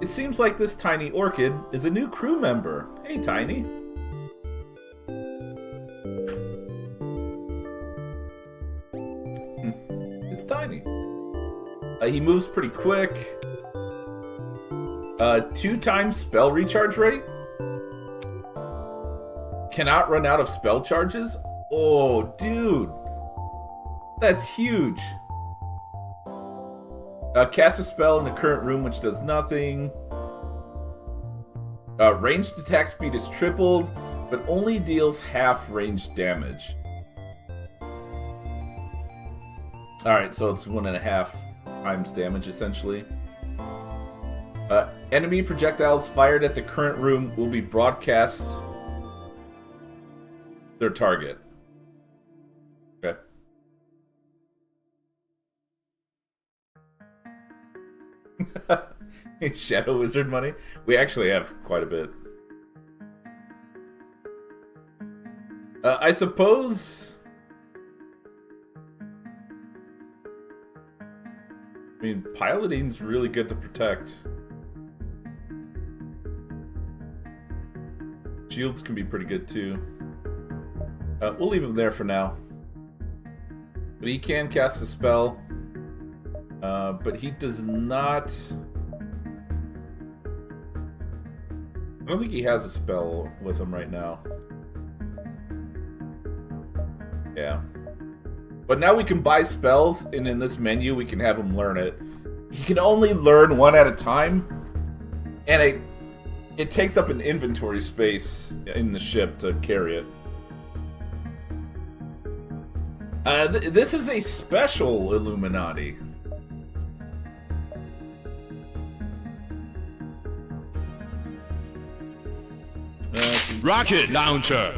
It seems like this tiny orchid is a new crew member. Hey, Tiny. It's Tiny. He moves pretty quick. 2 times spell recharge rate. Cannot run out of spell charges. Oh, dude. That's huge. Cast a spell in the current room which does nothing. Ranged attack speed is tripled, but only deals half ranged damage. Alright, so it's 1.5 times damage essentially. Enemy projectiles fired at the current room will be broadcast their target. Okay. Shadow Wizard money? We actually have quite a bit. I suppose... I mean, piloting's really good to protect. Shields can be pretty good too. We'll leave him there for now. But he can cast a spell. But he does not... I don't think he has a spell with him right now. Yeah. But now we can buy spells, and in this menu we can have him learn it. He can only learn one at a time, and it takes up an inventory space in the ship to carry it. This is a special Illuminati. Rocket launcher.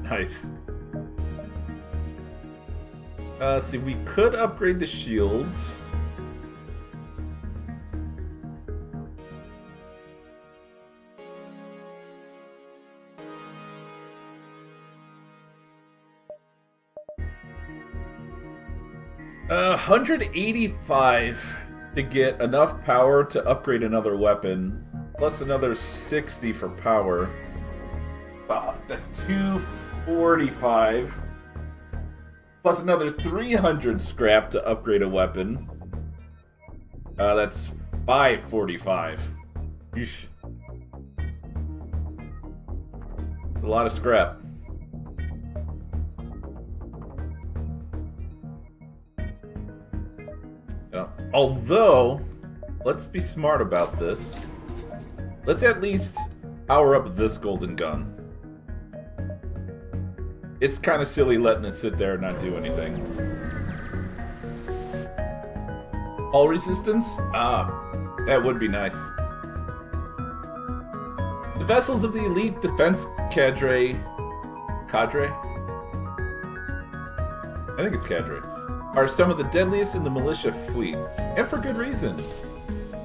Nice. See, we could upgrade the shields. $185 to get enough power to upgrade another weapon, plus another 60 for power. That's 245. Plus another 300 scrap to upgrade a weapon. That's 545. Yeesh. A lot of scrap. Although, let's be smart about this. Let's at least power up this golden gun. It's kind of silly letting it sit there and not do anything. Hull resistance? That would be nice. The vessels of the elite defense cadre... Cadre? I think it's cadre. Are some of the deadliest in the militia fleet. And for good reason.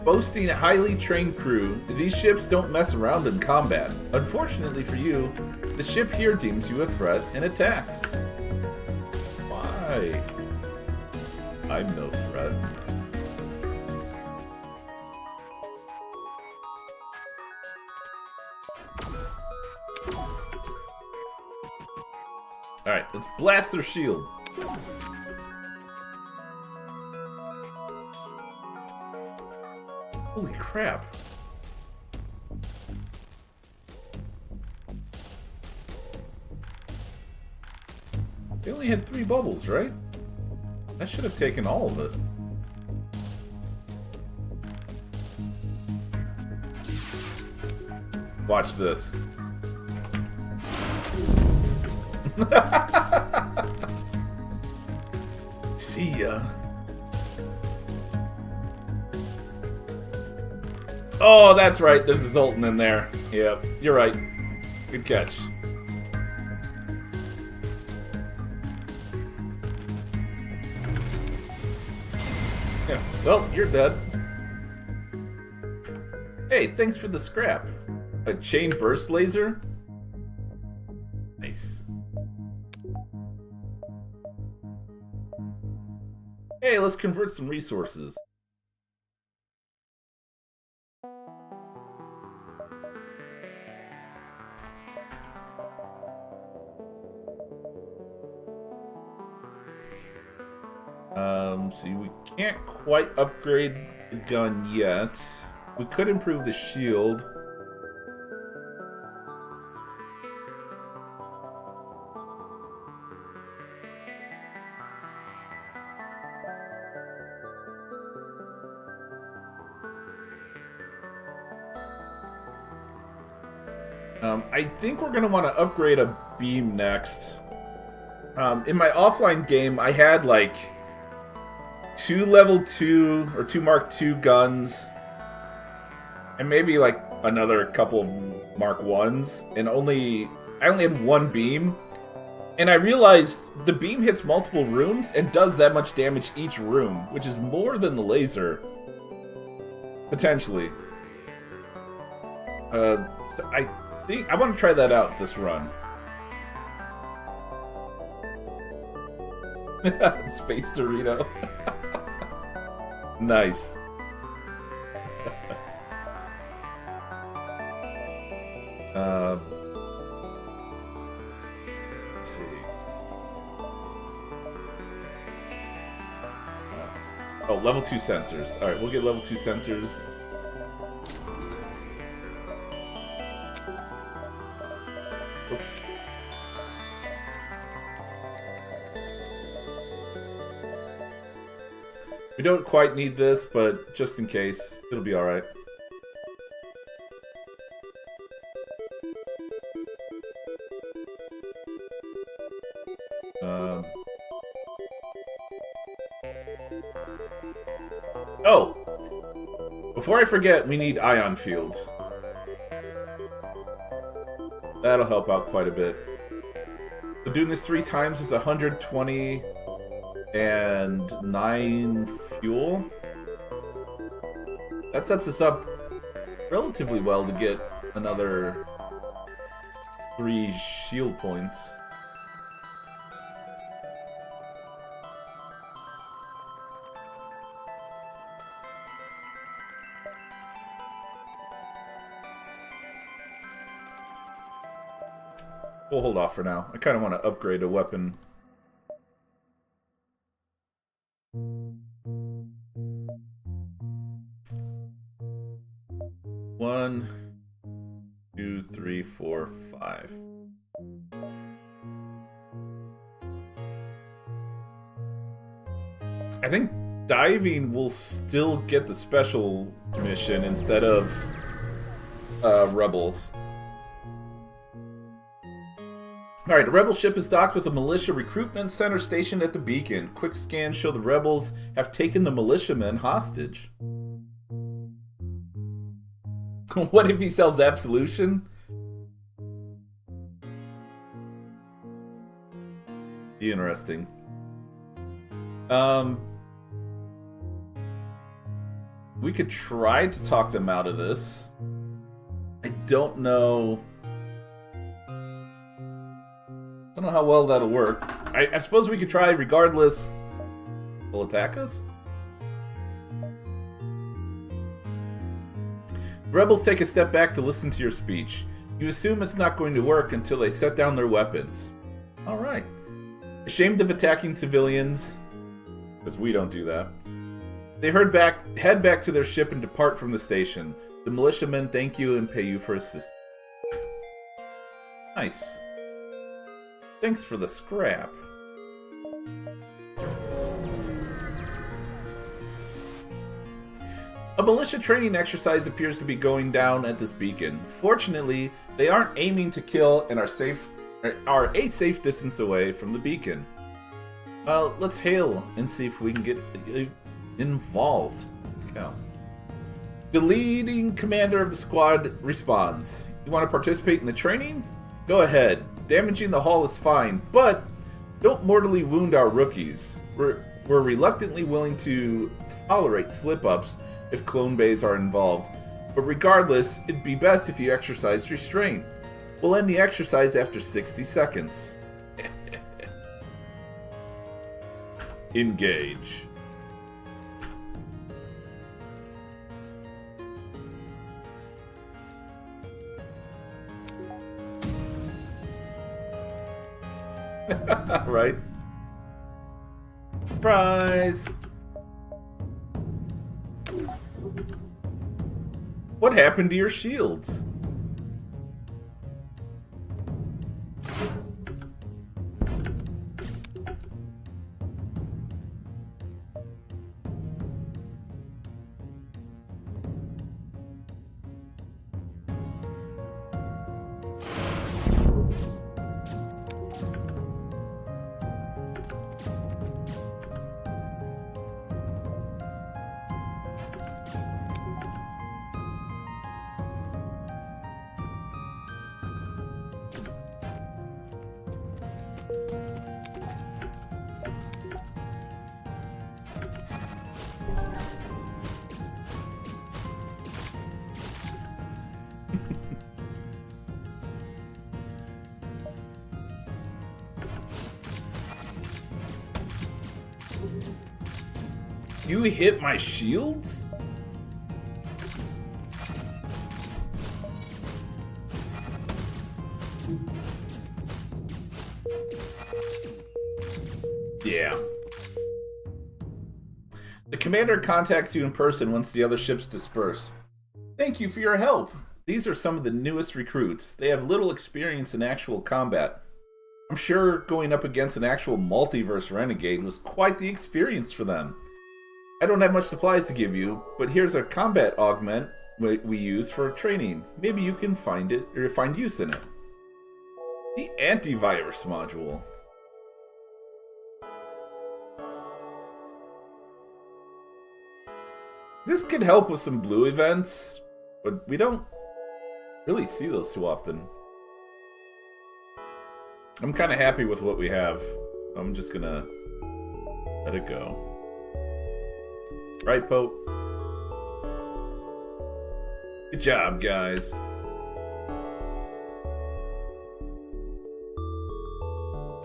Boasting a highly trained crew, these ships don't mess around in combat. Unfortunately for you, the ship here deems you a threat and attacks. Why? I'm no threat. Alright, let's blast their shield. Holy crap. They only had 3 bubbles, right? I should have taken all of it. Watch this. See ya. Oh, that's right. There's a Zoltan in there. Yep, you're right. Good catch. Yeah, well, you're dead. Hey, thanks for the scrap. A chain burst laser? Nice. Hey, let's convert some resources. See, we can't quite upgrade the gun yet. We could improve the shield. I think we're going to want to upgrade a beam next. In my offline game, I had like 2 level 2 or 2 Mark II guns, and maybe like another couple of Mark 1s, and I only had 1 beam. And I realized the beam hits multiple rooms and does that much damage each room, which is more than the laser. Potentially. So I think I want to try that out this run. Space Dorito. Nice. Let's see. Oh, level 2 sensors. Alright, we'll get level 2 sensors. Oops. We don't quite need this, but just in case, it'll be alright. Oh! Before I forget, we need ion field. That'll help out quite a bit. So doing this 3 times is 120 and 9 fuel. That sets us up relatively well to get another 3 shield points. We'll hold off for now. I kind of want to upgrade a weapon. One, 2, 3, 4, 5. I think diving will still get the special mission instead of rebels. Alright, a rebel ship is docked with a militia recruitment center stationed at the beacon. Quick scans show the rebels have taken the militiamen hostage. What if he sells absolution? Be interesting. We could try to talk them out of this. I don't know. I don't know how well that'll work. I suppose we could try regardless. They'll attack us? Rebels take a step back to listen to your speech. You assume it's not going to work until they set down their weapons. Alright. Ashamed of attacking civilians, because we don't do that, they head back to their ship and depart from the station. The militiamen thank you and pay you for assistance. Nice. Thanks for the scrap. A militia training exercise appears to be going down at this beacon. Fortunately, they aren't aiming to kill and are a safe distance away from the beacon. Let's hail and see if we can get involved. Cow. The leading commander of the squad responds. You want to participate in the training? Go ahead. Damaging the hull is fine, but don't mortally wound our rookies. We're reluctantly willing to tolerate slip-ups if clone bays are involved. But regardless, it'd be best if you exercised restraint. We'll end the exercise after 60 seconds. Engage. Right? Surprise! What happened to your shields? You hit my shields? Yeah. The commander contacts you in person once the other ships disperse. Thank you for your help. These are some of the newest recruits. They have little experience in actual combat. I'm sure going up against an actual multiverse renegade was quite the experience for them. I don't have much supplies to give you, but here's a combat augment we use for training. Maybe you can find it or find use in it. The antivirus module. This could help with some blue events, but we don't really see those too often. I'm kind of happy with what we have. I'm just gonna let it go. Right, Pope? Good job, guys.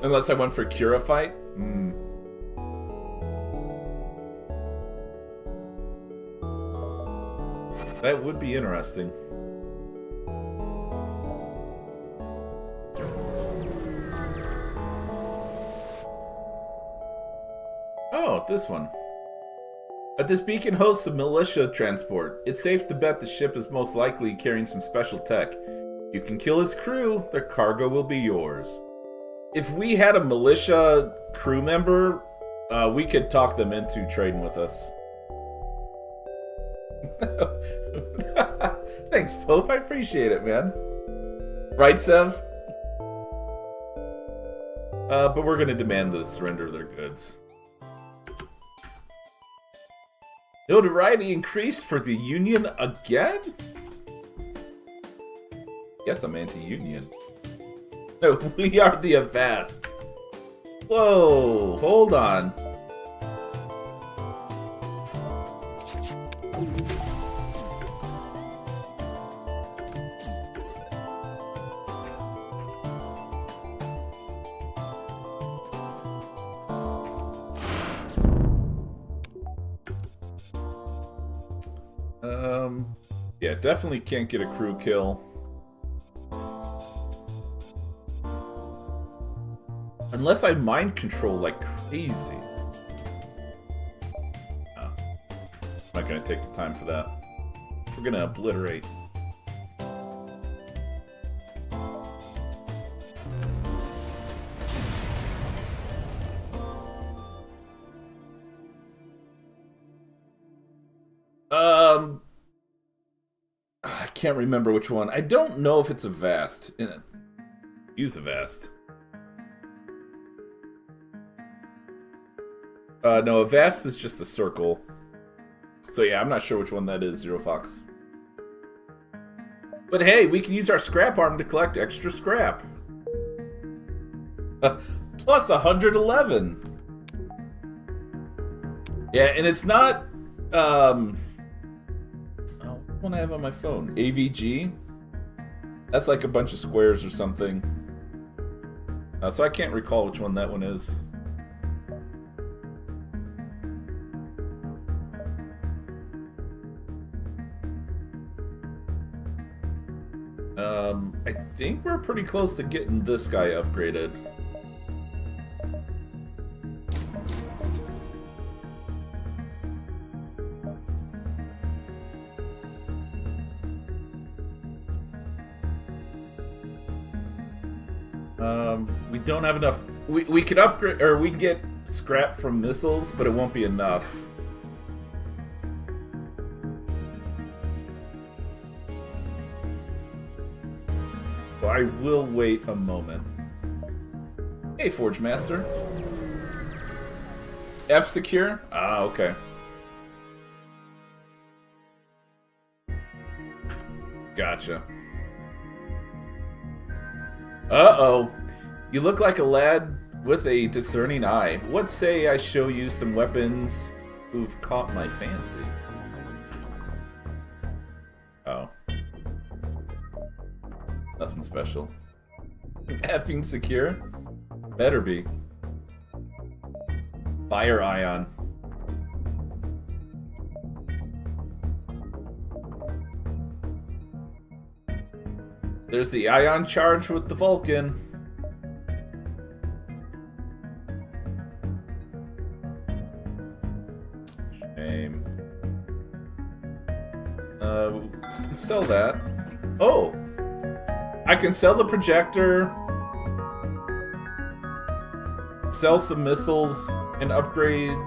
Unless I went for Cura fight? That would be interesting. Oh, this one. But this beacon hosts a militia transport. It's safe to bet the ship is most likely carrying some special tech. You can kill its crew, their cargo will be yours. If we had a militia crew member, we could talk them into trading with us. Thanks, Pope. I appreciate it, man. Right, Sev? But we're going to demand the surrender of their goods. Notoriety increased for the Union again? Yes, I'm anti-Union. No, we are the Avast. Whoa, hold on. Yeah, definitely can't get a crew kill. Unless I mind control like crazy. No, I'm not gonna take the time for that. We're gonna obliterate. I can't remember which one. I don't know if it's a Vast. Use a Vast. No, a Vast is just a circle. So yeah, I'm not sure which one that is, Zero Fox. But hey, we can use our scrap arm to collect extra scrap. Plus 111. Yeah, and it's not... What do I have on my phone? AVG? That's like a bunch of squares or something. So I can't recall which one that one is. I think we're pretty close to getting this guy upgraded. We don't have enough. We could upgrade, or we can get scrap from missiles, but it won't be enough. So I will wait a moment. Hey, Forge Master. F secure? Ah, okay. Gotcha. Uh-oh. You look like a lad with a discerning eye. What say I show you some weapons who've caught my fancy? Oh. Nothing special. Effing secure? Better be. Fire ion. There's the ion charge with the Vulcan. Shame. We can sell that. Oh! I can sell the projector, sell some missiles, and upgrade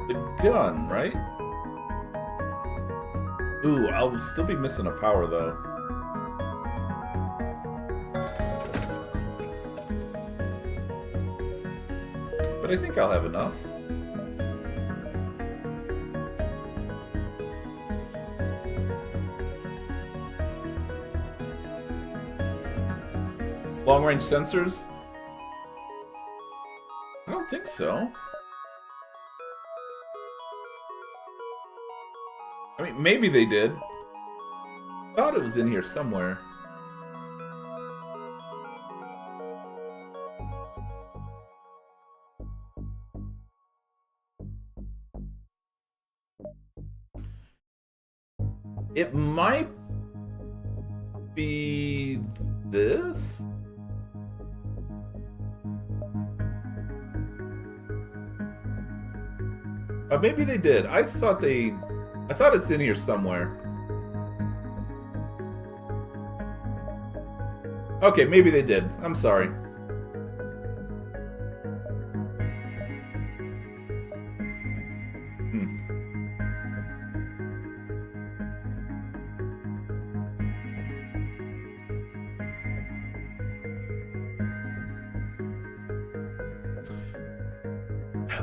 the gun, right? Ooh, I'll still be missing a power, though. But I think I'll have enough. Long-range sensors? I don't think so. I mean, maybe they did. Thought it was in here somewhere. It might be this? Maybe they did. I thought it's in here somewhere. Okay, maybe they did. I'm sorry.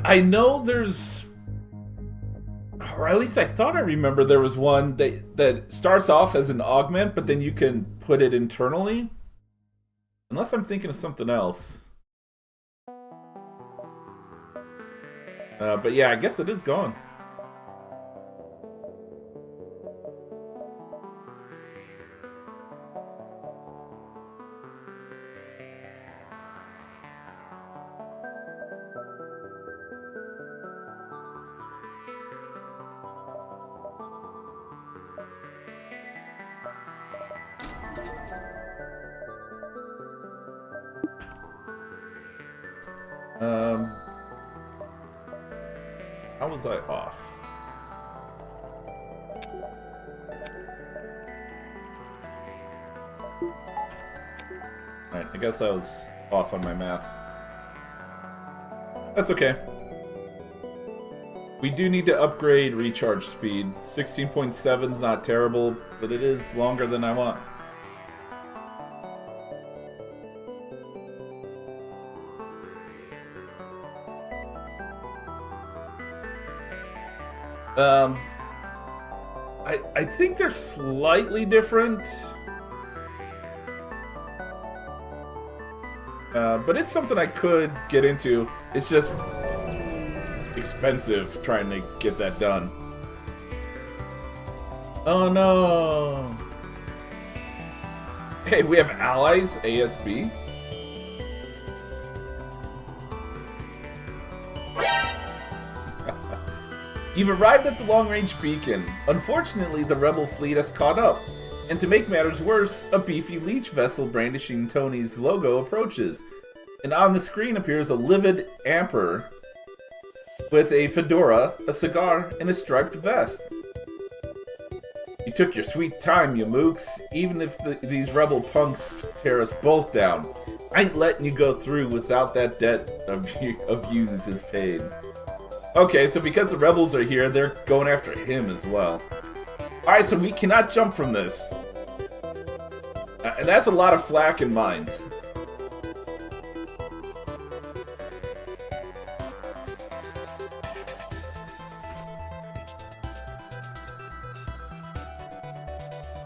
I know there's, or at least I thought I remember there was one that starts off as an augment, but then you can put it internally. Unless I'm thinking of something else. But yeah, I guess it is gone. How was I off? Alright, I guess I was off on my math. That's okay. We do need to upgrade recharge speed. 16.7 is not terrible, but it is longer than I want. I think they're slightly different. But it's something I could get into. It's just expensive trying to get that done. Oh no! Hey, we have allies, ASB. You've arrived at the long-range beacon. Unfortunately, the rebel fleet has caught up. And to make matters worse, a beefy leech vessel brandishing Tony's logo approaches. And on the screen appears a livid Amper with a fedora, a cigar, and a striped vest. You took your sweet time, you mooks. Even if these rebel punks tear us both down, I ain't letting you go through without that debt of yous is paid. Okay, so because the rebels are here, they're going after him as well. Alright, so we cannot jump from this. And that's a lot of flak in mind.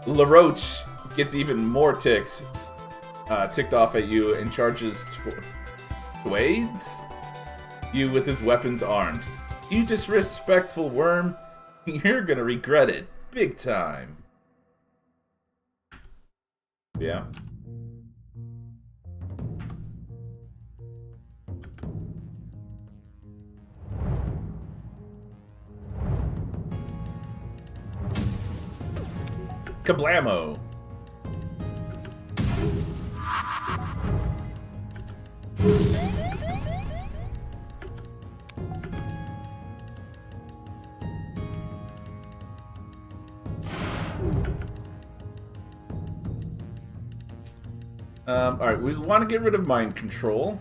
LaRoche gets even more ticked off at you and charges Twades you with his weapons armed. You disrespectful worm, you're gonna regret it big time. Yeah. Kablamo. Alright, we want to get rid of mind control.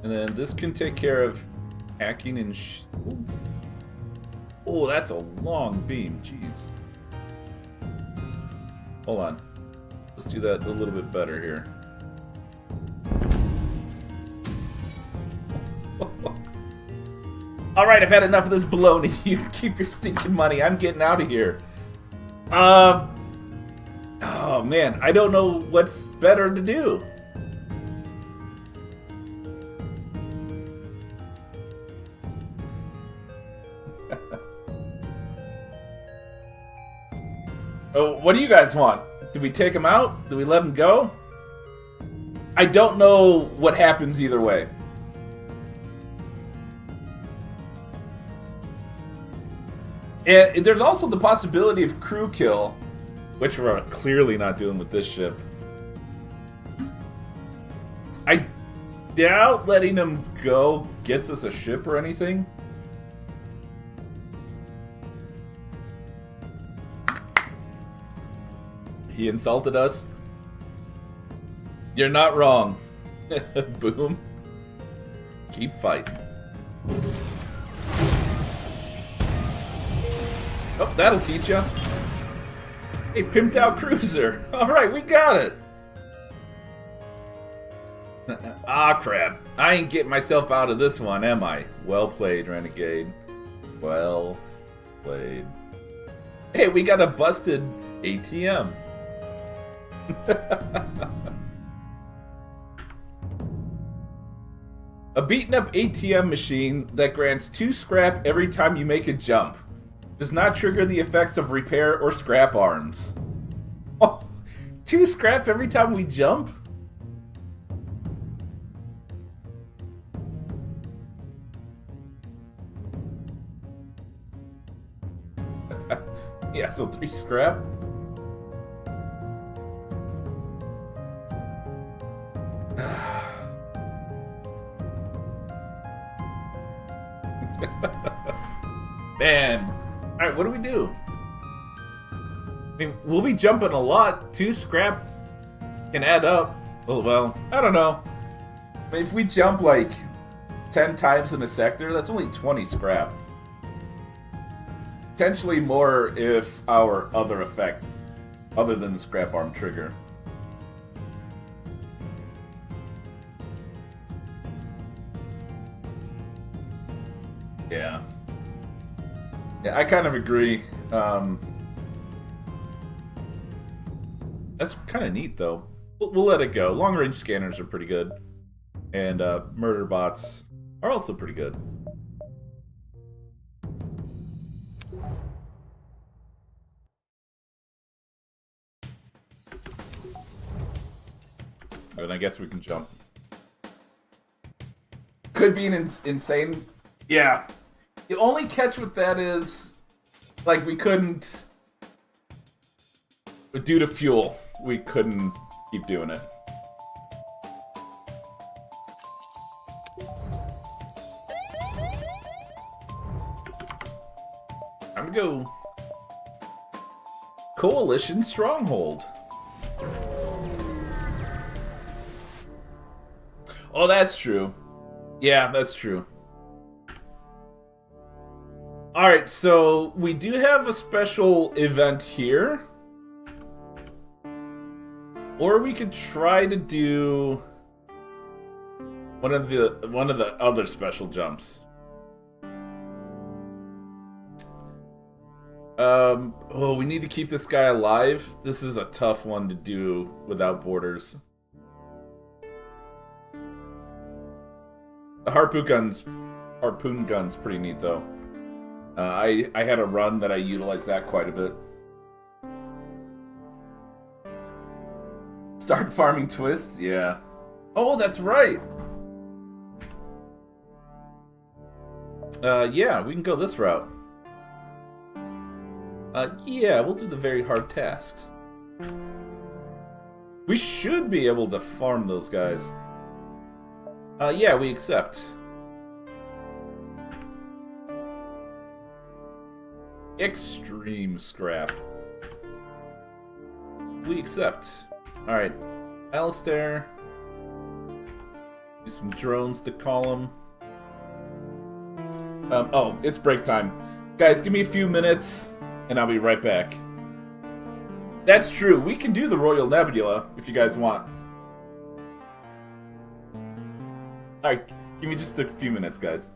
And then this can take care of hacking and shields. Oh, that's a long beam, jeez. Hold on. Let's do that a little bit better here. Alright, I've had enough of this baloney. You keep your stinking money. I'm getting out of here. Oh man, I don't know what's better to do. Oh, what do you guys want? Do we take him out? Do we let him go? I don't know what happens either way. And there's also the possibility of crew kill, which we're clearly not doing with this ship. I doubt letting him go gets us a ship or anything. He insulted us. You're not wrong. Boom. Keep fighting. Oh, that'll teach ya. Hey, pimped out cruiser. Alright, we got it. Ah, crap. I ain't getting myself out of this one, am I? Well played, Renegade. Well played. Hey, we got a busted ATM. A beaten up ATM machine that grants 2 scrap every time you make a jump. Does not trigger the effects of repair or scrap arms. Oh, 2 scrap every time we jump? Yeah, so 3 scrap. Man. Alright, what do we do? I mean, we'll be jumping a lot. 2 scrap can add up. Well, I don't know. I mean, if we jump like 10 times in a sector, that's only 20 scrap. Potentially more if our other effects, other than the scrap arm trigger. Yeah. Yeah, I kind of agree. That's kind of neat, though. we'll let it go. Long range scanners are pretty good, and murder bots are also pretty good. And I guess we can jump. Could be an insane. Yeah. The only catch with that is, like, we couldn't. Due to fuel, we couldn't keep doing it. Time to go. Coalition Stronghold. Oh, that's true. Yeah, that's true. Alright, so we do have a special event here. Or we could try to do one of the other special jumps. Oh, we need to keep this guy alive. This is a tough one to do without borders. The harpoon gun's pretty neat though. I had a run that I utilized that quite a bit. Start farming twists? Yeah. Oh, that's right. Yeah, we can go this route. Yeah, we'll do the very hard tasks. We should be able to farm those guys. Yeah, we accept. Extreme scrap. We accept. Alright. Alistair. Use some drones to call him. Oh, it's break time. Guys, give me a few minutes, and I'll be right back. That's true. We can do the Royal Nebula, if you guys want. Alright, give me just a few minutes, guys.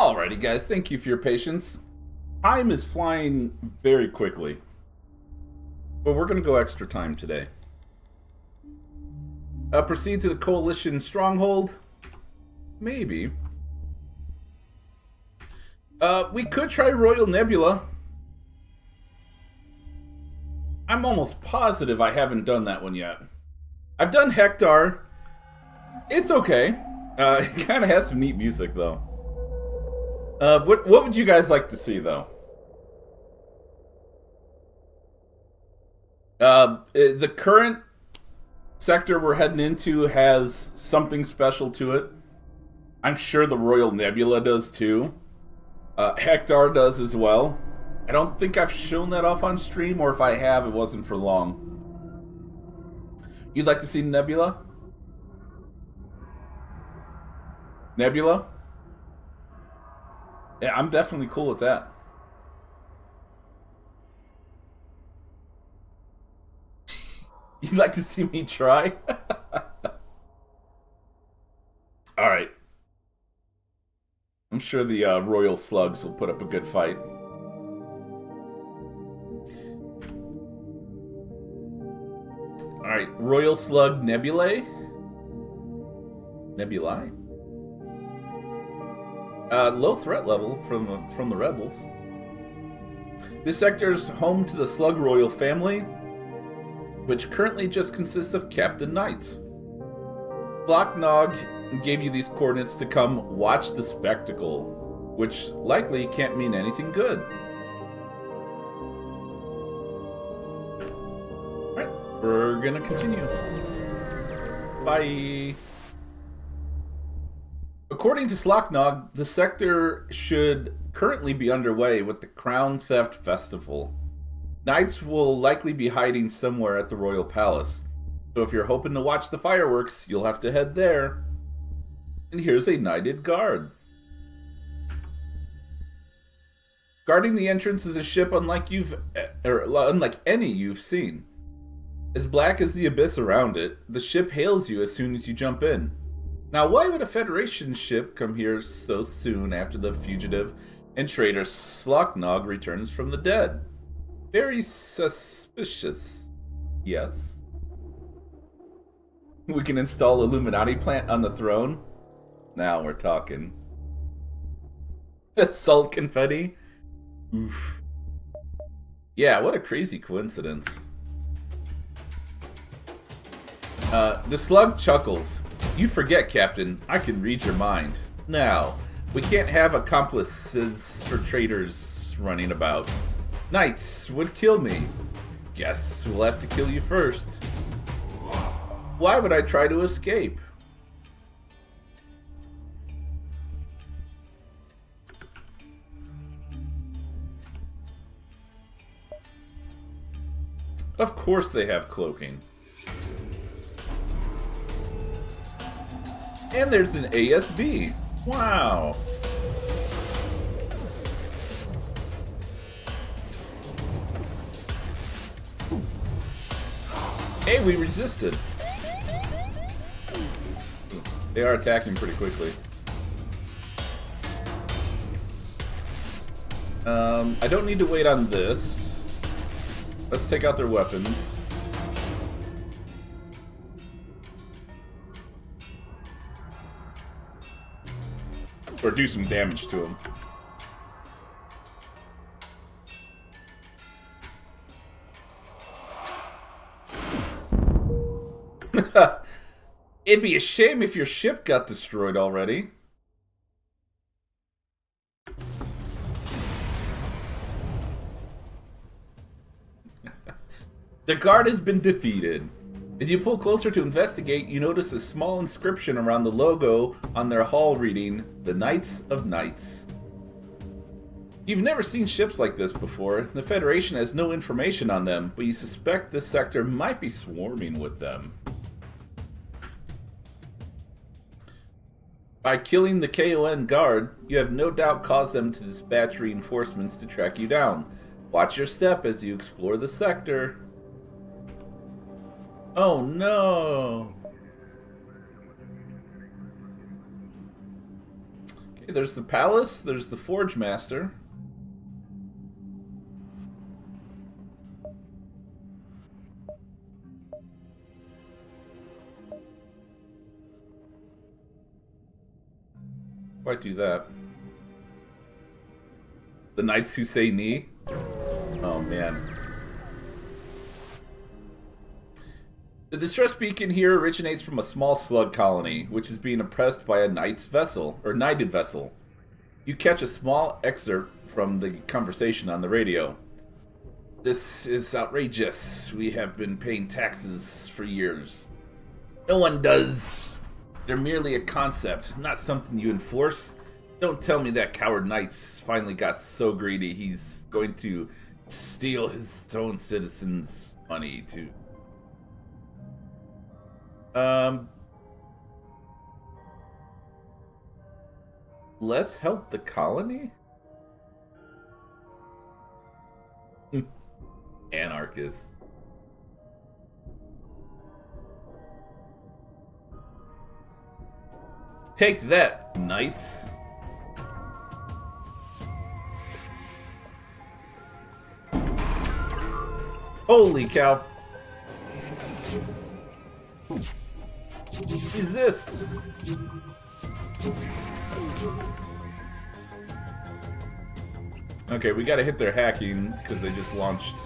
Alrighty, guys. Thank you for your patience. Time is flying very quickly. But we're going to go extra time today. Proceed to the Coalition Stronghold? Maybe. We could try Royal Nebula. I'm almost positive I haven't done that one yet. I've done Hector. It's okay. It kind of has some neat music, though. What would you guys like to see, though? The current sector we're heading into has something special to it. I'm sure the Royal Nebula does, too. Hector does as well. I don't think I've shown that off on stream, or if I have, it wasn't for long. You'd like to see Nebula? Nebula? Yeah, I'm definitely cool with that. You'd like to see me try? Alright. I'm sure the Royal Slugs will put up a good fight. Alright, Royal Slug Nebulae? Nebulae? Low threat level from the Rebels. This sector is home to the Slug Royal family, which currently just consists of Captain Knights. Blocknog gave you these coordinates to come watch the spectacle, which likely can't mean anything good. Alright, we're gonna continue. Bye. According to Slocknog, the sector should currently be underway with the Crown Theft Festival. Knights will likely be hiding somewhere at the Royal Palace, so if you're hoping to watch the fireworks, you'll have to head there. And here's a knighted guard. Guarding the entrance is a ship unlike any you've seen. As black as the abyss around it, the ship hails you as soon as you jump in. Now, why would a Federation ship come here so soon after the fugitive and traitor Slocknog returns from the dead? Very suspicious. Yes. We can install Illuminati plant on the throne. Now we're talking. Salt confetti. Oof. Yeah, what a crazy coincidence. The slug chuckles. You forget, Captain. I can read your mind. Now, we can't have accomplices for traitors running about. Knights would kill me. Guess we'll have to kill you first. Why would I try to escape? Of course they have cloaking. And there's an ASB. Wow. Hey, we resisted. They are attacking pretty quickly. I don't need to wait on this. Let's take out their weapons. Or do some damage to them. It'd be a shame if your ship got destroyed already. The guard has been defeated. As you pull closer to investigate, you notice a small inscription around the logo on their hull reading, "The Knights of Knights." You've never seen ships like this before. The Federation has no information on them, but you suspect this sector might be swarming with them. By killing the KON guard, you have no doubt caused them to dispatch reinforcements to track you down. Watch your step as you explore the sector. Oh no! Okay, there's the palace. There's the Forge Master. Might do that. The Knights Who Say Knee. Oh, man. The distress beacon here originates from a small slug colony, which is being oppressed by a knight's vessel, or knighted vessel. You catch a small excerpt from the conversation on the radio. This is outrageous. We have been paying taxes for years. No one does. They're merely a concept, not something you enforce. Don't tell me that coward knight's finally got so greedy he's going to steal his own citizens' money to... Let's help the colony? Anarchist. Take that, knights. Holy cow. Resist. Okay, we gotta hit their hacking because they just launched.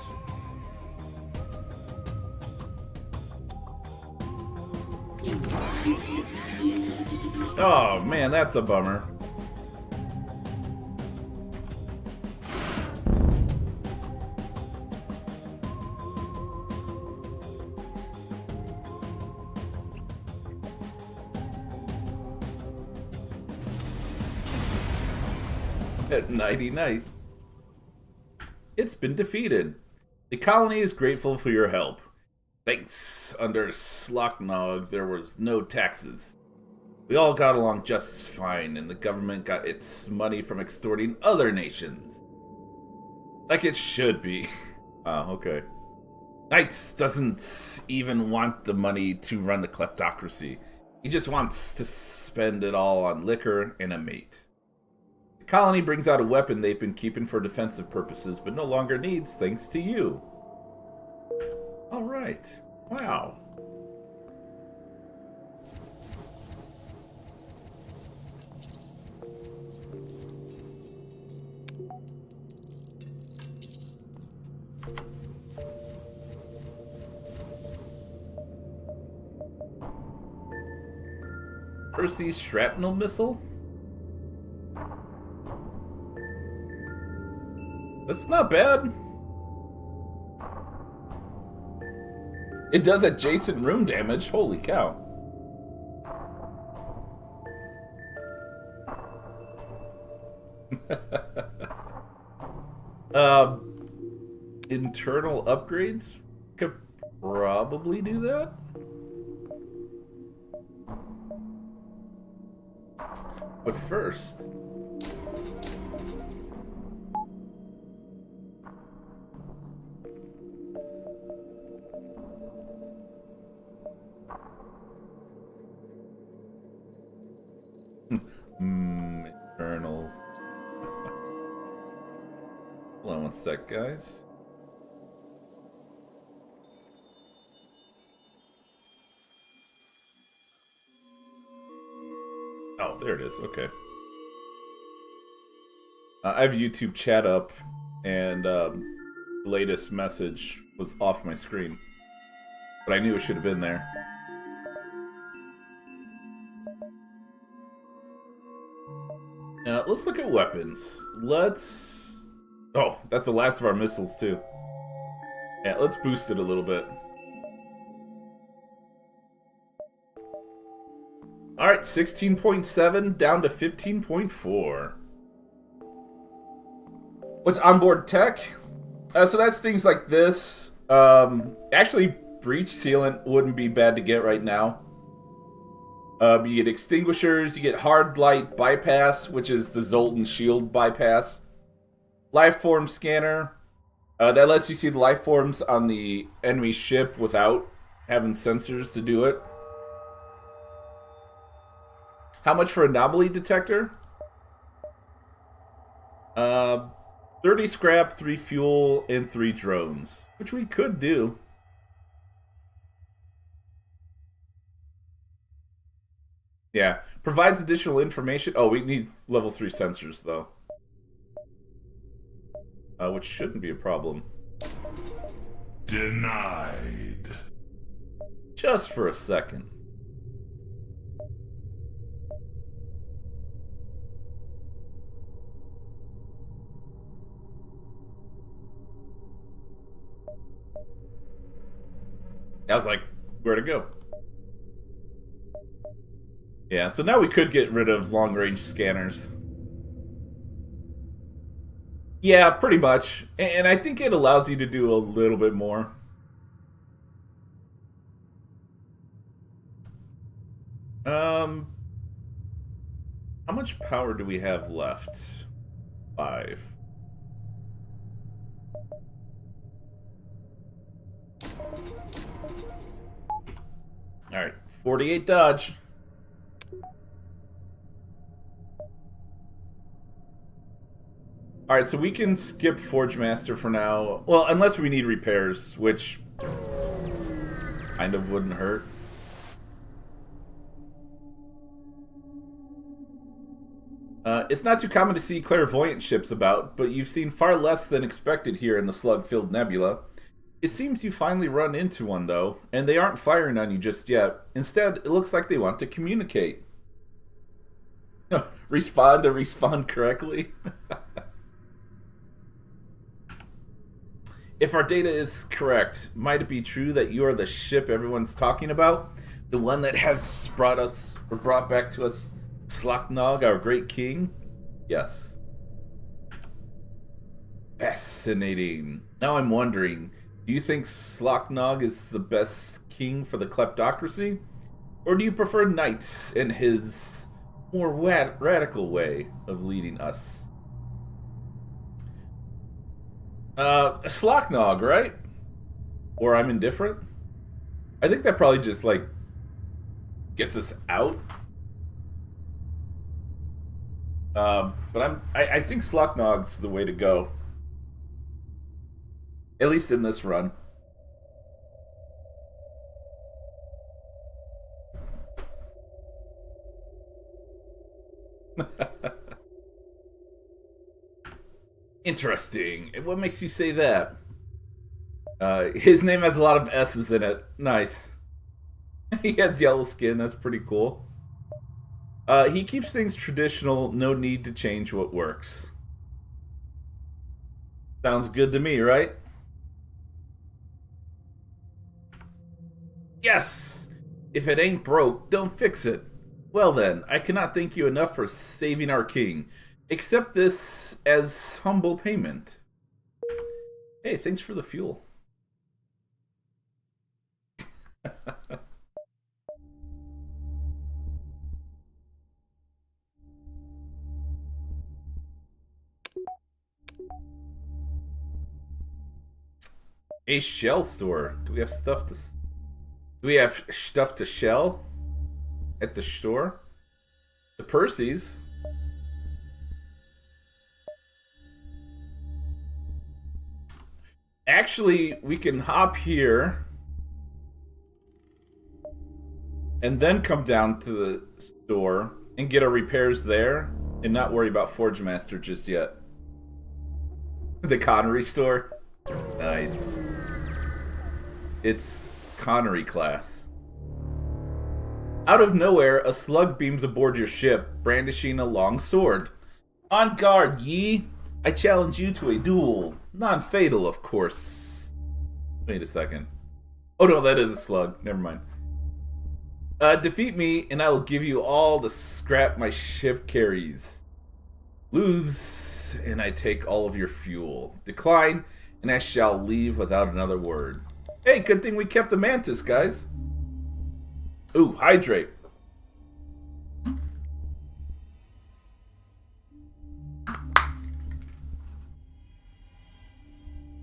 Oh man, that's a bummer. At nighty night. It's been defeated. The colony is grateful for your help. Thanks. Under Slocknog, there was no taxes. We all got along just fine, and the government got its money from extorting other nations. Like it should be. Oh, okay. Knights doesn't even want the money to run the kleptocracy. He just wants to spend it all on liquor and a mate. The colony brings out a weapon they've been keeping for defensive purposes, but no longer needs thanks to you. Alright. Wow. Percy's shrapnel missile? That's not bad. It does adjacent room damage. Holy cow. Internal upgrades? Could probably do that. But first... internals. Hold on one sec, guys. Oh, there it is. Okay. I have YouTube chat up, and the latest message was off my screen. But I knew it should have been there. Let's look at weapons. Let's... Oh, that's the last of our missiles, too. Yeah, let's boost it a little bit. Alright, 16.7 down to 15.4. What's onboard tech? So that's things like this. Actually, breach sealant wouldn't be bad to get right now. You get extinguishers, you get hard light bypass, which is the Zoltan shield bypass. Lifeform scanner. That lets you see the life forms on the enemy ship without having sensors to do it. How much for anomaly detector? Uh, 30 scrap, 3 fuel, and 3 drones, which we could do. Yeah, provides additional information. Oh, we need level 3 sensors, though. Which shouldn't be a problem. Denied. Just for a second. I was like, where to go? Yeah, so now we could get rid of long-range scanners. Yeah, pretty much. And I think it allows you to do a little bit more. How much power do we have left? 5. Alright, 48 dodge. Alright, so we can skip Forge Master for now. Well, unless we need repairs, which kind of wouldn't hurt. It's not too common to see clairvoyant ships about, but you've seen far less than expected here in the slug-filled nebula. It seems you finally run into one, though, and they aren't firing on you just yet. Instead, it looks like they want to communicate. Respond to respond correctly? If our data is correct, might it be true that you are the ship everyone's talking about? The one that has brought back to us Slaknog, our great king? Yes. Fascinating. Now I'm wondering, do you think Slaknog is the best king for the kleptocracy? Or do you prefer knights and his more radical way of leading us? Slaknog, right? Or I'm indifferent? I think that probably just, like, gets us out. But I think Slaknog's the way to go. At least in this run. Interesting. What makes you say that? His name has a lot of S's in it. Nice. He has yellow skin. That's pretty cool. He keeps things traditional. No need to change what works. Sounds good to me, right? Yes! If it ain't broke, don't fix it. Well then, I cannot thank you enough for saving our king. Accept this as humble payment. Hey, thanks for the fuel. A shell store. Do we have stuff to... Do we have stuff to shell? At the store? The Percy's. Actually, we can hop here. And then come down to the store and get our repairs there. And not worry about Forge Master just yet. The Connery store. Nice. It's Connery class. Out of nowhere, a slug beams aboard your ship, brandishing a long sword. On guard, ye! I challenge you to a duel. Non-fatal, of course. Wait a second. Oh no, that is a slug. Never mind. Defeat me, and I will give you all the scrap my ship carries. Lose, and I take all of your fuel. Decline, and I shall leave without another word. Hey, good thing we kept the mantis, guys. Ooh, hydrate.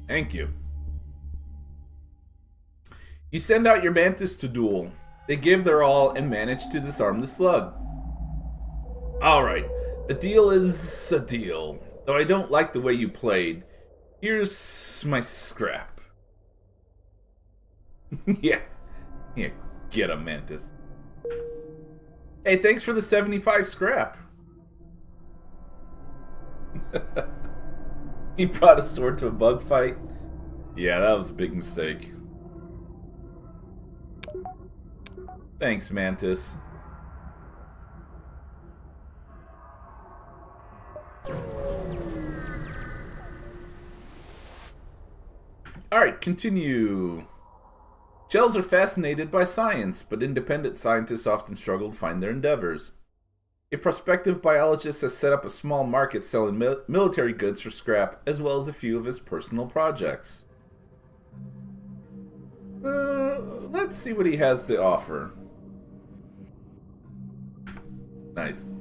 Thank you. You send out your mantis to duel. They give their all and manage to disarm the slug. Alright, a deal is a deal. Though I don't like the way you played. Here's my scrap. Yeah. Here, get a Mantis. Hey, thanks for the 75 scrap. He brought a sword to a bug fight. Yeah, that was a big mistake. Thanks, Mantis. Alright, continue. Shells are fascinated by science, but independent scientists often struggle to find their endeavors. A prospective biologist has set up a small market selling military goods for scrap, as well as a few of his personal projects. Let's see what he has to offer. Nice.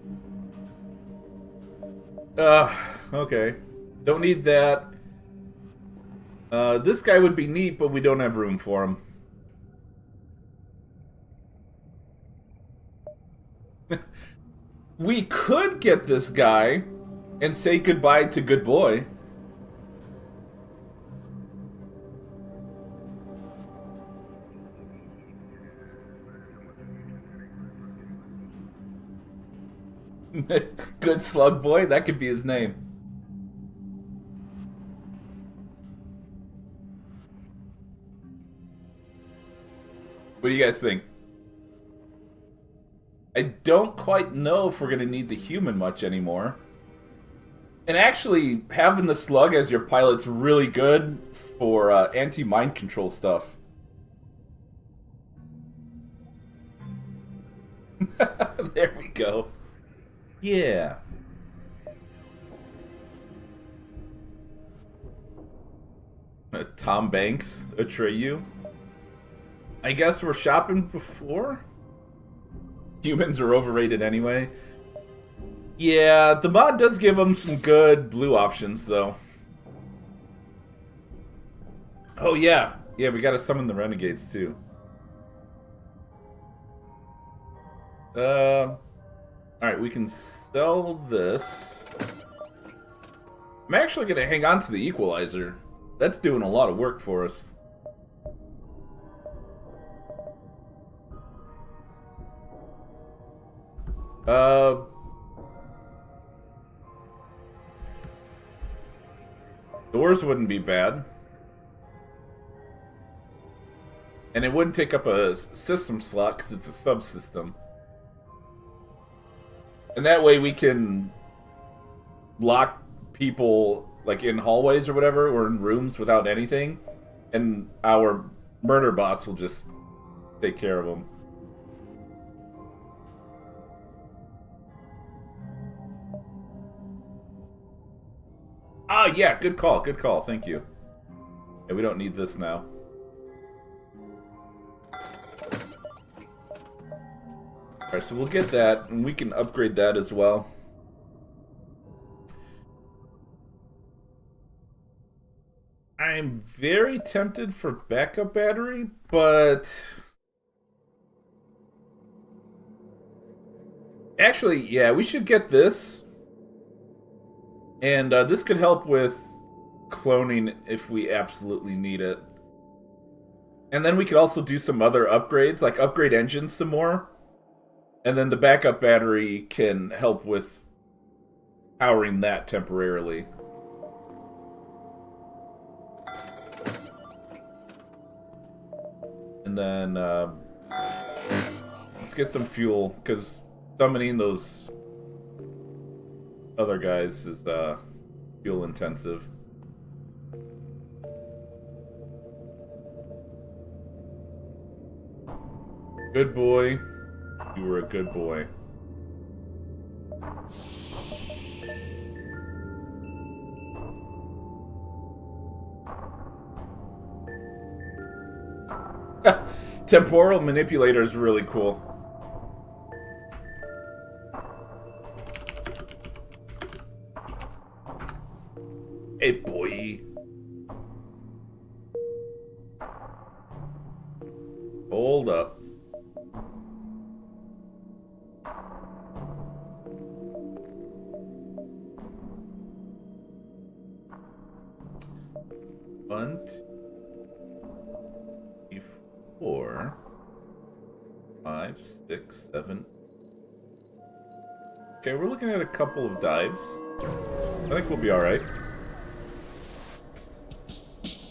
Okay. Don't need that. This guy would be neat, but we don't have room for him. We could get this guy and say goodbye to Good Boy. Good Slug Boy, that could be his name. What do you guys think? I don't quite know if we're going to need the human much anymore. And actually, having the slug as your pilot's really good for anti-mind control stuff. There we go. Yeah. Tom Banks, Atreyu. I guess we're shopping before? Humans are overrated anyway. Yeah, the mod does give them some good blue options, though. Oh, yeah. Yeah, we gotta summon the Renegades, too. Alright, we can sell this. I'm actually gonna hang on to the Equalizer. That's doing a lot of work for us. Doors wouldn't be bad. And it wouldn't take up a system slot because it's a subsystem. And that way we can lock people like in hallways or whatever, or in rooms without anything. And our murder bots will just take care of them. Ah, yeah, good call, thank you. Yeah, we don't need this now. Alright, so we'll get that, and we can upgrade that as well. I'm very tempted for backup battery, but... Actually, yeah, we should get this. And this could help with cloning if we absolutely need it. And then we could also do some other upgrades, like upgrade engines some more. And then the backup battery can help with powering that temporarily. And then let's get some fuel, because summoning those other guys is fuel intensive. Good boy. You were a good boy. Temporal manipulator is really cool. Hey, boy. Hold up. 1, 2, 3, 4, 5, 6, 7. Okay, we're looking at a couple of dives. I think we'll be alright.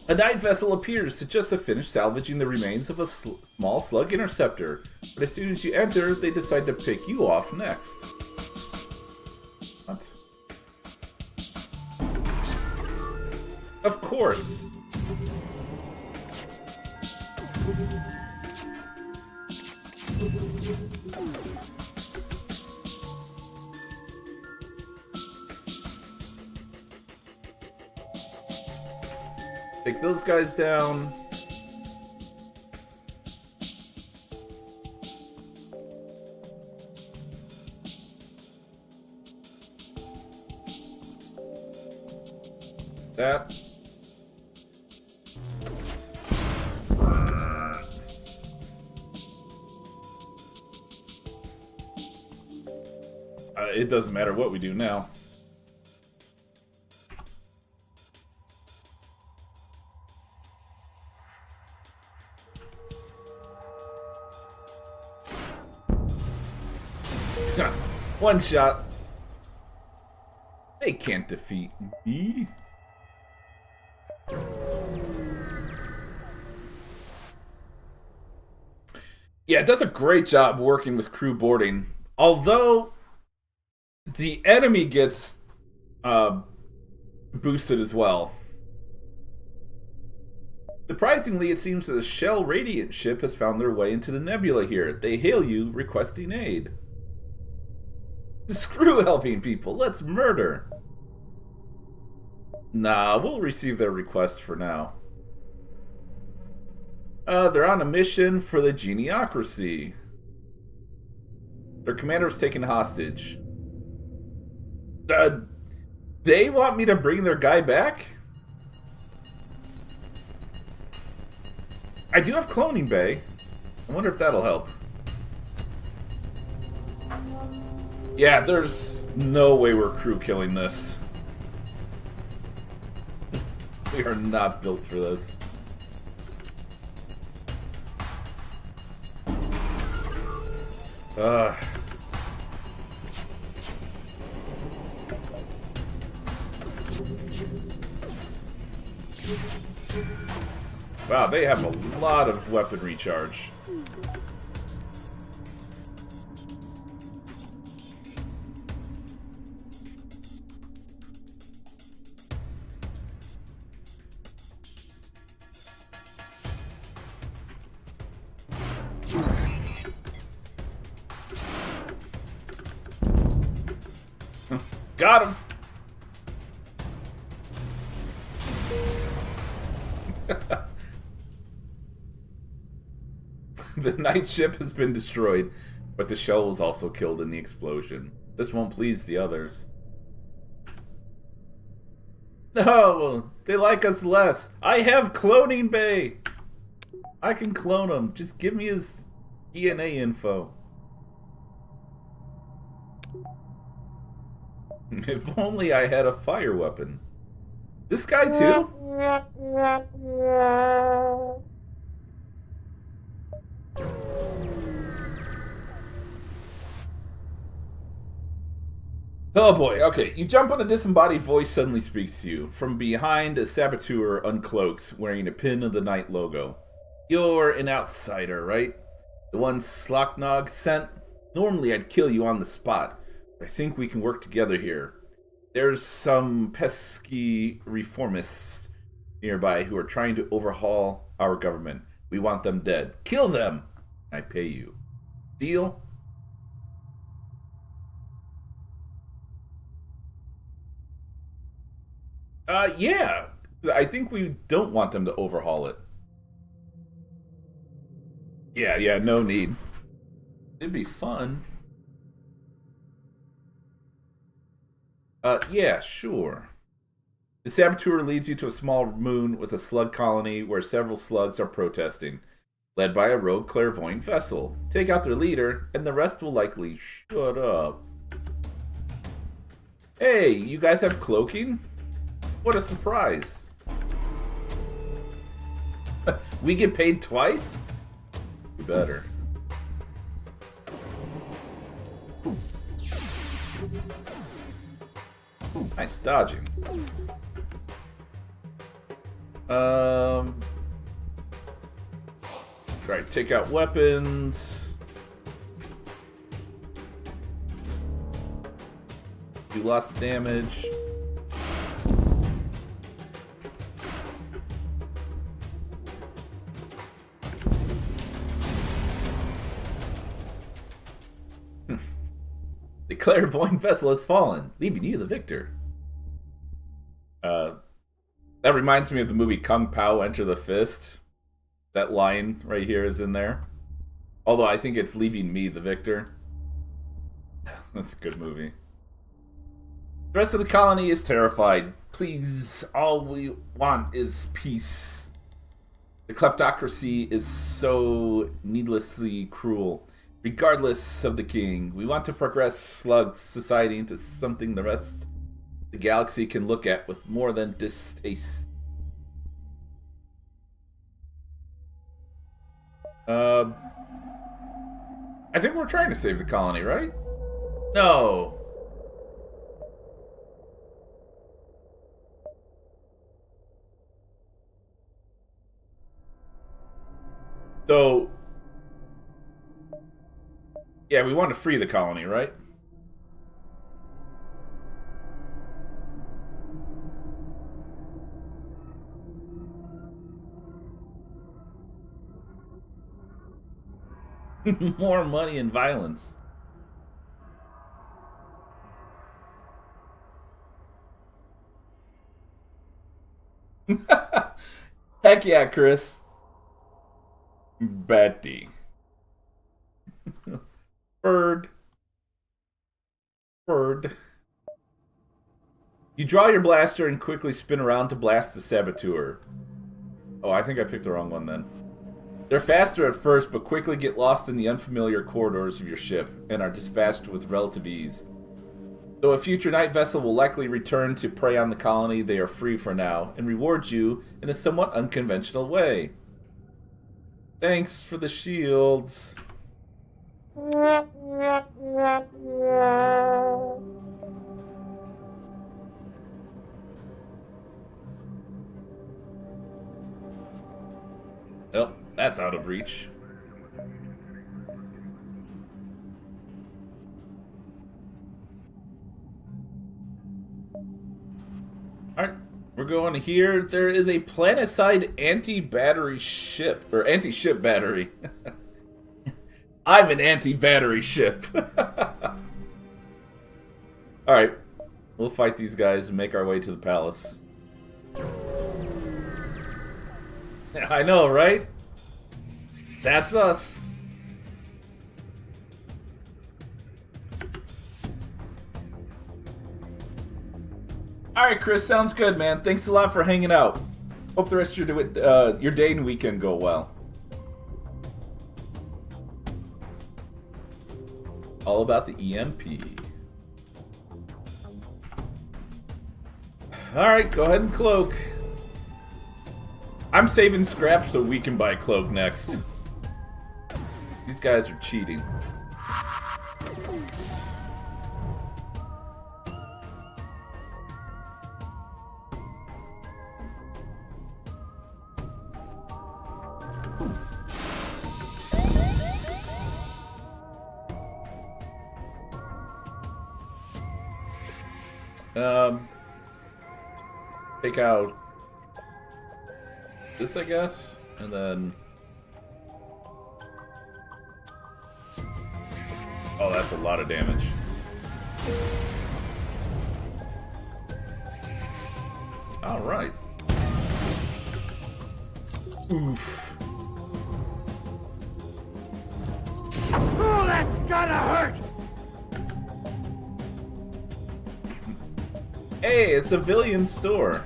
A dive vessel appears to just have finished salvaging the remains of a small slug interceptor, but as soon as you enter, they decide to pick you off next. What? Of course! Take those guys down. That. It doesn't matter what we do now. One shot. They can't defeat me. Yeah, it does a great job working with crew boarding. Although the enemy gets boosted as well. Surprisingly, it seems that the Shell Radiant ship has found their way into the nebula here. They hail you, requesting aid. Screw helping people, let's murder. Nah, we'll receive their request for now. They're on a mission for the Geniocracy. Their commander was taken hostage. They want me to bring their guy back? I do have cloning bay. I wonder if that'll help. Yeah, there's no way we're crew killing this. We are not built for this. Wow, they have a lot of weapon recharge. Got him! The night ship has been destroyed, but the shell was also killed in the explosion. This won't please the others. No, they like us less. I have cloning bay. I can clone him. Just give me his DNA info. If only I had a fire weapon. This guy too? Oh boy, okay. You jump on a disembodied voice suddenly speaks to you. From behind, a saboteur uncloaks, wearing a pin of the Knight logo. You're an outsider, right? The one Slocknog sent? Normally I'd kill you on the spot, but I think we can work together here. There's some pesky reformists nearby who are trying to overhaul our government. We want them dead. Kill them! I pay you. Deal? Yeah. I think we don't want them to overhaul it. Yeah, no need. It'd be fun. Yeah, sure. The saboteur leads you to a small moon with a slug colony where several slugs are protesting, led by a rogue clairvoyant vessel. Take out their leader, and the rest will likely shut up. Hey, you guys have cloaking? What a surprise. We get paid twice? We better. Nice dodging. Try to take out weapons. Do lots of damage. The clairvoyant vessel has fallen, leaving you the victor. That reminds me of the movie Kung Pao Enter the Fist. That line right here is in there. Although I think it's leaving me the victor. That's a good movie. The rest of the colony is terrified. Please, all we want is peace. The kleptocracy is so needlessly cruel. Regardless of the king, we want to progress Slug society into something the rest of the galaxy can look at with more than distaste. I think we're trying to save the colony, right? No. So, yeah, we want to free the colony, right? More money and violence. Heck yeah, Chris. Betty. Bird. You draw your blaster and quickly spin around to blast the saboteur. Oh, I think I picked the wrong one then. They're faster at first, but quickly get lost in the unfamiliar corridors of your ship and are dispatched with relative ease. Though a future night vessel will likely return to prey on the colony, they are free for now and reward you in a somewhat unconventional way. Thanks for the shields. Oh, that's out of reach. Alright, we're going here. There is a planet-side anti-battery ship, or anti-ship battery. I'm an anti-battery ship. Alright, we'll fight these guys and make our way to the palace. I know, right? That's us. Alright, Chris, sounds good, man. Thanks a lot for hanging out. Hope the rest of your day and weekend go well. All about the EMP. Alright, go ahead and cloak. I'm saving scraps so we can buy cloak next. These guys are cheating. Take out this, I guess, and then... Oh, that's a lot of damage. Alright. Oof. Oh, that's gotta hurt! Hey, a civilian store.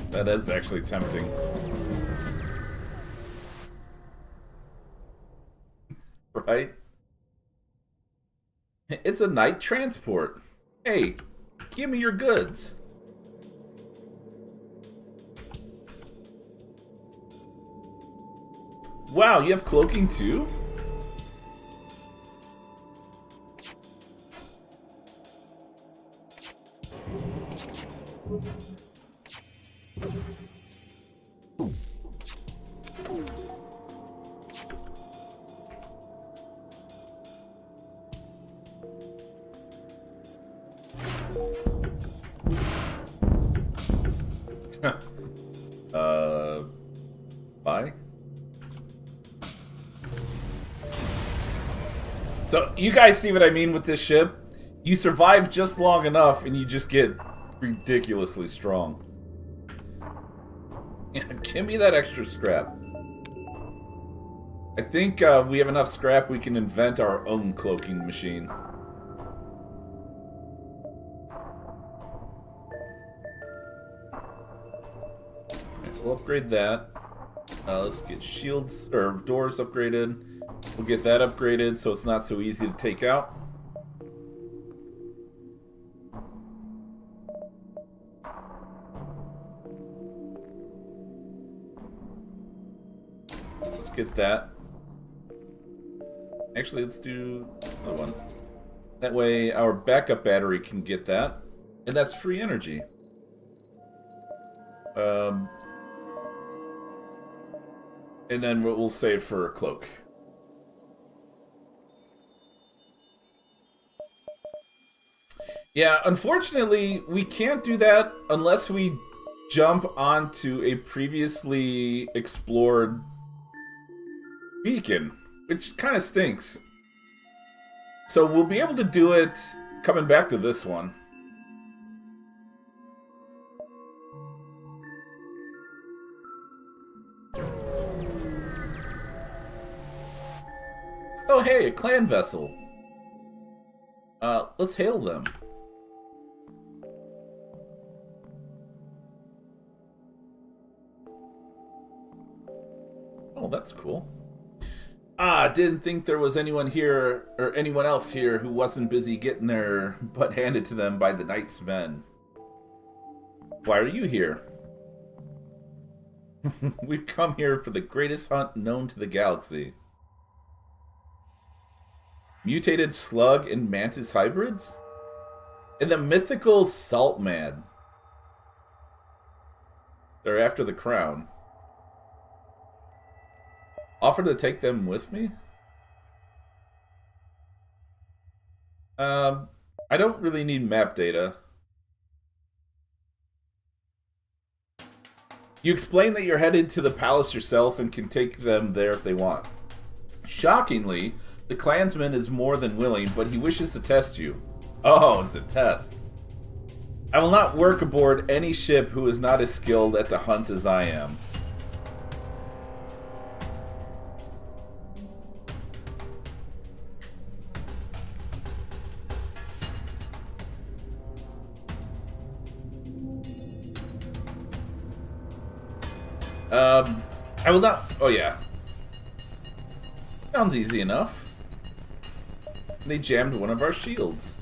That is actually tempting. Right? It's a night transport. Hey, give me your goods. Wow, you have cloaking too? Bye. So, you guys see what I mean with this ship? You survive just long enough and you just get ridiculously strong. Yeah, give me that extra scrap. I think we have enough scrap we can invent our own cloaking machine. We'll upgrade that. Let's get shields or doors upgraded. We'll get that upgraded so it's not so easy to take out. Let's get that. Actually, let's do another one. That way our backup battery can get that. And that's free energy. And then we'll save for a cloak. Yeah, unfortunately, we can't do that unless we jump onto a previously explored beacon, which kind of stinks. So we'll be able to do it coming back to this one. Oh hey, a clan vessel. Let's hail them. Oh, that's cool. Ah, didn't think there was anyone here, or anyone else here, who wasn't busy getting their butt handed to them by the Knight's men. Why are you here? We've come here for the greatest hunt known to the galaxy. Mutated slug and mantis hybrids? And the mythical salt man. They're after the crown. Offer to take them with me? I don't really need map data. You explain that you're headed to the palace yourself and can take them there if they want. Shockingly, the clansman is more than willing, but he wishes to test you. Oh, it's a test. I will not work aboard any ship who is not as skilled at the hunt as I am. I will not... Oh, yeah. Sounds easy enough. They jammed one of our shields.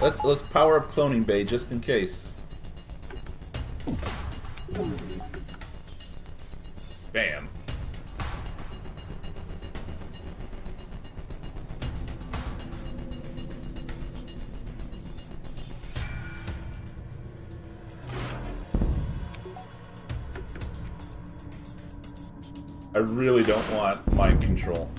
Let's power up cloning bay just in case. Bam. I really don't want mind control.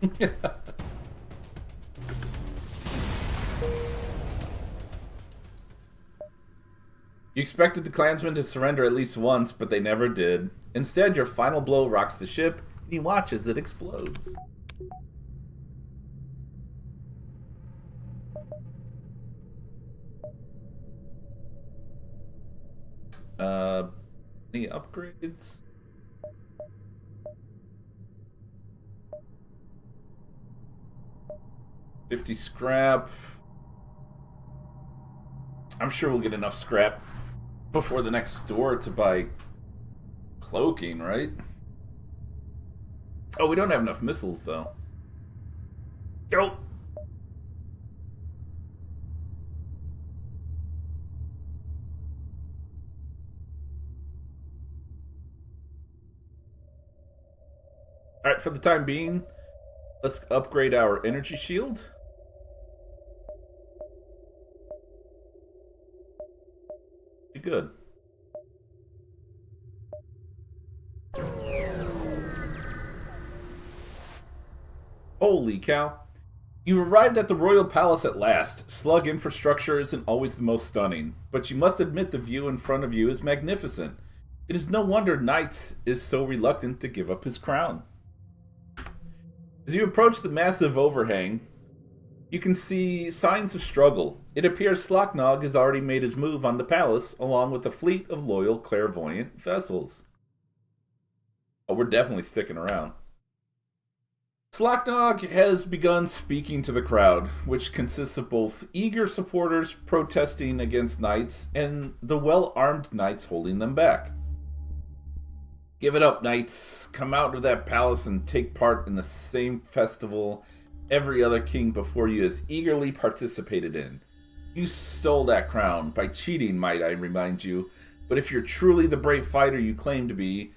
You expected the clansmen to surrender at least once, but they never did. Instead, your final blow rocks the ship, and you watch as it explodes. Any upgrades? 50 scrap. I'm sure we'll get enough scrap before the next store to buy cloaking, right? Oh, we don't have enough missiles, though. Go! Alright, for the time being, let's upgrade our energy shield. Be good. Holy cow. You've arrived at the Royal Palace at last. Slug infrastructure isn't always the most stunning, but you must admit the view in front of you is magnificent. It is no wonder Knight is so reluctant to give up his crown. As you approach the massive overhang, you can see signs of struggle. It appears Slocknog has already made his move on the palace, along with a fleet of loyal clairvoyant vessels. Oh, we're definitely sticking around. Slocknog has begun speaking to the crowd, which consists of both eager supporters protesting against knights and the well-armed knights holding them back. Give it up, knights. Come out of that palace and take part in the same festival every other king before you has eagerly participated in. You stole that crown by cheating, might I remind you, but if you're truly the brave fighter you claim to be,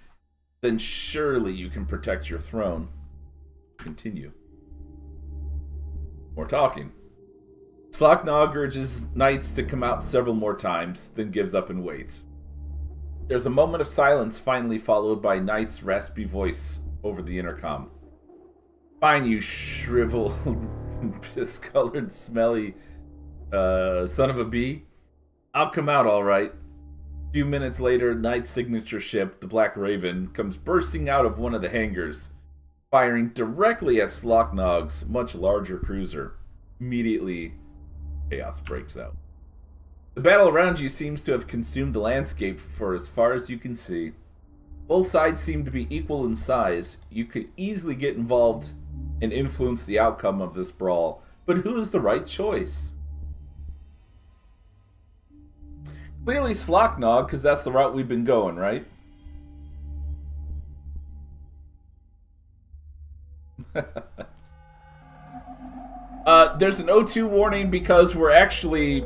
then surely you can protect your throne. Continue. More talking. Slocknog urges knights to come out several more times, then gives up and waits. There's a moment of silence, finally followed by Knight's raspy voice over the intercom. Fine, you shriveled, discolored, smelly son of a bee. I'll come out all right. A few minutes later, Knight's signature ship, the Black Raven, comes bursting out of one of the hangars, firing directly at Slocknog's much larger cruiser. Immediately, chaos breaks out. The battle around you seems to have consumed the landscape for as far as you can see. Both sides seem to be equal in size. You could easily get involved and influence the outcome of this brawl, but who is the right choice? Clearly Slocknog, because that's the route we've been going, right? There's an O2 warning because we're actually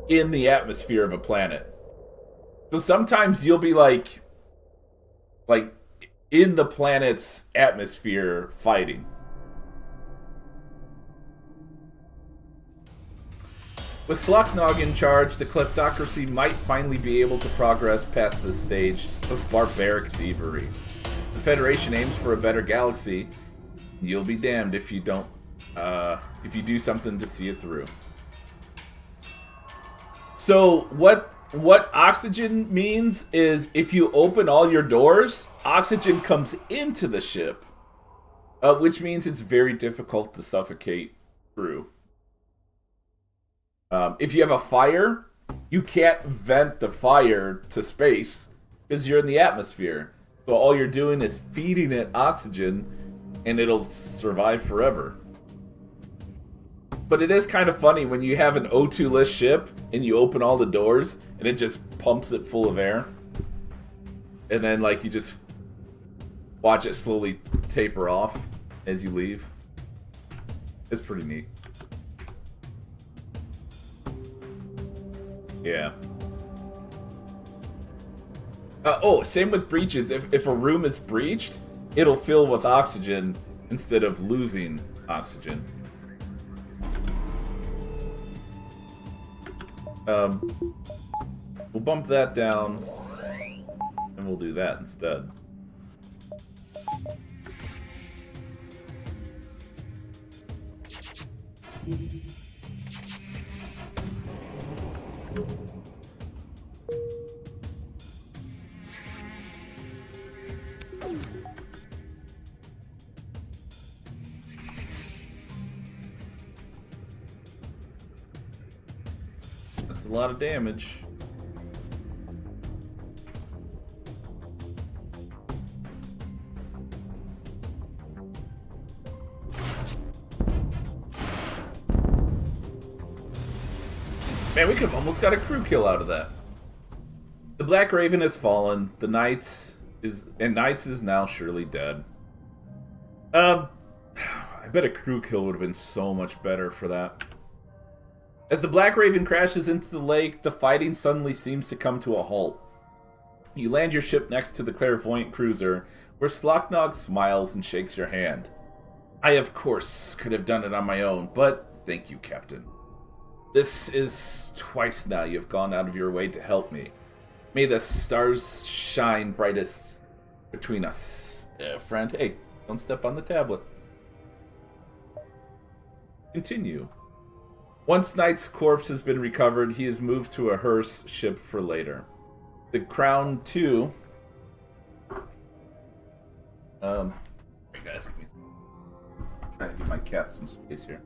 in the atmosphere of a planet. So sometimes you'll be like in the planet's atmosphere fighting. With Slocknog in charge, the kleptocracy might finally be able to progress past this stage of barbaric thievery. The Federation aims for a better galaxy. You'll be damned if you don't, if you do something to see it through. So what oxygen means is if you open all your doors, oxygen comes into the ship, which means it's very difficult to suffocate through. If you have a fire, you can't vent the fire to space because you're in the atmosphere. So all you're doing is feeding it oxygen and it'll survive forever. But it is kind of funny when you have an O2-less ship and you open all the doors and it just pumps it full of air. And then like you just watch it slowly taper off as you leave. It's pretty neat. Yeah. Same with breaches. If a room is breached, it'll fill with oxygen instead of losing oxygen. We'll bump that down, and we'll do that instead. That's a lot of damage. Man, we could have almost got a crew kill out of that. The Black Raven has fallen. The Knights is now surely dead. I bet a crew kill would have been so much better for that. As the Black Raven crashes into the lake, the fighting suddenly seems to come to a halt. You land your ship next to the clairvoyant cruiser, where Slocknog smiles and shakes your hand. I, of course, could have done it on my own, but thank you, Captain. This is twice now you have gone out of your way to help me. May the stars shine brightest between us. Friend, hey, don't step on the tablet. Continue. Once Knight's corpse has been recovered, he is moved to a hearse ship for later. The Crown 2... you guys, give me some... I'm trying to give my cat some space here.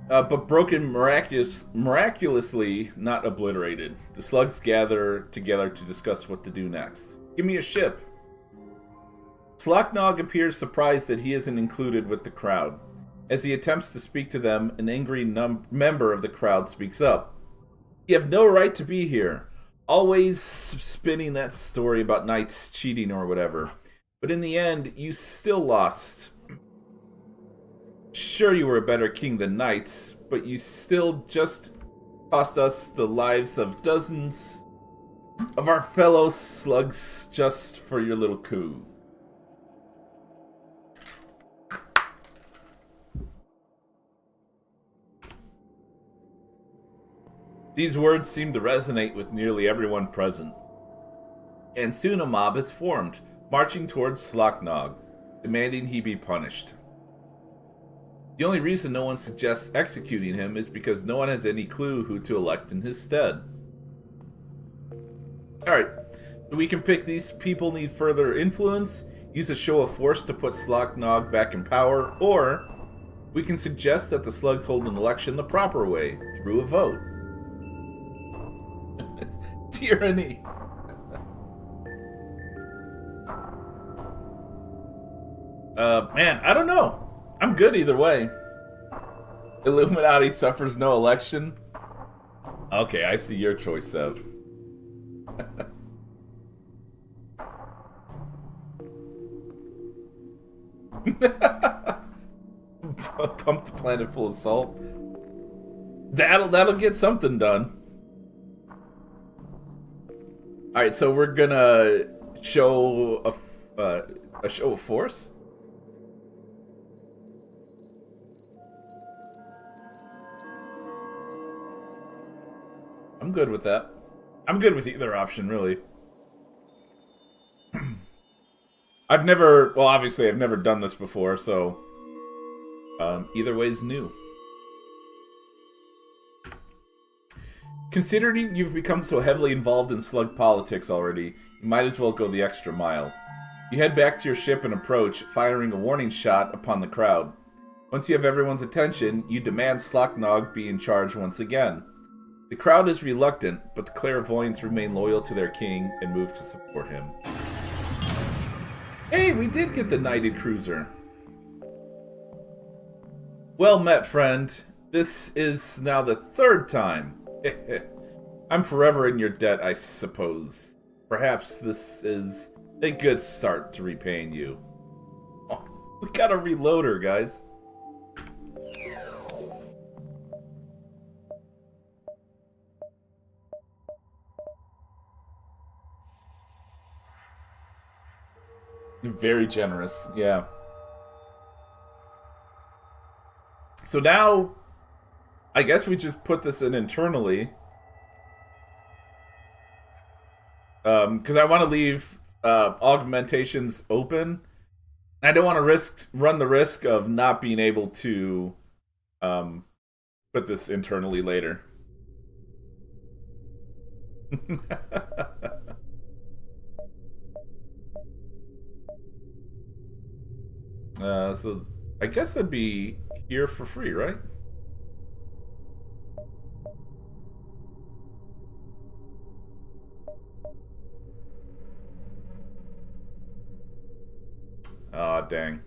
But broken miraculously not obliterated. The slugs gather together to discuss what to do next. Give me a ship. Slocknog appears surprised that he isn't included with the crowd. As he attempts to speak to them, an angry member of the crowd speaks up. You have no right to be here. Always spinning that story about knights cheating or whatever. But in the end, you still lost. Sure, you were a better king than knights, but you still just cost us the lives of dozens of our fellow slugs just for your little coup. These words seem to resonate with nearly everyone present. And soon a mob is formed, marching towards Slocknog, demanding he be punished. The only reason no one suggests executing him is because no one has any clue who to elect in his stead. Alright, so we can pick these people need further influence, use a show of force to put Slocknog back in power, or we can suggest that the slugs hold an election the proper way, through a vote. Tyranny. Man, I don't know. I'm good either way. Illuminati suffers no election. Okay, I see your choice, Sev. Pump the planet full of salt. That'll get something done. All right, so we're gonna show a show of force. I'm good with that. I'm good with either option, really. Obviously I've never done this before, so either way's new. Considering you've become so heavily involved in slug politics already, you might as well go the extra mile. You head back to your ship and approach, firing a warning shot upon the crowd. Once you have everyone's attention, you demand Slocknog be in charge once again. The crowd is reluctant, but the clairvoyants remain loyal to their king and move to support him. Hey, we did get the knighted cruiser. Well met, friend. This is now the third time. I'm forever in your debt, I suppose. Perhaps this is a good start to repaying you. Oh, we got a reloader, guys. Very generous, yeah. So now, I guess we just put this in internally. Because I want to leave augmentations open. I don't want to run the risk of not being able to put this internally later. So I guess that'd be here for free, right? Aw, dang.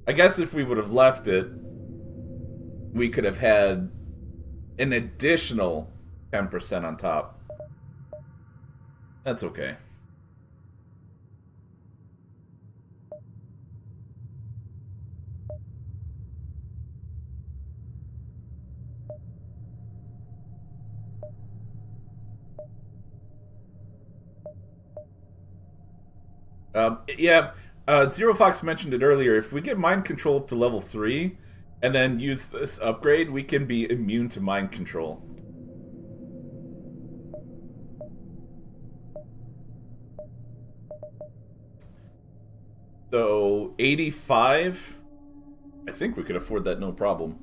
I guess if we would have left it... we could have had an additional 10% on top. That's okay. Yeah, Zero Fox mentioned it earlier. If we get mind control up to level 3 and then use this upgrade, we can be immune to mind control. So 85, I think we could afford that no problem.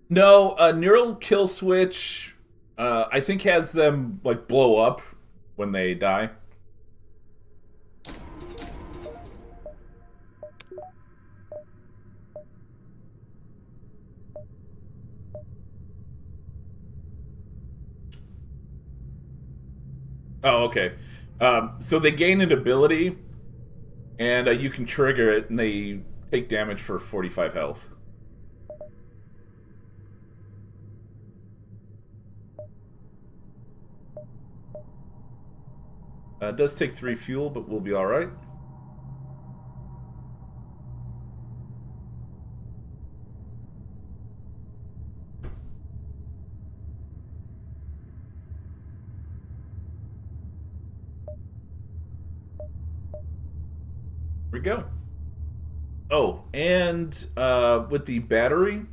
No, neural kill switch, I think has them like blow up when they die. Oh, okay. So they gain an ability, and you can trigger it, and they take damage for 45 health. It does take 3 fuel, but we'll be alright. Here we go. Oh, and with the battery,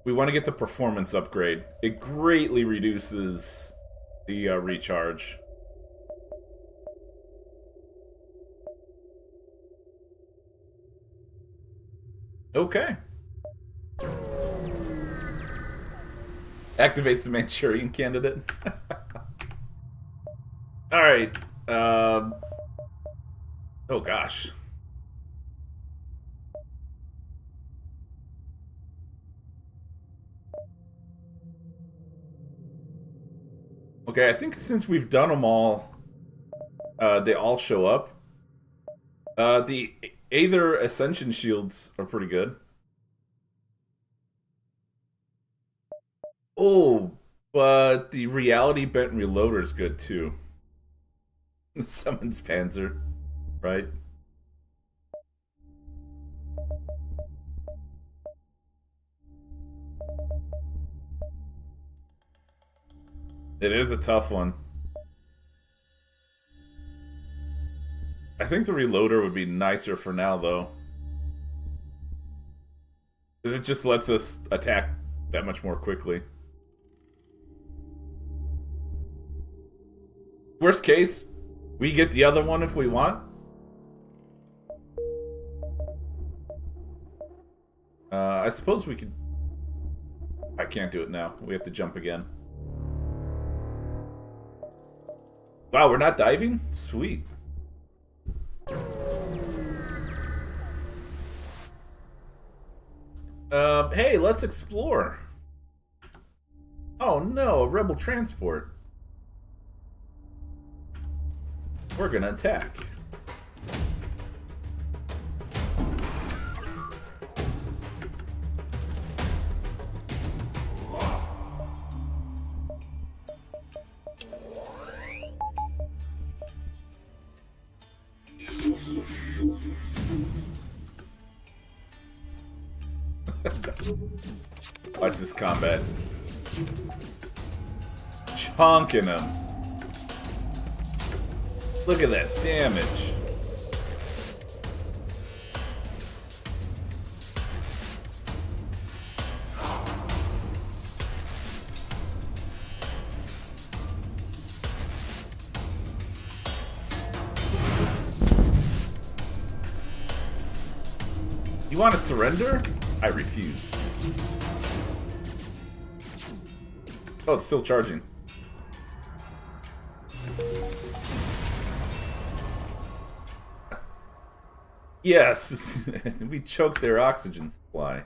we want to get the performance upgrade. It greatly reduces the recharge. Okay. Activates the Manchurian candidate. Alright. Oh, gosh. Okay, I think since we've done them all, they all show up. The Aether Ascension shields are pretty good. Oh, but the Reality Bent Reloader is good too. Summons Panzer, right? It is a tough one. I think the Reloader would be nicer for now, though. Because it just lets us attack that much more quickly. Worst case, we get the other one if we want. I suppose we could... I can't do it now. We have to jump again. Wow, we're not diving? Sweet. Hey, let's explore. Oh no, a rebel transport. We're gonna attack. Watch this combat. Chonking him. Look at that damage. You want to surrender? I refuse. Oh, it's still charging. Yes, we choked their oxygen supply.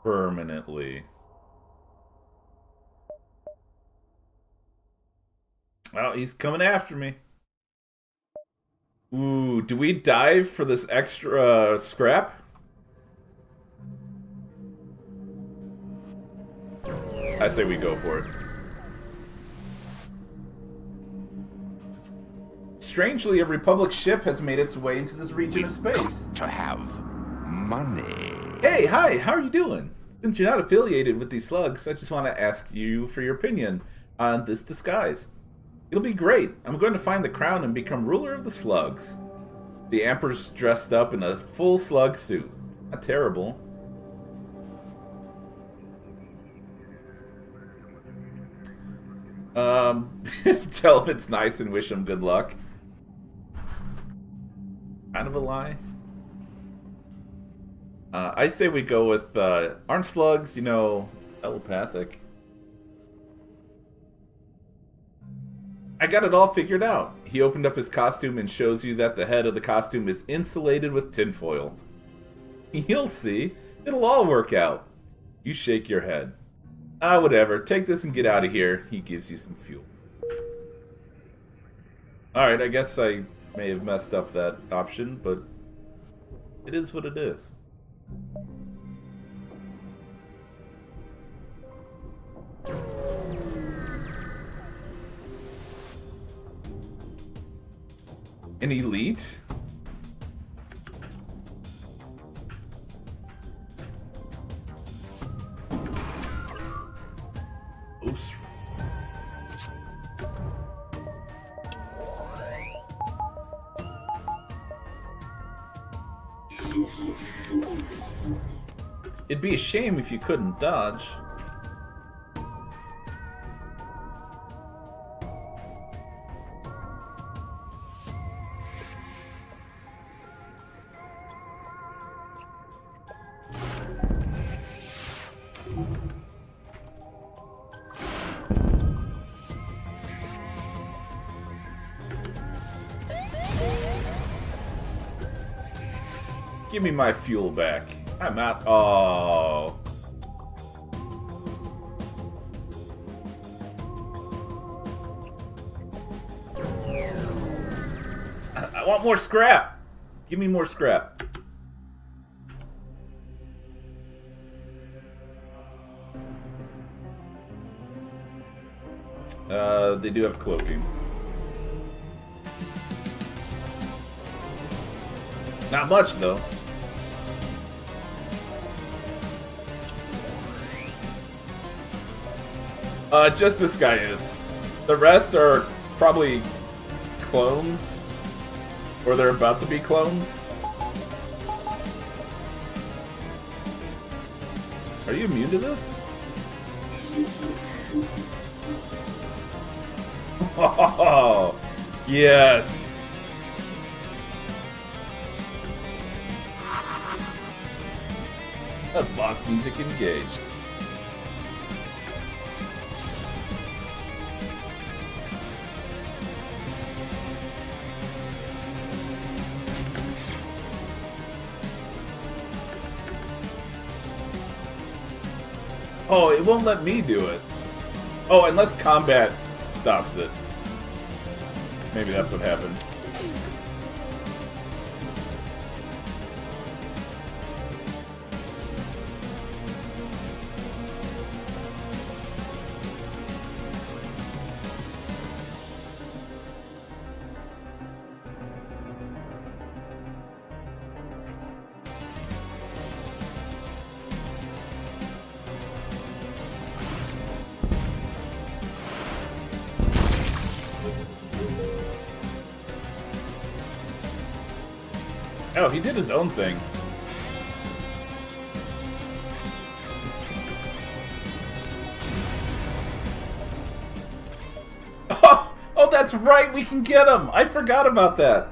Permanently. Well, he's coming after me. Ooh, do we dive for this extra scrap? I say we go for it. Strangely, a Republic ship has made its way into this region of space. To have money. Hey, hi, how are you doing? Since you're not affiliated with these slugs, I just want to ask you for your opinion on this disguise. It'll be great. I'm going to find the crown and become ruler of the slugs. The Emperor's dressed up in a full slug suit. Not terrible. Tell him it's nice and wish him good luck. Kind of a lie. I say we go with, aren't slugs, you know, telepathic? I got it all figured out. He opened up his costume and shows you that the head of the costume is insulated with tinfoil. You'll see. It'll all work out. You shake your head. Ah, whatever. Take this and get out of here. He gives you some fuel. Alright, I guess I may have messed up that option, but it is what it is. An elite? Oops. It'd be a shame if you couldn't dodge. Give me my fuel back. I'm out. Oh. I want more scrap. Give me more scrap. They do have cloaking. Not much, though. Just this guy is. The rest are probably clones. Or they're about to be clones. Are you immune to this? Oh, yes. Boss music engaged. Oh, it won't let me do it. Oh, unless combat stops it. Maybe that's what happened. Oh, he did his own thing. Oh, that's right, we can get him! I forgot about that.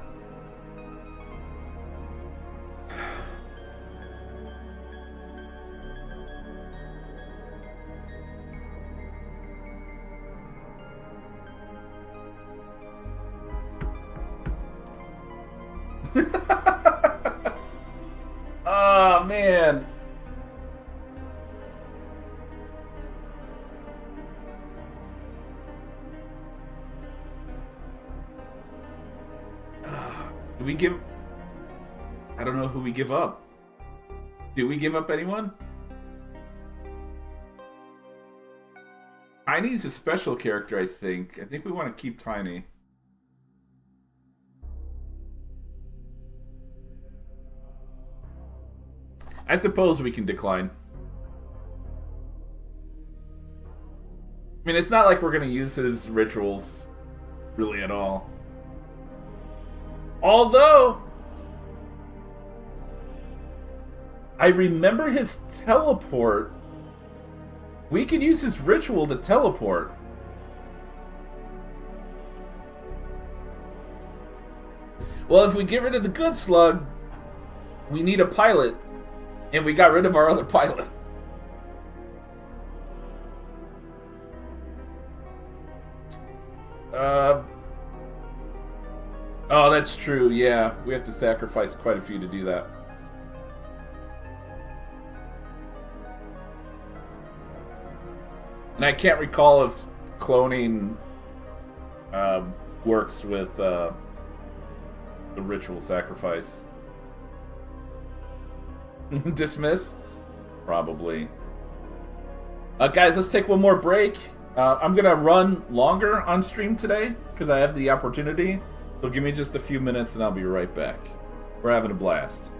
Oh, man. Do we give... I don't know who we give up. Do we give up anyone? Tiny's a special character, I think. I think we want to keep Tiny. I suppose we can decline. I mean, it's not like we're going to use his rituals really at all. Although, I remember his teleport. We could use his ritual to teleport. Well, if we get rid of the good slug, we need a pilot. And we got rid of our other pilot. Oh, that's true. Yeah, we have to sacrifice quite a few to do that. And I can't recall if cloning works with the ritual sacrifice. Dismiss? Probably. Guys, let's take one more break. I'm going to run longer on stream today because I have the opportunity. So give me just a few minutes and I'll be right back. We're having a blast.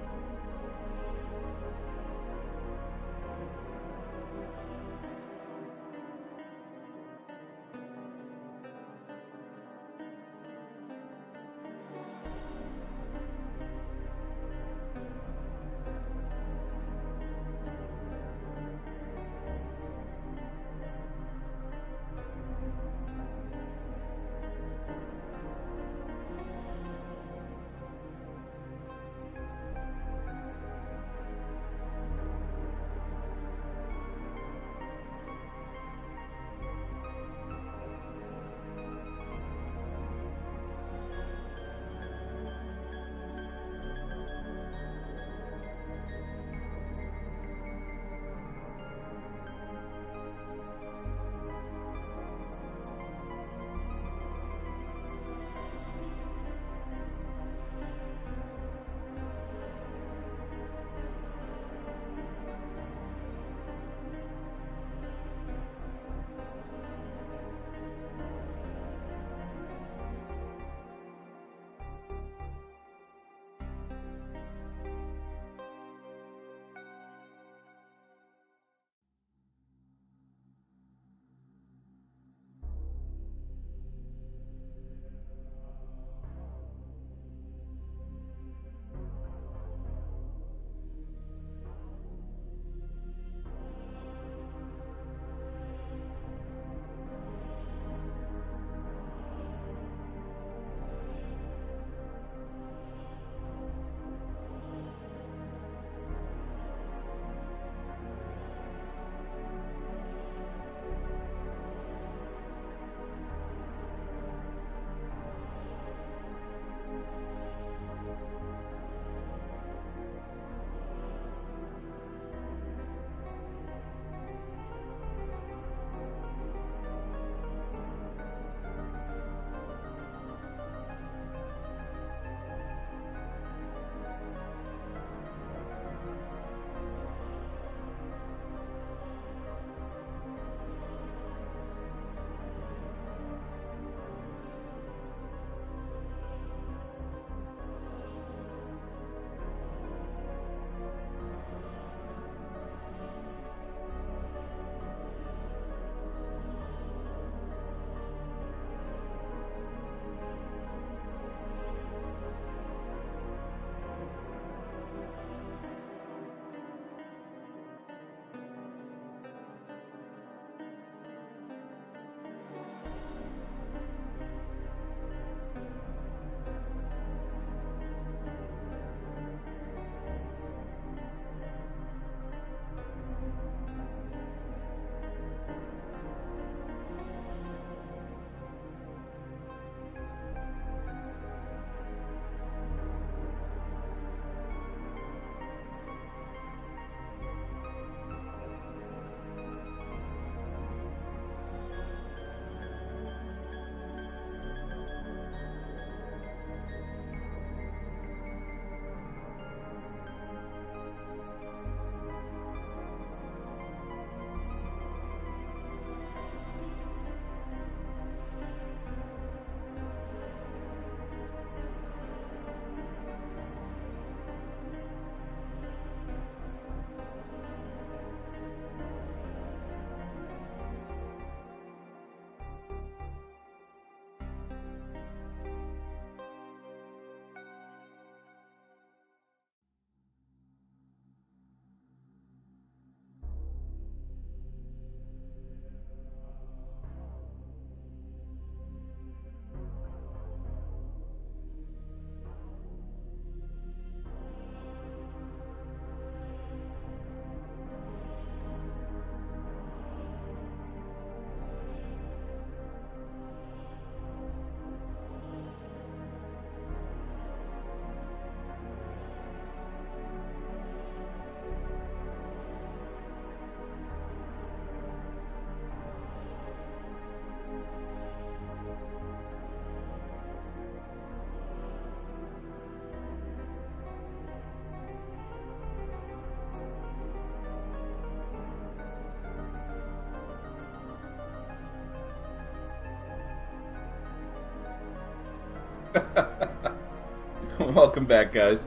Welcome back, guys.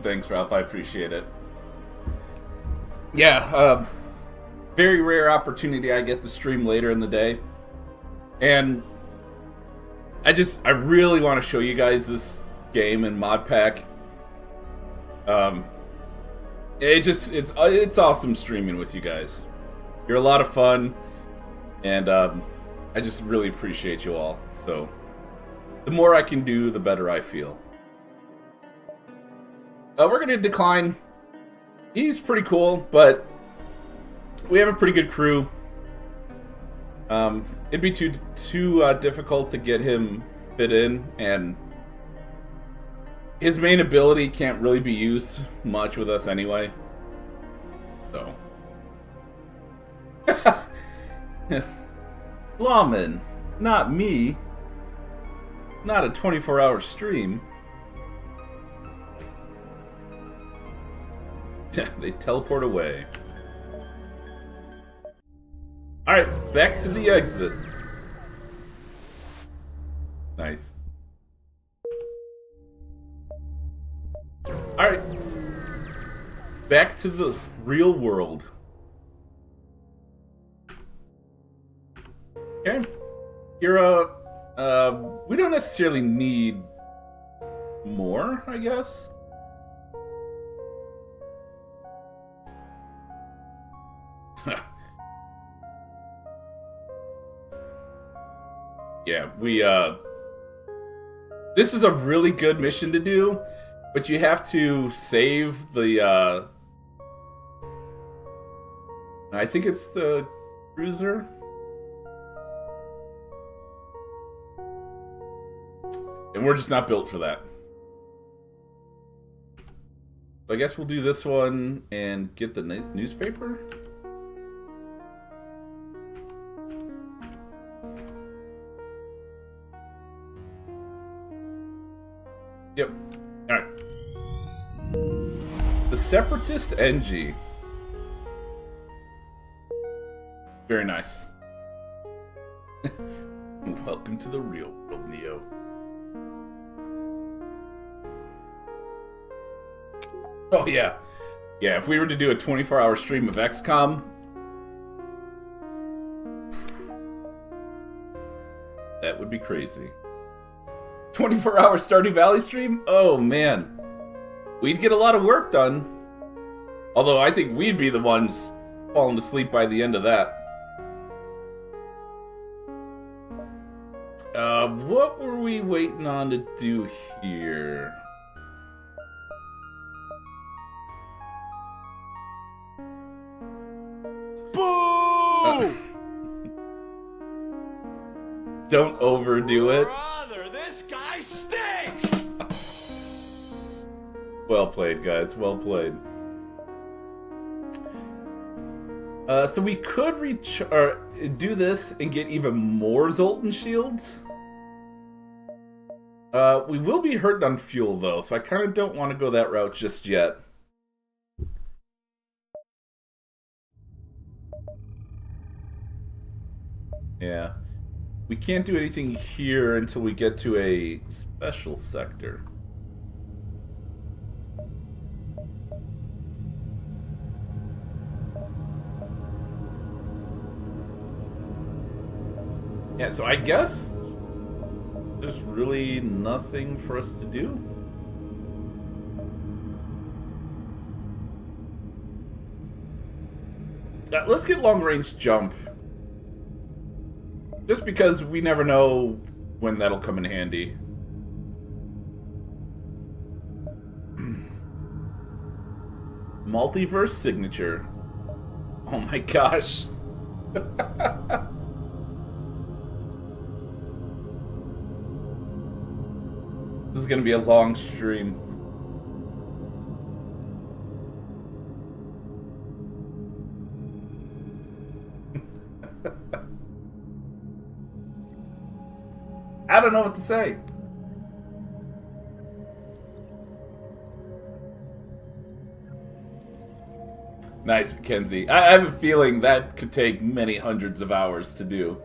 Thanks, Ralph. I appreciate it. Yeah, very rare opportunity I get to stream later in the day. And I really want to show you guys this game in mod pack. It's awesome streaming with you guys. You're a lot of fun, and I just really appreciate you all. So the more I can do, the better I feel. We're gonna decline. He's pretty cool, but we have a pretty good crew. It'd be too difficult to get him fit in, and his main ability can't really be used much with us anyway. So, Lawman, not me. Not a 24-hour stream. They teleport away. Alright, back to the exit. Nice. Alright. Back to the real world. Okay. You're we don't necessarily need more, I guess. Yeah, this is a really good mission to do, but you have to save the, I think it's the cruiser. And we're just not built for that. So I guess we'll do this one and get the newspaper. Yep. Alright. The Separatist NG. Very nice. Welcome to the real world, Neo. Oh, yeah. Yeah, if we were to do a 24-hour stream of XCOM, that would be crazy. 24-hour Stardew Valley stream? Oh, man. We'd get a lot of work done. Although I think we'd be the ones falling asleep by the end of that. What were we waiting on to do here? Boo! Don't overdo it. Brother, this guy stinks! Well played, guys. Well played. So we could do this and get even more Zoltan shields. We will be hurting on fuel, though, so I kind of don't want to go that route just yet. Yeah. We can't do anything here until we get to a special sector. Yeah, so I guess there's really nothing for us to do. Let's get long-range jump. Just because we never know when that'll come in handy. Multiverse signature. Oh my gosh. This is gonna be a long stream. I don't know what to say. Nice, Mackenzie. I have a feeling that could take many hundreds of hours to do.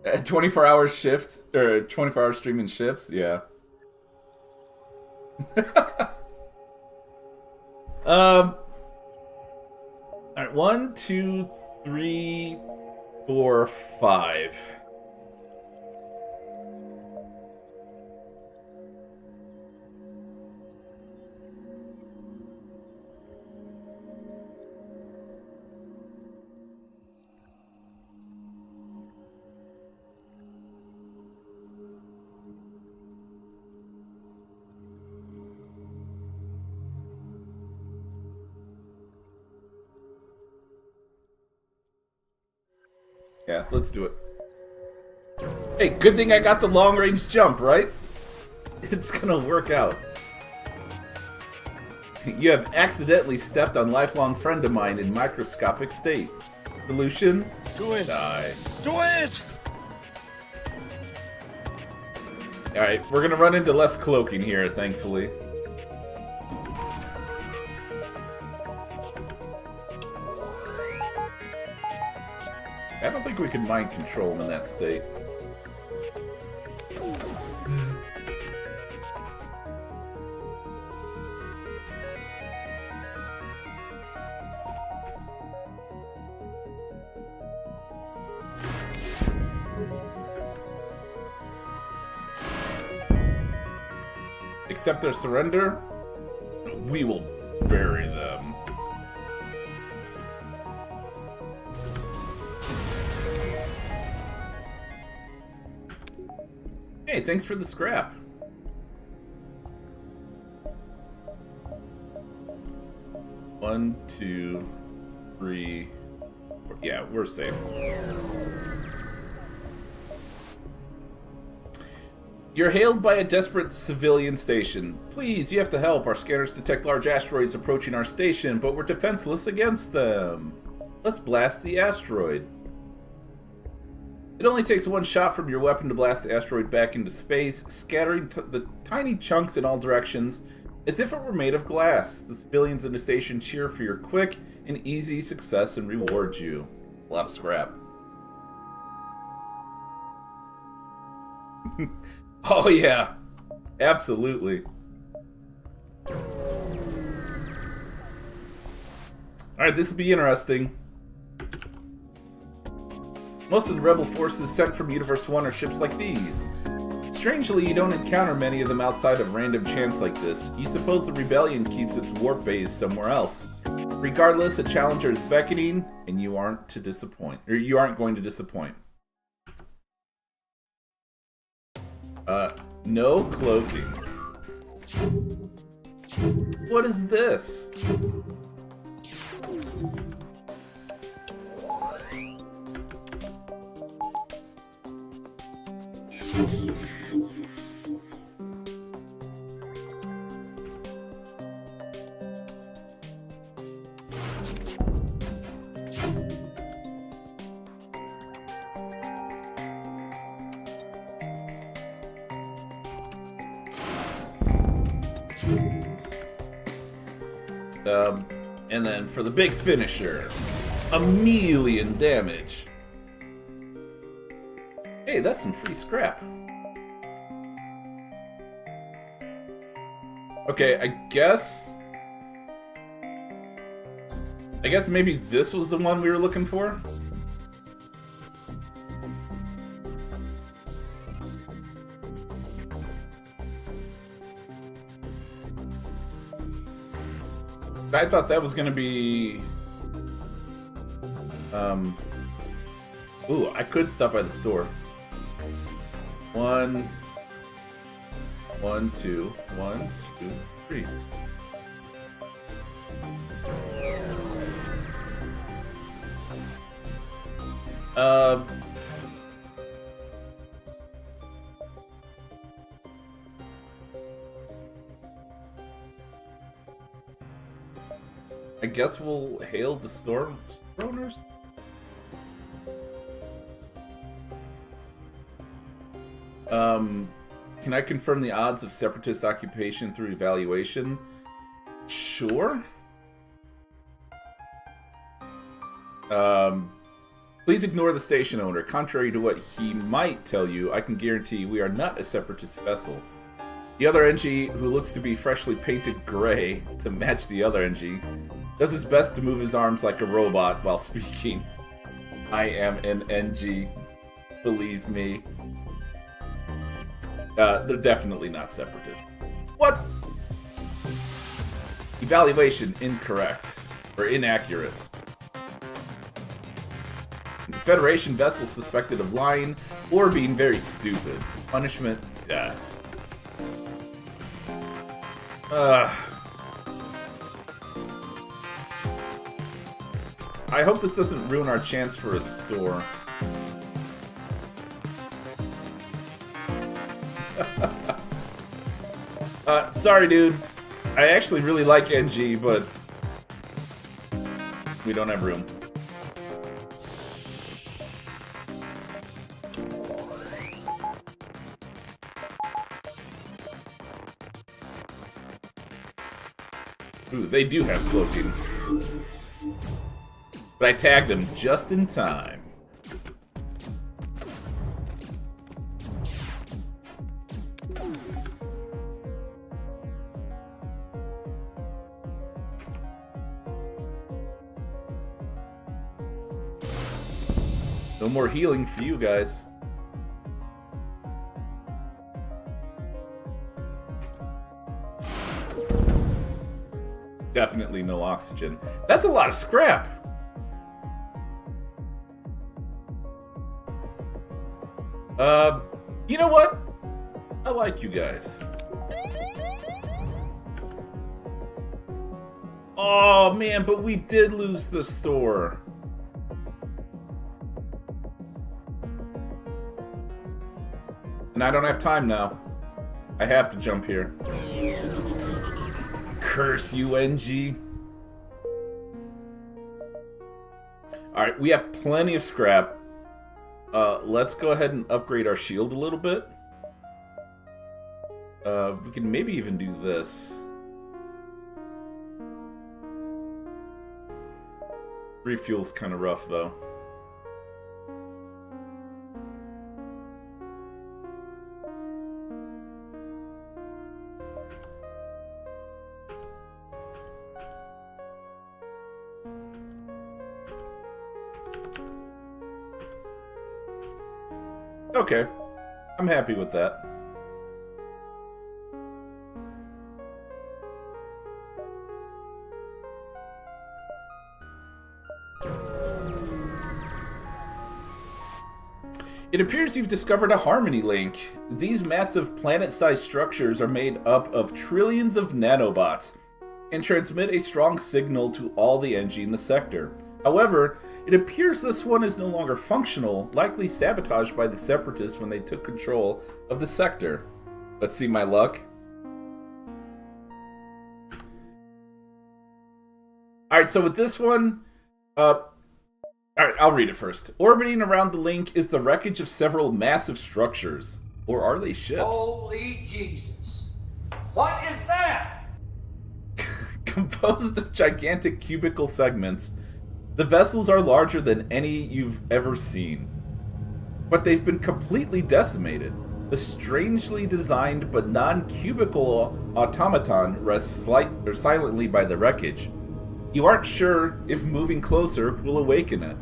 24-hour shift or 24-hour streaming shifts. Yeah. All right. 1, 2, 3, 4, 5. Yeah, let's do it. Hey, good thing I got the long-range jump, right? It's gonna work out. You have accidentally stepped on lifelong friend of mine in microscopic state. Solution? Do it! Die. Do it! Alright, we're gonna run into less cloaking here, thankfully. I don't think we can mind control him in that state. Zzz. Accept their surrender, we will bury them. Hey, thanks for the scrap. One, two, three. Yeah, we're safe. You're hailed by a desperate civilian station. Please, you have to help. Our scanners detect large asteroids approaching our station, but we're defenseless against them. Let's blast the asteroid. It only takes one shot from your weapon to blast the asteroid back into space, scattering the tiny chunks in all directions as if it were made of glass. The civilians in the station cheer for your quick and easy success and reward you. A lot of scrap. Oh yeah, absolutely. Alright, this will be interesting. Most of the rebel forces sent from Universe 1 are ships like these. Strangely, you don't encounter many of them outside of random chance like this. You suppose the rebellion keeps its warp base somewhere else. Regardless, a challenger is beckoning, and you aren't to disappoint. Or you aren't going to disappoint. No cloaking. What is this? And then for the big finisher, 1,000,000 damage. Hey, that's some free scrap. Okay, I guess maybe this was the one we were looking for? I thought that was gonna be... Ooh, I could stop by the store. 1, 2, 1, 2, 3. I guess we'll hail the storm owners. Can I confirm the odds of separatist occupation through evaluation? Sure. Please ignore the station owner. Contrary to what he might tell you, I can guarantee we are not a separatist vessel. The other NG, who looks to be freshly painted gray to match the other NG, does his best to move his arms like a robot while speaking. I am an NG. Believe me. They're definitely not separatist. What? Evaluation incorrect. Or inaccurate. Federation vessel suspected of lying or being very stupid. Punishment, death. I hope this doesn't ruin our chance for a store. Sorry, dude. I actually really like NG, but we don't have room. Ooh, they do have cloaking. But I tagged them just in time. No more healing for you guys. Definitely no oxygen. That's a lot of scrap. You know what? I like you guys. Oh man, but we did lose the store. And I don't have time now. I have to jump here. Curse you, NG. Alright, we have plenty of scrap. Let's go ahead and upgrade our shield a little bit. We can maybe even do this. 3 fuel's kind of rough, though. Okay, I'm happy with that. It appears you've discovered a harmony link. These massive planet-sized structures are made up of trillions of nanobots and transmit a strong signal to all the NG in the sector. However, it appears this one is no longer functional, likely sabotaged by the Separatists when they took control of the sector. Let's see my luck. Alright, so with this one, alright, I'll read it first. Orbiting around the link is the wreckage of several massive structures. Or are they ships? Holy Jesus. What is that? Composed of gigantic cubical segments, the vessels are larger than any you've ever seen. But they've been completely decimated. The strangely designed but non-cubical automaton rests silently by the wreckage. You aren't sure if moving closer will awaken it.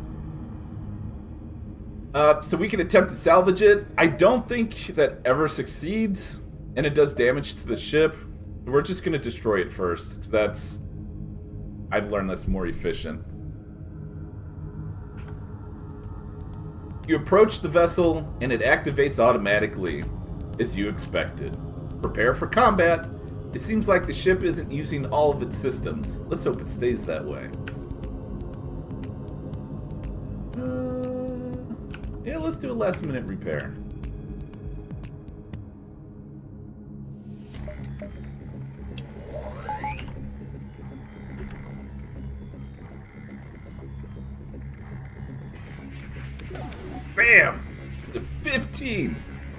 So we can attempt to salvage it. I don't think that ever succeeds, and it does damage to the ship. We're just going to destroy it first, because that's... I've learned that's more efficient. You approach the vessel, and it activates automatically, as you expected. Prepare for combat. It seems like the ship isn't using all of its systems. Let's hope it stays that way. Yeah, let's do a last-minute repair. Bam! 15!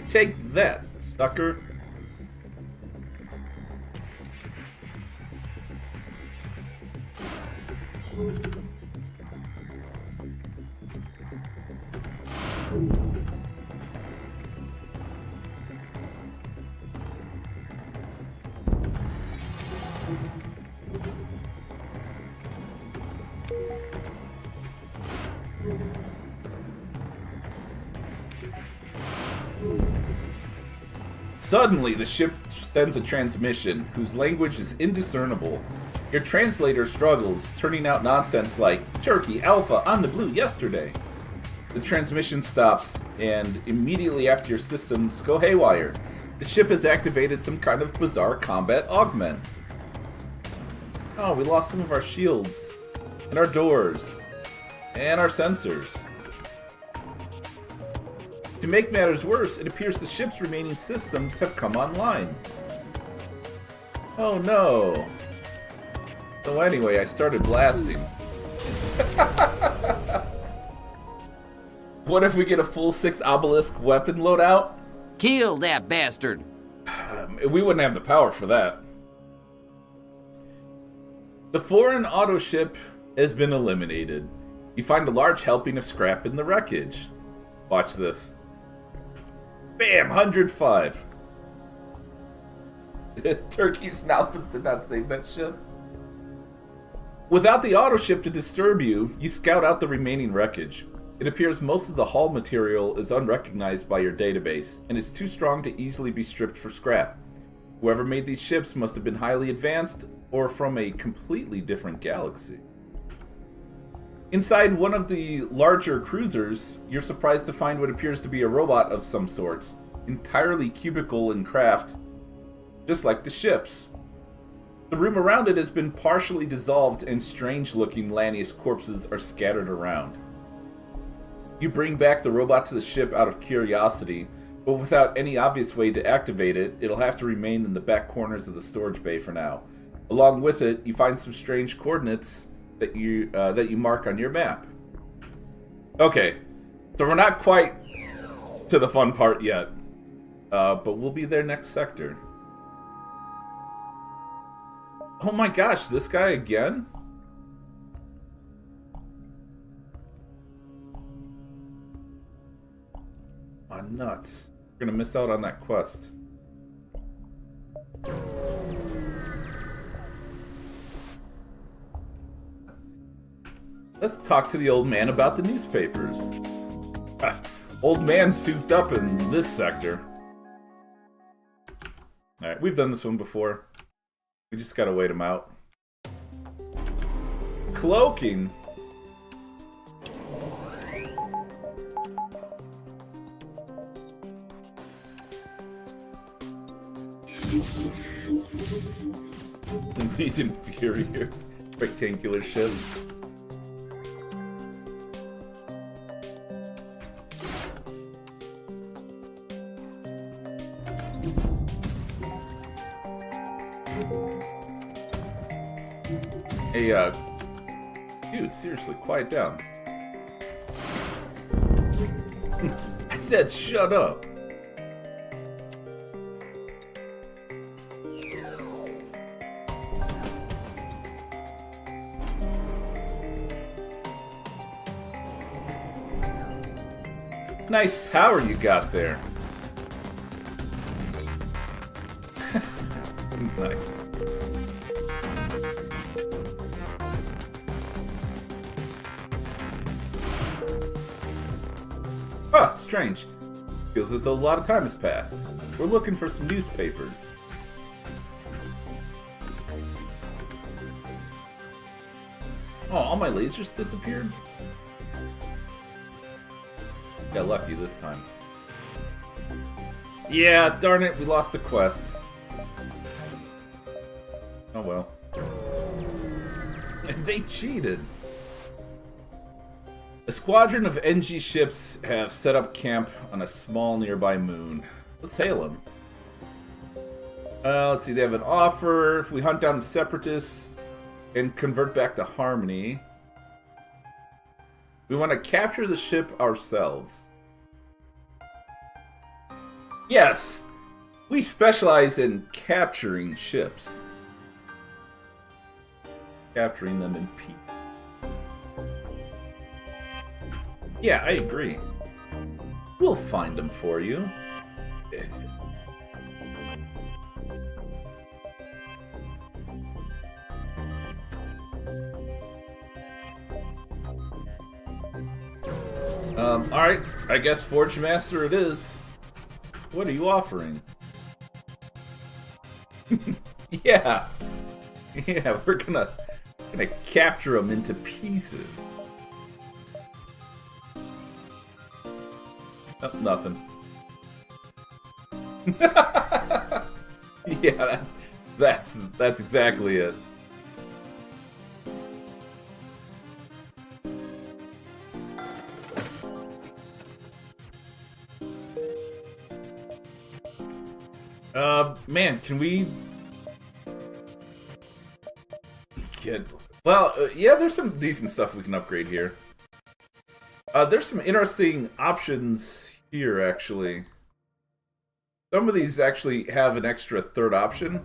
Take that, sucker. Suddenly, the ship sends a transmission whose language is indiscernible. Your translator struggles, turning out nonsense like, Turkey Alpha on the blue yesterday. The transmission stops, and immediately after your systems go haywire, the ship has activated some kind of bizarre combat augment. Oh, we lost some of our shields, and our doors, and our sensors. To make matters worse, it appears the ship's remaining systems have come online. Oh no. So anyway, I started blasting. What if we get a full 6 obelisk weapon loadout? Kill that bastard. We wouldn't have the power for that. The foreign auto ship has been eliminated. You find a large helping of scrap in the wreckage. Watch this. Bam! 105. Turkey's Nalthus did not save that ship. Without the auto ship to disturb you, you scout out the remaining wreckage. It appears most of the hull material is unrecognized by your database, and is too strong to easily be stripped for scrap. Whoever made these ships must have been highly advanced, or from a completely different galaxy. Inside one of the larger cruisers, you're surprised to find what appears to be a robot of some sorts, entirely cubical in craft, just like the ships. The room around it has been partially dissolved, and strange-looking Lanius corpses are scattered around. You bring back the robot to the ship out of curiosity, but without any obvious way to activate it, it'll have to remain in the back corners of the storage bay for now. Along with it, you find some strange coordinates that you mark on your map. Okay, so we're not quite to the fun part yet, but we'll be there next sector. Oh my gosh, this guy again? Oh, nuts. We're gonna miss out on that quest. Let's talk to the old man about the newspapers. Old man souped up in this sector. Alright, we've done this one before. We just gotta wait him out. Cloaking? These inferior rectangular ships. Hey, dude, seriously, quiet down. I said shut up. Nice power you got there. Nice. Huh, strange. Feels as though a lot of time has passed. We're looking for some newspapers. Oh, all my lasers disappeared? Got lucky this time. Yeah, darn it, we lost the quest. Oh well. And they cheated. A squadron of NG ships have set up camp on a small nearby moon. Let's hail them. Let's see, they have an offer. If we hunt down the Separatists and convert back to Harmony, we want to capture the ship ourselves. Yes, we specialize in capturing ships. Capturing them in peace. Yeah, I agree. We'll find them for you. Alright, I guess Forge Master it is. What are you offering? Yeah. Yeah, we're gonna capture them into pieces. Oh, nothing. Yeah, that's exactly it. Man, can we get... Well, yeah, there's some decent stuff we can upgrade here. There's some interesting options here, actually. Some of these actually have an extra third option.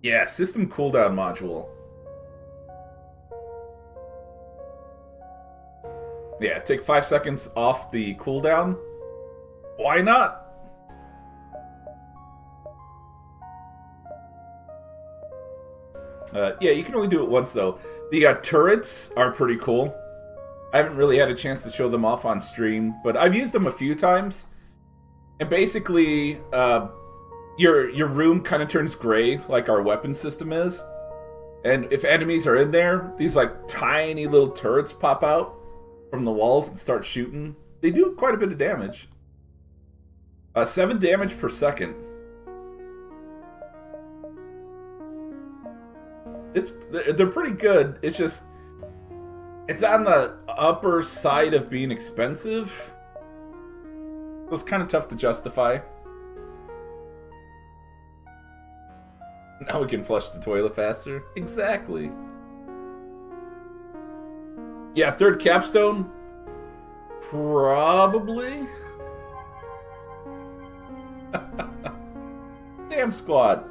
Yeah, system cooldown module. Yeah, take 5 seconds off the cooldown. Why not? Yeah, you can only do it once, though. The turrets are pretty cool. I haven't really had a chance to show them off on stream, but I've used them a few times. And basically, your room kind of turns gray, like our weapon system is. And if enemies are in there, these like tiny little turrets pop out from the walls and start shooting. They do quite a bit of damage. 7 damage per second. They're pretty good. It's just, it's on the upper side of being expensive. So it's kind of tough to justify. Now we can flush the toilet faster. Exactly. Yeah, third capstone? Probably. Damn squad.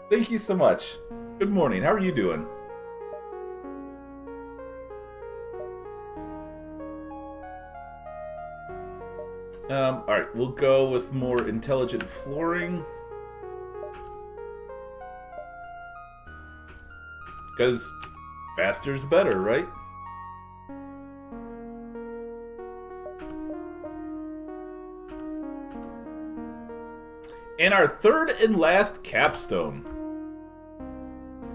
Thank you so much. Good morning. How are you doing? Alright, we'll go with more intelligent flooring. Because faster's better, right? And our third and last capstone.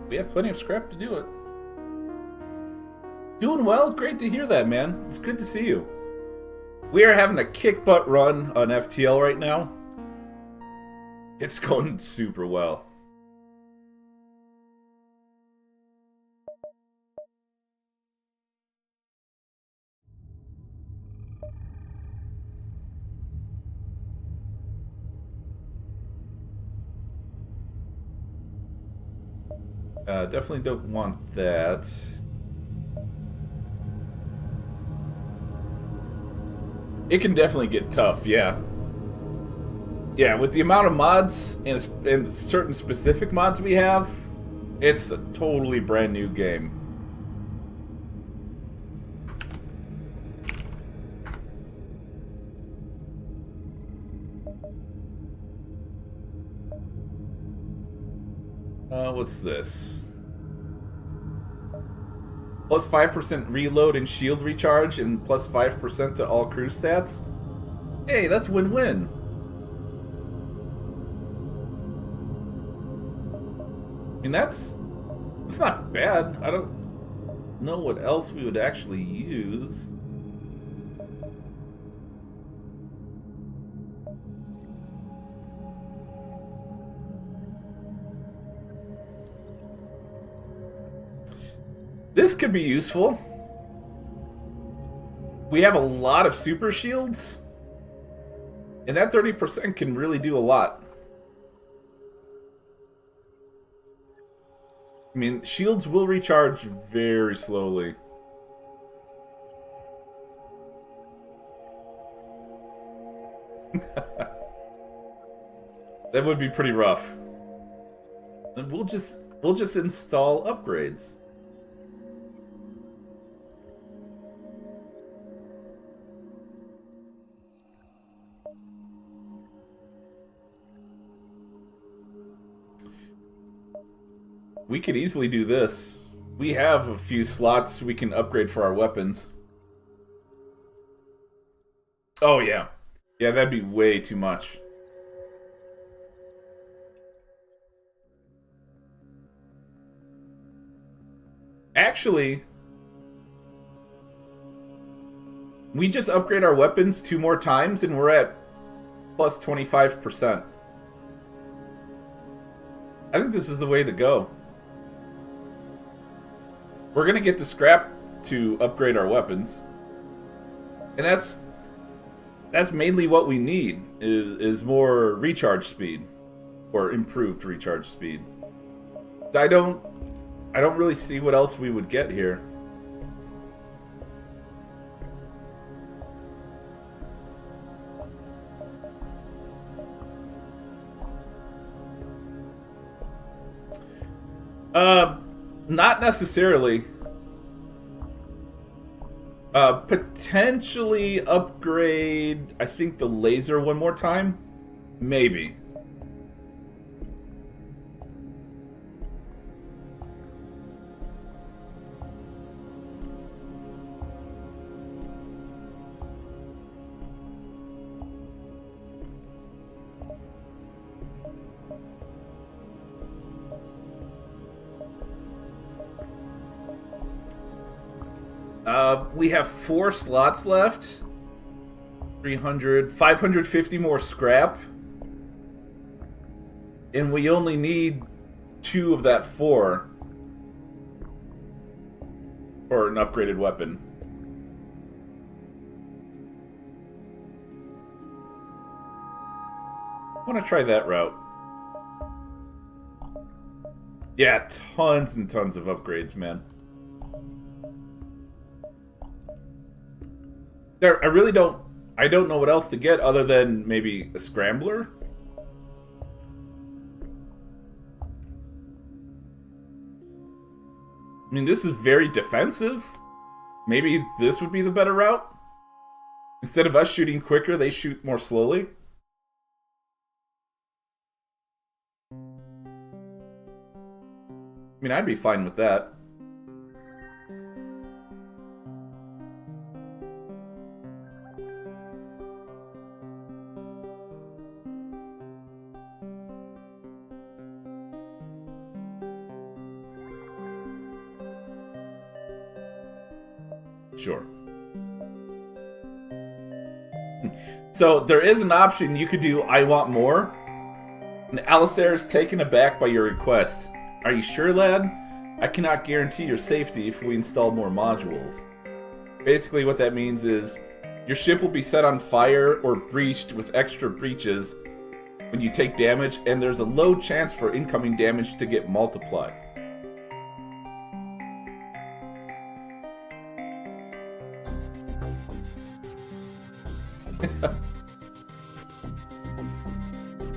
We have plenty of scrap to do it. Doing well? Great to hear that, man. It's good to see you. We are having a kick-butt run on FTL right now. It's going super well. Definitely don't want that. It can definitely get tough, yeah. Yeah, with the amount of mods and certain specific mods we have, it's a totally brand new game. What's this? Plus 5% reload and shield recharge and plus 5% to all crew stats? Hey, that's win-win. I mean, that's not bad. I don't know what else we would actually use. This could be useful. We have a lot of super shields, and that 30% can really do a lot. I mean, shields will recharge very slowly. That would be pretty rough. And we'll just install upgrades. We could easily do this. We have a few slots we can upgrade for our weapons. Oh, yeah. Yeah, that'd be way too much. Actually, we just upgrade our weapons 2 more times and we're at plus 25%. I think this is the way to go. We're going to get the scrap to upgrade our weapons. And that's mainly what we need is more recharge speed or improved recharge speed. I don't really see what else we would get here. Not necessarily. Potentially upgrade, I think, the laser one more time. Maybe. We have 4 slots left. 300, 550 more scrap. And we only need 2 of that 4 for an upgraded weapon. I want to try that route. Yeah, tons and tons of upgrades, man. I don't know what else to get other than maybe a scrambler. I mean, this is very defensive. Maybe this would be the better route. Instead of us shooting quicker, they shoot more slowly. I mean, I'd be fine with that. Sure. So there is an option you could do I want more. And Alistair is taken aback by your request. Are you sure, lad? I cannot guarantee your safety if we install more modules. Basically what that means is your ship will be set on fire or breached with extra breaches when you take damage, and there's a low chance for incoming damage to get multiplied.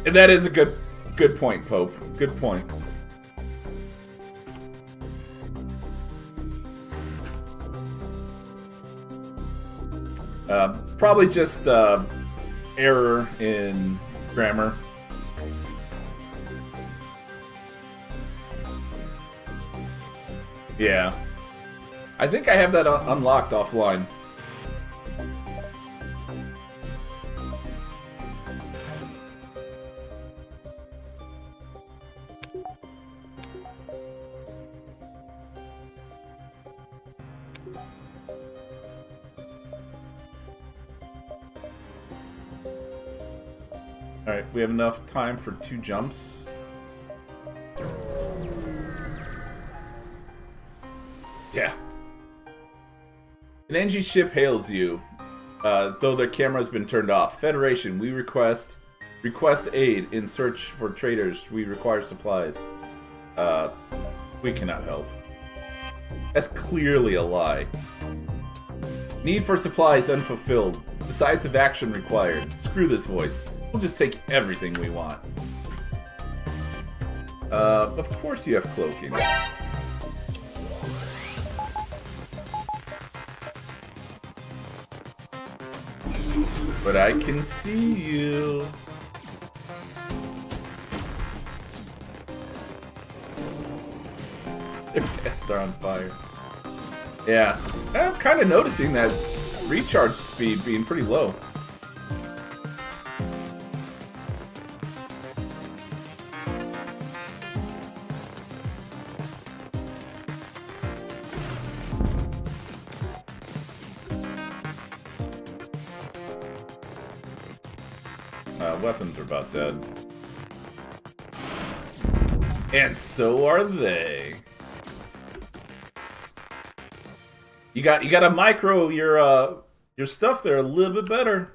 And that is a good point, Pope. Good point. Probably just error in grammar. Yeah. I think I have that unlocked offline. Alright, we have enough time for 2 jumps. Yeah. An NG ship hails you, though their camera has been turned off. Federation, we request aid in search for traders. We require supplies. We cannot help. That's clearly a lie. Need for supplies unfulfilled. Decisive action required. Screw this voice. We'll just take everything we want. Of course you have cloaking. But I can see you. Their pants are on fire. Yeah, I'm kind of noticing that recharge speed being pretty low. Weapons are about dead. And so are they. You gotta micro your stuff there a little bit better.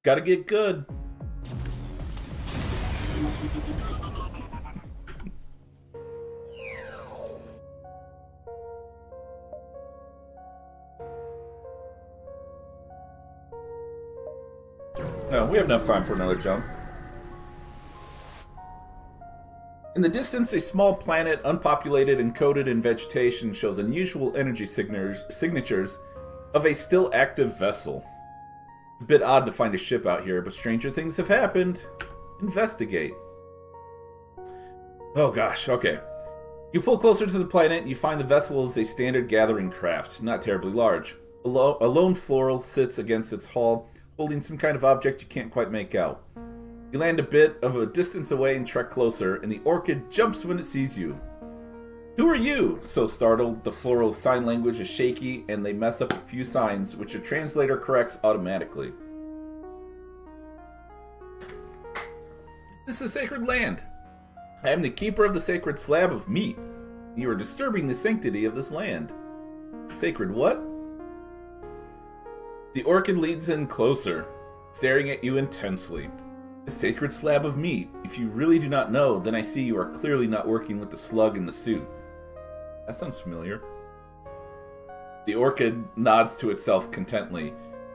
Gotta get good. No, we have enough time for another jump. In the distance, a small planet, unpopulated and coated in vegetation, shows unusual energy signatures of a still active vessel. A bit odd to find a ship out here, but stranger things have happened. Investigate. Oh gosh, okay. You pull closer to the planet and you find the vessel is a standard gathering craft, not terribly large. A lone floral sits against its hull, holding some kind of object you can't quite make out. You land a bit of a distance away and trek closer, and the orchid jumps when it sees you. Who are you? So startled, the floral's sign language is shaky, and they mess up a few signs, which a translator corrects automatically. This is sacred land. I am the keeper of the sacred slab of meat. You are disturbing the sanctity of this land. Sacred what? The orchid leads in closer, staring at you intensely. A sacred slab of meat. If you really do not know, then I see you are clearly not working with the slug in the suit. That sounds familiar. The orchid nods to itself contently.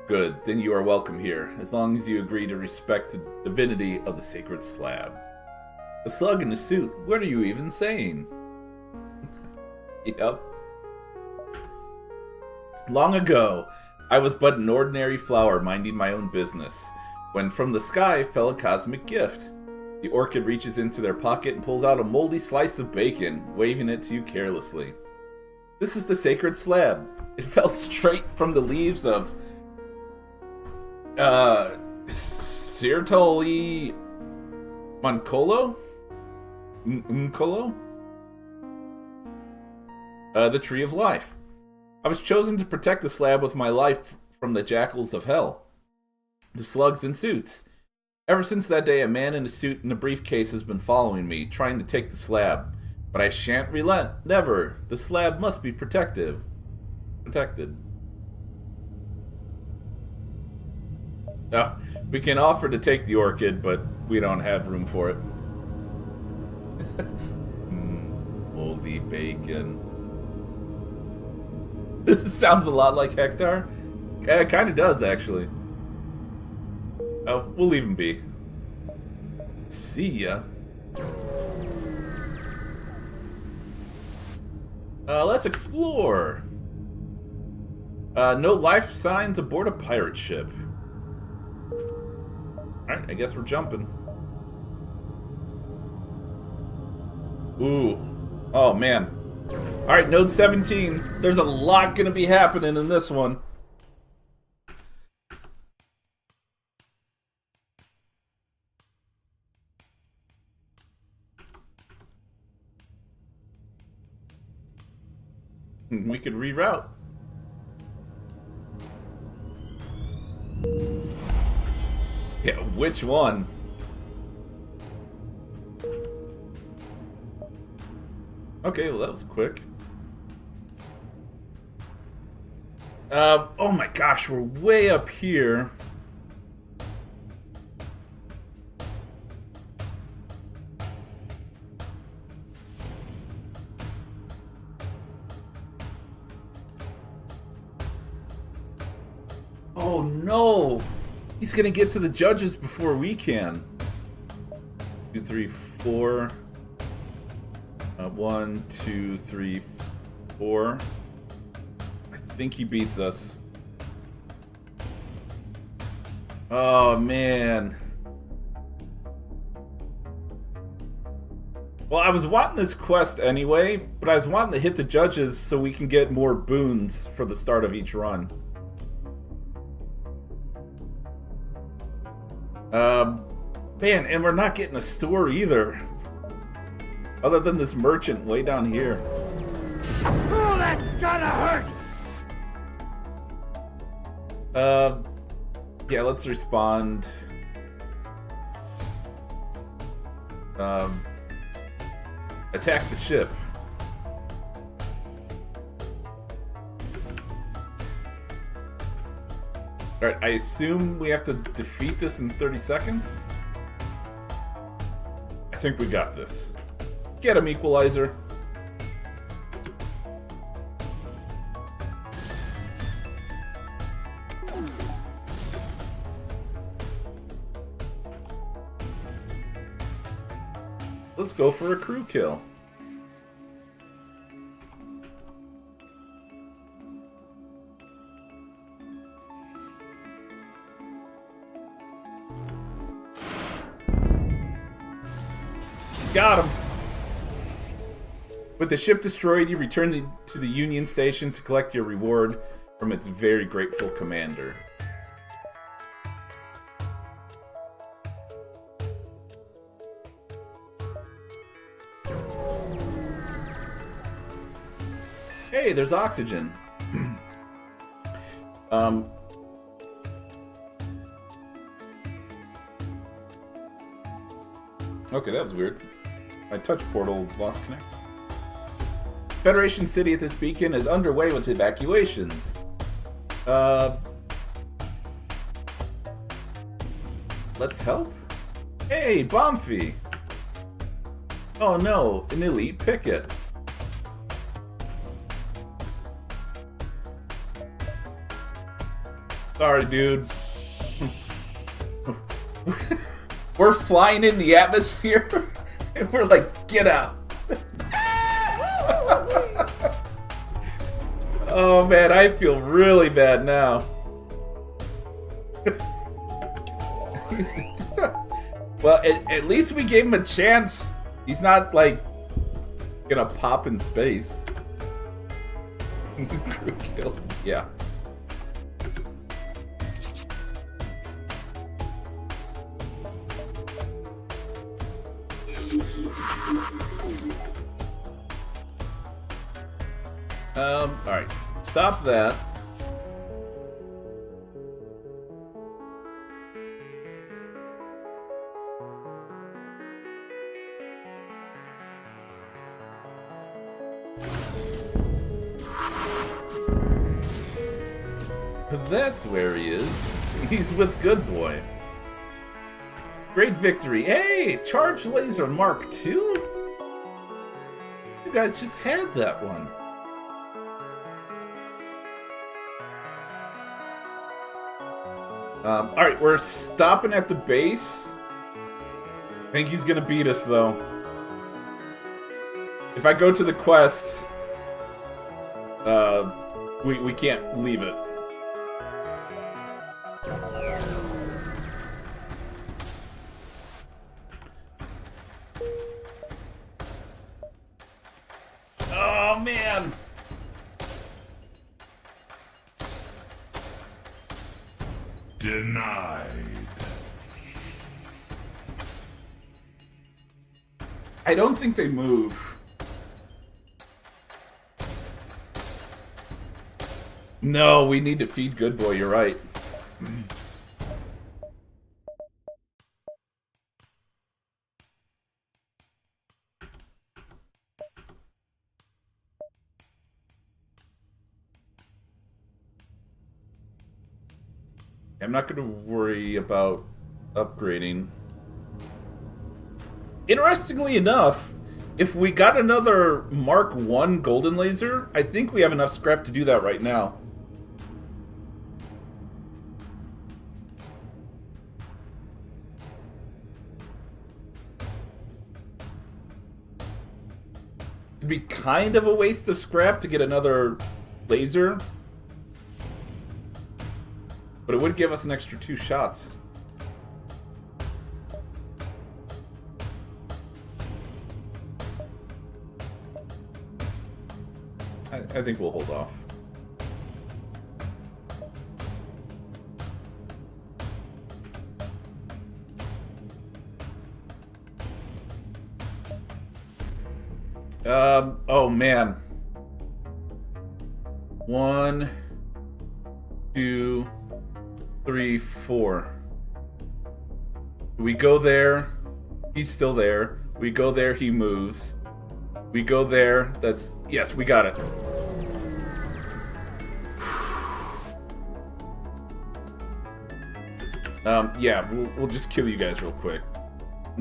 Good, then you are welcome here, as long as you agree to respect the divinity of the sacred slab. A slug in the suit? What are you even saying? Yep. Long ago, I was but an ordinary flower minding my own business, when from the sky fell a cosmic gift. The orchid reaches into their pocket and pulls out a moldy slice of bacon, waving it to you carelessly. This is the sacred slab. It fell straight from the leaves of Sirtoli Moncolo? Uncolo? The Tree of Life. I was chosen to protect the slab with my life from the jackals of hell. The slugs in suits. Ever since that day, a man in a suit and a briefcase has been following me, trying to take the slab. But I shan't relent. Never. The slab must be protected. Oh, we can offer to take the orchid, but we don't have room for it. Moldy bacon. Sounds a lot like Hector. Yeah, it kind of does, actually. Oh, we'll leave him be. See ya. Let's explore. No life signs aboard a pirate ship. Alright, I guess we're jumping. Ooh. Oh, man. Alright, Node 17. There's a lot gonna be happening in this one. We could reroute. Yeah, which one? Okay, well that was quick. Oh my gosh, we're way up here. Oh no! He's gonna get to the judges before we can. 2, 3, 4. 1, 2, 3, 4. I think he beats us. Oh, man. Well, I was wanting this quest anyway, but I was wanting to hit the judges so we can get more boons for the start of each run. Man, and we're not getting a store either. Other than this merchant way down here. Oh, that's gonna hurt! Yeah, let's respond. Attack the ship. Alright, I assume we have to defeat this in 30 seconds? I think we got this. Get him, Equalizer. Let's go for a crew kill. Got him! With the ship destroyed, you return to the Union Station to collect your reward from its very grateful commander. Hey, there's oxygen. Okay, that was weird. My touch portal lost connect. Federation City at this beacon is underway with evacuations. Let's help? Hey, Bombfy! Oh no, an elite picket. Sorry, dude. We're flying in the atmosphere, and we're like, get out. Oh man, I feel really bad now. Well, at least we gave him a chance. He's not, like, gonna pop in space. Crew kill. Yeah. Alright. Stop that. That's where he is. He's with Good Boy. Great victory. Hey! Charge Laser Mark II? You guys just had that one. Alright, we're stopping at the base. I think he's gonna beat us, though. If I go to the quest, we can't leave it. Oh, man! Denied. I don't think they move. No, we need to feed Good Boy, you're right. I'm not going to worry about upgrading. Interestingly enough, if we got another Mark I golden laser, I think we have enough scrap to do that right now. It'd be kind of a waste of scrap to get another laser. But it would give us an extra 2 shots. I think we'll hold off. Oh man. 1, 2, 3, 4. We go there. He's still there. We go there. He moves. We go there. That's... Yes, we got it. Yeah, we'll just kill you guys real quick.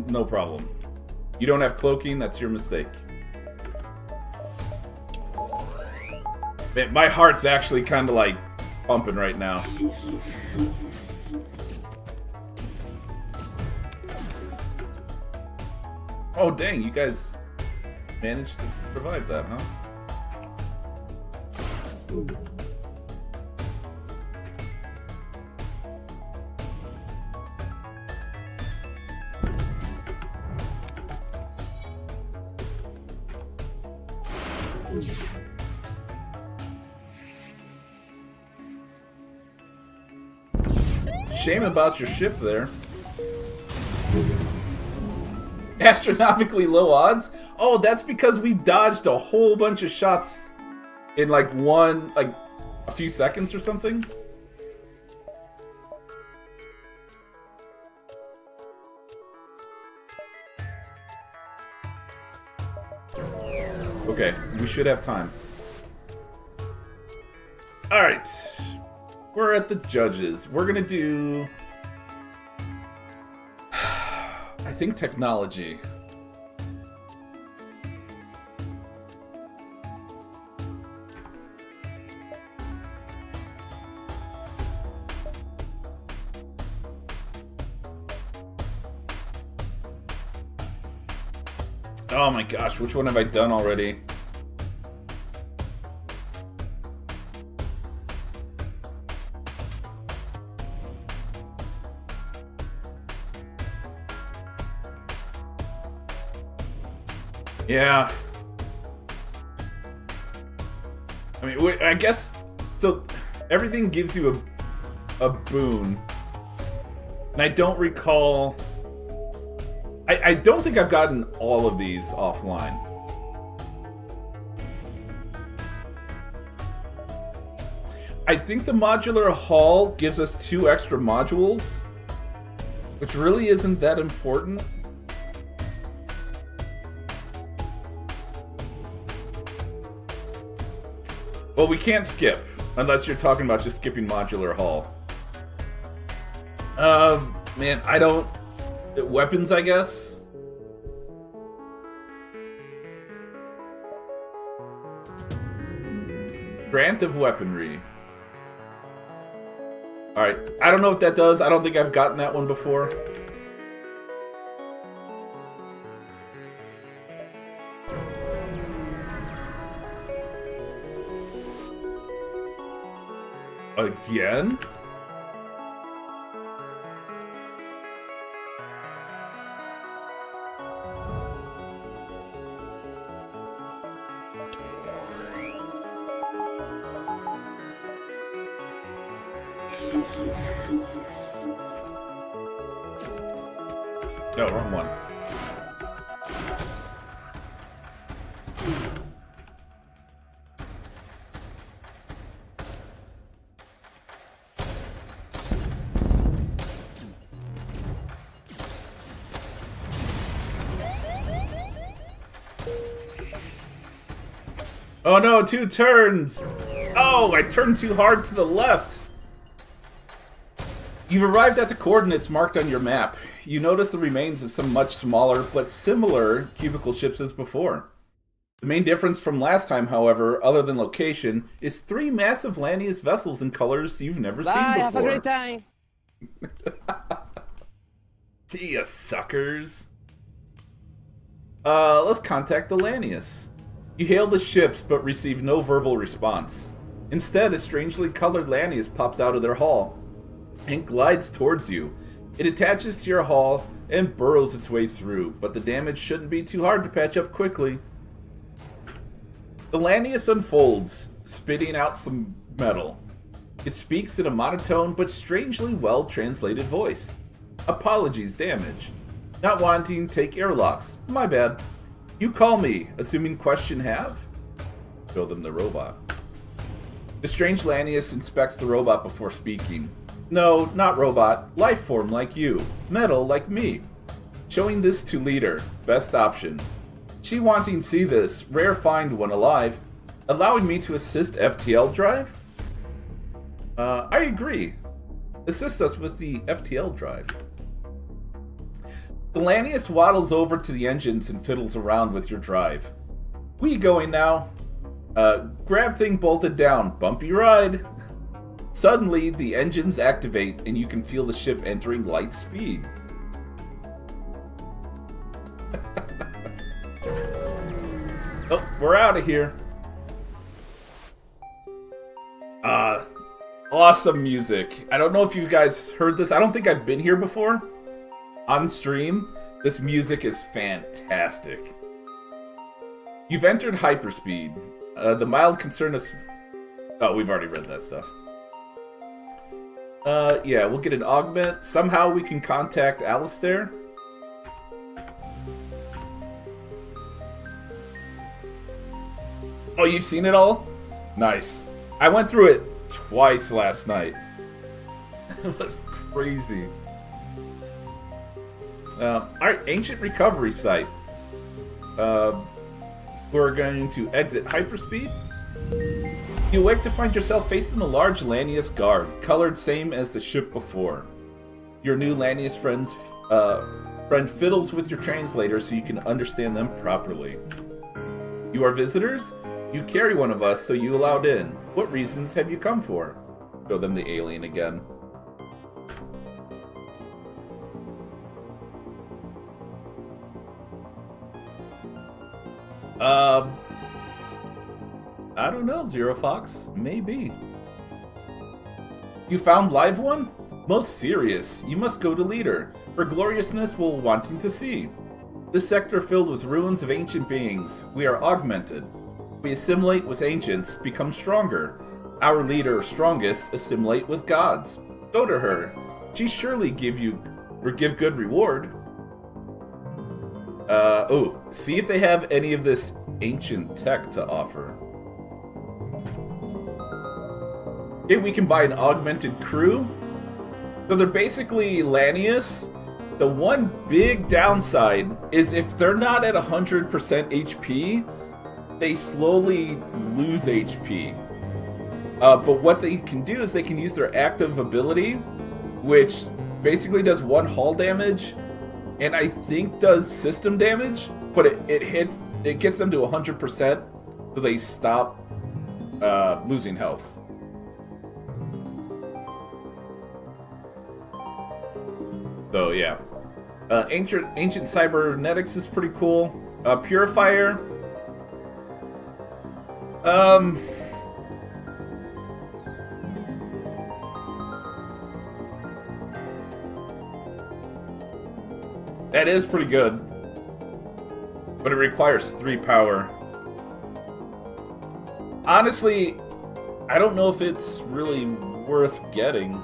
No problem. You don't have cloaking, that's your mistake. Man, my heart's actually kind of like pumping right now. Oh dang, you guys managed to survive that, huh? Shame about your ship there. Astronomically low odds? Oh, that's because we dodged a whole bunch of shots in like a few seconds or something. Okay, we should have time. Alright. We're at the judges. We're gonna do... I think technology. Oh my gosh, which one have I done already? Yeah. I mean, I guess... So, everything gives you a boon. And I don't recall... I don't think I've gotten all of these offline. I think the modular hull gives us 2 extra modules, which really isn't that important. Well, we can't skip, unless you're talking about just skipping modular hull. Man, I don't... Weapons, I guess? Grant of weaponry. Alright, I don't know what that does. I don't think I've gotten that one before. Again? No, wrong one. Oh no, 2 turns! Oh, I turned too hard to the left! You've arrived at the coordinates marked on your map. You notice the remains of some much smaller but similar cubicle ships as before. The main difference from last time, however, other than location, is 3 massive Lanius vessels in colors you've never seen before. Have a great time. See ya, suckers. Let's contact the Lanius. You hail the ships but receive no verbal response. Instead, a strangely colored Lanius pops out of their hull and glides towards you. It attaches to your hull and burrows its way through, but the damage shouldn't be too hard to patch up quickly. The Lanius unfolds, spitting out some metal. It speaks in a monotone but strangely well-translated voice. Apologies, damage. Not wanting, take airlocks. My bad. You call me, assuming question have? Show them the robot. The strange Lanius inspects the robot before speaking. No, not robot. Life form like you. Metal like me. Showing this to leader. Best option. She wanting see this. Rare find when alive. Allowing me to assist FTL drive? I agree. Assist us with the FTL drive. The Lanius waddles over to the engines and fiddles around with your drive. We going now? Grab thing bolted down. Bumpy ride. Suddenly, the engines activate and you can feel the ship entering light speed. Oh, we're out of here. Awesome music. I don't know if you guys heard this. I don't think I've been here before. On stream, this music is fantastic. You've entered hyperspeed. The mild concern is... Oh, we've already read that stuff. Yeah, we'll get an augment. Somehow we can contact Alistair. Oh, you've seen it all? Nice. I went through it twice last night. It was crazy. Alright, ancient recovery site. We're going to exit hyperspeed. You awake to find yourself facing a large Lanius guard, colored same as the ship before. Your new Lanius friend fiddles with your translator so you can understand them properly. You are visitors? You carry one of us, so you allowed in. What reasons have you come for? Show them the alien again. I don't know, Zero Fox. Maybe. You found live one? Most serious. You must go to leader. For gloriousness will wanting to see. This sector filled with ruins of ancient beings. We are augmented. We assimilate with ancients, become stronger. Our leader, strongest, assimilate with gods. Go to her. She surely give good reward. Oh, see if they have any of this ancient tech to offer. Okay, we can buy an augmented crew. So they're basically Lanius. The one big downside is if they're not at 100% HP, they slowly lose HP. But what they can do is they can use their active ability, which basically does 1 hull damage, and I think does system damage, but it gets them to 100%, so they stop losing health. So yeah, ancient cybernetics is pretty cool. Purifier. That is pretty good, but it requires 3 power. Honestly, I don't know if it's really worth getting.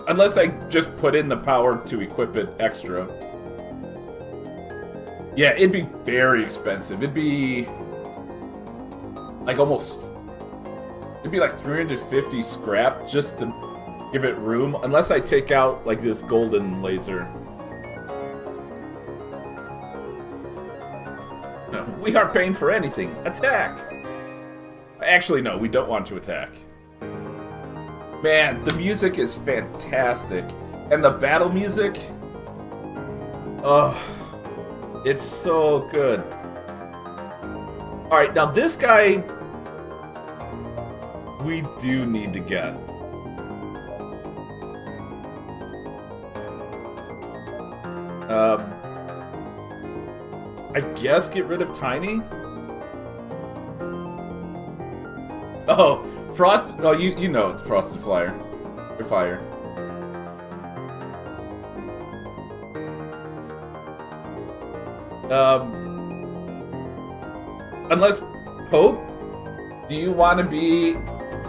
Unless I just put in the power to equip it extra. Yeah, it'd be very expensive. It'd be like it'd be like 350 scrap just to give it room. Unless I take out like this golden laser. We aren't paying for anything. Attack! Actually, no, we don't want to attack. Man, the music is fantastic. And the battle music, it's so good. Alright, now this guy, we do need to get. I guess get rid of Tiny. Oh, Frost. Oh, you know it's Frosted Flyer. Or Fire. Unless Pope, do you want to be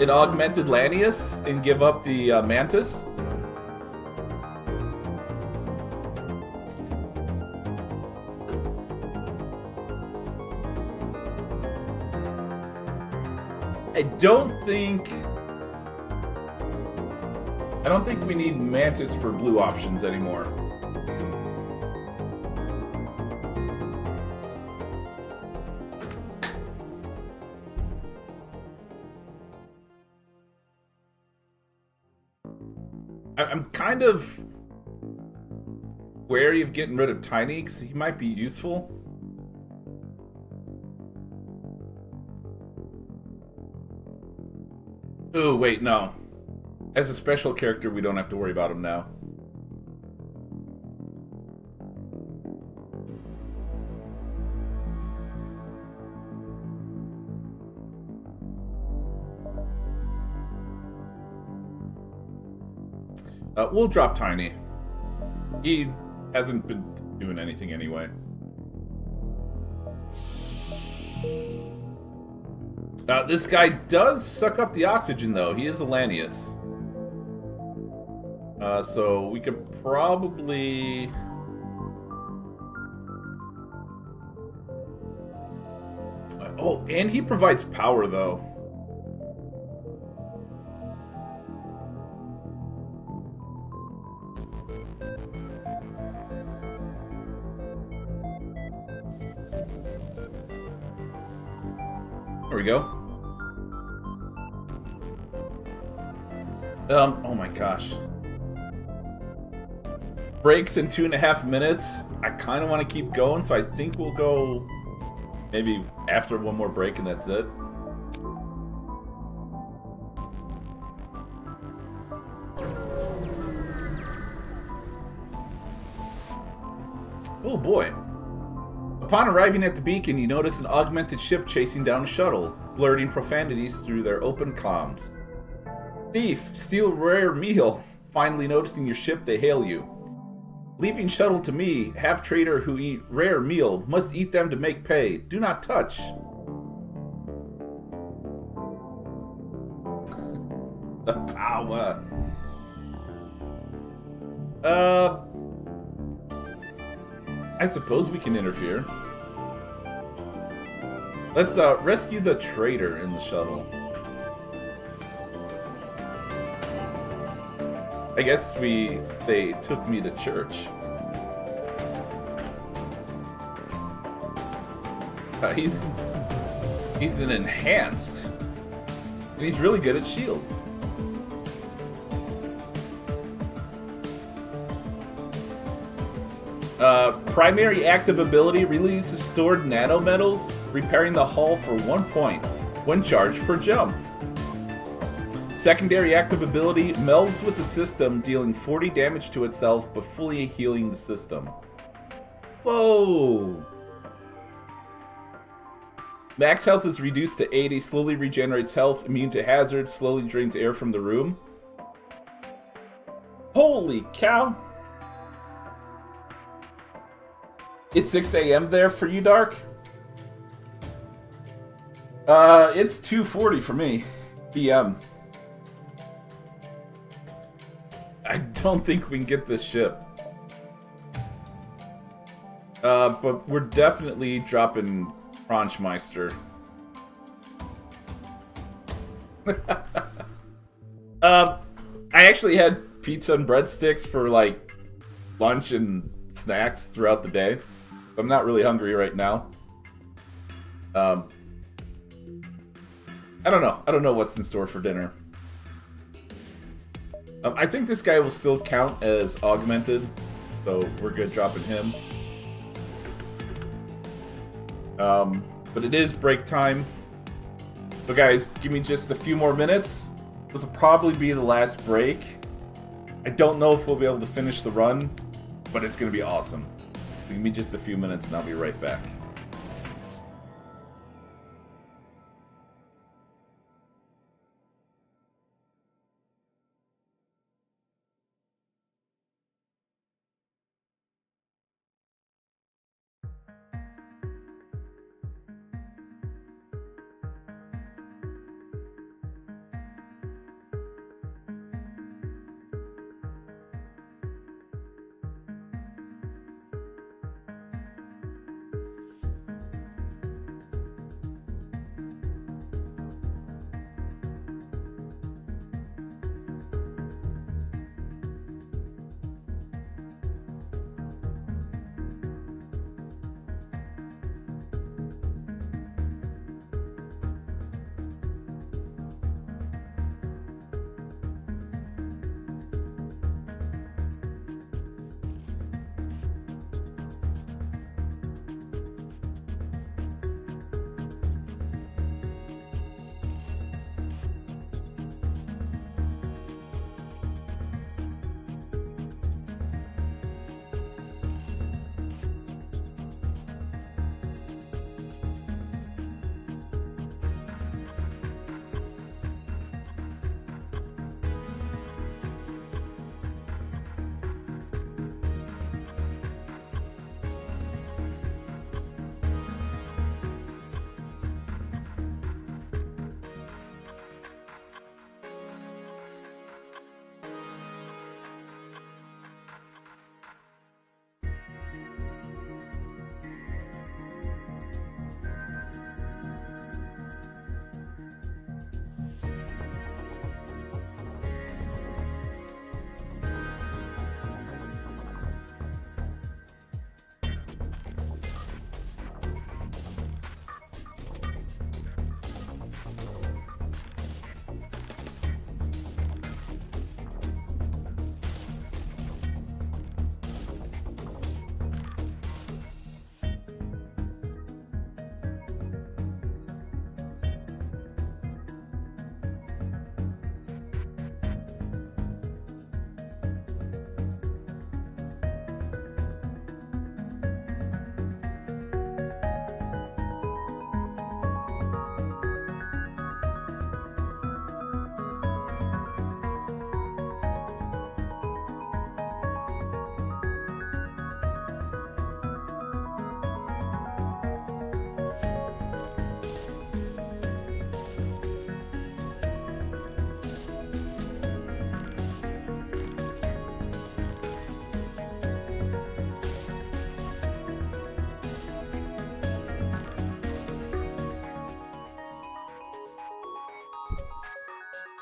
an augmented Lanius and give up the Mantis? I don't think we need Mantis for blue options anymore. I'm kind of wary of getting rid of Tiny because he might be useful. Oh, wait, no. As a special character, we don't have to worry about him now. We'll drop Tiny. He hasn't been doing anything anyway. This guy does suck up the oxygen, though. He is a Lanius. So we could probably... Oh, and he provides power, though. There we go. Oh my gosh. Breaks in 2.5 minutes. I kind of want to keep going, so I think we'll go maybe after one more break and that's it. Oh boy. Upon arriving at the beacon, you notice an augmented ship chasing down a shuttle, blurting profanities through their open comms. Thief, steal rare meal. Finally noticing your ship, they hail you. Leaving shuttle to me, half-trader who eat rare meal, must eat them to make pay. Do not touch. The power. I suppose we can interfere. Let's rescue the traitor in the shuttle. I guess they took me to church. He's an enhanced, and he's really good at shields. Primary active ability releases stored nanometals, repairing the hull for 1 point when charged per jump. Secondary active ability melds with the system, dealing 40 damage to itself but fully healing the system. Whoa! Max health is reduced to 80, slowly regenerates health, immune to hazards, slowly drains air from the room. Holy cow! It's 6 a.m. there for you, Dark? It's 2:40 for me, p.m. I don't think we can get this ship. But we're definitely dropping Crunchmeister. I actually had pizza and breadsticks for like lunch and snacks throughout the day. I'm not really hungry right now. I don't know. I don't know what's in store for dinner. I think this guy will still count as augmented, so we're good dropping him. But it is break time. So guys, give me just a few more minutes. This will probably be the last break. I don't know if we'll be able to finish the run but it's gonna be awesome. Give me just a few minutes and I'll be right back.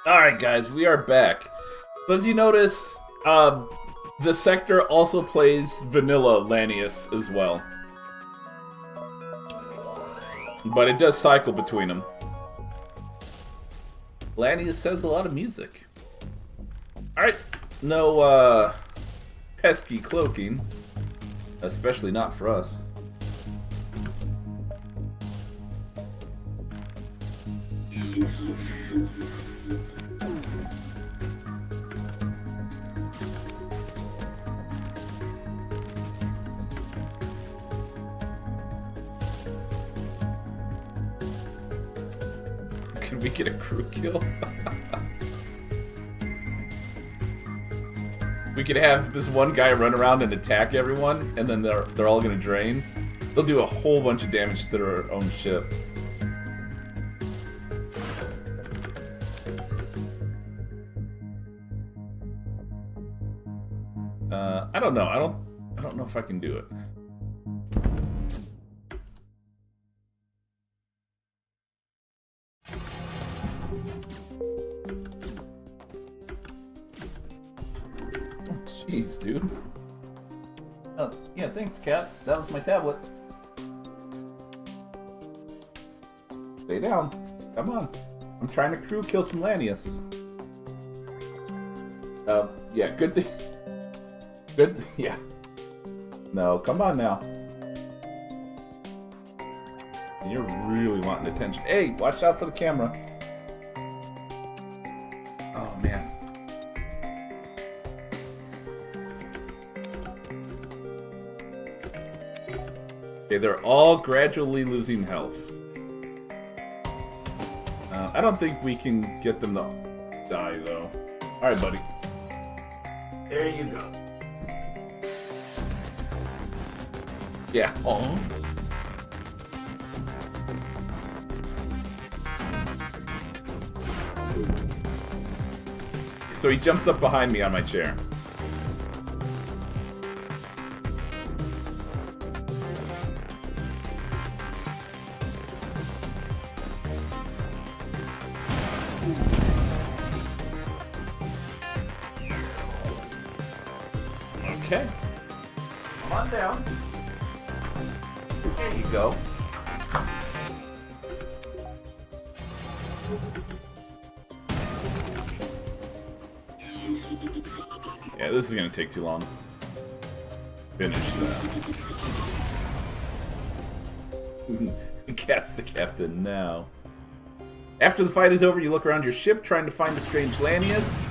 Alright guys, we are back. So as you notice, the sector also plays vanilla Lanius as well. But it does cycle between them. Lanius says a lot of music. Alright, no pesky cloaking. Especially not for us. Can we get a crew kill? We could have this one guy run around and attack everyone, and then they're all gonna drain. They'll do a whole bunch of damage to their own ship. I don't know. I don't know if I can do it. Jeez, dude. Oh, yeah, thanks, Cat. That was my tablet. Stay down. Come on. I'm trying to crew kill some Lanius. Yeah, good thing. Good, yeah. No, come on now. You're really wanting attention. Hey, watch out for the camera. Oh, man. Okay, they're all gradually losing health. I don't think we can get them to die, though. Alright, buddy. There you go. Yeah. Oh. So he jumps up behind me on my chair. Okay. Come on down. There you go. Yeah, this is gonna take too long. Finish that. Cat's the captain now. After the fight is over, you look around your ship trying to find the strange Lanius.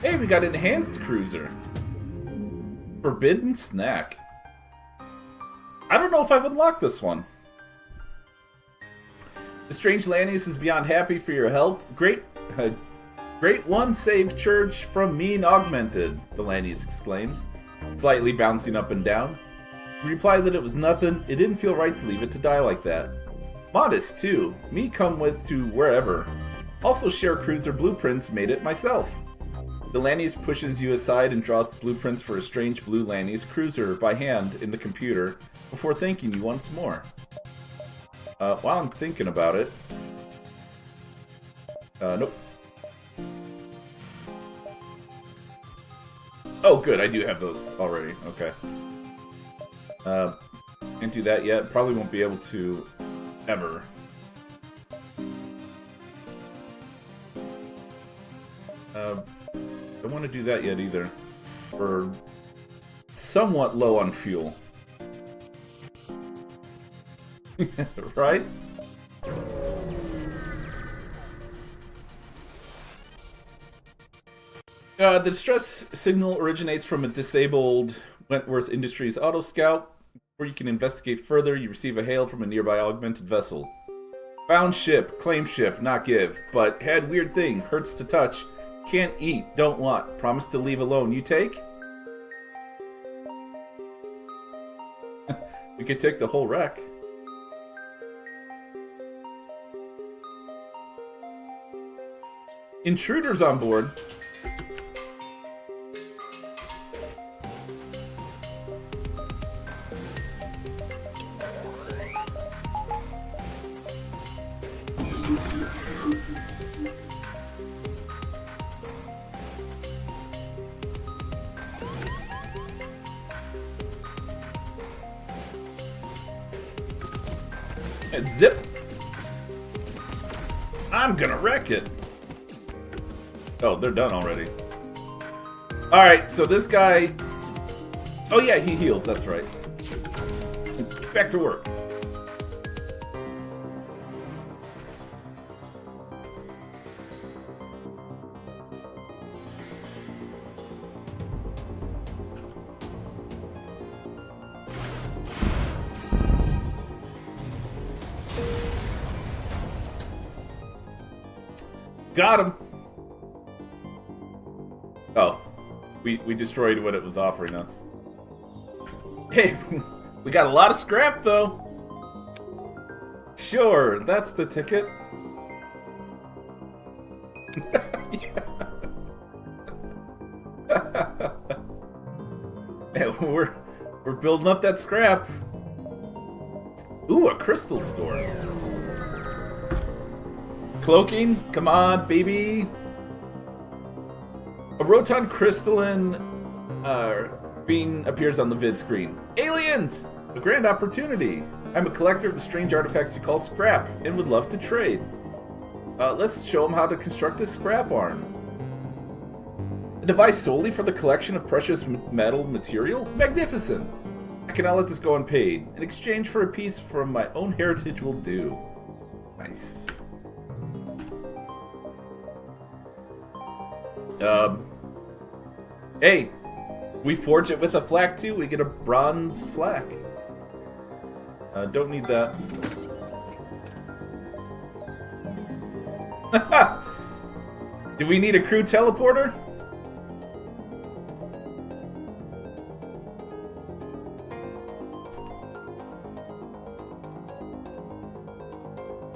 Hey, we got an enhanced cruiser. Forbidden snack. I don't know if I've unlocked this one. The strange Lanius is beyond happy for your help. Great one save church from mean augmented, the Lanius exclaims, slightly bouncing up and down. You reply that it was nothing, it didn't feel right to leave it to die like that. Modest, too. Me come with to wherever. Also share cruiser blueprints, made it myself. The Lanius pushes you aside and draws the blueprints for a strange blue Lanius cruiser by hand in the computer before thanking you once more. While I'm thinking about it... nope. Oh, good, I do have those already. Okay. Can't do that yet. Probably won't be able to ever. Don't want to do that yet either. We're somewhat low on fuel. Right? The distress signal originates from a disabled Wentworth Industries auto scout. Before you can investigate further, you receive a hail from a nearby augmented vessel. Found ship, claim ship, not give, but had weird thing, hurts to touch, can't eat, don't want, promise to leave alone, you take? We could take the whole wreck. Intruders on board. And zip. I'm gonna wreck it. Oh, they're done already. Alright, so this guy... Oh yeah, he heals, that's right. Back to work. Got him. Oh, we destroyed what it was offering us. Hey, we got a lot of scrap though. Sure, that's the ticket. Yeah, we're building up that scrap. Ooh, a crystal store. Cloaking? Come on, baby. A rotund crystalline being appears on the vid screen. Aliens! A grand opportunity. I'm a collector of the strange artifacts you call scrap and would love to trade. Let's show them how to construct a scrap arm. A device solely for the collection of precious metal material? Magnificent! I cannot let this go unpaid. In exchange for a piece from my own heritage will do. Nice. Hey, we forge it with a flak too, we get a bronze flak. Don't need that. Do we need a crew teleporter?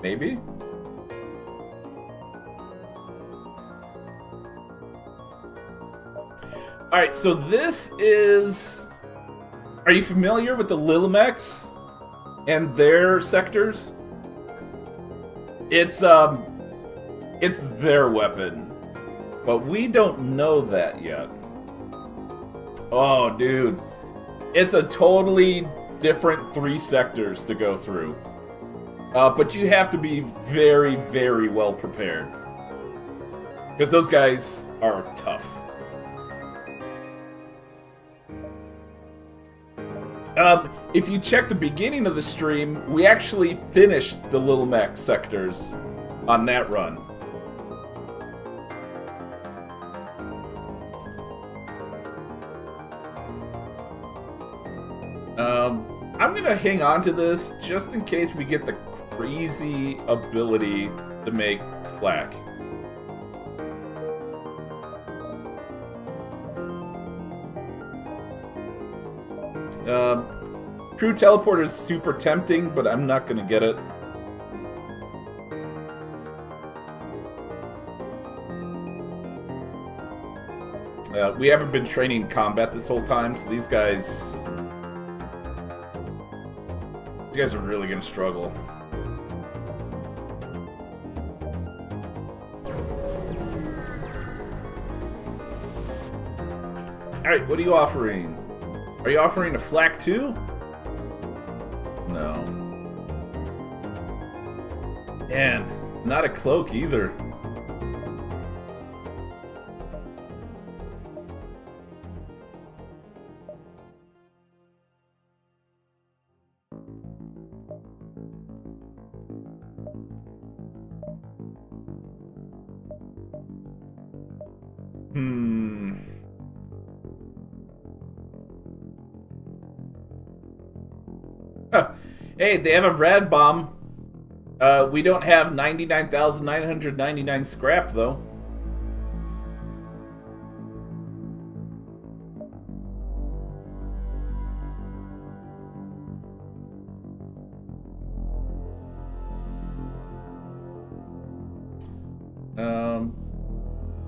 Maybe? Alright, so this is... Are you familiar with the Lilimex and their sectors? It's their weapon. But we don't know that yet. Oh, dude. It's a totally different 3 sectors to go through. But you have to be very, very well prepared. Because those guys are tough. If you check the beginning of the stream, we actually finished the Little Mac sectors on that run. I'm gonna hang on to this just in case we get the crazy ability to make flak. Crew teleporter is super tempting, but I'm not gonna get it. We haven't been training combat this whole time, so these guys are really gonna struggle. Alright, what are you offering? Are you offering a flak too? No. And not a cloak either. Hey, they have a rad bomb. We don't have 99,999 scrap, though.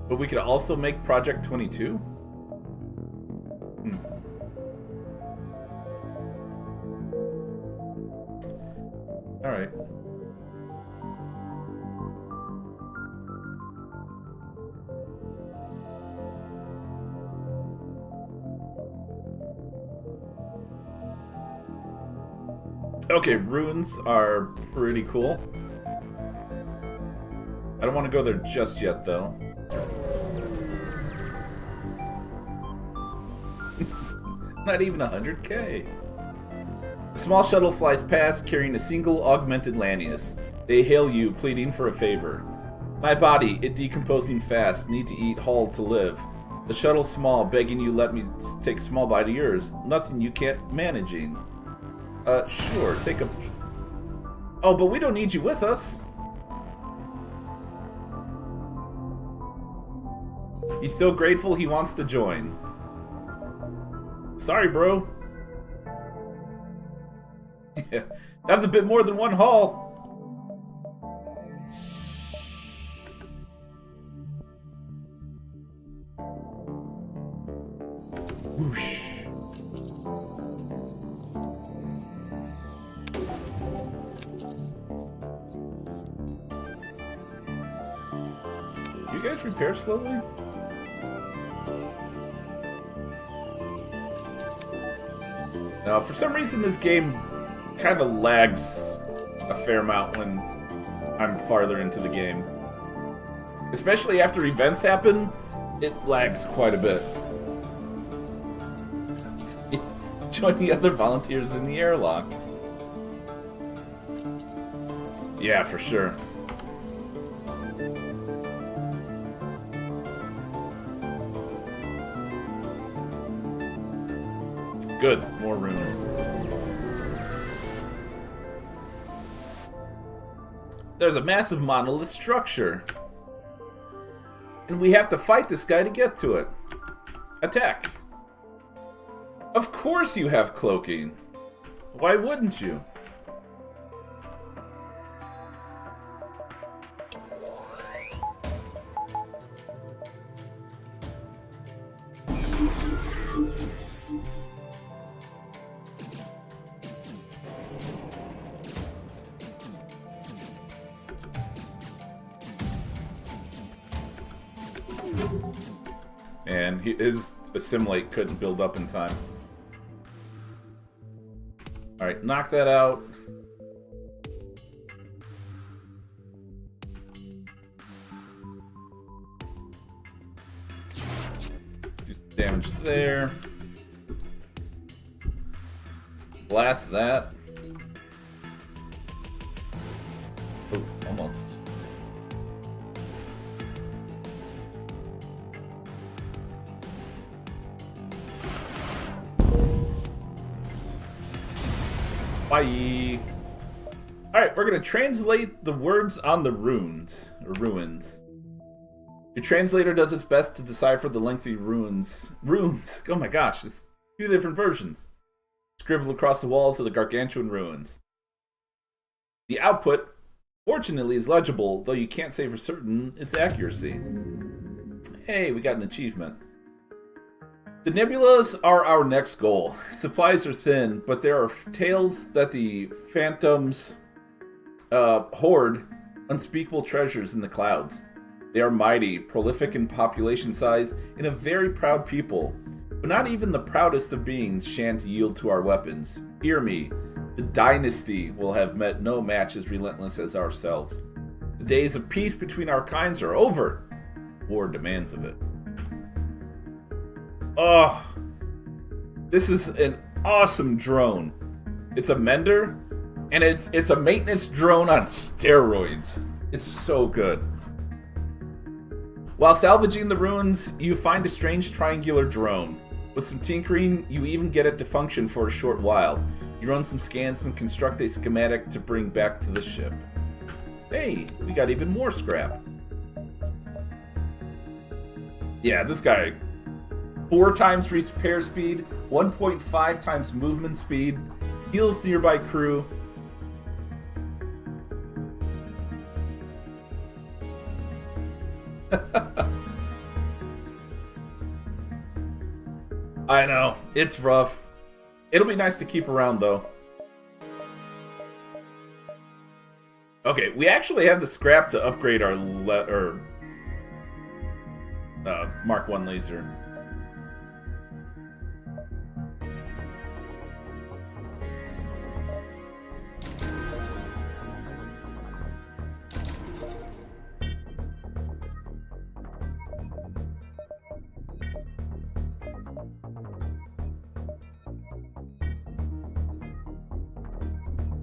But we could also make Project 22. All right. Okay, ruins are pretty cool. I don't want to go there just yet, though. Not even 100K. A small shuttle flies past carrying a single augmented Lanius. They hail you, pleading for a favor. My body, it decomposing fast, need to eat hull to live. The shuttle's small, begging you let me take small bite of yours. Nothing you can't managing. Sure, take a... Oh, but we don't need you with us. He's so grateful he wants to join. Sorry, bro. Yeah, that was a bit more than one haul. Whoosh. You guys repair slowly? No, for some reason this game kind of lags a fair amount when I'm farther into the game. Especially after events happen, it lags quite a bit. Join the other volunteers in the airlock. Yeah, for sure. Good, more runes. There's a massive monolith structure. And we have to fight this guy to get to it. Attack. Of course you have cloaking. Why wouldn't you? And his assimilate couldn't build up in time. Alright, knock that out. Do some damage there. Blast that. Oh, almost. Bye. Alright, we're gonna translate the words on the runes, or ruins. Your translator does its best to decipher the lengthy runes. Runes! Oh my gosh, it's two different versions. Scribbled across the walls of the gargantuan ruins. The output, fortunately, is legible, though you can't say for certain its accuracy. Hey, we got an achievement. The nebulas are our next goal. Supplies are thin, but there are tales that the phantoms hoard unspeakable treasures in the clouds. They are mighty, prolific in population size, and a very proud people. But not even the proudest of beings shan't yield to our weapons. Hear me, the dynasty will have met no match as relentless as ourselves. The days of peace between our kinds are over. War demands of it. Oh, this is an awesome drone. It's a mender, and it's a maintenance drone on steroids. It's so good. While salvaging the ruins, you find a strange triangular drone. With some tinkering, you even get it to function for a short while. You run some scans and construct a schematic to bring back to the ship. Hey, we got even more scrap. Yeah, this guy... 4 times repair speed, 1.5 times movement speed, heals nearby crew. I know, it's rough. It'll be nice to keep around though. Okay, we actually have the scrap to upgrade our Mark 1 laser.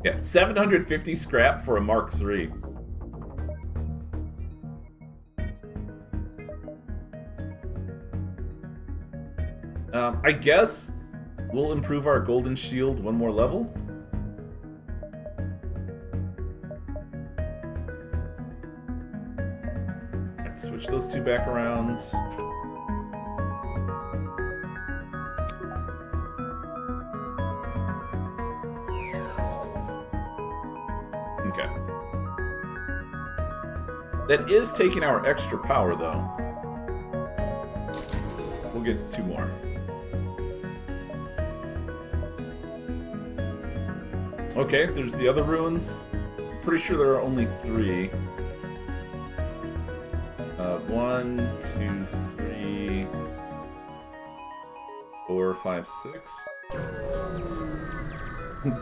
Yeah, 750 scrap for a Mark III. I guess we'll improve our golden shield one more level. Right, switch those two back around. Okay. That is taking our extra power, though. We'll get 2 more. Okay, there's the other ruins. Pretty sure there are only 3. 1, 2, 3, 4, 5, 6.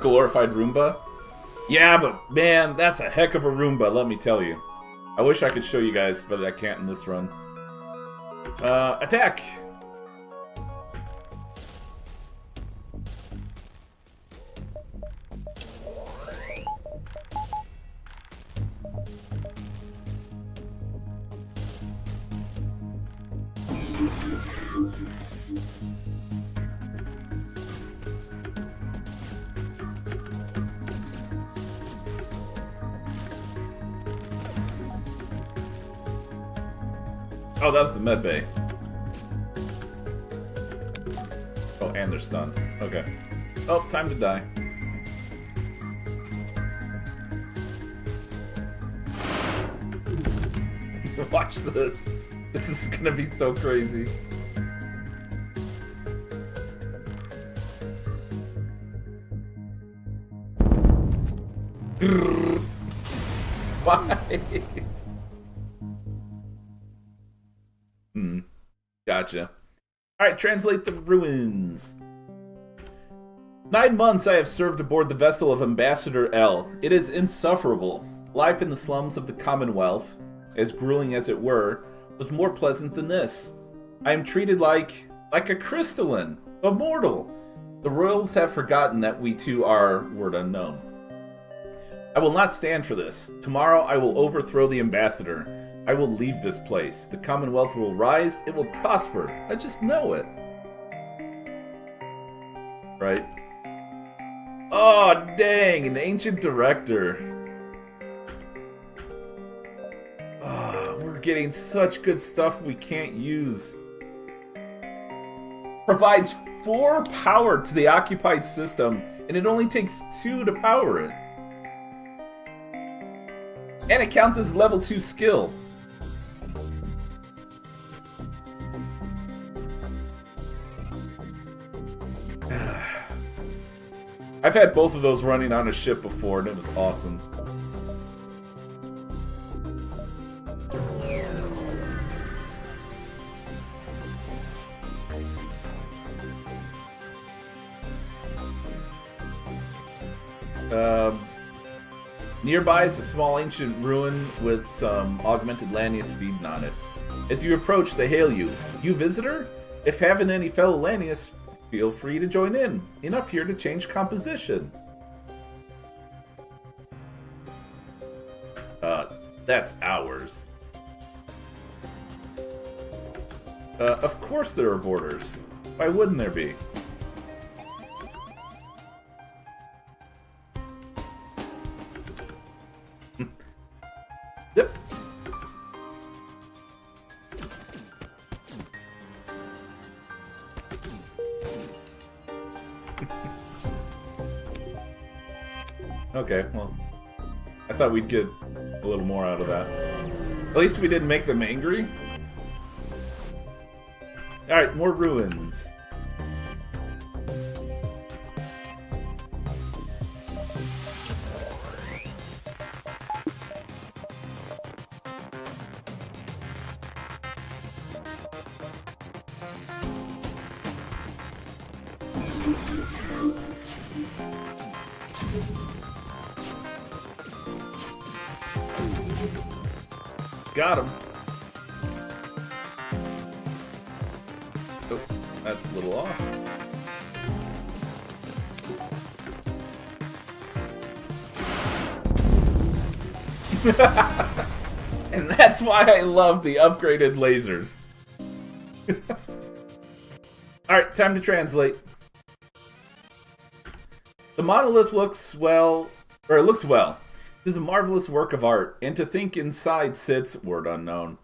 Glorified Roomba? Yeah, but man, that's a heck of a Roomba, let me tell you. I wish I could show you guys, but I can't in this run. Attack! Oh, that was the med bay. Oh, and they're stunned. Okay. Oh, time to die. Watch this. This is gonna be so crazy. Why? Gotcha. Alright, translate the ruins. 9 months I have served aboard the vessel of Ambassador L. It is insufferable. Life in the slums of the Commonwealth, as grueling as it were, was more pleasant than this. I am treated like a crystalline, a mortal. The royals have forgotten that we too are word unknown. I will not stand for this. Tomorrow I will overthrow the ambassador. I will leave this place. The Commonwealth will rise. It will prosper. I just know it. Right? Oh, dang. An ancient director. Oh, we're getting such good stuff we can't use. Provides 4 power to the occupied system, and it only takes 2 to power it. And it counts as level 2 skill. I've had both of those running on a ship before, and it was awesome. Nearby is a small ancient ruin with some augmented Lanius feeding on it. As you approach, they hail you. You visitor? If having any fellow Lanius, feel free to join in. Enough here to change composition. That's ours. Of course there are borders. Why wouldn't there be? Yep. Okay, well, I thought we'd get a little more out of that. At least we didn't make them angry. Alright, more ruins. Got him. Oh, that's a little off. And that's why I love the upgraded lasers. Alright, time to translate. The monolith looks well. It is a marvelous work of art, and to think inside sits, word unknown.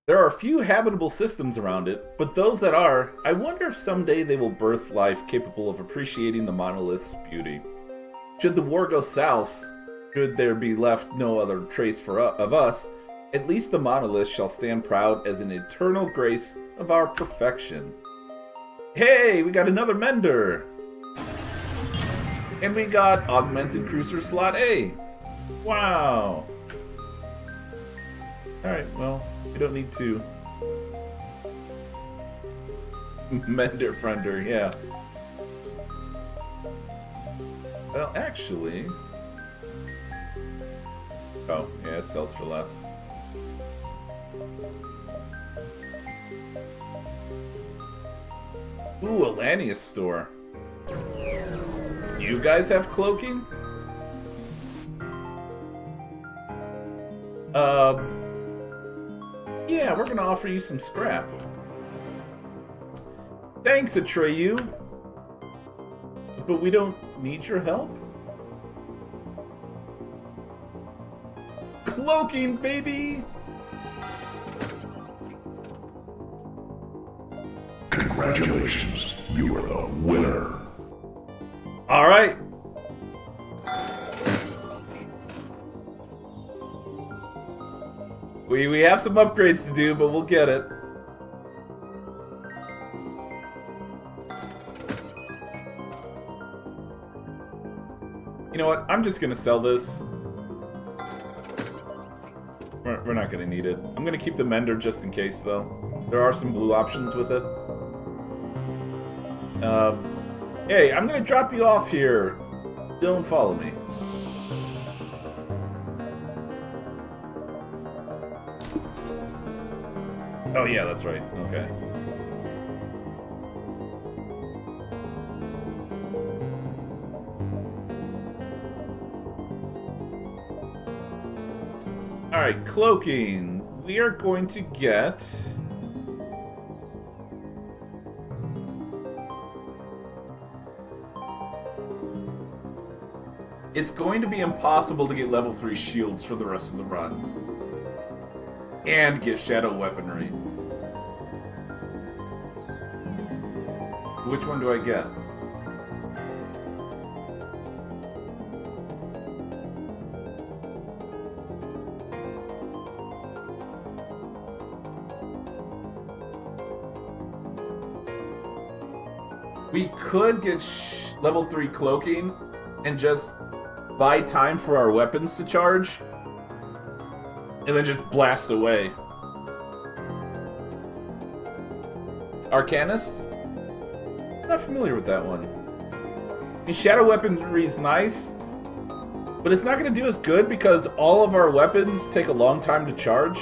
There are a few habitable systems around it, but those that are, I wonder if someday they will birth life capable of appreciating the monolith's beauty. Should the war go south, should there be left no other trace of us, at least the monolith shall stand proud as an eternal grace of our perfection. Hey, we got another Mender! And we got Augmented Cruiser Slot A. Wow. Alright, well, we don't need to. Mender Friender, yeah. Well, actually... Oh, yeah, it sells for less. Ooh, a Lanius store. You guys have cloaking? Yeah, we're gonna offer you some scrap. Thanks, Atreyu. But we don't need your help? Cloaking, baby! Congratulations, you are the winner. All right. We have some upgrades to do, but we'll get it. You know what? I'm just gonna sell this. We're not gonna need it. I'm gonna keep the mender just in case, though. There are some blue options with it. Hey, I'm gonna drop you off here. Don't follow me. Oh yeah, that's right. Okay. Alright, cloaking. We are going to get... It's going to be impossible to get level 3 shields for the rest of the run. And get shadow weaponry. Which one do I get? We could get level 3 cloaking and just buy time for our weapons to charge. And then just blast away. Arcanist? I'm not familiar with that one. I mean, shadow weaponry is nice, but it's not going to do us good because all of our weapons take a long time to charge.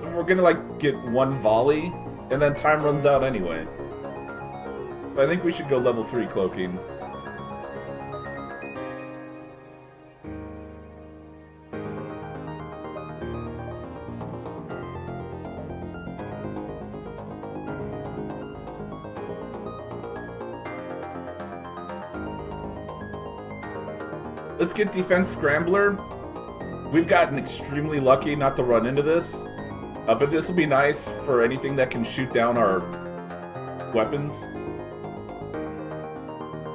We're going to like get one volley, and then time runs out anyway. But I think we should go level 3 cloaking. Let's get Defense Scrambler. We've gotten extremely lucky not to run into this. But this will be nice for anything that can shoot down our weapons.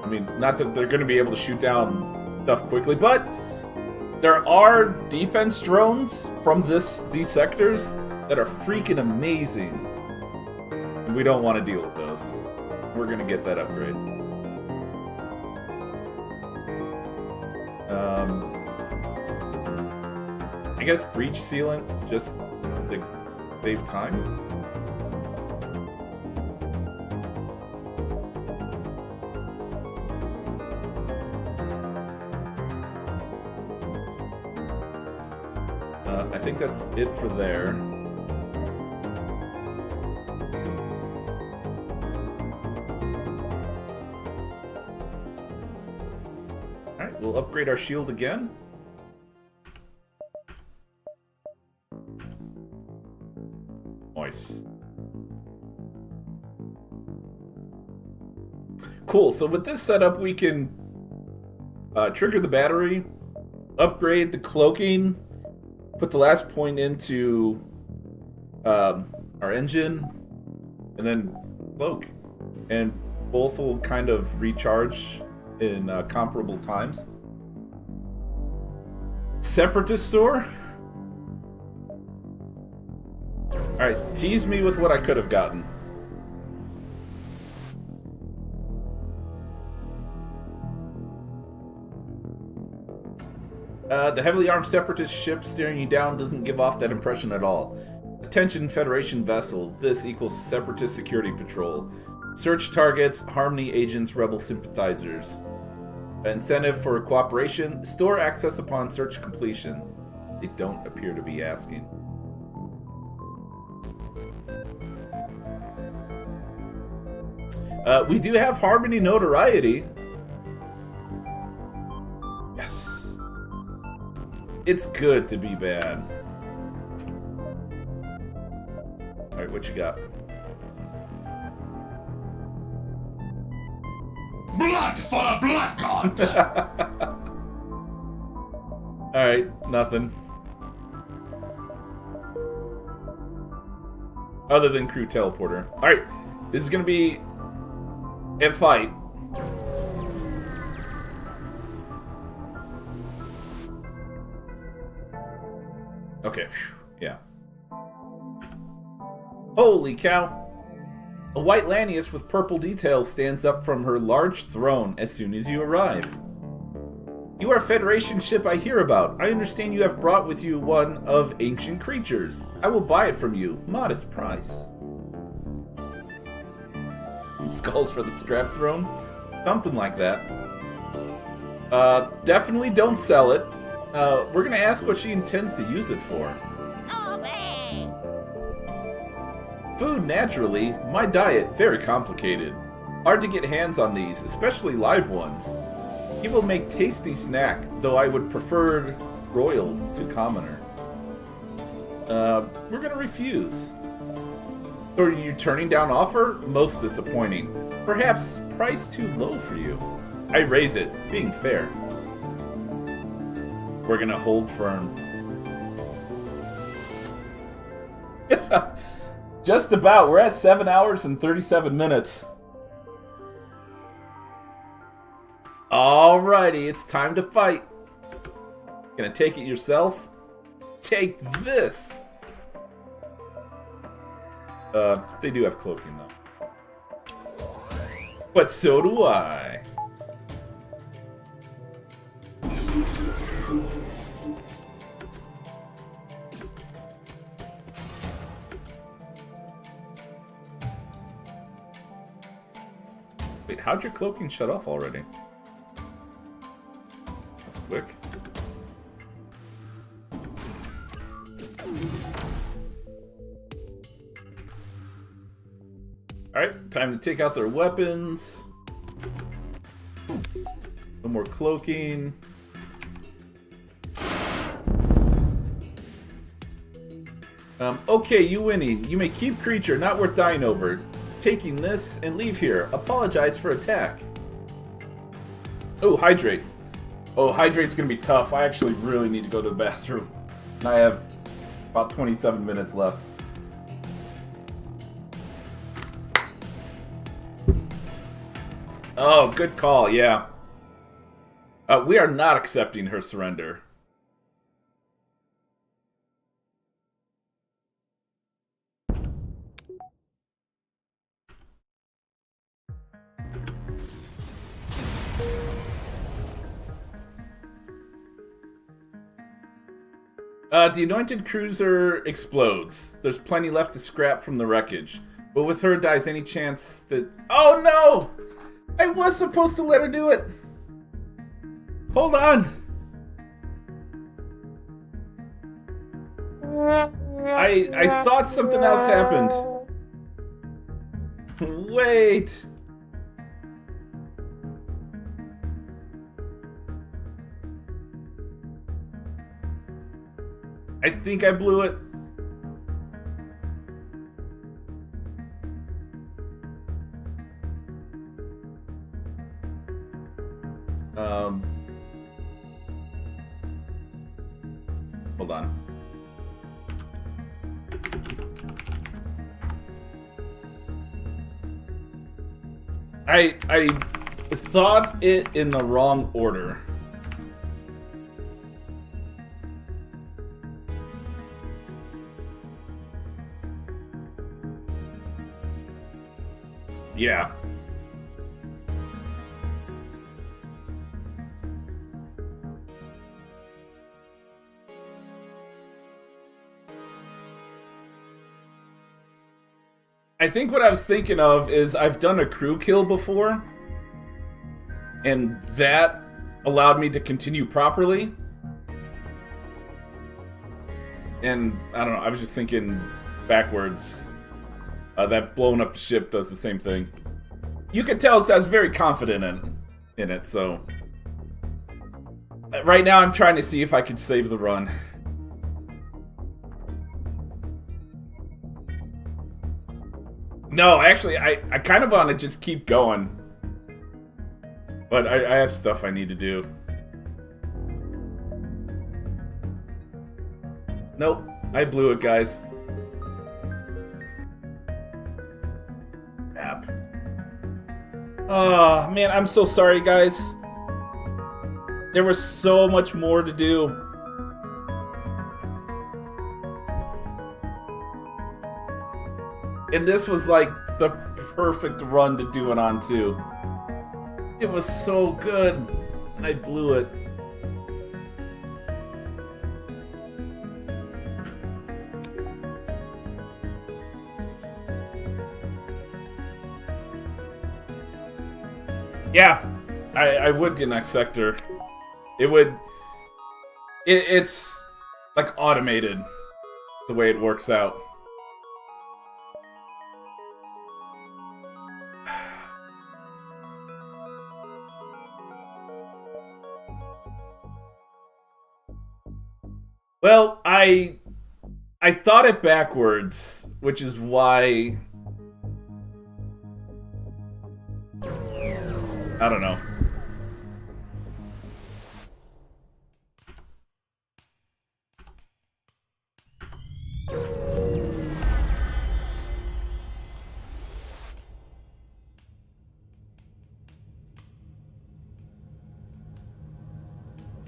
I mean, not that they're going to be able to shoot down stuff quickly, but there are defense drones from these sectors that are freaking amazing. And we don't want to deal with those. We're going to get that upgrade. I guess breach sealant, just to save time. I think that's it for there. Alright, we'll upgrade our shield again. Nice. Cool, so with this setup we can trigger the battery, upgrade the cloaking, put the last point into our engine, and then cloak. And both will kind of recharge in comparable times. Separatist store? Alright, tease me with what I could have gotten. The heavily armed separatist ship staring you down doesn't give off that impression at all. Attention Federation vessel, this equals separatist security patrol. Search targets, Harmony agents, rebel sympathizers. Incentive for cooperation, store access upon search completion. They don't appear to be asking. We do have Harmony notoriety. Yes. It's good to be bad. Alright, what you got? Blood for the blood god! Alright, nothing. Other than crew teleporter. Alright, this is gonna be a fight. Okay, yeah. Holy cow. A white Lanius with purple details stands up from her large throne as soon as you arrive. You are a Federation ship I hear about. I understand you have brought with you one of ancient creatures. I will buy it from you. Modest price. Skulls for the scrap throne? Something like that. Definitely don't sell it. We're gonna ask what she intends to use it for. Food, naturally. My diet, very complicated. Hard to get hands on these, especially live ones. He will make tasty snack, though I would prefer royal to commoner. We're gonna refuse. So are you turning down offer? Most disappointing. Perhaps price too low for you. I raise it, being fair. We're gonna hold firm. Just about. We're at 7 hours and 37 minutes. Alrighty, it's time to fight. Gonna take it yourself? Take this! They do have cloaking though. But so do I. Wait, how'd your cloaking shut off already? That's quick. Alright, time to take out their weapons. No more cloaking. Okay, you winning. You may keep creature, not worth dying over. Taking this and leave here. Apologize for attack. Oh, hydrate. Oh, hydrate's gonna be tough. I actually really need to go to the bathroom. I have about 27 minutes left. Oh, good call, yeah. We are not accepting her surrender. The anointed cruiser explodes. There's plenty left to scrap from the wreckage. But with her dies any chance that... Oh no! I was supposed to let her do it! Hold on! I thought something else happened. Wait! I think I blew it. Hold on. I thought it in the wrong order. Yeah. I think what I was thinking of is I've done a crew kill before, and that allowed me to continue properly. And I don't know, I was just thinking backwards. That blowing up the ship does the same thing. You can tell because I was very confident in it, so... Right now I'm trying to see if I can save the run. No, actually, I kind of want to just keep going. But I have stuff I need to do. Nope, I blew it, guys. Crap. Oh, man, I'm so sorry, guys. There was so much more to do. And this was like the perfect run to do it on, too. It was so good. And I blew it. Yeah, I would get next sector. It would... It's like automated, the way it works out. Well, I thought it backwards, which is why... I don't know.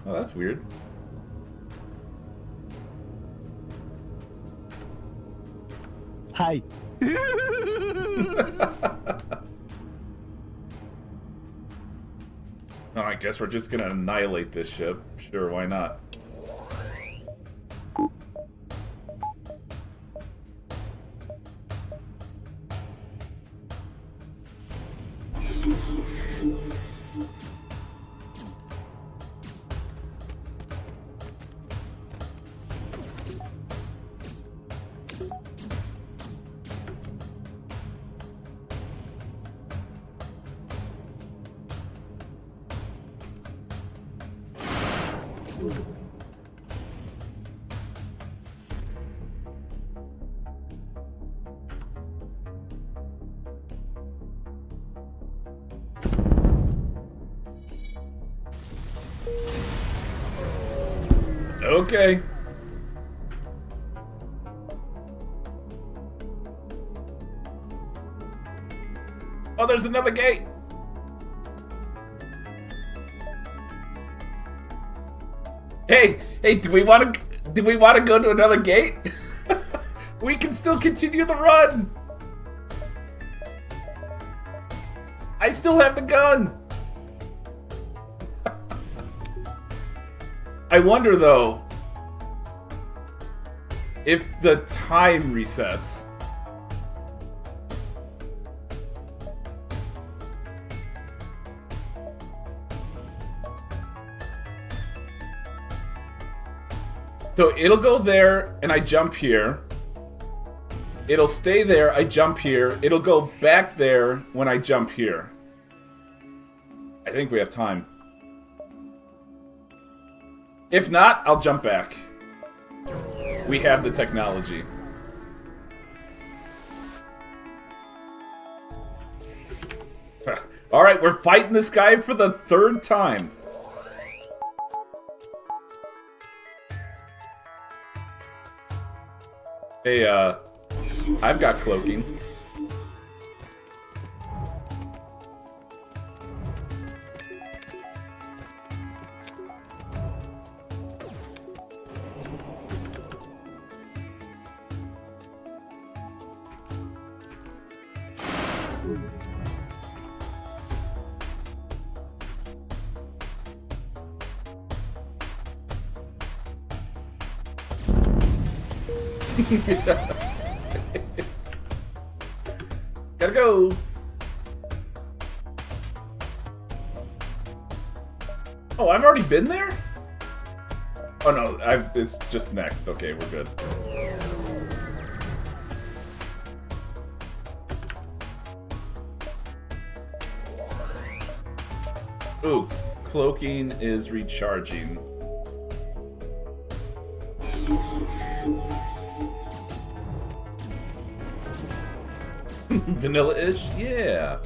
Oh, that's weird. Hi. Oh, I guess we're just gonna annihilate this ship. Sure, why not? Okay. Oh, there's another gate. Hey, do we want to go to another gate? We can still continue the run. I still have the gun. I wonder though if the time resets. So it'll go there, and I jump here. It'll stay there, I jump here. It'll go back there when I jump here. I think we have time. If not, I'll jump back. We have the technology. Alright, we're fighting this guy for the third time. Hey, I've got cloaking. Gotta go. Oh, I've already been there? Oh no, it's just next. Okay, we're good. Ooh, cloaking is recharging. Vanilla-ish? Yeah.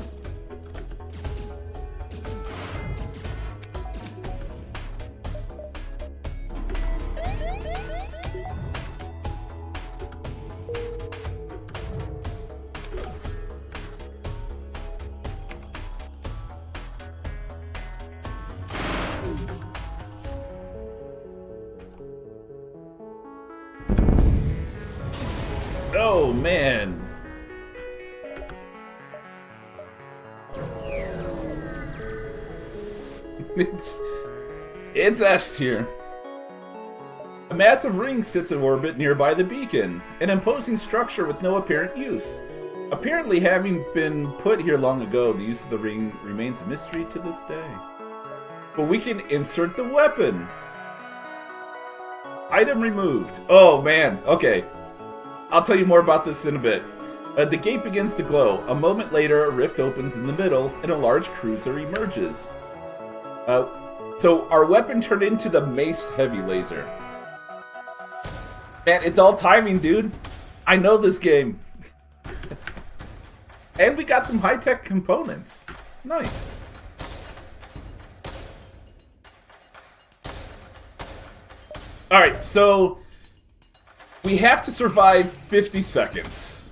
Oh, man. It's S tier. A massive ring sits in orbit nearby the beacon, an imposing structure with no apparent use. Apparently, having been put here long ago, the use of the ring remains a mystery to this day. But we can insert the weapon. Item removed. Oh man, okay. I'll tell you more about this in a bit. The gate begins to glow. A moment later, a rift opens in the middle, and a large cruiser emerges. So our weapon turned into the Mace Heavy Laser. Man, it's all timing, dude. I know this game. And we got some high-tech components. Nice. Alright, so we have to survive 50 seconds.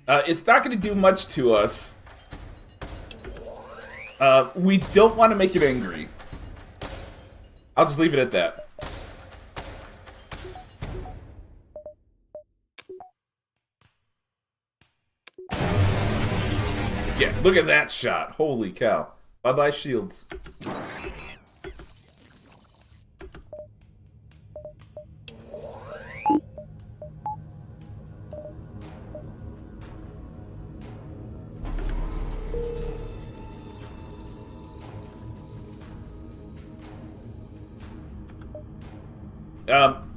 It's not going to do much to us. We don't want to make it angry. I'll just leave it at that. Yeah, look at that shot. Holy cow. Bye-bye, shields.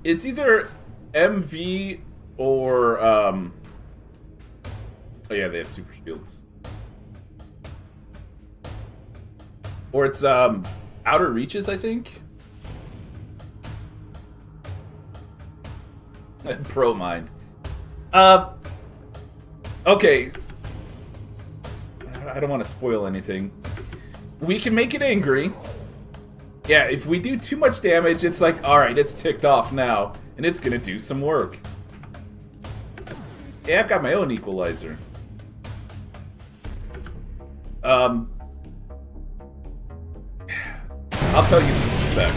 It's either MV or, oh yeah, they have super shields. Or it's, Outer Reaches, I think? Pro Mind. Okay. I don't want to spoil anything. We can make it angry. Yeah, if we do too much damage, it's like, alright, it's ticked off now, and it's gonna do some work. Yeah, I've got my own equalizer. I'll tell you in just a sec.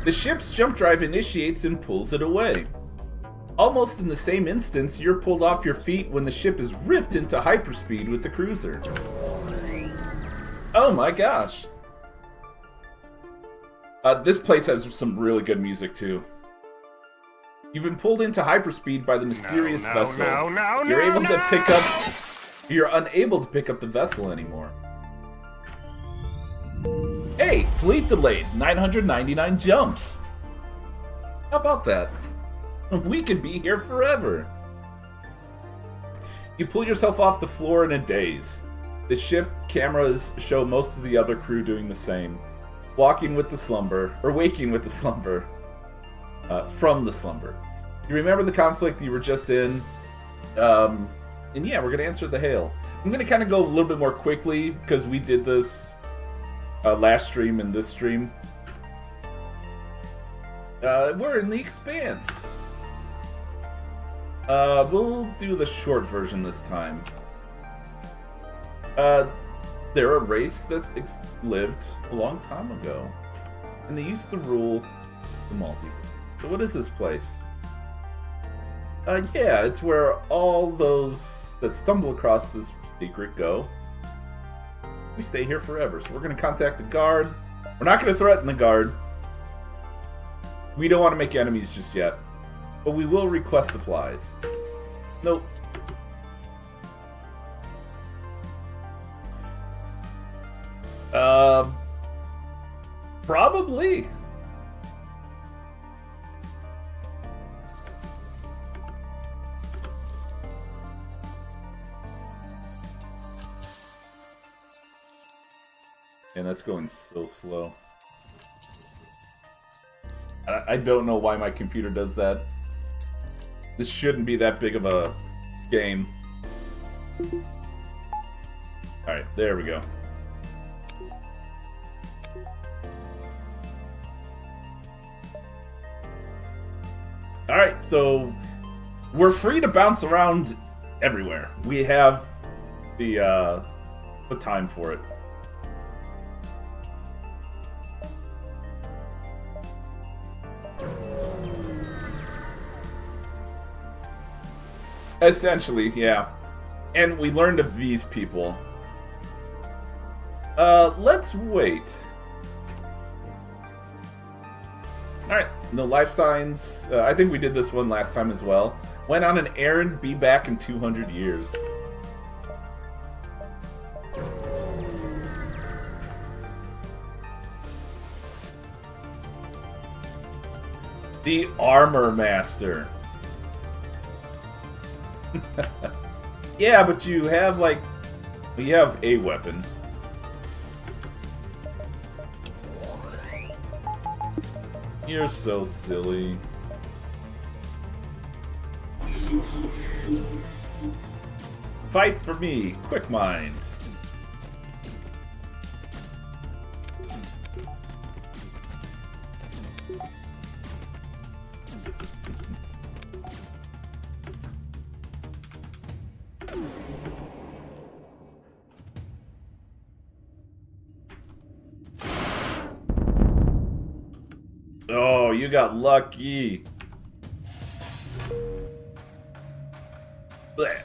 The ship's jump drive initiates and pulls it away. Almost in the same instance, you're pulled off your feet when the ship is ripped into hyperspeed with the cruiser. Oh my gosh. This place has some really good music too. You've been pulled into hyperspeed by the mysterious vessel. You're unable to pick up the vessel anymore. Hey, fleet delayed, 999 jumps. How about that? We could be here forever. You pull yourself off the floor in a daze. The ship cameras show most of the other crew doing the same. Waking with the slumber. From the slumber. You remember the conflict you were just in. And yeah, we're going to answer the hail. I'm going to kind of go a little bit more quickly because we did this last stream and this stream. We're in the Expanse. We'll do the short version this time. They're a race that's lived a long time ago. And they used to rule the multiverse. So what is this place? Yeah, it's where all those that stumble across this secret go. We stay here forever, so we're going to contact the guard. We're not going to threaten the guard. We don't want to make enemies just yet. But we will request supplies. Nope. Probably. And that's going so slow. I don't know why my computer does that. This shouldn't be that big of a game. Alright, there we go. Alright, so we're free to bounce around everywhere. We have the time for it. Essentially, yeah. And we learned of these people. Let's wait. Alright, no life signs. I think we did this one last time as well. Went on an errand, be back in 200 years. The Armor Master. Yeah, but you have, like... You have a weapon. You're so silly. Fight for me, Quick Mind. Oh, you got lucky. Blech.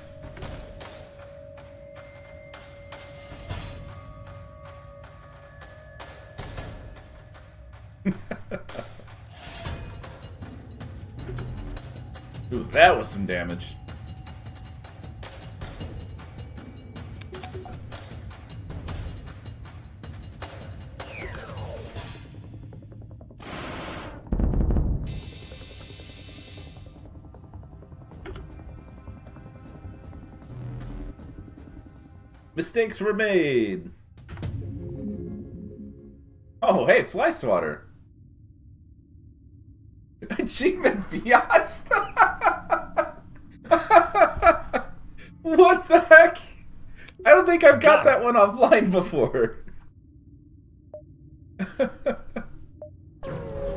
Ooh, that was some damage. Mistakes were made. Oh, hey, fly swatter. Achievement biatched. What the heck? I don't think I've got that one offline before.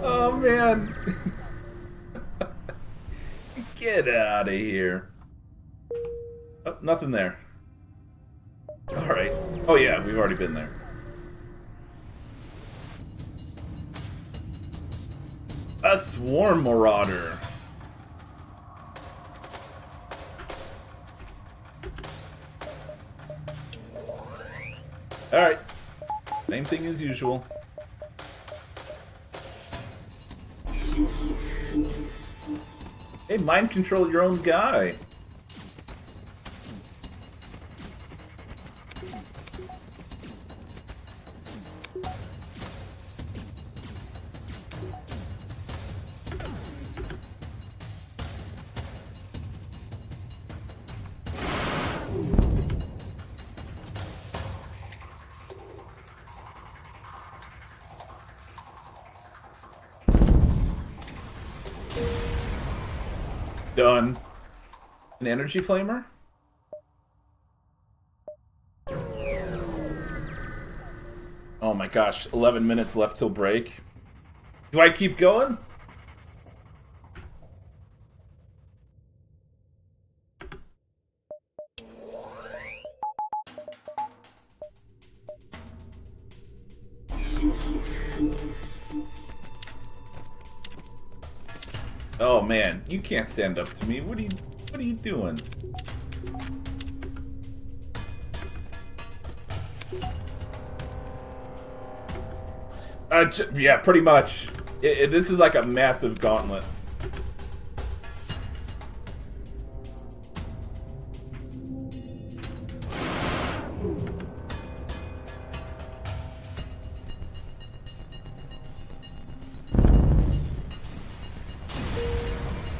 Oh man. Get out of here. Oh, nothing there. Alright. Oh yeah, we've already been there. A swarm marauder. Alright. Same thing as usual. Hey, mind control your own guy. Done. An energy flamer? Oh my gosh, 11 minutes left till break. Do I keep going? Oh man, you can't stand up to me. What are you doing? Yeah, pretty much. This is like a massive gauntlet.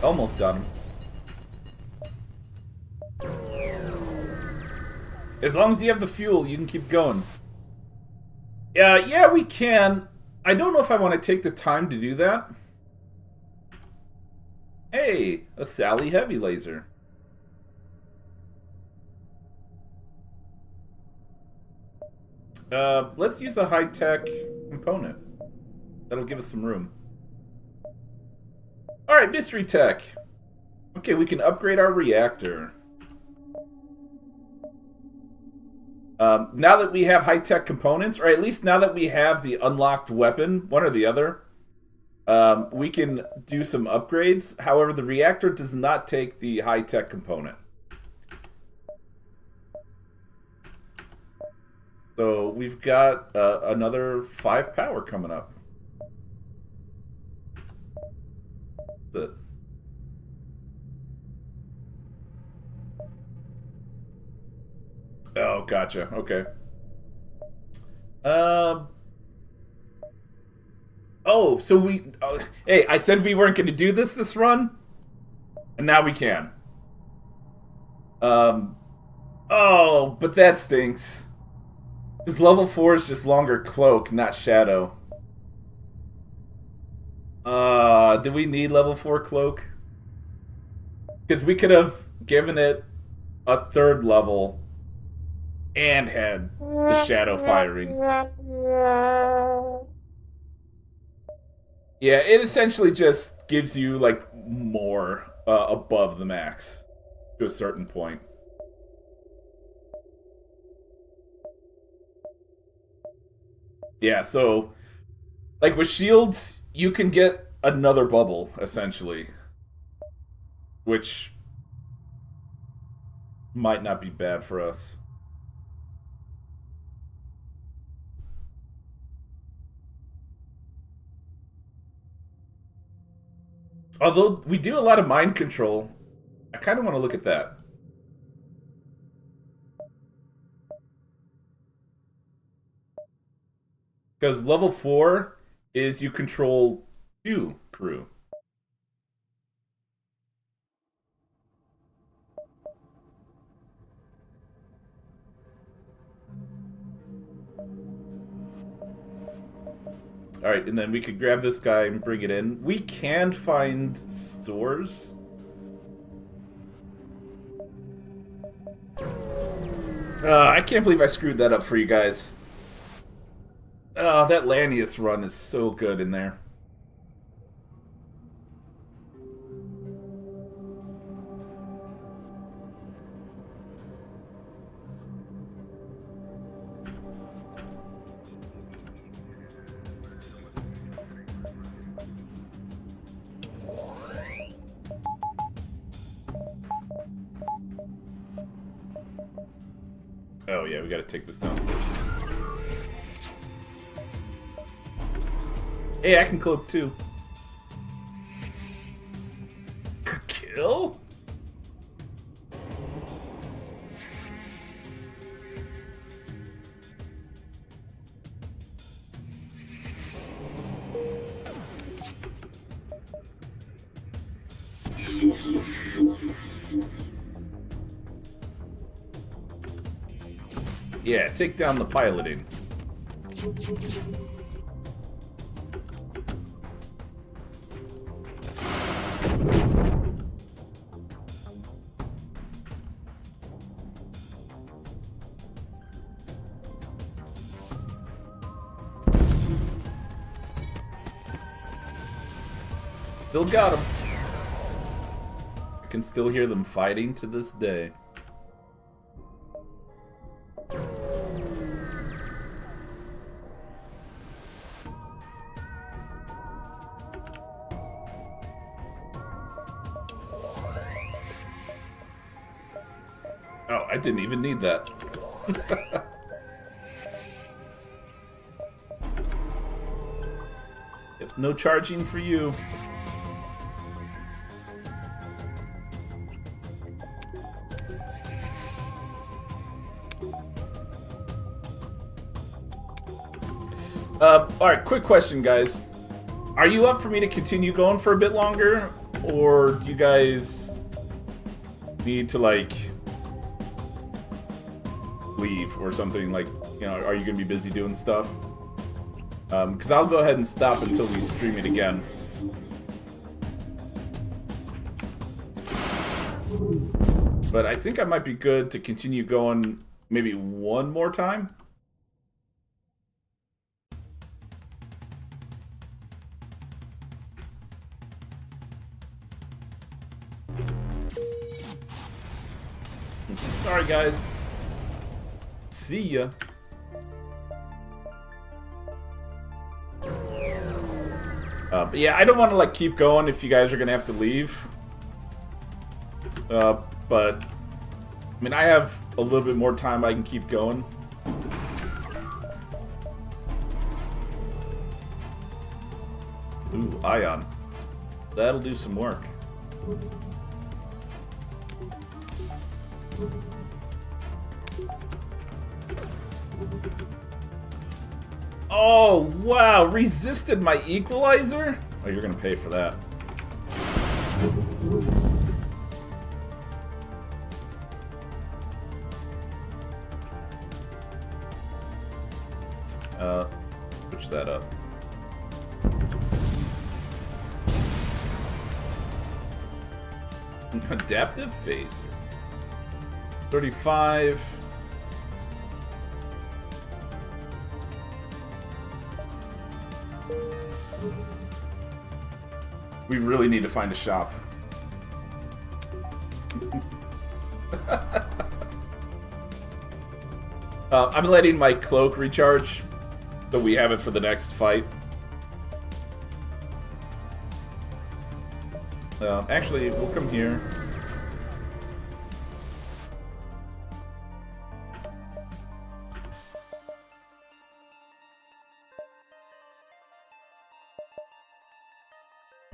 Almost got him. As long as you have the fuel, you can keep going. Yeah, we can. I don't know if I want to take the time to do that. Hey, a Sally heavy laser. Let's use a high-tech component. That'll give us some room. Alright, mystery tech. Okay, we can upgrade our reactor. Now that we have high-tech components, or at least now that we have the unlocked weapon, one or the other, we can do some upgrades. However, the reactor does not take the high-tech component. So we've got another 5 power coming up. Good. Oh, gotcha. Okay. Oh, so we... hey, I said we weren't going to do this run, and now we can. Oh, but that stinks. Because level 4 is just longer cloak, not shadow. Do we need level 4 cloak? Because we could have given it a 3rd level and had the shadow firing. Yeah, it essentially just gives you, like, more above the max to a certain point. Yeah, so, like, with shields, you can get another bubble, essentially. Which might not be bad for us. Although we do a lot of mind control, I kind of want to look at that. Because level 4 is you control 2 crew. Alright, and then we could grab this guy and bring it in. We can find stores. I can't believe I screwed that up for you guys. That Lanius run is so good in there. Oh yeah, we gotta take this down first. Hey, I can cloak too. Kill? Yeah, take down the piloting. Still got them. I can still hear them fighting to this day. Oh, I didn't even need that. Yep, no charging for you. Alright, quick question, guys. Are you up for me to continue going for a bit longer? Or do you guys need to, like, leave or something? Like, you know, are you going to be busy doing stuff? Because I'll go ahead and stop until we stream it again. But I think I might be good to continue going maybe one more time. Sorry, guys. See ya. But yeah, I don't want to like keep going if you guys are gonna have to leave. But I mean, I have a little bit more time I can keep going. Ooh, ion. That'll do some work. Oh, wow. Resisted my equalizer? Oh, you're going to pay for that. Switch that up. Adaptive phaser. 35. We really need to find a shop. I'm letting my cloak recharge, so we have it for the next fight. Actually, we'll come here.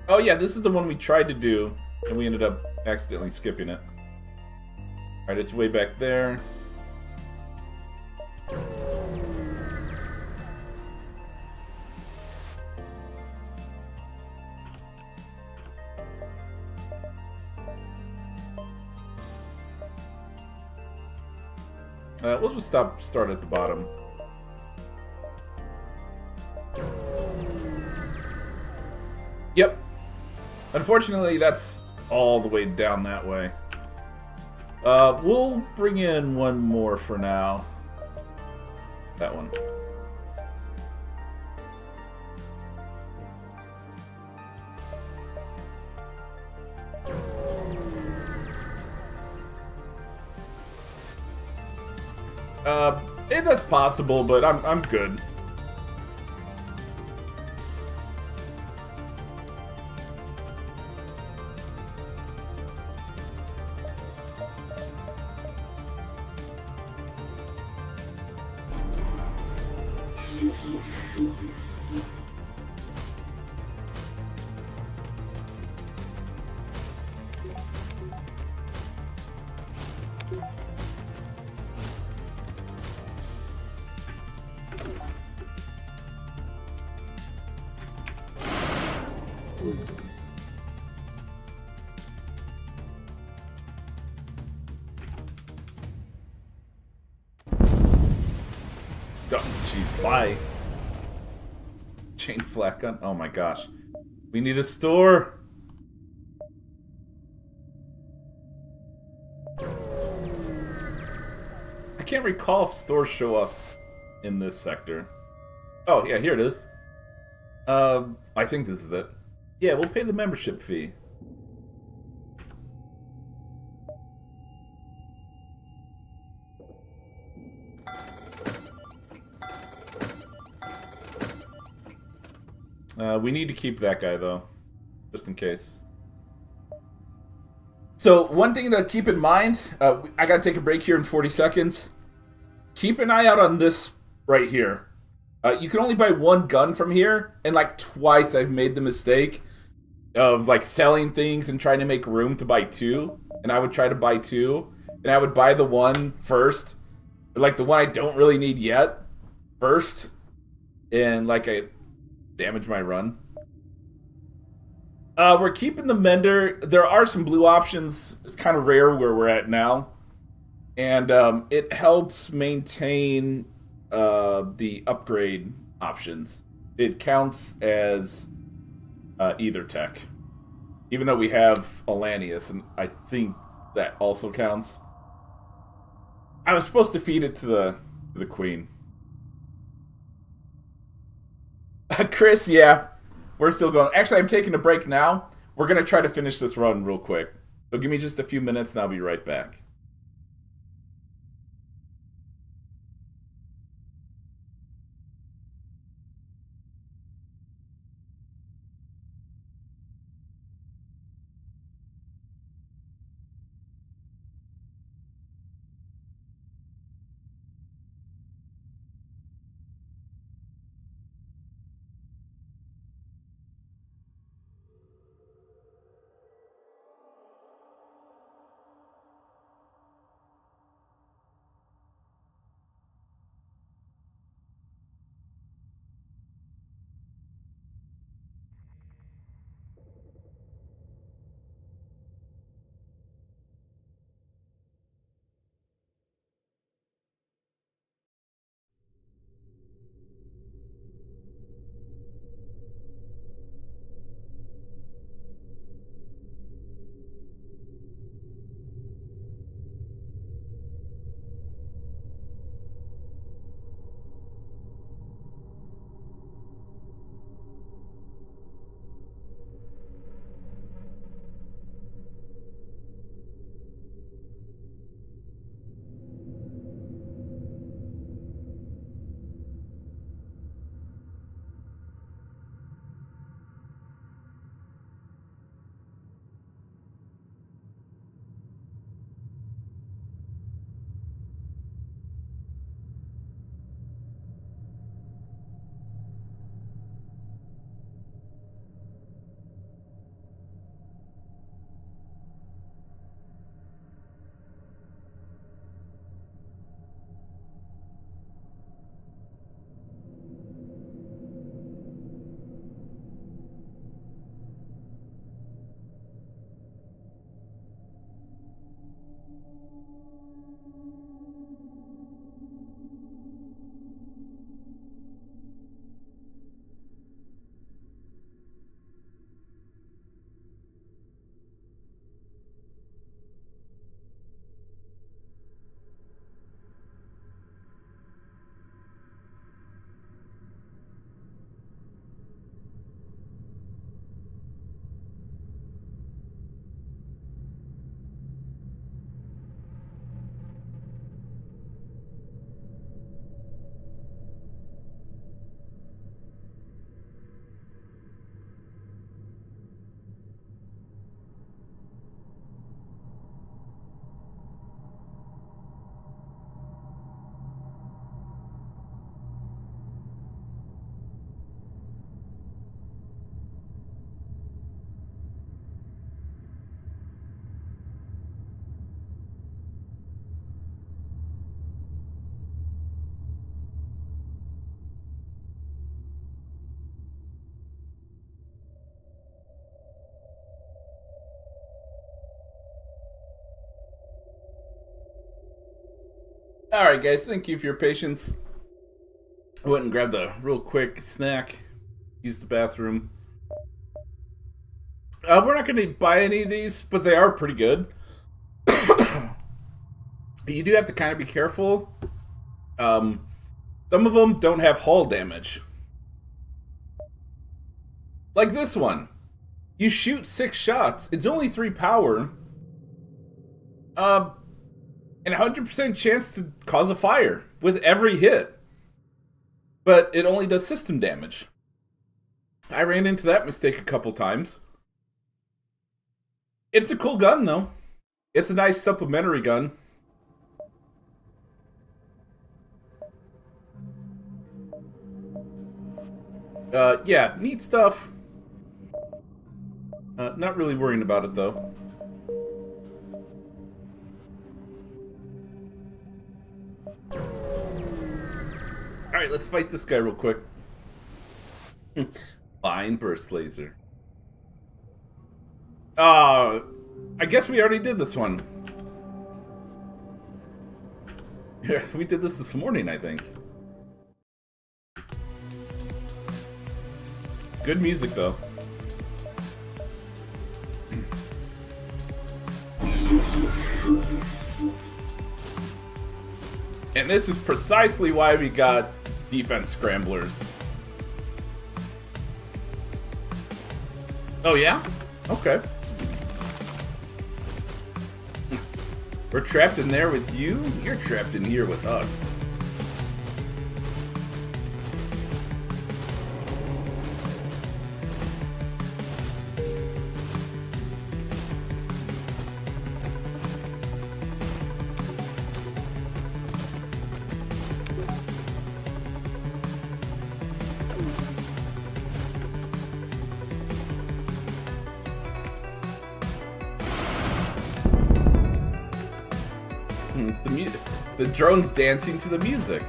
Oh yeah, this is the one we tried to do, and we ended up accidentally skipping it. Alright, it's way back there. We'll just start at the bottom. Yep. Unfortunately, that's all the way down that way. We'll bring in one more for now. That one. That's possible, but I'm good. Oh, jeez, bye. Chain flak gun. Oh my gosh. We need a store. I can't recall if stores show up in this sector. Oh, yeah, here it is. I think this is it. Yeah, we'll pay the membership fee. We need to keep that guy, though. Just in case. So, one thing to keep in mind, I gotta take a break here in 40 seconds. Keep an eye out on this right here. You can only buy one gun from here, and like twice I've made the mistake of like selling things and trying to make room to buy two. And I would try to buy two, and I would buy the one first, like the one I don't really need yet, first, and like I damage my run. We're keeping the mender. There are some blue options. It's kind of rare where we're at now. And it helps maintain the upgrade options. It counts as either tech. Even though we have Alanius, and I think that also counts. I was supposed to feed it to the queen. Chris, yeah. We're still going. Actually, I'm taking a break now. We're going to try to finish this run real quick. So give me just a few minutes and I'll be right back. All right, guys. Thank you for your patience. I went and grabbed a real quick snack. Used the bathroom. We're not going to buy any of these, but they are pretty good. You do have to kind of be careful. Some of them don't have hull damage. Like this one. You shoot 6 shots. It's only 3 power. And 100% chance to cause a fire with every hit. But it only does system damage. I ran into that mistake a couple times. It's a cool gun, though. It's a nice supplementary gun. Yeah, neat stuff. Not really worrying about it, though. Alright, let's fight this guy real quick. Fine burst laser. I guess we already did this one. Yes, we did this morning, I think. Good music, though. And this is precisely why we got defense scramblers. Oh, yeah? Okay. We're trapped in there with you? You're trapped in here with us. The drone's dancing to the music.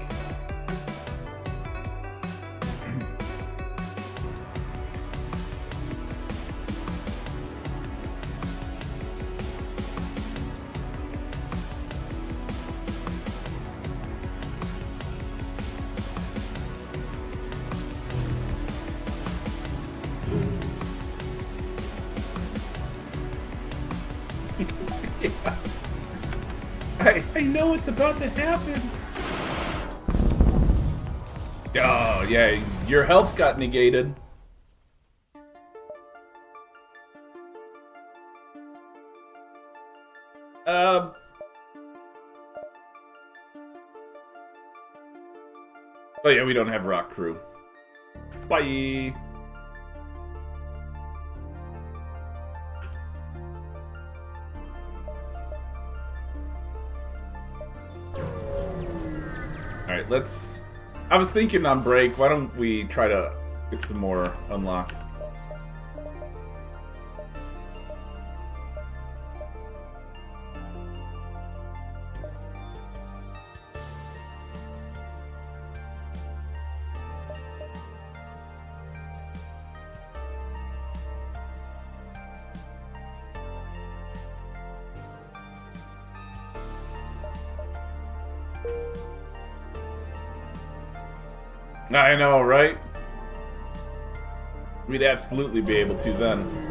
Yeah. I know it's about to happen. Oh, yeah, your health got negated. Oh yeah, we don't have rock crew. Bye. Alright, let's... I was thinking on break, why don't we try to get some more unlocked? I know, right? We'd absolutely be able to then.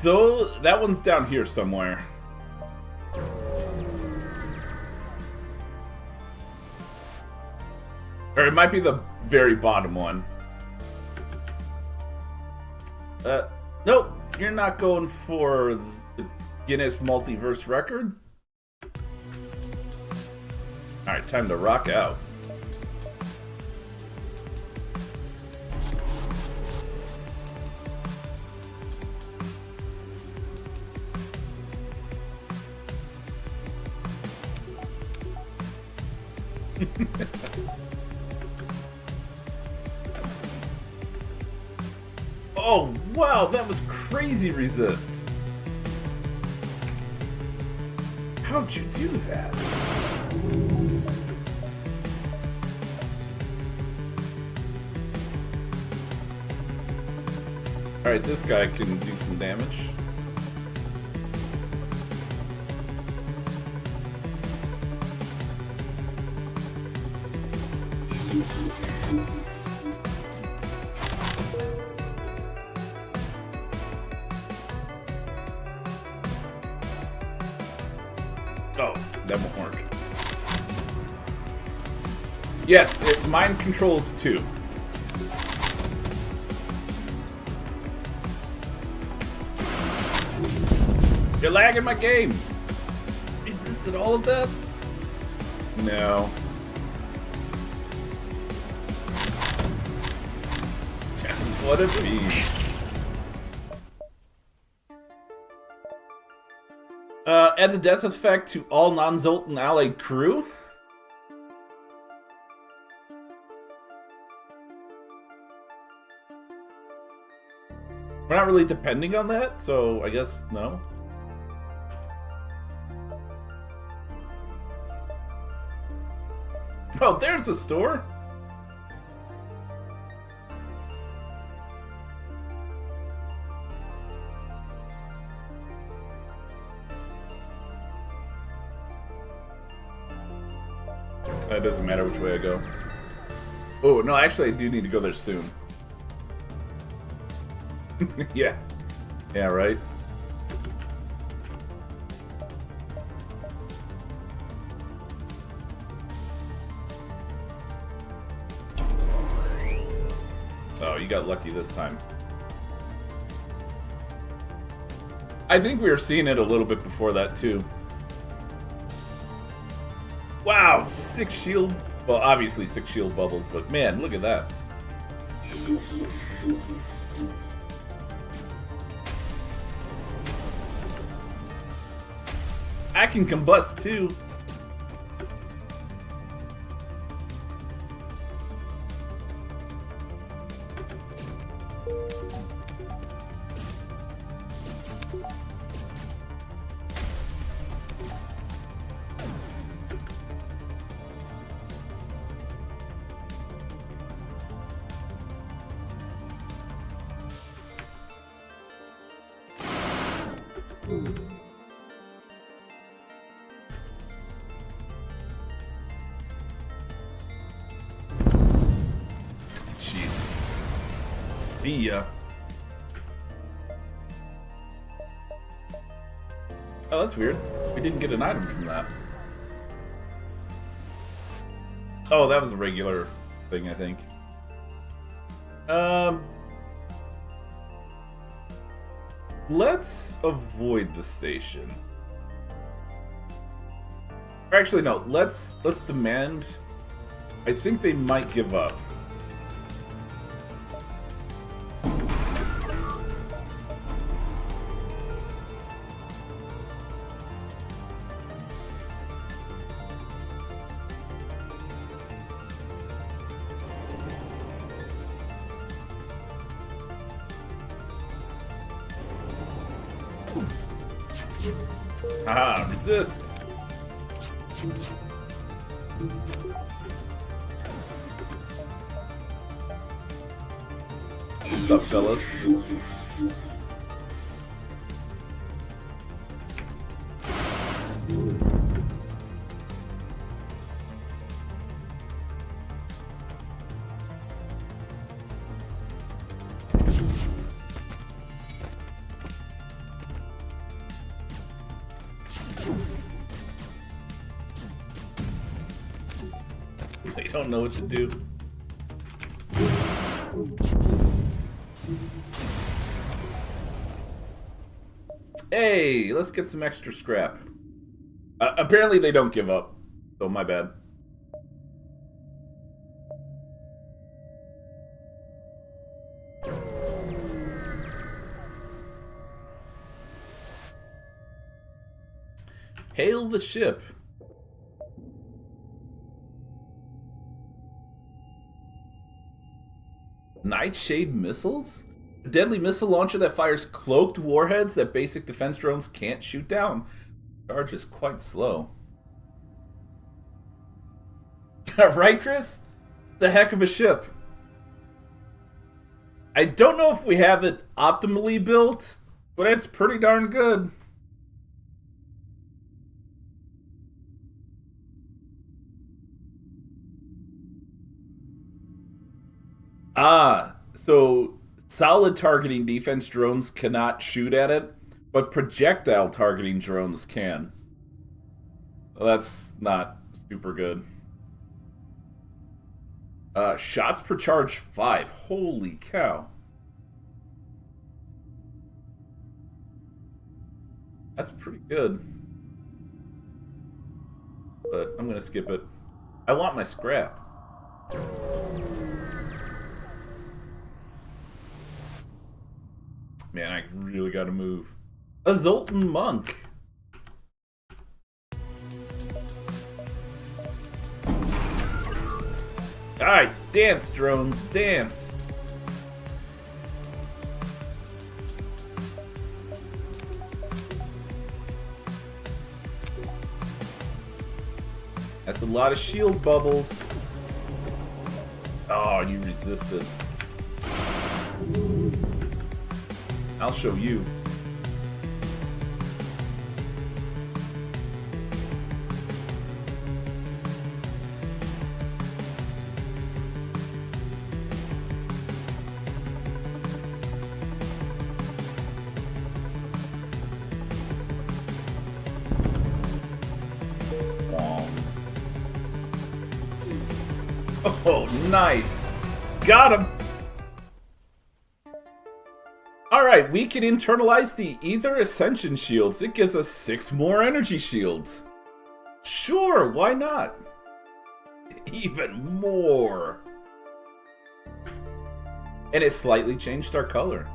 Though that one's down here somewhere. Or it might be the very bottom one. Nope, you're not going for the Guinness Multiverse record. Alright, time to rock out. Oh, wow, that was crazy resist. How'd you do that? Alright, this guy can do some damage. Oh, that won't work. Yes, it mind controls too. You're lagging my game. Resisted all of that? No. What a beast. Adds a death effect to all non-Zoltan allied crew? We're not really depending on that, so I guess no. Oh, there's the store. It doesn't matter which way I go. Oh, no, actually I do need to go there soon. Yeah. Yeah, right? Oh, you got lucky this time. I think we were seeing it a little bit before that, too. Wow, 6 shield... Well, obviously 6 shield bubbles, but man, look at that. I can combust, too. Jeez. See ya. Oh, that's weird. We didn't get an item from that. Oh, that was a regular thing, I think. Let's avoid the station. Or actually, no. Let's demand. I think they might give up. Haha, resist. What's up, fellas? They don't know what to do. Hey, let's get some extra scrap. Apparently they don't give up, so my bad. Hail the ship. Nightshade missiles? A deadly missile launcher that fires cloaked warheads that basic defense drones can't shoot down. Charge is quite slow. Right, Chris? The heck of a ship. I don't know if we have it optimally built, but it's pretty darn good. So solid targeting defense drones cannot shoot at it, but projectile targeting drones can. Well, that's not super good. Shots per charge 5. Holy cow. That's pretty good. But I'm gonna skip it. I want my scrap. Man, I really gotta move. A Zoltan Monk. Alright, dance, drones, dance. That's a lot of shield bubbles. Oh, you resisted. I'll show you. Oh, nice. Got him. Alright, we can internalize the Ether Ascension Shields. It gives us 6 more energy shields. Sure, why not? Even more. And it slightly changed our color.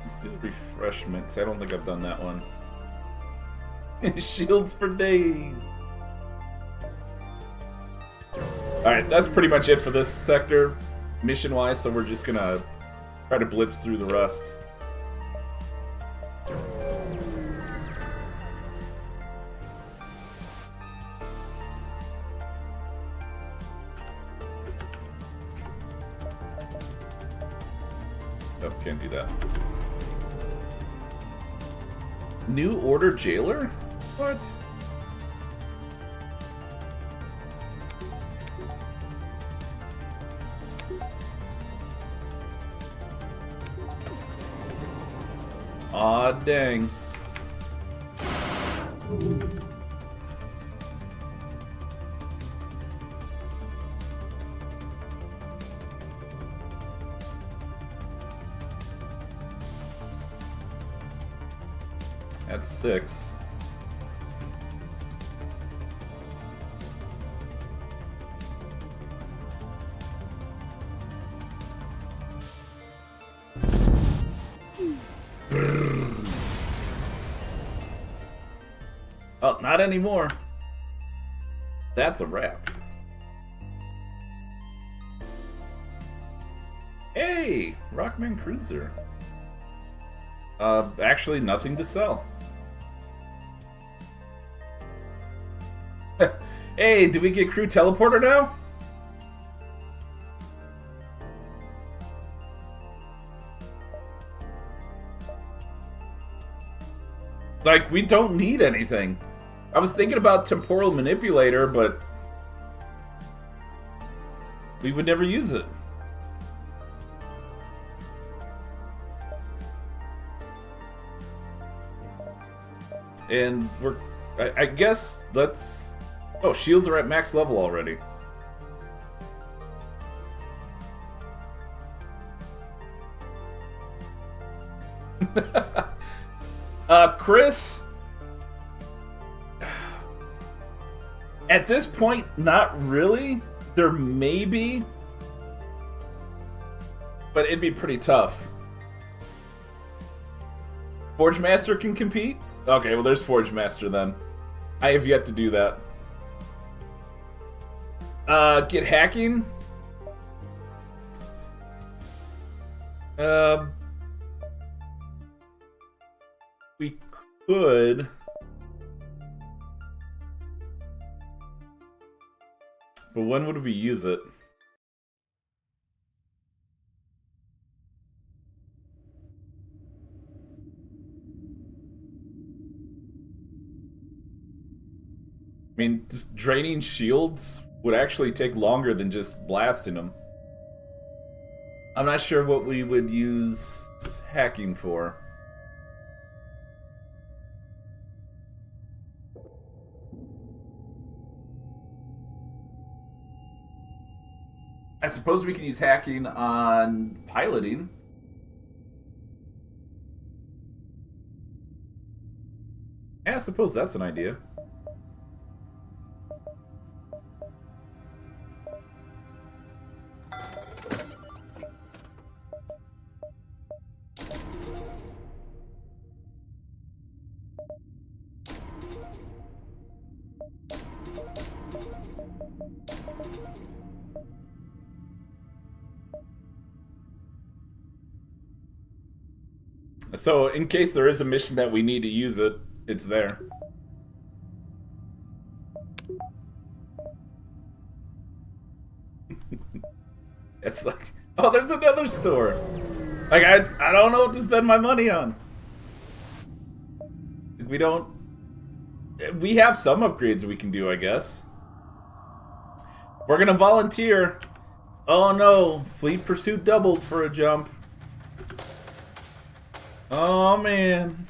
Let's do the refreshment, because I don't think I've done that one. Shields for days. Alright, that's pretty much it for this sector, mission-wise, so we're just gonna try to blitz through the rest. Oh, can't do that. New Order Jailer? What? Aw, dang. That's 6. Oh, not anymore. That's a wrap. Hey, Rockman Cruiser. Actually, nothing to sell. Hey, did we get crew teleporter now? Like, we don't need anything. I was thinking about temporal manipulator, but we would never use it. And I guess let's... Oh, shields are at max level already. Chris... At this point, not really. There may be. But it'd be pretty tough. Forge Master can compete? Okay, well there's Forge Master then. I have yet to do that. Get hacking? We could... But when would we use it? I mean, just draining shields would actually take longer than just blasting them. I'm not sure what we would use hacking for. I suppose we can use hacking on piloting. Yeah, I suppose that's an idea. So, in case there is a mission that we need to use it, it's there. It's like, oh, there's another store. Like, I don't know what to spend my money on. We have some upgrades we can do, I guess. We're gonna volunteer. Oh no, Fleet Pursuit doubled for a jump. Oh man.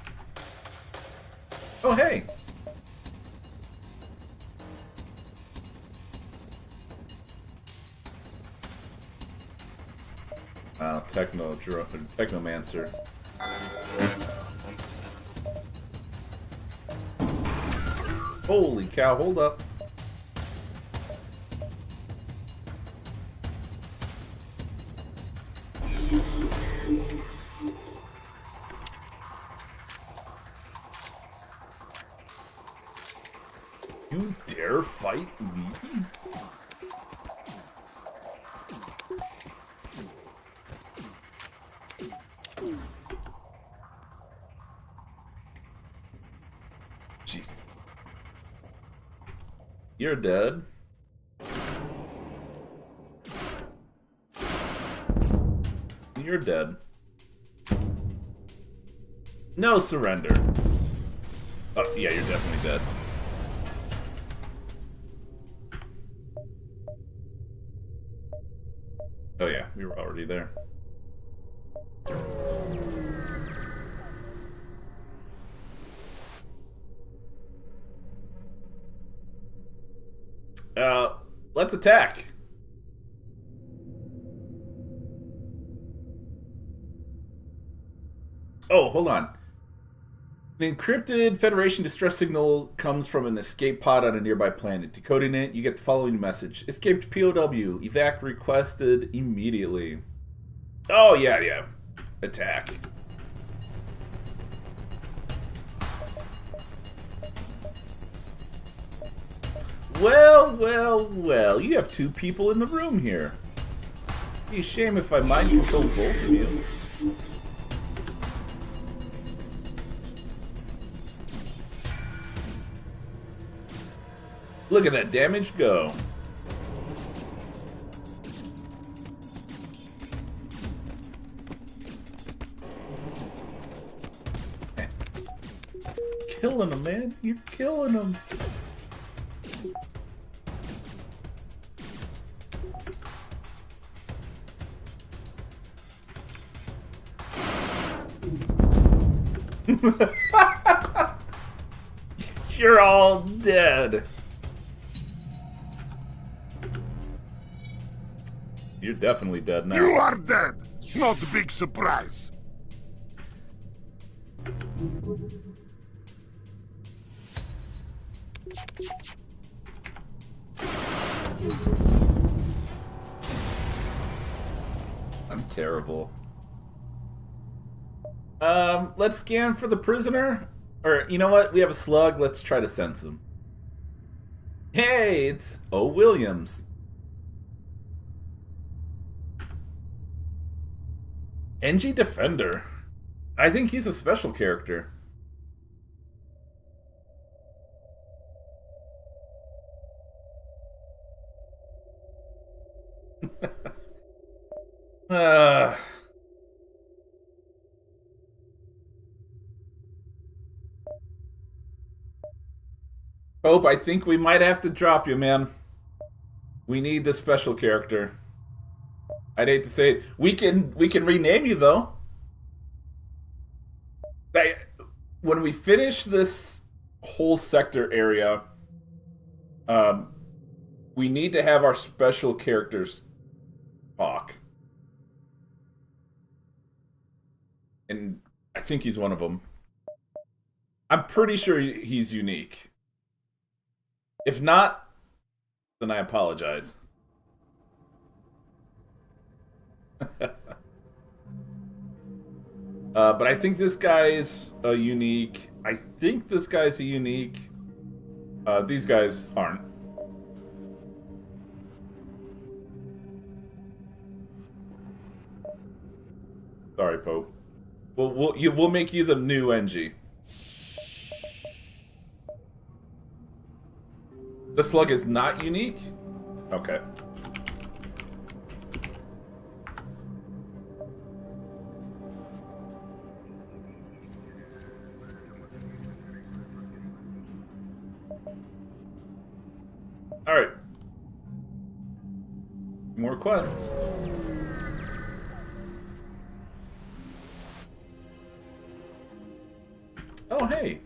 Oh hey. Technomancer. Holy cow, hold up. You dare fight me? Jeez. You're dead. You're dead. No surrender. Oh, yeah, you're definitely dead. Oh yeah, we were already there. Let's attack. Oh, hold on. An encrypted Federation distress signal comes from an escape pod on a nearby planet. Decoding it, you get the following message. Escaped POW. Evac requested immediately. Oh, yeah. Attack. Well. You have two people in the room here. It'd be a shame if I mind control both of you. Look at that damage go. Killing him, man. You're killing him. You're all dead. You're definitely dead now. You are dead. Not a big surprise. I'm terrible. Let's scan for the prisoner. Or, you know what? We have a slug. Let's try to sense him. Hey, it's O. Williams. NG Defender. I think he's a special character. uh... Hope, I think we might have to drop you, man. We need the special character. I'd hate to say it. We can rename you though. When we finish this whole sector area, we need to have our special characters talk. And I think he's one of them. I'm pretty sure he's unique. If not, then I apologize. But I think this guy is a unique. I think this guy's a unique. These guys aren't. Sorry, Pope. We'll make you the new NG. The slug is not unique? Okay. Alright. More quests. Oh, hey.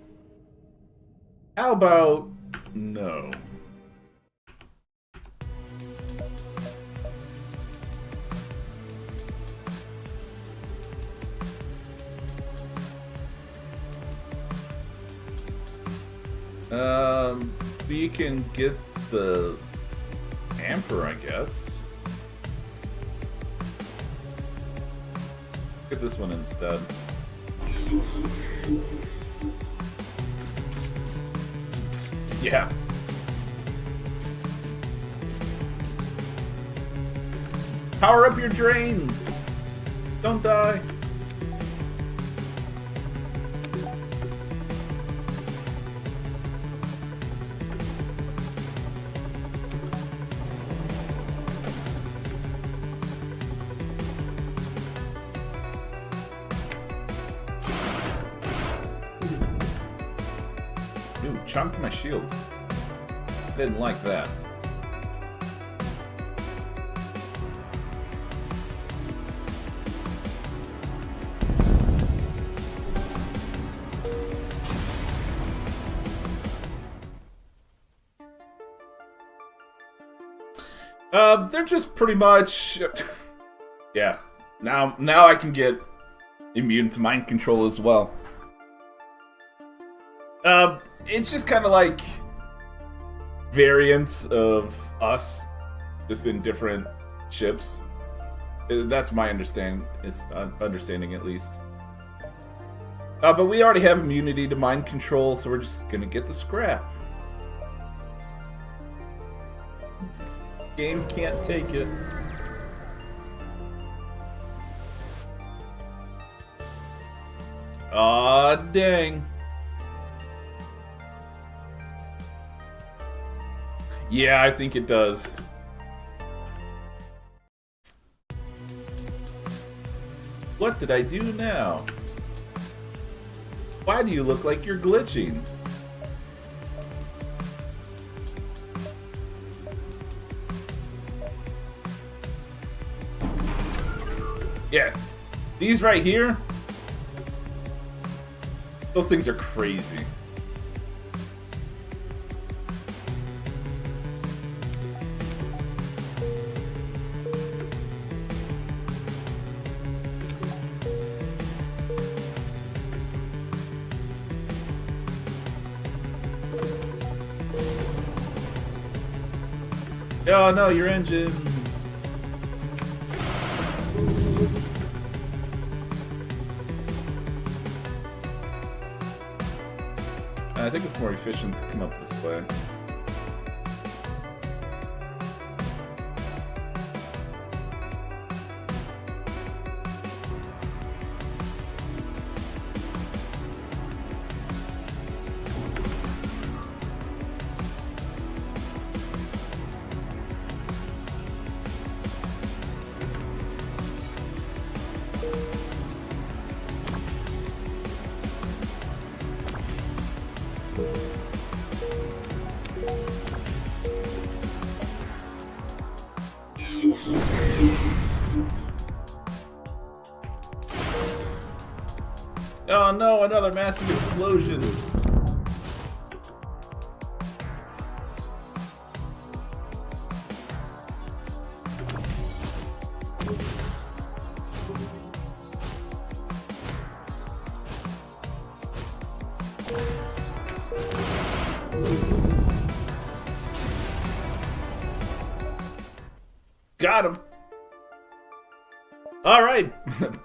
How about no? We can get the Emperor, I guess. Get this one instead. Yeah. Power up your drain! Don't die! Ooh, chomped my shield. I didn't like that. They're just pretty much... yeah. Now I can get immune to mind control as well. It's just kind of like variants of us, just in different ships. That's my understanding at least. But we already have immunity to mind control, so we're just gonna get the scrap. Game can't take it. Aw, dang. Yeah, I think it does. What did I do now? Why do you look like you're glitching? Yeah, these right here, those things are crazy. Oh no, your engines. I think it's more efficient to come up this way. Oh no, another massive explosion! Got him! Alright,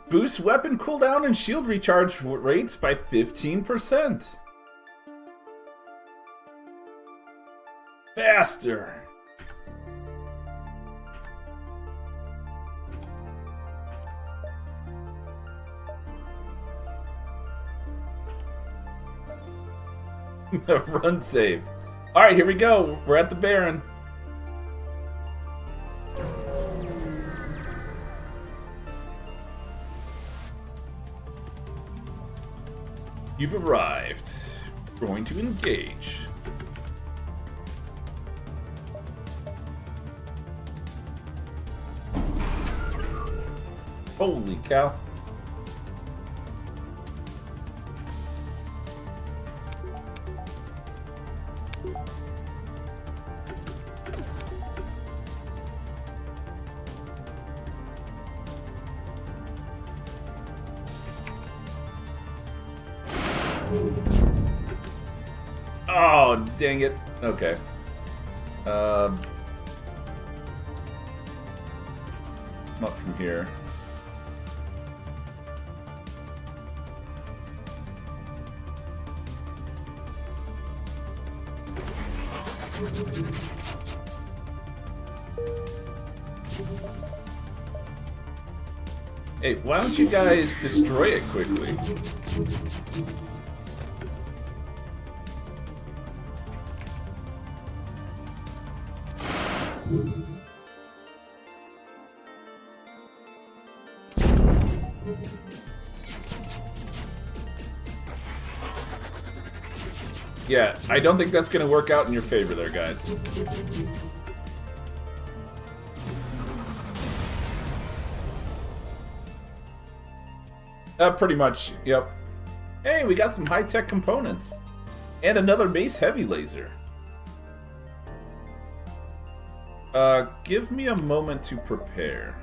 boost weapon cooldown and shield recharge rates by 15%. Faster! Run saved. Alright, here we go. We're at the Baron. You've arrived. Going to engage. Holy cow. Oh, dang it. Okay. Not from here. Hey, why don't you guys destroy it quickly? Yeah, I don't think that's going to work out in your favor there, guys. Pretty much, yep. Hey, we got some high-tech components. And another base heavy laser. Give me a moment to prepare.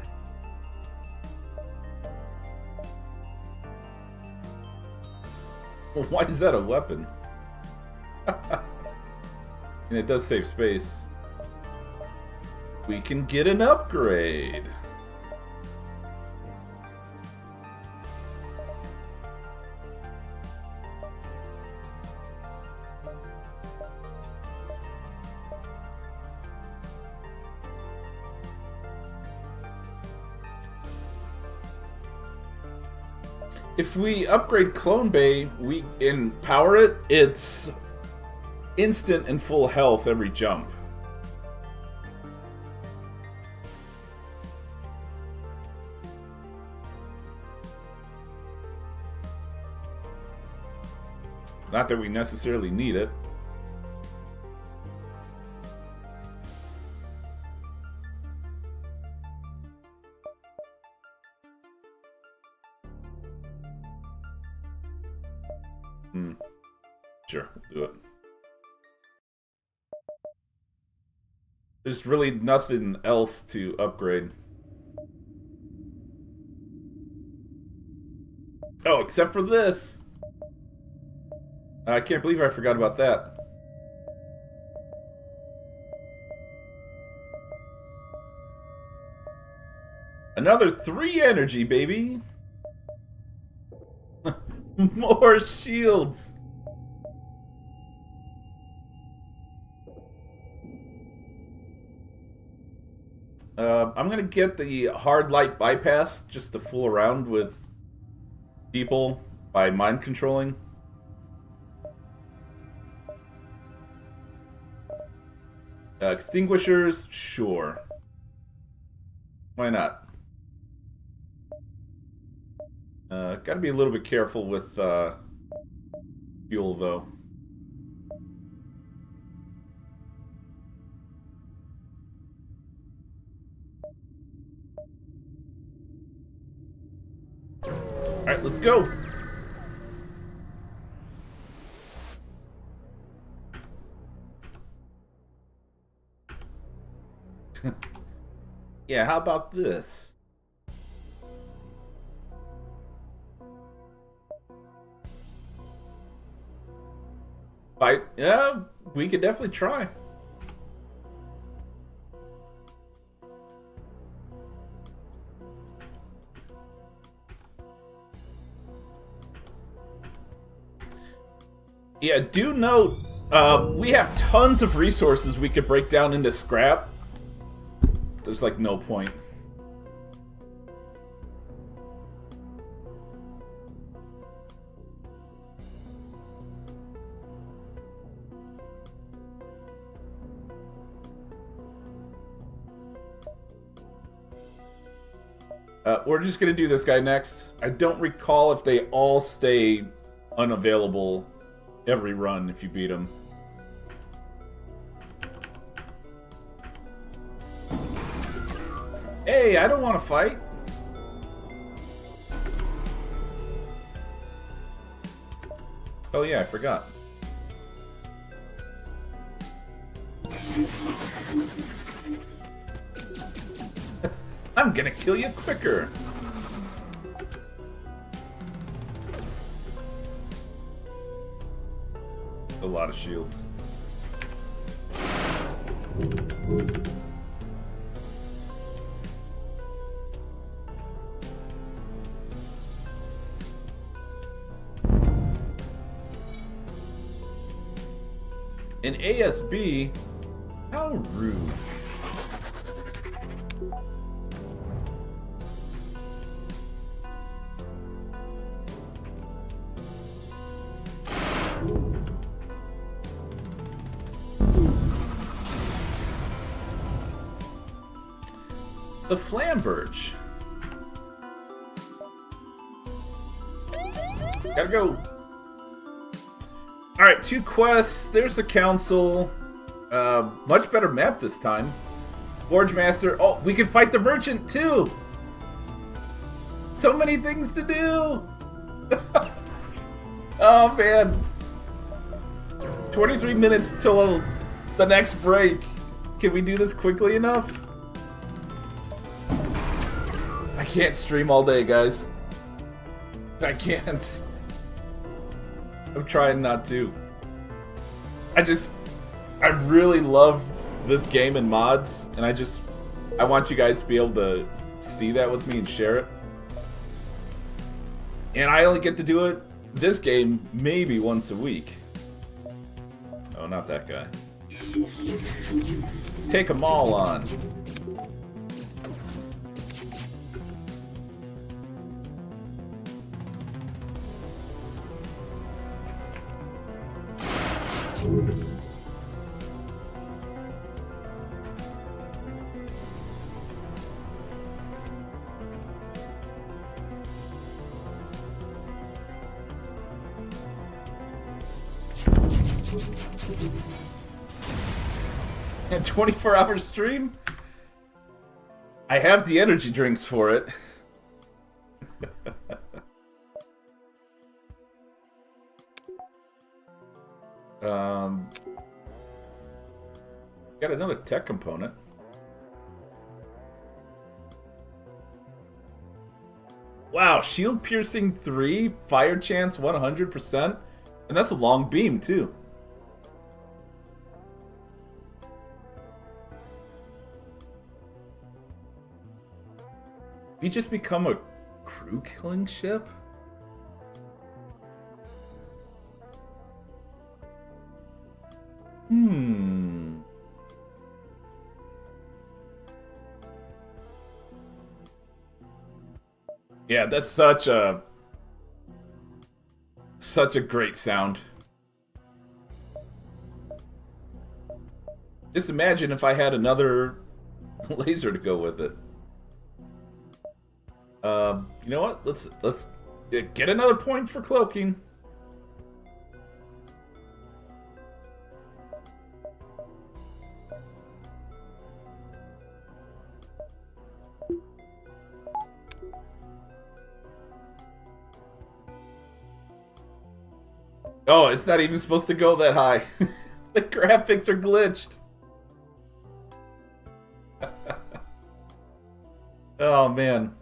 Why is that a weapon? And it does save space. We can get an upgrade. If we upgrade Clone Bay, we empower it, it's instant and full health every jump. Not that we necessarily need it. Sure, we'll do it. There's really nothing else to upgrade. Oh, except for this. I can't believe I forgot about that. Another 3 energy, baby. More shields. I'm gonna get the hard light bypass just to fool around with people by mind controlling. Extinguishers, sure. Why not? Gotta be a little bit careful with fuel, though. Alright, let's go! Yeah, how about this? Fight? Yeah, we could definitely try. Yeah, do note, we have tons of resources we could break down into scrap. There's like no point. We're just gonna do this guy next. I don't recall if they all stay unavailable every run if you beat them. Hey, I don't want to fight. Oh yeah, I forgot. I'm gonna kill you quicker. A lot of shields. An ASB? How rude. The Flamberge. Gotta go. Alright, 2 quests. There's the council. Much better map this time. Forge Master. Oh, we can fight the merchant too. So many things to do. Oh man. 23 minutes till the next break. Can we do this quickly enough? I can't stream all day, guys. I can't. I'm trying not to. I really love this game and mods, and I want you guys to be able to see that with me and share it. And I only get to do it, this game, maybe once a week. Oh, not that guy. Take them all on. A 24-hour stream? I have the energy drinks for it. Got another tech component. Wow, shield piercing 3, fire chance 100%, and that's a long beam too. We just become a crew killing ship? Yeah, that's such a great sound. Just imagine if I had another laser to go with it. You know what? Let's get another point for cloaking. Oh, it's not even supposed to go that high. The graphics are glitched. Oh, man.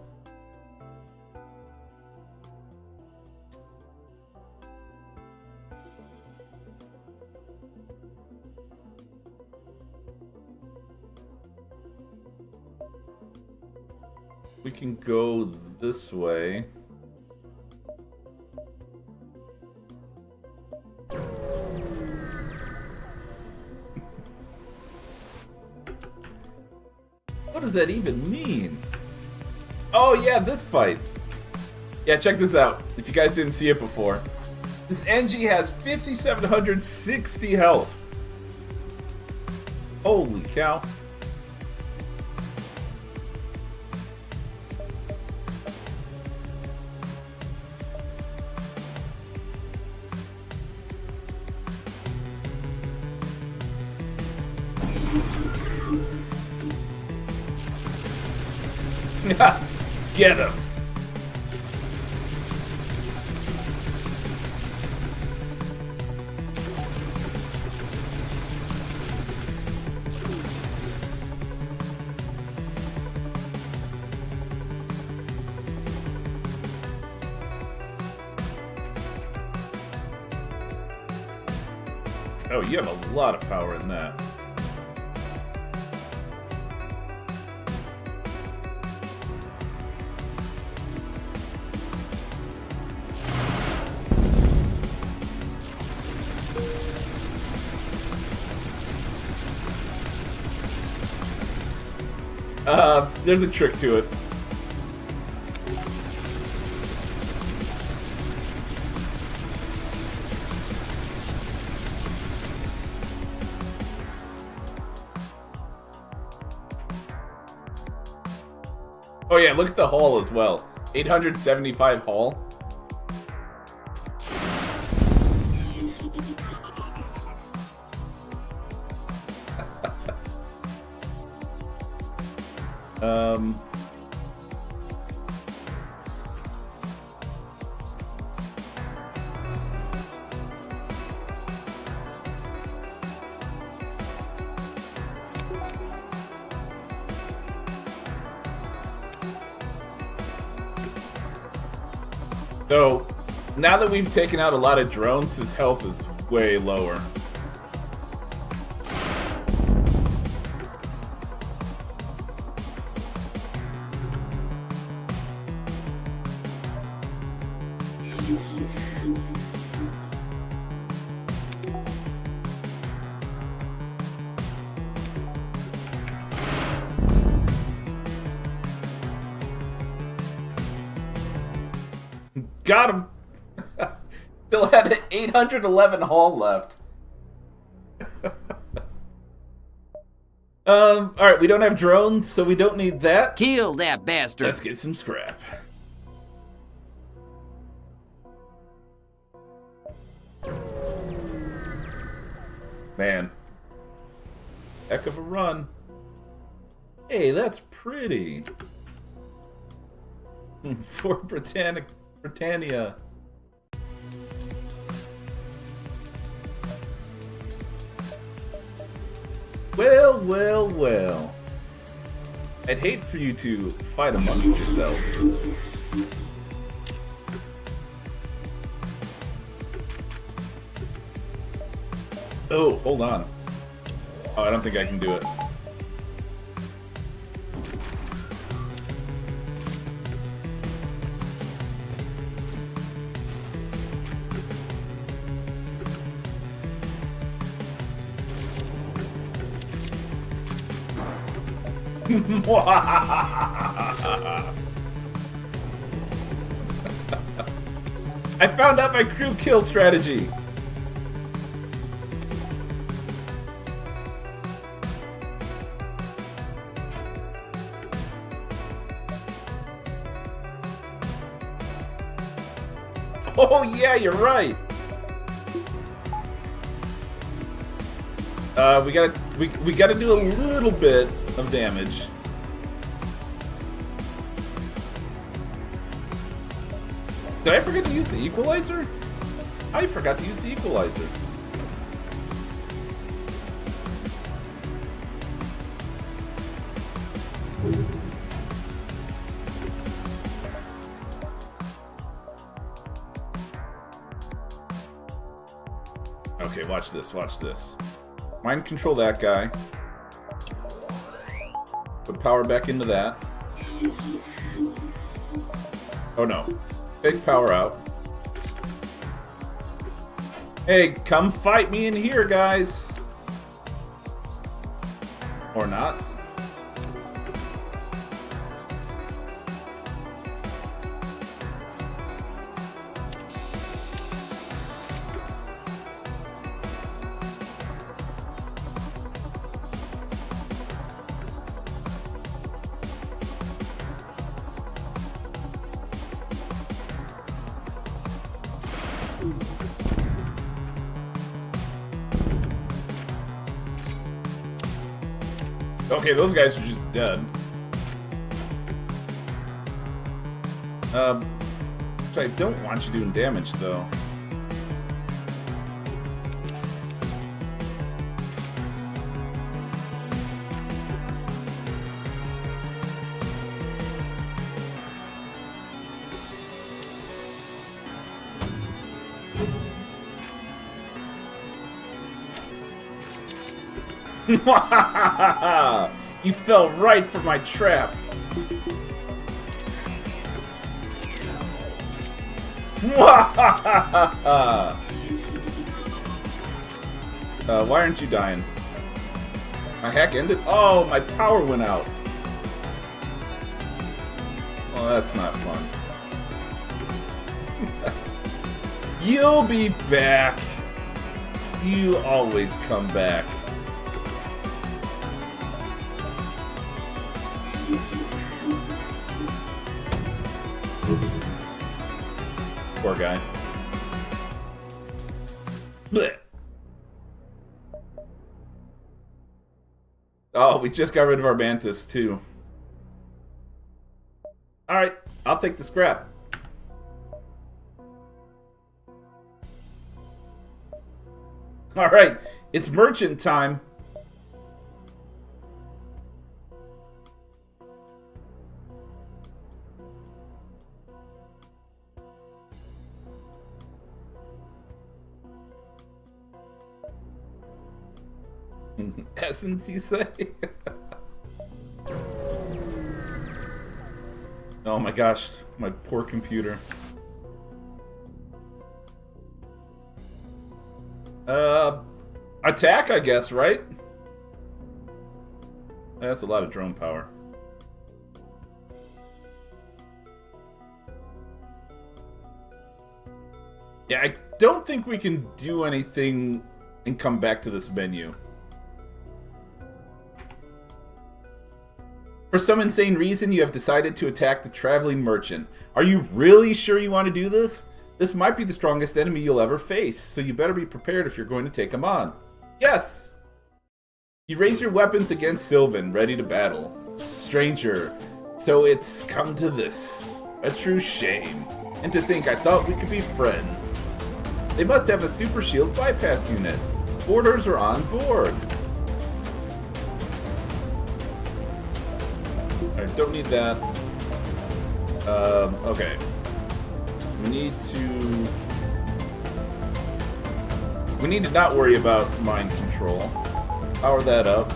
We can go this way. What does that even mean? Oh yeah, this fight. Yeah, check this out. If you guys didn't see it before. This NG has 5,760 health. Holy cow. Get him! Oh, you have a lot of power in that. There's a trick to it. Oh yeah, look at the hull as well. 875 hull. So, now that we've taken out a lot of drones, his health is way lower. Got him! Still had an 811 hull left. Alright, we don't have drones, so we don't need that. Kill that bastard. Let's get some scrap. Man. Heck of a run. Hey, that's pretty. Fort Britannia. Well, well, well. I'd hate for you to fight amongst yourselves. Oh, hold on. Oh, I don't think I can do it. I found out my crew kill strategy. Oh yeah, you're right. We gotta do a little bit of damage. Did I forget to use the equalizer? I forgot to use the equalizer. Okay, watch this, watch this. Mind control that guy. Put power back into that. Oh no. Big power out. Hey, come fight me in here, guys. Or not. Okay, those guys are just dead. Which I don't want you doing damage, though. You fell right for my trap. Why aren't you dying? My hack ended? Oh, my power went out. Well, that's not fun. You'll be back. You always come back. Poor guy. Blech. Oh, we just got rid of our mantis too. Alright, I'll take the scrap. Alright, it's merchant time. Essence, you say? Oh my gosh, my poor computer. Attack, I guess, right? That's a lot of drone power. Yeah, I don't think we can do anything and come back to this menu. For some insane reason, you have decided to attack the traveling merchant. Are you really sure you want to do this? This might be the strongest enemy you'll ever face, so you better be prepared if you're going to take him on. Yes! You raise your weapons against Sylvan, ready to battle. Stranger, so it's come to this. A true shame. And to think I thought we could be friends. They must have a super shield bypass unit. Boarders are on board. Alright, don't need that. Okay. So we need to not worry about mind control. Power that up.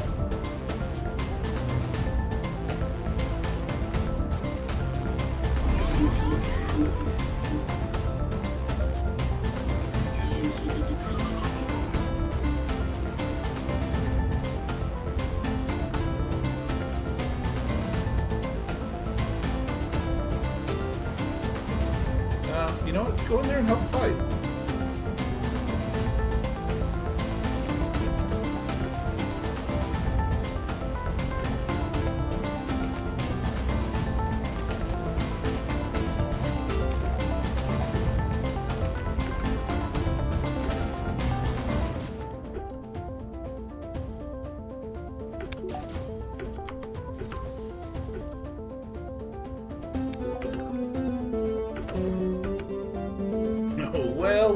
You know what? Go in there and help fight.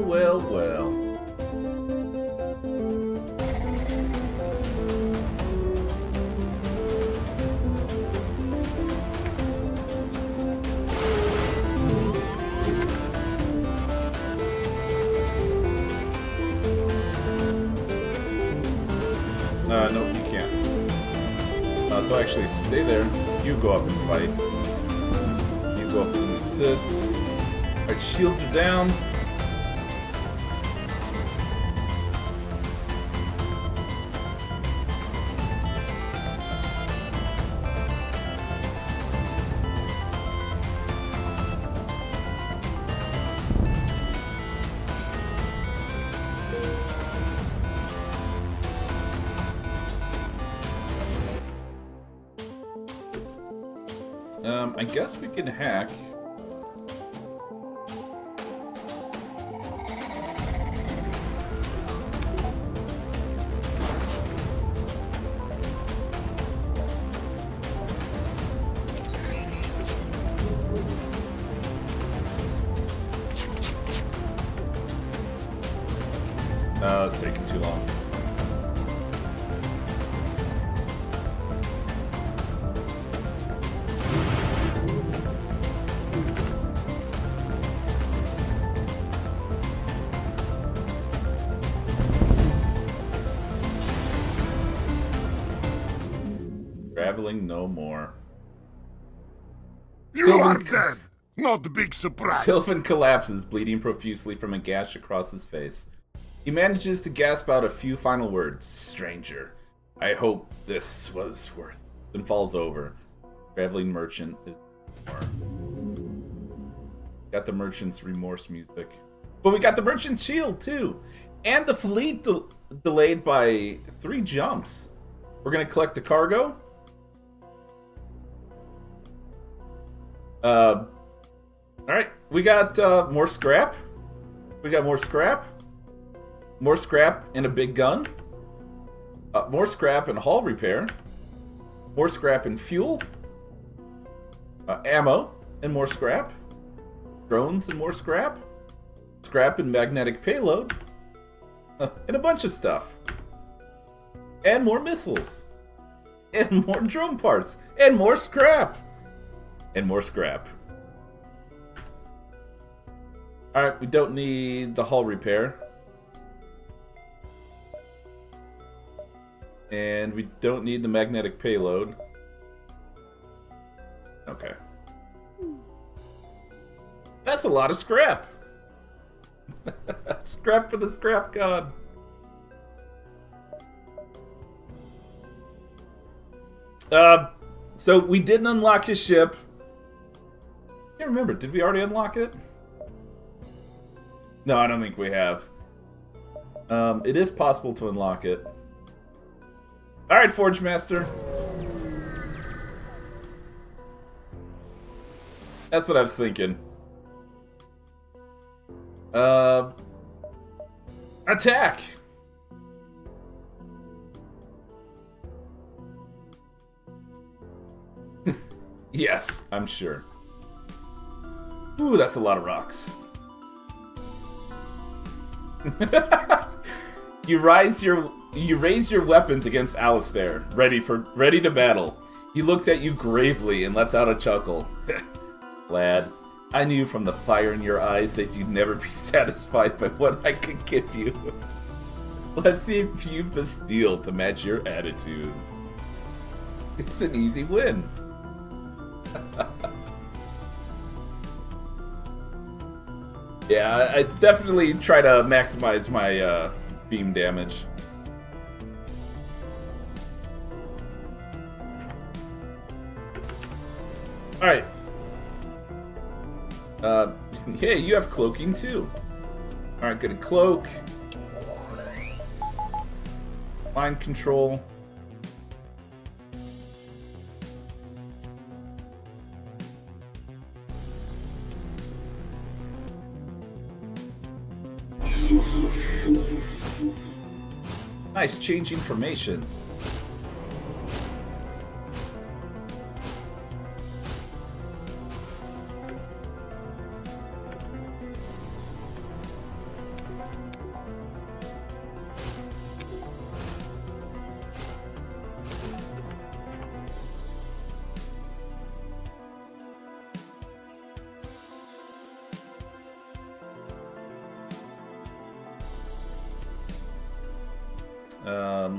Well. No, you can't. So actually, stay there. You go up and fight. You go up and assist. Alright, shields are down. I guess we can hack. It's taking too long. Traveling no more. You are dead! Not the big surprise! Sylvan collapses, bleeding profusely from a gash across his face. He manages to gasp out a few final words. Stranger, I hope this was worth it. Then falls over. Traveling merchant is more. Got the merchant's remorse music. But we got the merchant's shield too! And the fleet delayed by 3 jumps. We're gonna collect the cargo. Alright, we got more scrap. We got more scrap. More scrap and a big gun. More scrap and hull repair. More scrap and fuel. Ammo and more scrap. Drones and more scrap. Scrap and magnetic payload. And a bunch of stuff. And more missiles. And more drone parts. And more scrap. And more scrap. Alright, we don't need the hull repair. And we don't need the magnetic payload. Okay. That's a lot of scrap. Scrap for the scrap god. So we didn't unlock his ship. I can't remember. Did we already unlock it? No, I don't think we have. It is possible to unlock it. Alright, Forge Master. That's what I was thinking. Attack! Yes, I'm sure. Ooh, that's a lot of rocks. You raise your weapons against Alistair, ready to battle. He looks at you gravely and lets out a chuckle. Lad, I knew from the fire in your eyes that you'd never be satisfied by what I could give you. Let's see if you've the steel to match your attitude. It's an easy win. Yeah, I definitely try to maximize my beam damage. Alright. Hey, you have cloaking too. Alright, good. Cloak. Mind control. Nice, change information.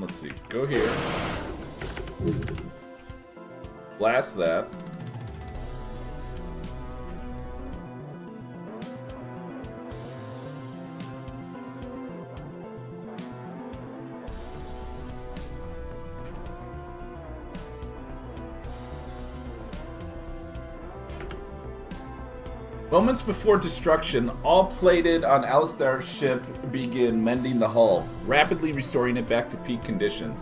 Let's see. Go here. Blast that. Moments before destruction, all plated on Alistair's ship begin mending the hull, rapidly restoring it back to peak condition.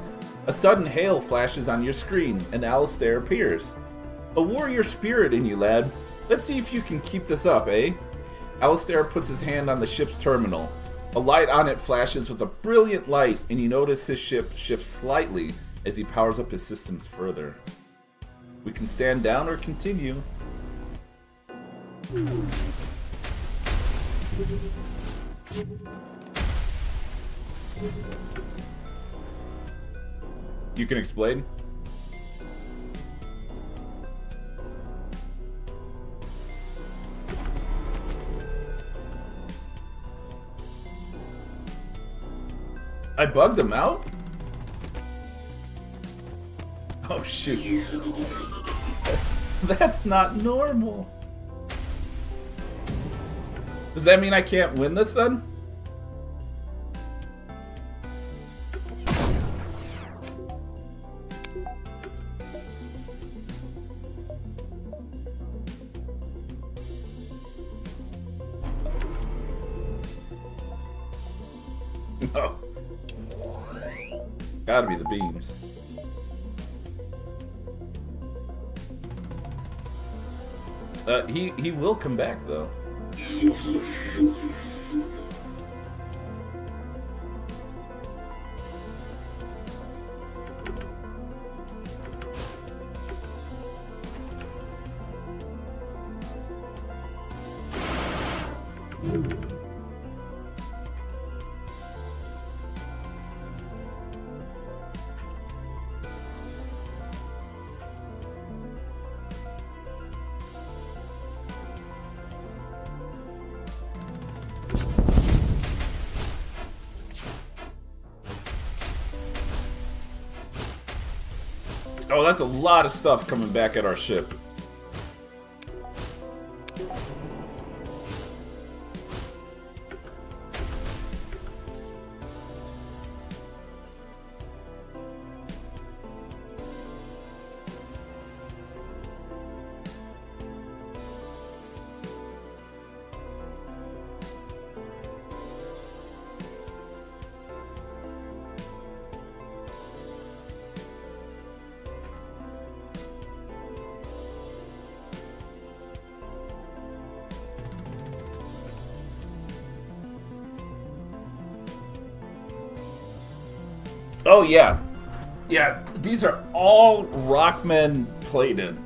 A sudden hail flashes on your screen, and Alistair appears. A warrior spirit in you, lad. Let's see if you can keep this up, eh? Alistair puts his hand on the ship's terminal. A light on it flashes with a brilliant light, and you notice his ship shifts slightly as he powers up his systems further. We can stand down or continue. You can explain? I bugged him out? Oh shoot. That's not normal. Does that mean I can't win this then? No. Gotta be the beams. He will come back though. Oh, that's a lot of stuff coming back at our ship. Oh yeah. Yeah, these are all Rockmen plated.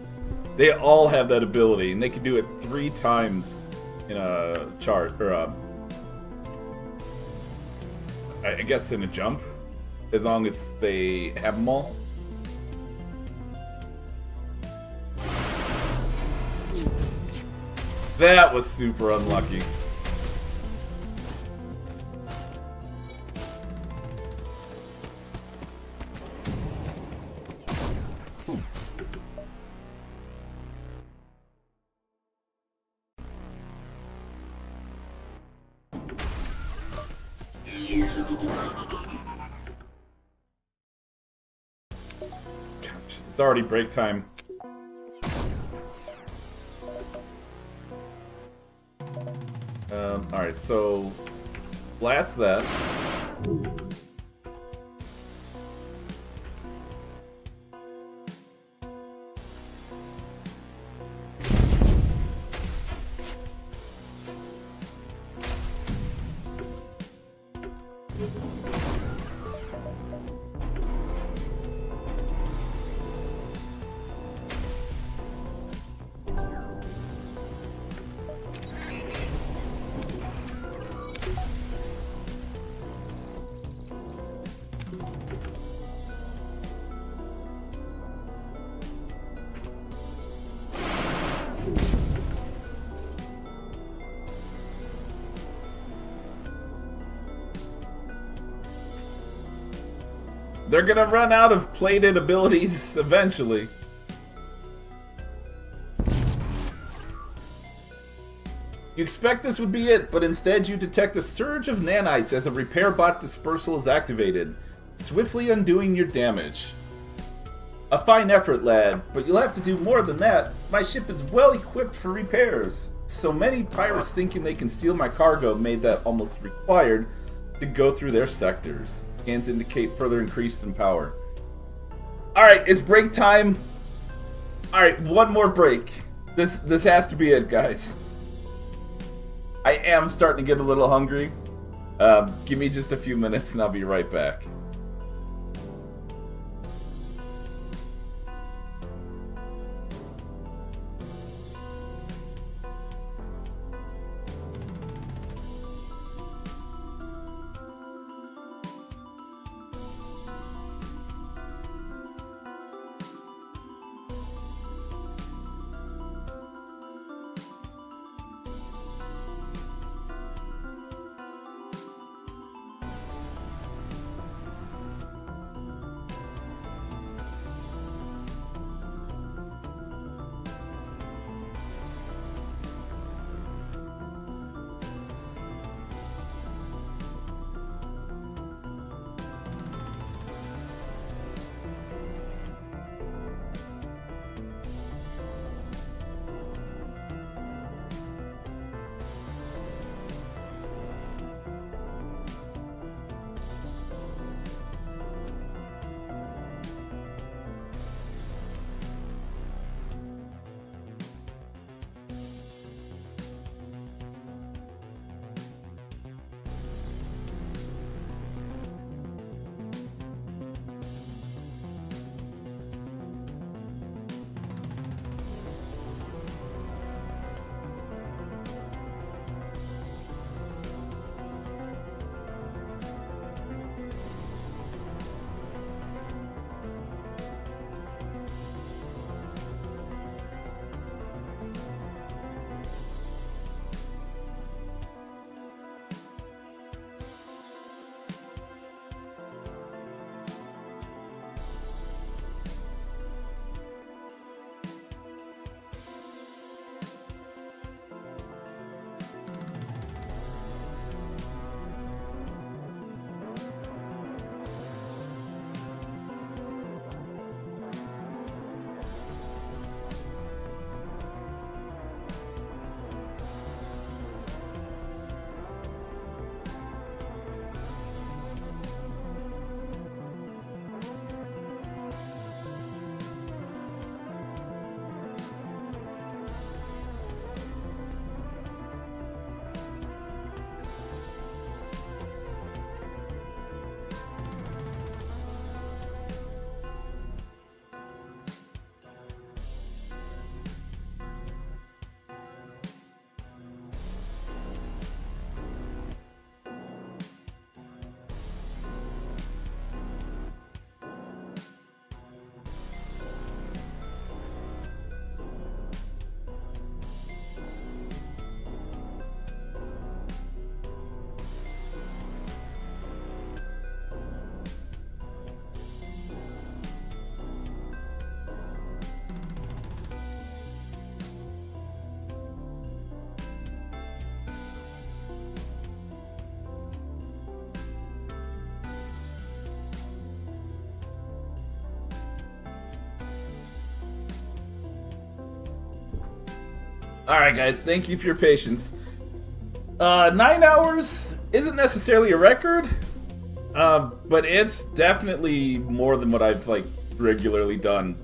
They all have that ability, and they can do it 3 times in a chart, or I guess in a jump, as long as they have them all. That was super unlucky. Gosh, it's already break time. Alright, so blast that. They're gonna run out of plated abilities eventually. You expect this would be it, but instead you detect a surge of nanites as a repair bot dispersal is activated, swiftly undoing your damage. A fine effort, lad, but you'll have to do more than that. My ship is well equipped for repairs. So many pirates thinking they can steal my cargo made that almost required to go through their sectors. Scans indicate further increase in power. Alright, it's break time. Alright, one more break. This has to be it, guys. I am starting to get a little hungry. Give me just a few minutes and I'll be right back. Alright, guys, thank you for your patience. 9 hours isn't necessarily a record, but it's definitely more than what I've, like, regularly done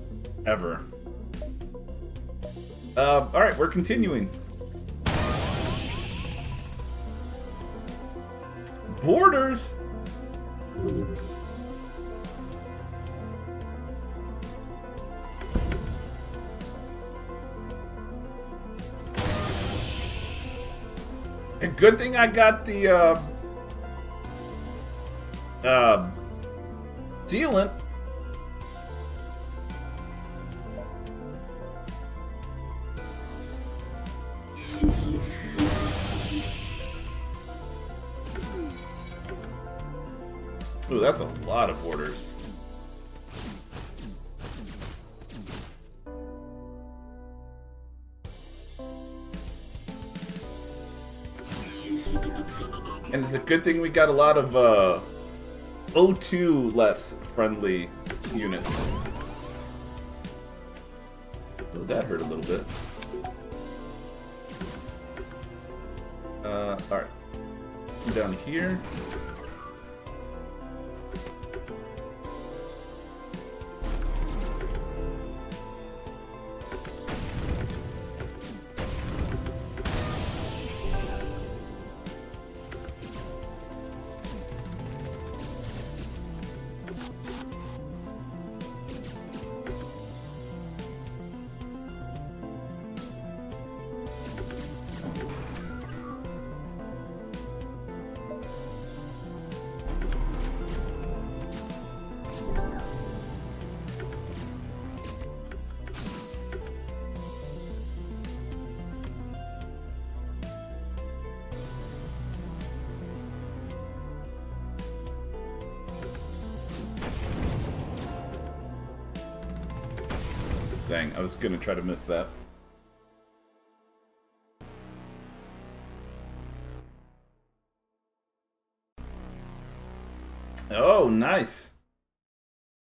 ever. Alright, we're continuing. Borders? A good thing I got the sealant. Ooh, that's a lot of orders. And it's a good thing we got a lot of O2 less friendly units. Oh, that hurt a little bit. Alright. Down here. Dang, I was gonna try to miss that. Oh, nice.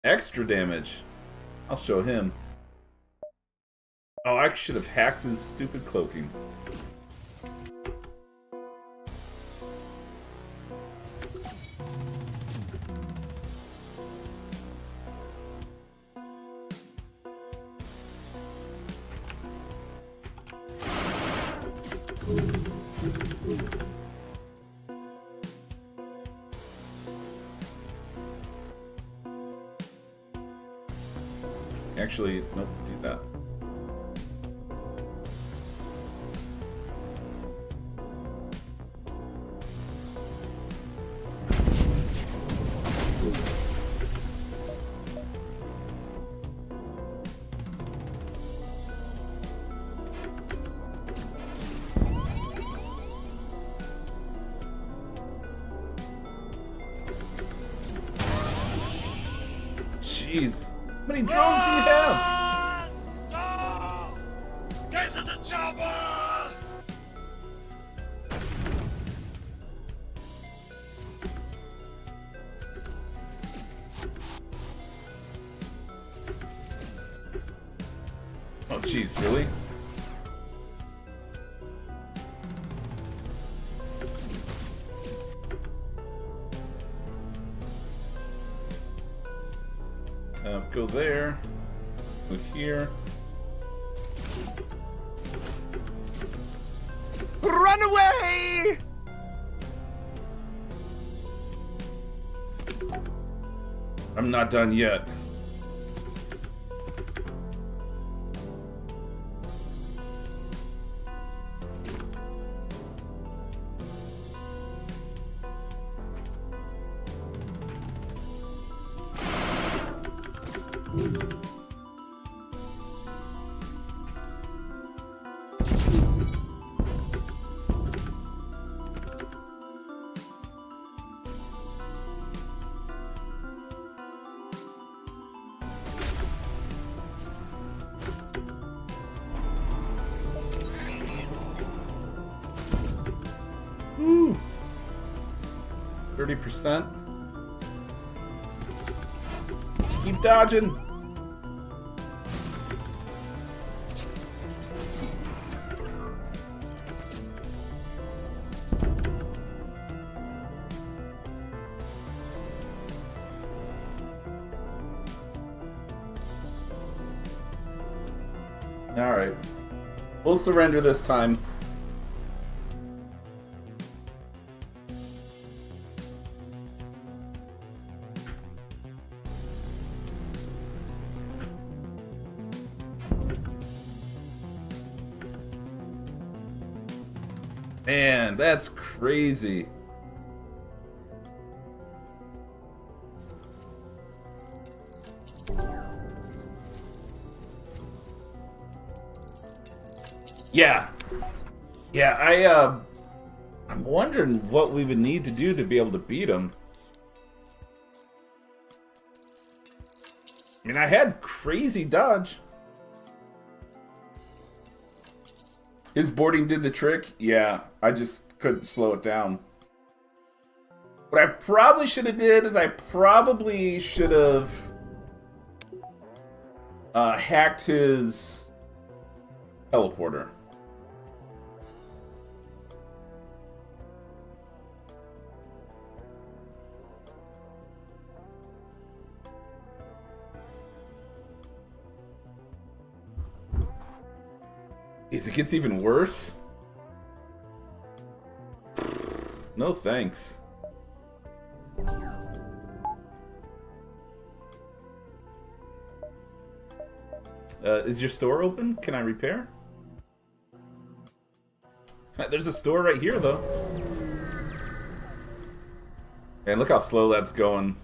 Extra damage. I'll show him. Oh, I should have hacked his stupid cloaking. Actually, nope, do that. Jeez. How many drones do you have? No! Get to the chopper! Oh, jeez, really? Go there. Go here. Run away! I'm not done yet. Woo! 30%. Keep dodging. Alright. We'll surrender this time. Man, that's crazy. Yeah. Yeah, I'm wondering what we would need to do to be able to beat him. I mean, I had crazy dodge. His boarding did the trick? Yeah, I just couldn't slow it down. What I probably should have did is I probably should have hacked his teleporter. It gets even worse? No thanks. Is your store open? Can I repair? There's a store right here, though. And look how slow that's going.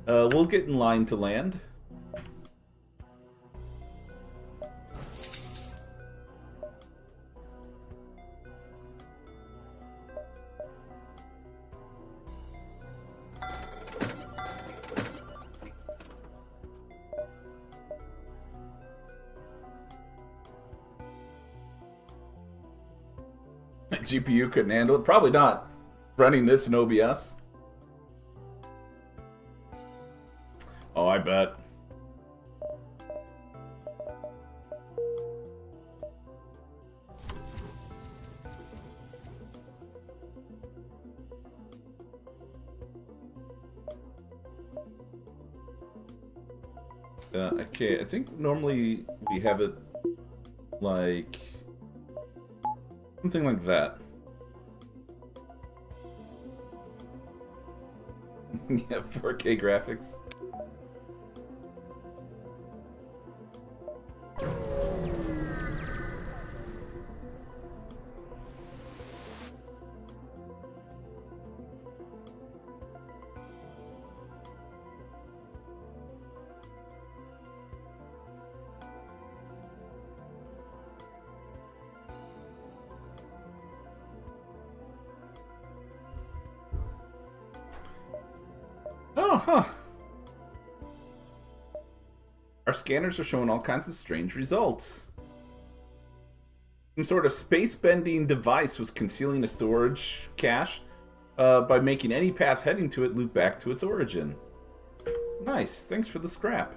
We'll get in line to land. GPU couldn't handle it. Probably not. Running this in OBS. Oh, I bet. Okay, I think normally we have it like something like that. Yeah, 4K graphics. Oh, huh. Our scanners are showing all kinds of strange results. Some sort of space-bending device was concealing a storage cache by making any path heading to it loop back to its origin. Nice. Thanks for the scrap.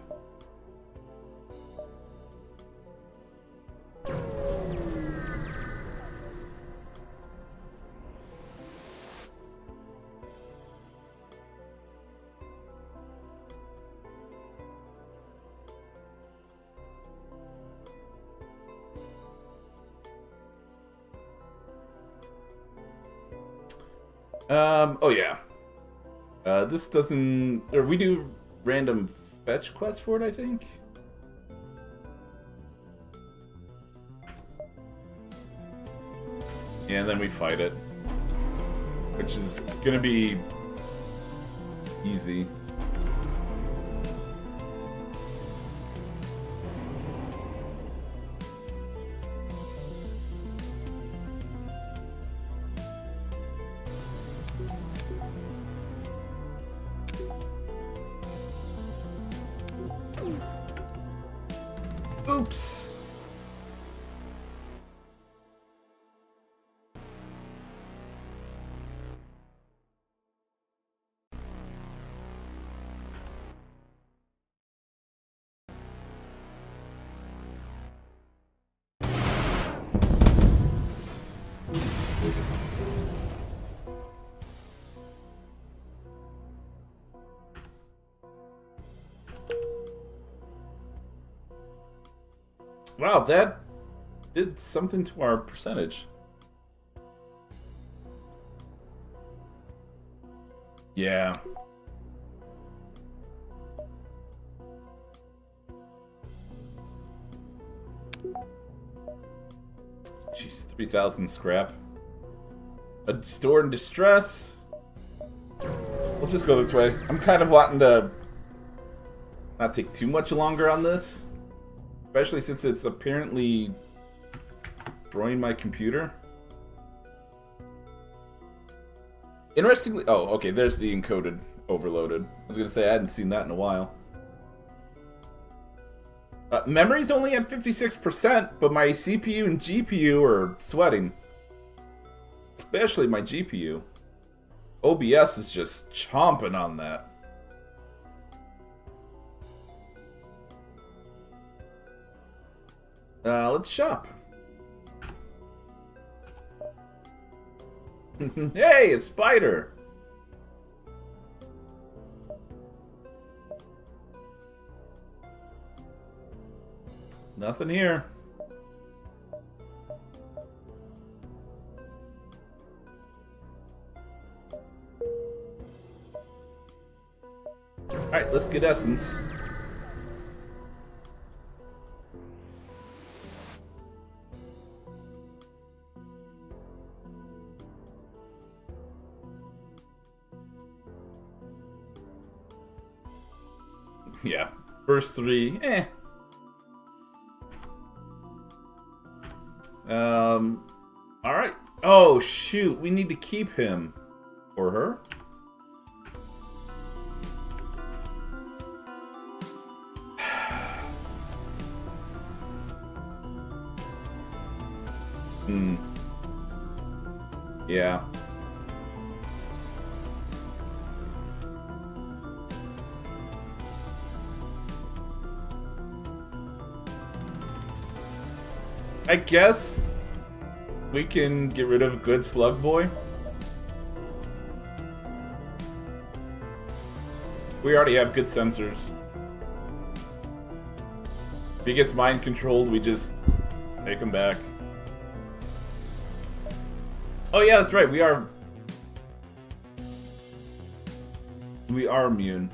Oh yeah. This doesn't... Or we do random fetch quests for it, I think? Yeah, and then we fight it. Which is gonna be... easy. Oops. Wow, that did something to our percentage. Yeah. Jeez, 3,000 scrap. A store in distress. We'll just go this way. I'm kind of wanting to not take too much longer on this. Especially since it's apparently destroying my computer. Interestingly, oh, okay, there's the encoded overloaded. I was gonna say I hadn't seen that in a while. Memory's only at 56%, but my CPU and GPU are sweating. Especially my GPU. OBS is just chomping on that. Let's shop. Hey, a spider! Nothing here. Alright, let's get essence. Yeah, first three, eh. Alright. Oh, shoot, we need to keep him. Or her. Yeah. I guess we can get rid of Good Slug Boy. We already have good sensors. If he gets mind controlled, we just take him back. Oh yeah, that's right. We are immune.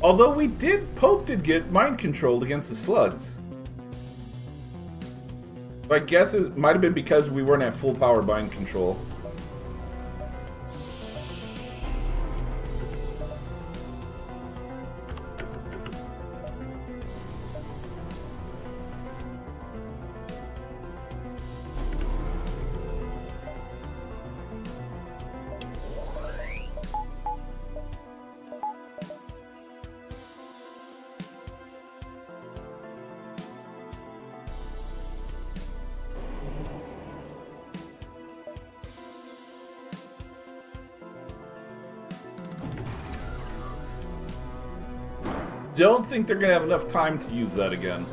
Although Pope did get mind controlled against the slugs. I guess it might have been because we weren't at full power mind control. Don't think they're gonna have enough time to use that again.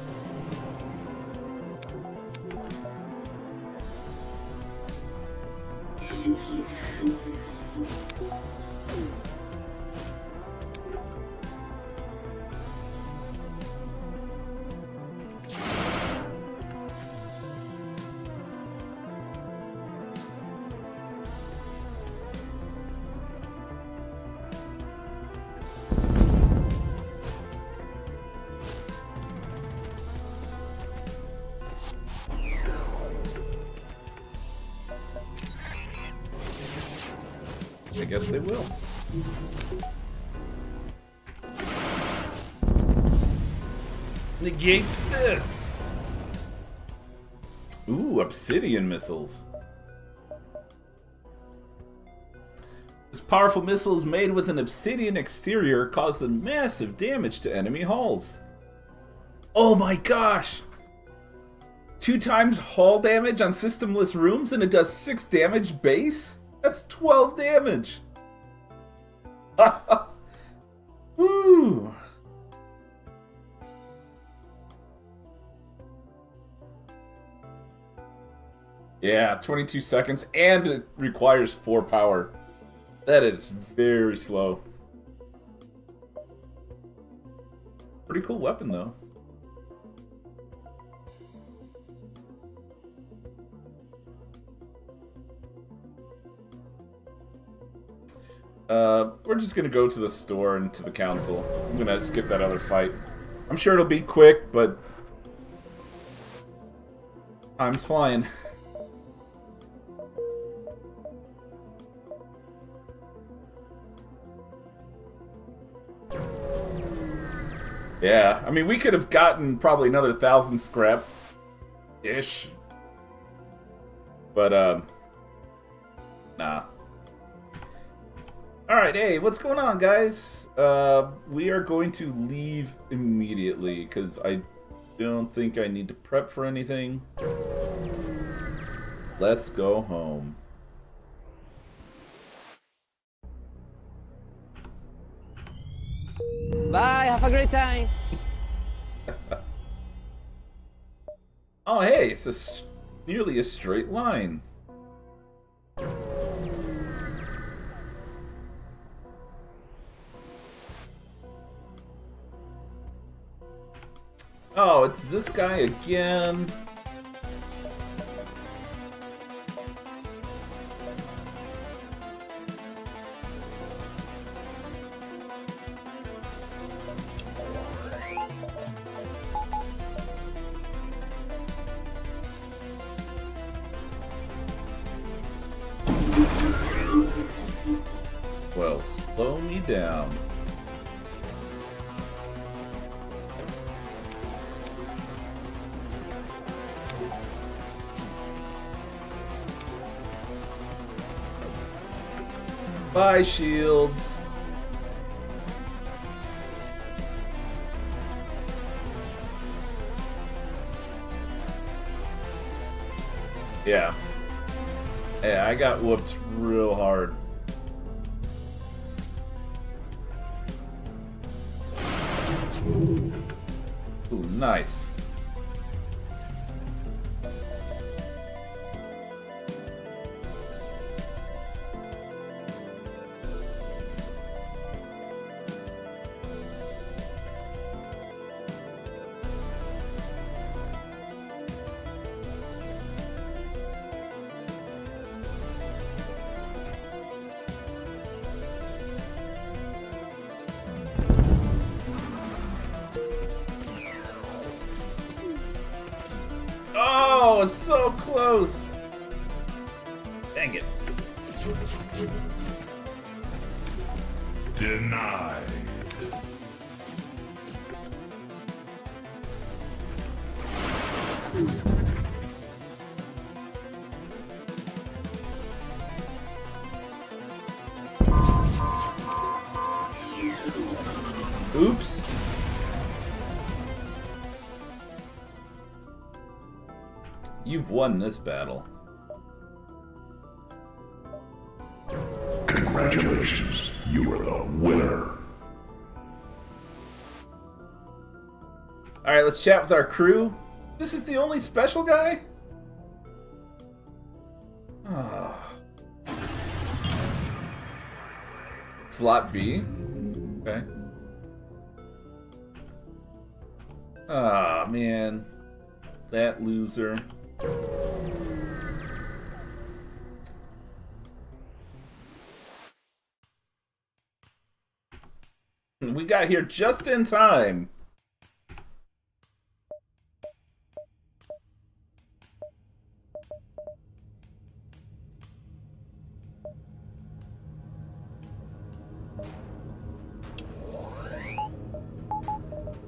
I guess they will. Negate this! Ooh, obsidian missiles. This powerful missile is made with an obsidian exterior, causes massive damage to enemy hulls. Oh my gosh! 2 times hull damage on systemless rooms and it does 6 damage base? That's 12 damage! Woo! Yeah, 22 seconds, and it requires 4 power. That is very slow. Pretty cool weapon, though. We're just gonna go to the store and to the council. I'm gonna skip that other fight. I'm sure it'll be quick, but time's flying. Yeah, I mean, we could have gotten probably another 1,000 scrap-ish. But, nah. Alright, hey, what's going on, guys? We are going to leave immediately, because I don't think I need to prep for anything. Let's go home. Bye, have a great time. Oh, hey, it's nearly a straight line. Oh, it's this guy again. Well, slow me down. Bye, shields. Yeah. Yeah, I got whooped real hard. Ooh, nice. Oh, it's so close. Dang it. Denied. Oops. You've won this battle. Congratulations, you are the winner. Alright, let's chat with our crew. This is the only special guy? Oh. Slot B. Okay. Ah, man. That loser. We got here just in time.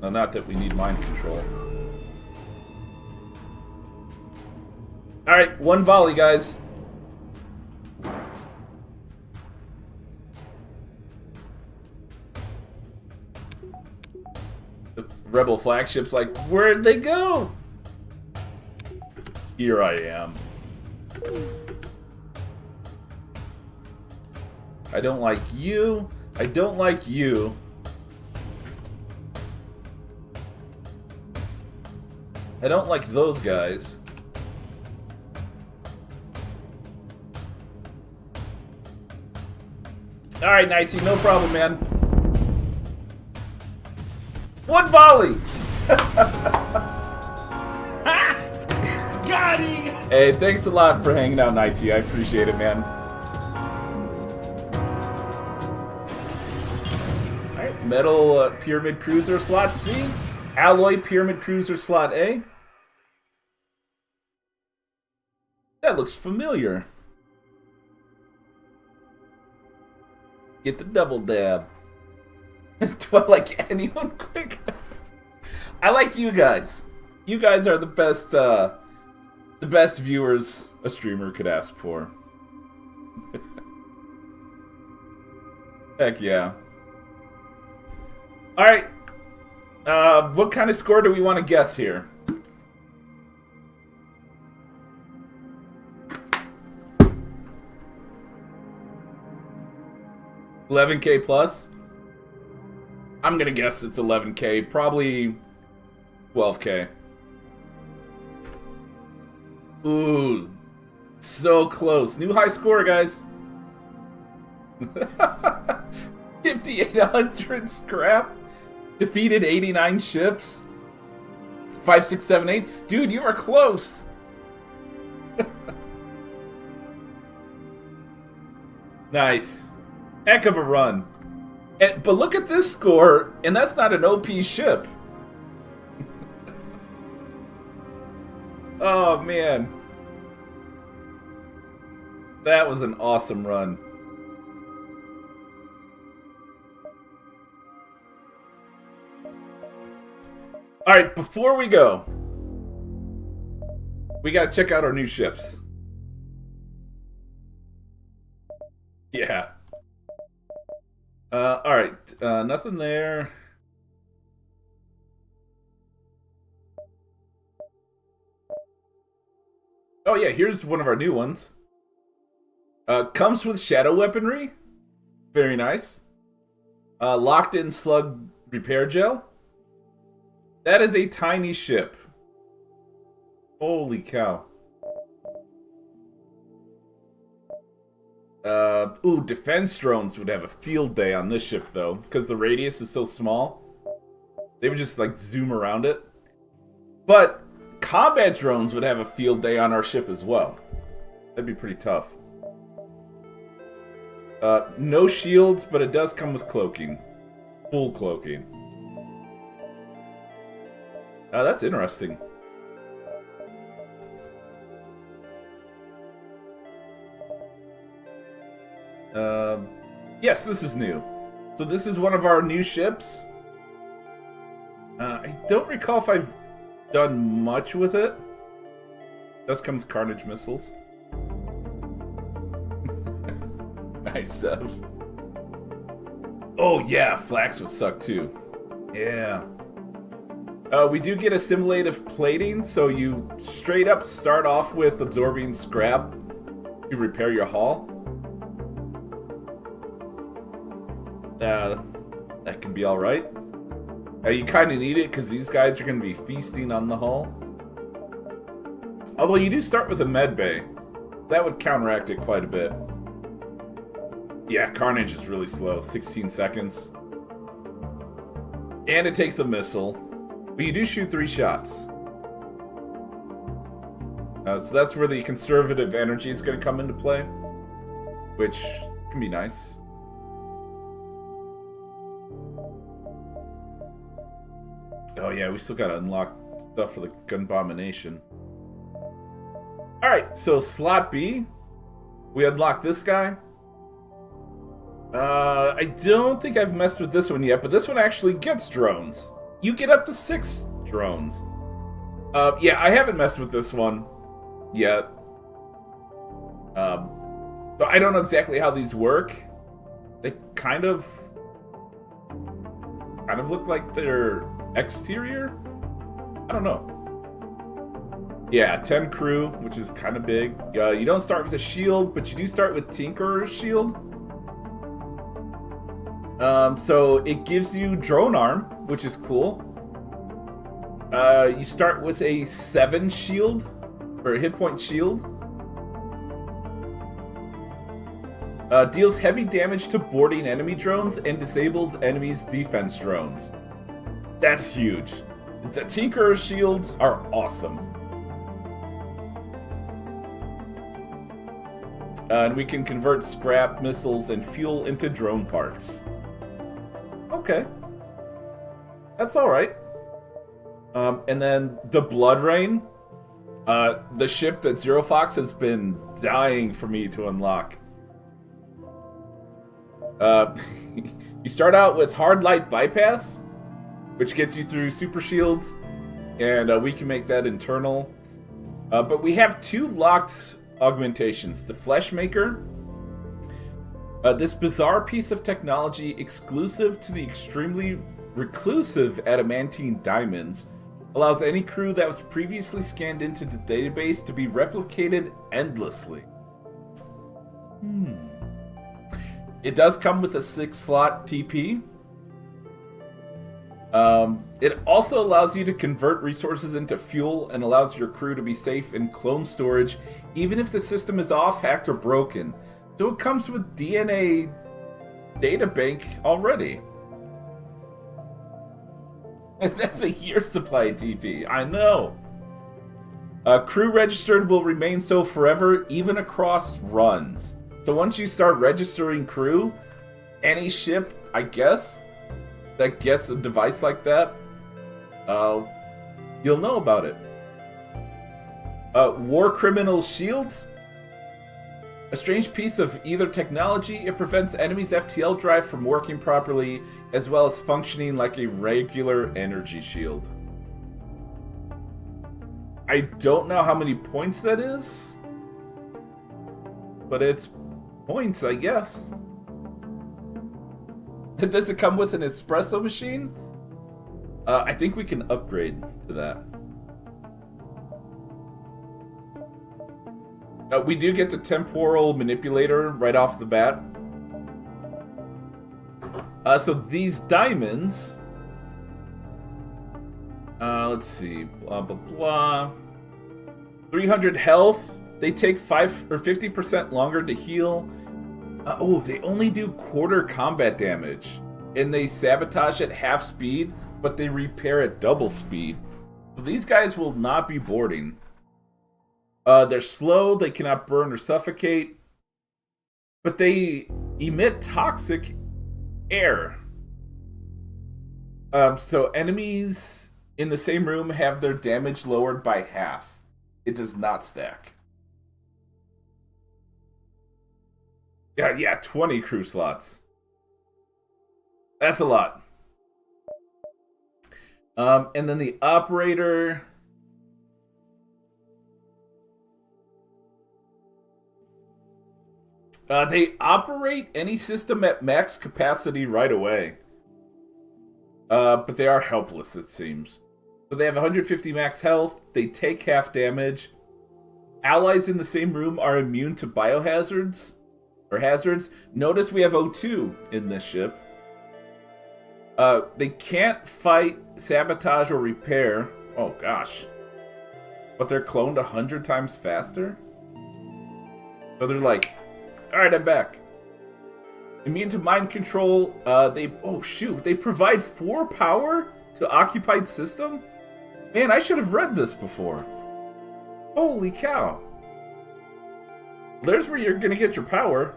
No, not that we need mind control. Alright, one volley, guys. The rebel flagship's like, where'd they go? Here I am. I don't like you. I don't like you. I don't like those guys. Alright, 19, no problem, man. One volley! Got him! Hey, thanks a lot for hanging out, 19. I appreciate it, man. Metal Pyramid Cruiser slot C. Alloy Pyramid Cruiser slot A. That looks familiar. Get the double dab. Do I like anyone quick? I like you guys. You guys are the best viewers a streamer could ask for. Heck yeah. Alright. What kind of score do we want to guess here? $11K plus? I'm gonna guess it's 11K, probably 12K. Ooh, so close. New high score, guys. 5,800 scrap. Defeated 89 ships. 5, 6, 7, 8. Dude, you are close. Nice. Heck of a run. But look at this score, and that's not an OP ship. Oh, man. That was an awesome run. Alright, before we go, we gotta check out our new ships. Yeah. Alright, nothing there. Oh yeah, here's one of our new ones. Comes with shadow weaponry. Very nice. Locked in slug repair gel. That is a tiny ship. Holy cow. Ooh, defense drones would have a field day on this ship though, because the radius is so small. They would just like zoom around it. But combat drones would have a field day on our ship as well. That'd be pretty tough. No shields, but it does come with cloaking. Full cloaking. That's interesting. Yes, this is new. So this is one of our new ships. I don't recall if I've done much with it. Does come with Carnage missiles. Nice stuff. Oh yeah, flax would suck too. Yeah. We do get assimilative plating, so you straight up start off with absorbing scrap to repair your hull. That can be alright. You kind of need it because these guys are going to be feasting on the hull. Although you do start with a med bay. That would counteract it quite a bit. Yeah, Carnage is really slow. 16 seconds. And it takes a missile. But you do shoot 3 shots. So that's where the conservative energy is going to come into play. Which can be nice. Oh yeah, we still gotta unlock stuff for the Gunbomination. Alright, so slot B. We unlock this guy. I don't think I've messed with this one yet, but this one actually gets drones. You get up to 6 drones. Yeah, I haven't messed with this one yet. So I don't know exactly how these work. They kind of look like they're exterior? I don't know. Yeah, 10 crew, which is kind of big. You don't start with a shield, but you do start with Tinkerer's shield. So it gives you drone arm, which is cool. You start with a 7 shield, or a hit point shield. Deals heavy damage to boarding enemy drones and disables enemies' defense drones. That's huge. The Tinkerer's shields are awesome. And we can convert scrap, missiles, and fuel into drone parts. Okay. That's alright. And then the Blood Rain. The ship that Zero Fox has been dying for me to unlock. You start out with Hard Light Bypass, which gets you through Super Shields, and we can make that internal. But we have 2 locked augmentations. The Flesh Maker. This bizarre piece of technology exclusive to the extremely reclusive adamantine diamonds allows any crew that was previously scanned into the database to be replicated endlessly. It does come with a 6-slot TP. It also allows you to convert resources into fuel and allows your crew to be safe in clone storage even if the system is off, hacked, or broken. So it comes with DNA data bank already. That's a year's supply of TP. I know. Crew registered will remain so forever, even across runs. So once you start registering crew, any ship, I guess, that gets a device like that, you'll know about it. War Criminal Shields. A strange piece of either technology, it prevents enemies' FTL drive from working properly, as well as functioning like a regular energy shield. I don't know how many points that is, but it's points, I guess. Does it come with an espresso machine? I think we can upgrade to that. We do get the temporal manipulator right off the bat. So these diamonds, let's see, blah blah blah. 300 health. They take 5 or 50% longer to heal. They only do quarter combat damage, and they sabotage at half speed, but they repair at double speed. So these guys will not be boarding. They're slow, they cannot burn or suffocate, but they emit toxic air. So enemies in the same room have their damage lowered by half. It does not stack. Yeah, 20 crew slots. That's a lot. And then the operator. They operate any system at max capacity right away. But they are helpless, it seems. So they have 150 max health. They take half damage. Allies in the same room are immune to biohazards or hazards. Notice we have O2 in this ship. They can't fight, sabotage, or repair. Oh gosh. But they're cloned 100 times faster? So they're like, alright, I'm back. Immune to mind control. They provide 4 power to occupied system? Man, I should have read this before. Holy cow. There's where you're gonna get your power.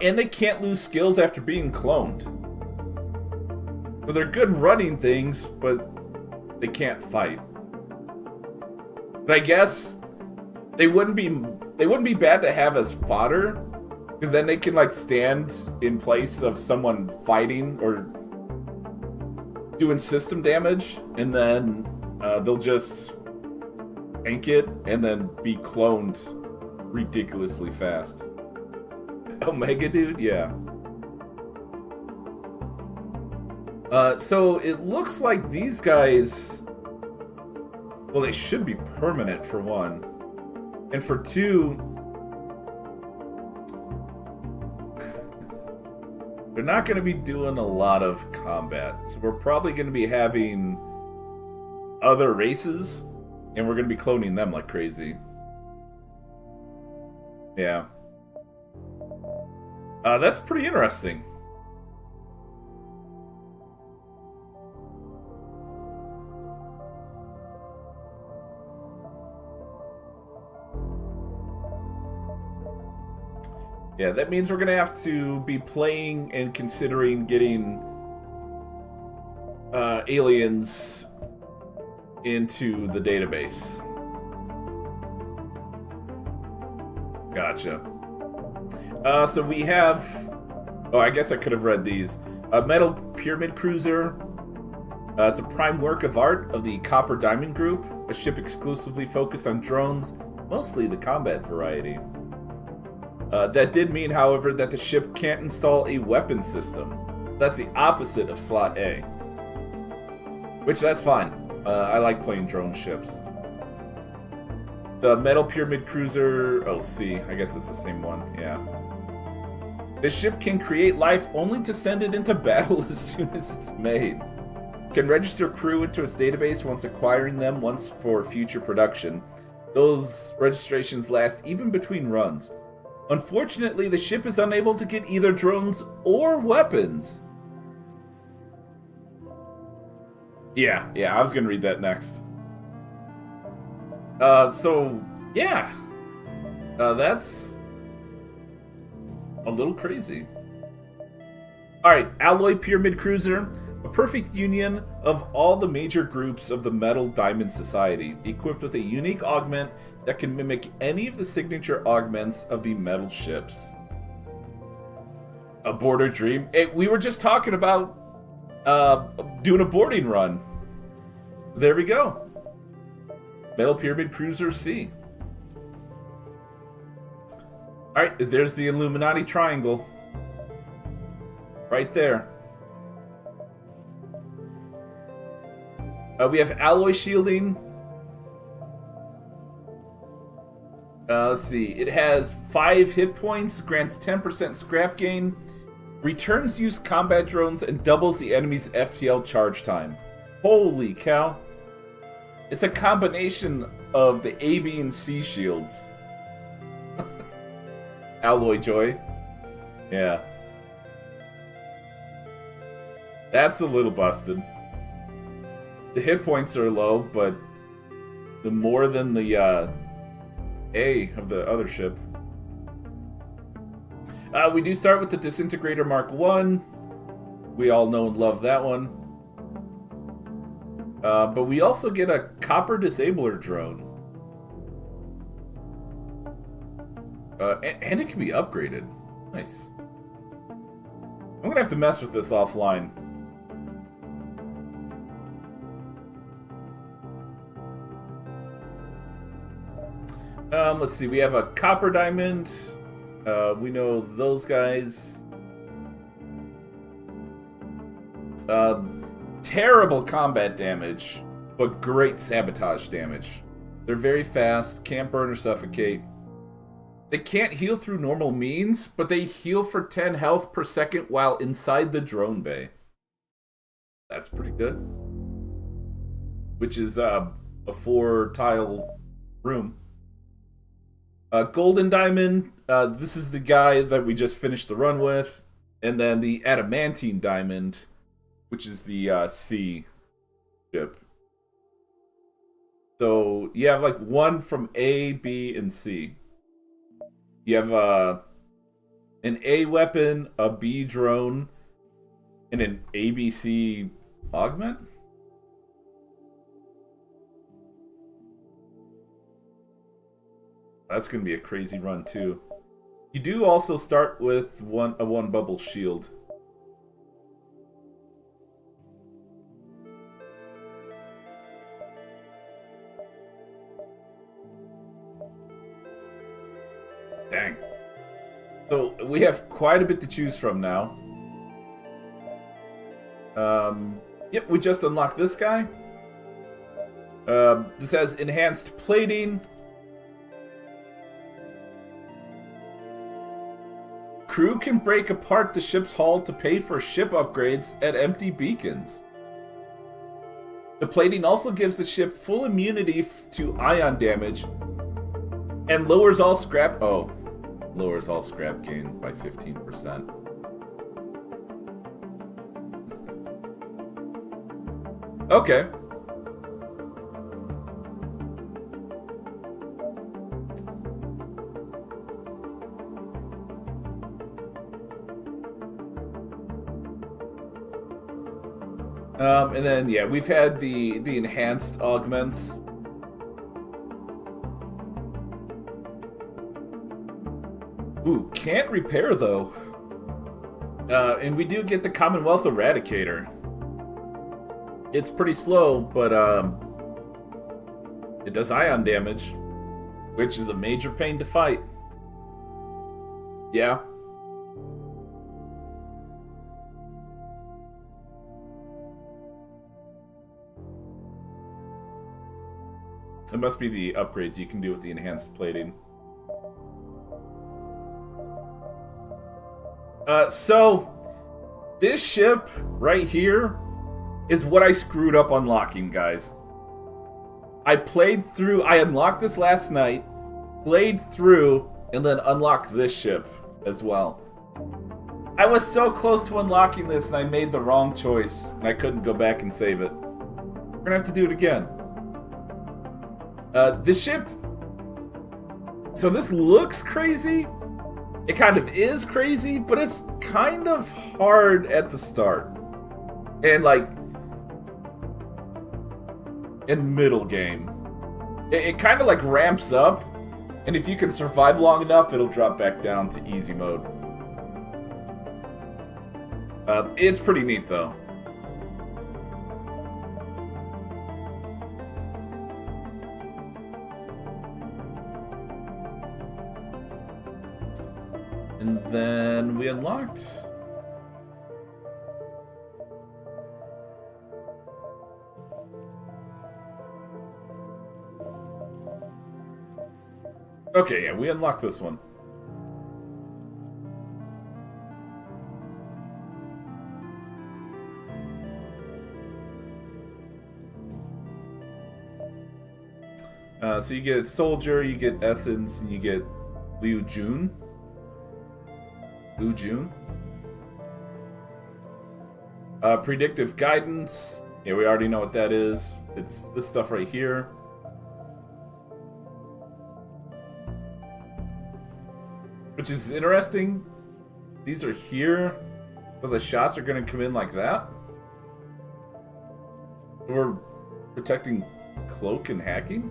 And they can't lose skills after being cloned. So they're good running things, but they can't fight. But I guess they wouldn't be bad to have as fodder, because then they can like stand in place of someone fighting or doing system damage, and then they'll just tank it and then be cloned ridiculously fast. Omega dude, yeah. So it looks like these guys, well, they should be permanent for one, and for two, they're not going to be doing a lot of combat. So we're probably going to be having other races, and we're going to be cloning them like crazy. Yeah. That's pretty interesting. Yeah, that means we're gonna have to be playing and considering getting aliens into the database. Gotcha. So we have... Oh, I guess I could have read these. A metal pyramid cruiser. It's a prime work of art of the Copper Diamond Group, a ship exclusively focused on drones, mostly the combat variety. That did mean, however, that the ship can't install a weapon system. That's the opposite of Slot A. Which, that's fine. I like playing drone ships. The metal pyramid cruiser... Oh, C. I guess it's the same one. Yeah. This ship can create life only to send it into battle as soon as it's made. Can register crew into its database once acquiring them once for future production. Those registrations last even between runs. Unfortunately, the ship is unable to get either drones or weapons. Yeah, I was gonna read that next. So, yeah. That's a little crazy. Alright, Alloy Pyramid Cruiser. A perfect union of all the major groups of the Metal Diamond Society, equipped with a unique augment that can mimic any of the signature augments of the metal ships. A border dream? Hey, we were just talking about doing a boarding run. There we go. Metal Pyramid Cruiser C. Alright, there's the Illuminati Triangle. Right there. We have alloy shielding. Let's see. It has 5 hit points, grants 10% scrap gain, returns used combat drones, and doubles the enemy's FTL charge time. Holy cow. It's a combination of the A, B, and C shields. Alloy Joy. Yeah. That's a little busted. The hit points are low, but the more than the A of the other ship. We do start with the Disintegrator Mark 1. We all know and love that one. But we also get a Copper Disabler drone. And it can be upgraded. Nice. I'm going to have to mess with this offline. Let's see. We have a Copper Diamond. We know those guys. Terrible combat damage, but great sabotage damage. They're very fast, can't burn or suffocate. They can't heal through normal means, but they heal for 10 health per second while inside the drone bay. That's pretty good. Which is a 4-tile room. Golden Diamond, this is the guy that we just finished the run with. And then the Adamantine Diamond, which is the C ship. So you have like one from A, B, and C. You have an A weapon, a B drone, and an ABC augment? That's going to be a crazy run too. You do also start with a one bubble shield. Dang. So we have quite a bit to choose from now. Yep, we just unlocked this guy. This has enhanced plating. Crew can break apart the ship's hull to pay for ship upgrades at empty beacons. The plating also gives the ship full immunity to ion damage and lowers all scrap gain by 15%. Okay. And then, yeah, we've had the enhanced augments. Ooh, can't repair, though. And we do get the Commonwealth Eradicator. It's pretty slow, but it does ion damage, which is a major pain to fight. Yeah. It must be the upgrades you can do with the enhanced plating. So this ship right here is what I screwed up unlocking, guys. I unlocked this last night, played through, and then unlocked this ship as well. I was so close to unlocking this and I made the wrong choice, and I couldn't go back and save it. We're gonna have to do it again. This ship... So this looks crazy. It kind of is crazy, but it's kind of hard at the start. And, like, in middle game. It kind of, like, ramps up, and if you can survive long enough, it'll drop back down to easy mode. It's pretty neat, though. And then we unlocked... Okay, yeah, we unlocked this one. So you get Soldier, you get Essence, and you get Liu Jun. Predictive Guidance. Yeah, we already know what that is. It's this stuff right here. Which is interesting. These are here, so the shots are going to come in like that. We're protecting cloak and hacking.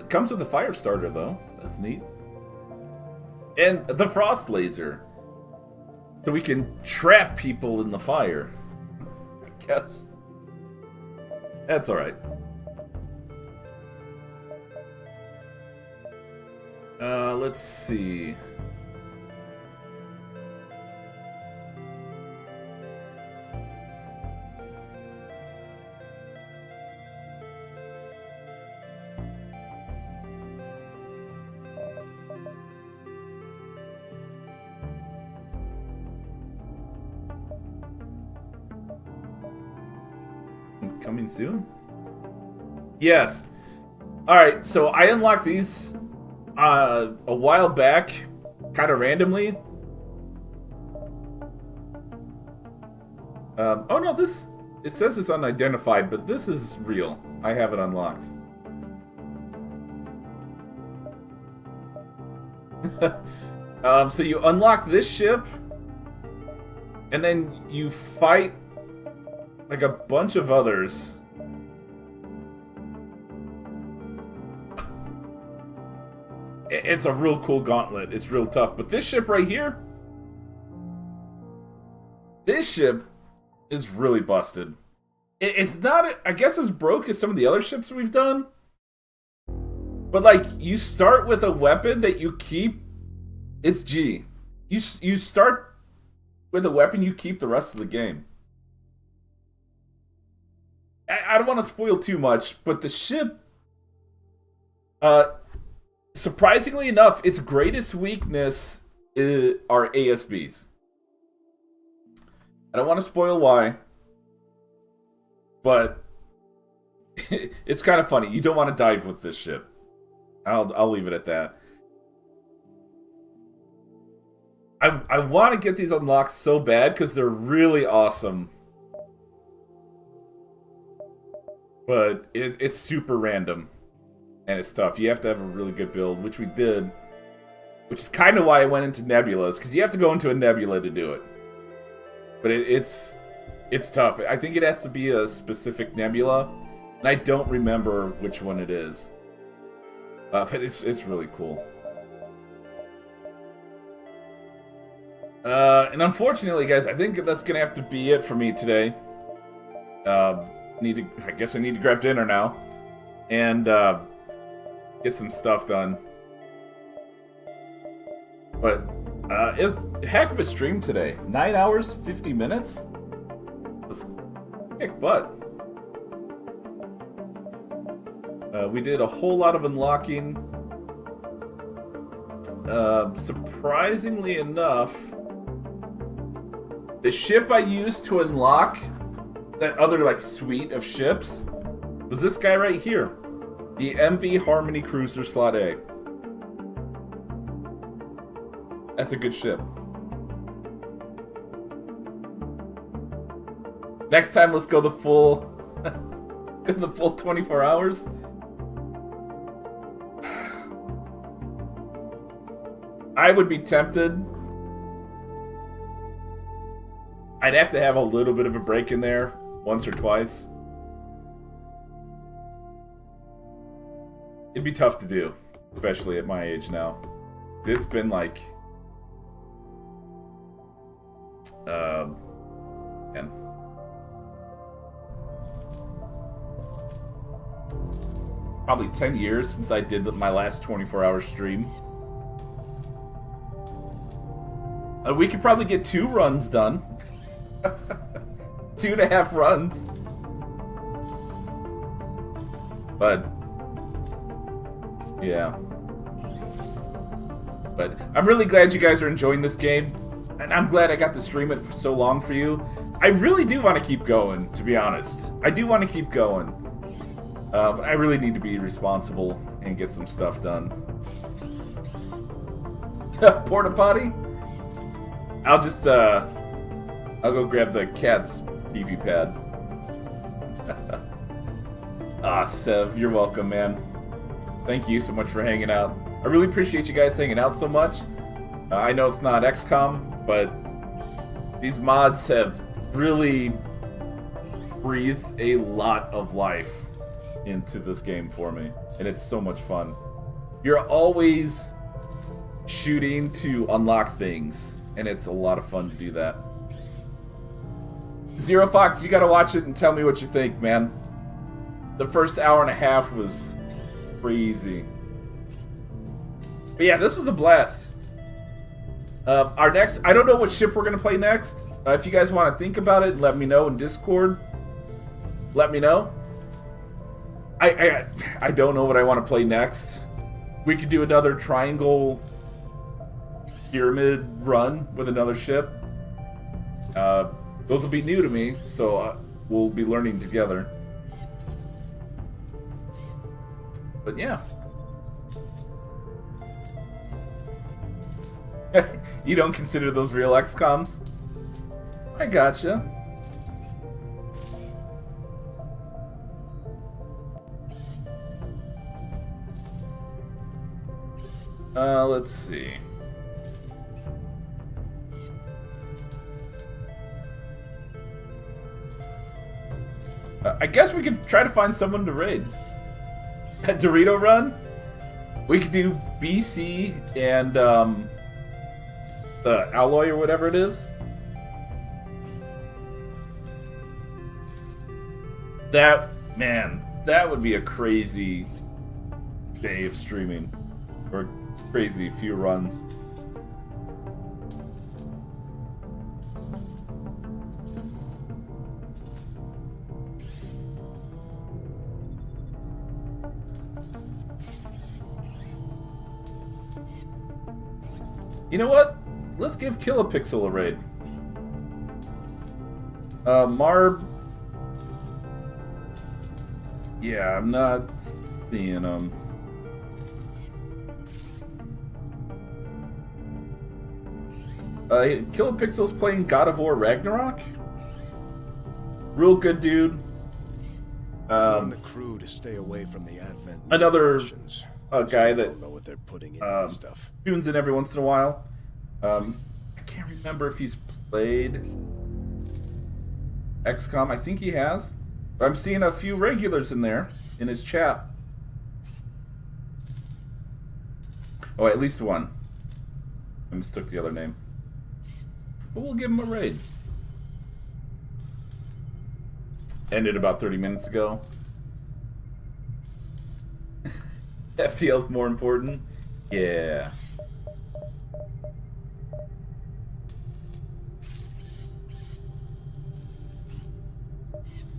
Comes with a fire starter though. That's neat. And the frost laser, so we can trap people in the fire. I guess that's all right. Let's see. Coming soon? Yes. Alright, so I unlocked these a while back, kind of randomly. Oh no, it says it's unidentified, but this is real. I have it unlocked. So you unlock this ship, and then you fight like a bunch of others. It's a real cool gauntlet. It's real tough. But this ship right here, this ship is really busted. It's not, I guess, as broke as some of the other ships we've done. But, like, you start with a weapon that you keep. It's G. You start with a weapon you keep the rest of the game. I don't want to spoil too much, but the ship, surprisingly enough, its greatest weakness are ASBs. I don't want to spoil why, but it's kind of funny. You don't want to dive with this ship. I'll leave it at that. I want to get these unlocked so bad because they're really awesome. But it's super random. And it's tough. You have to have a really good build, which we did. Which is kind of why I went into Nebulas, because you have to go into a Nebula to do it. But it's tough. I think it has to be a specific nebula, and I don't remember which one it is. But it's really cool. And unfortunately, guys, I think that's gonna have to be it for me today. I guess I need to grab dinner now and get some stuff done. But it's a heck of a stream today. 9 hours, 50 minutes. Let's kick butt. We did a whole lot of unlocking. Surprisingly enough, the ship I used to unlock that other like suite of ships was this guy right here, the MV Harmony Cruiser Slot A. That's a good ship. Next time, let's go the full, go the full 24 hours. I would be tempted. I'd have to have a little bit of a break in there, once or twice. It'd be tough to do, especially at my age now. It's been like, man. Probably 10 years since I did my last 24-hour stream. We could probably get 2 runs done. 2.5 runs. But yeah. But I'm really glad you guys are enjoying this game. And I'm glad I got to stream it for so long for you. I really do want to keep going, to be honest. I do want to keep going. But I really need to be responsible and get some stuff done. Porta potty? I'll just, I'll go grab the cat's pee-pee pad. Sev, you're welcome, man. Thank you so much for hanging out. I really appreciate you guys hanging out so much. I know it's not XCOM, but these mods have really breathed a lot of life into this game for me, and it's so much fun. You're always shooting to unlock things, and it's a lot of fun to do that. Zero Fox, you gotta watch it and tell me what you think, man. The first hour and a half was crazy. But yeah, this was a blast. Our next, I don't know what ship we're gonna play next. If you guys want to think about it, let me know in Discord. Let me know. I don't know what I want to play next. We could do another triangle pyramid run with another ship. Those will be new to me, so we'll be learning together. But yeah. You don't consider those real XCOMs? I gotcha. Let's see. I guess we could try to find someone to raid. A Dorito run? We could do BC and the Alloy or whatever it is. That, man, that would be a crazy day of streaming. Or crazy few runs. You know what? Let's give Kilopixel a raid. Marb. Yeah, I'm not seeing them. Kilopixel's playing God of War Ragnarok. Real good dude. The crew to stay away from the Advent. Another guy that don't know what they're putting in that stuff. tunes in every once in a while. I can't remember if he's played XCOM. I think he has. But I'm seeing a few regulars in there, in his chat. Oh, at least one. I mistook the other name. But we'll give him a raid. Ended about 30 minutes ago. FTL's more important? Yeah.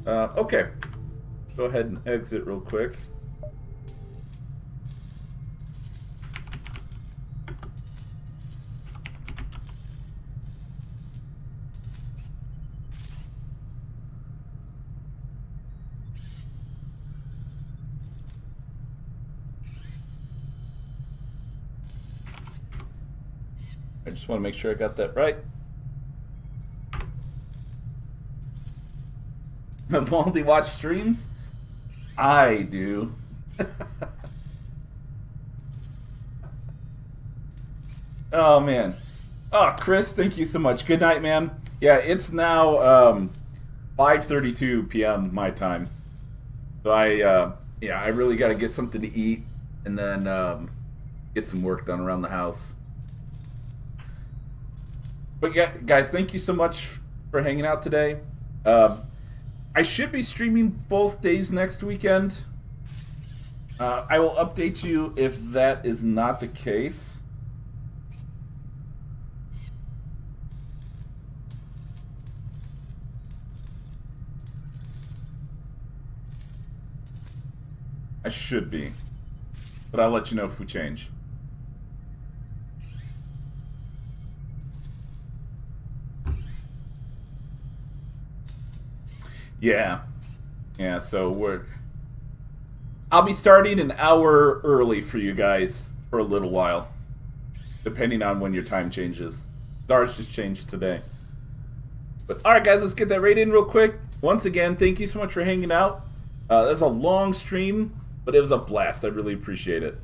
Okay. Go ahead and exit real quick. I just want to make sure I got that right. Maldi watch streams? I do. Oh, man. Oh, Chris, thank you so much. Good night, man. Yeah, it's now 5:32 p.m. my time. So I really got to get something to eat and then get some work done around the house. But yeah, guys, thank you so much for hanging out today. I should be streaming both days next weekend. I will update you if that is not the case. I should be. But I'll let you know if we change. Yeah. Yeah, so I'll be starting an hour early for you guys for a little while. Depending on when your time changes. Ours just changed today. But alright guys, let's get that raid in real quick. Once again, thank you so much for hanging out. That's a long stream, but it was a blast. I really appreciate it.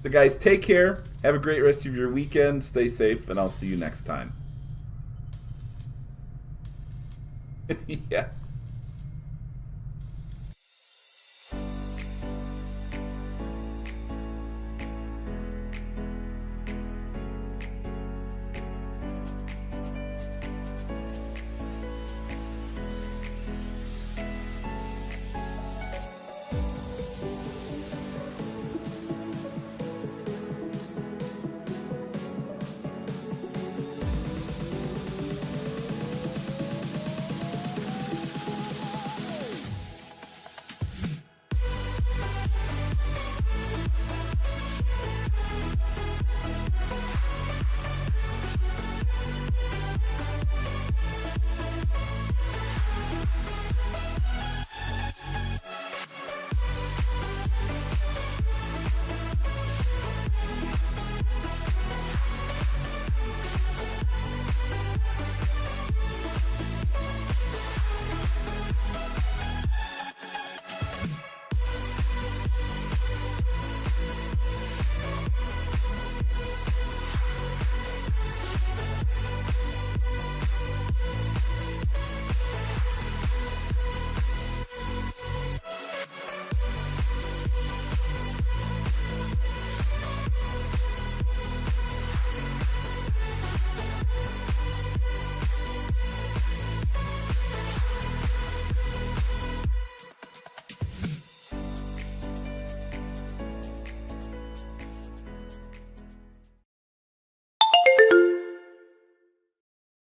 So guys, take care. Have a great rest of your weekend. Stay safe, and I'll see you next time. Yeah.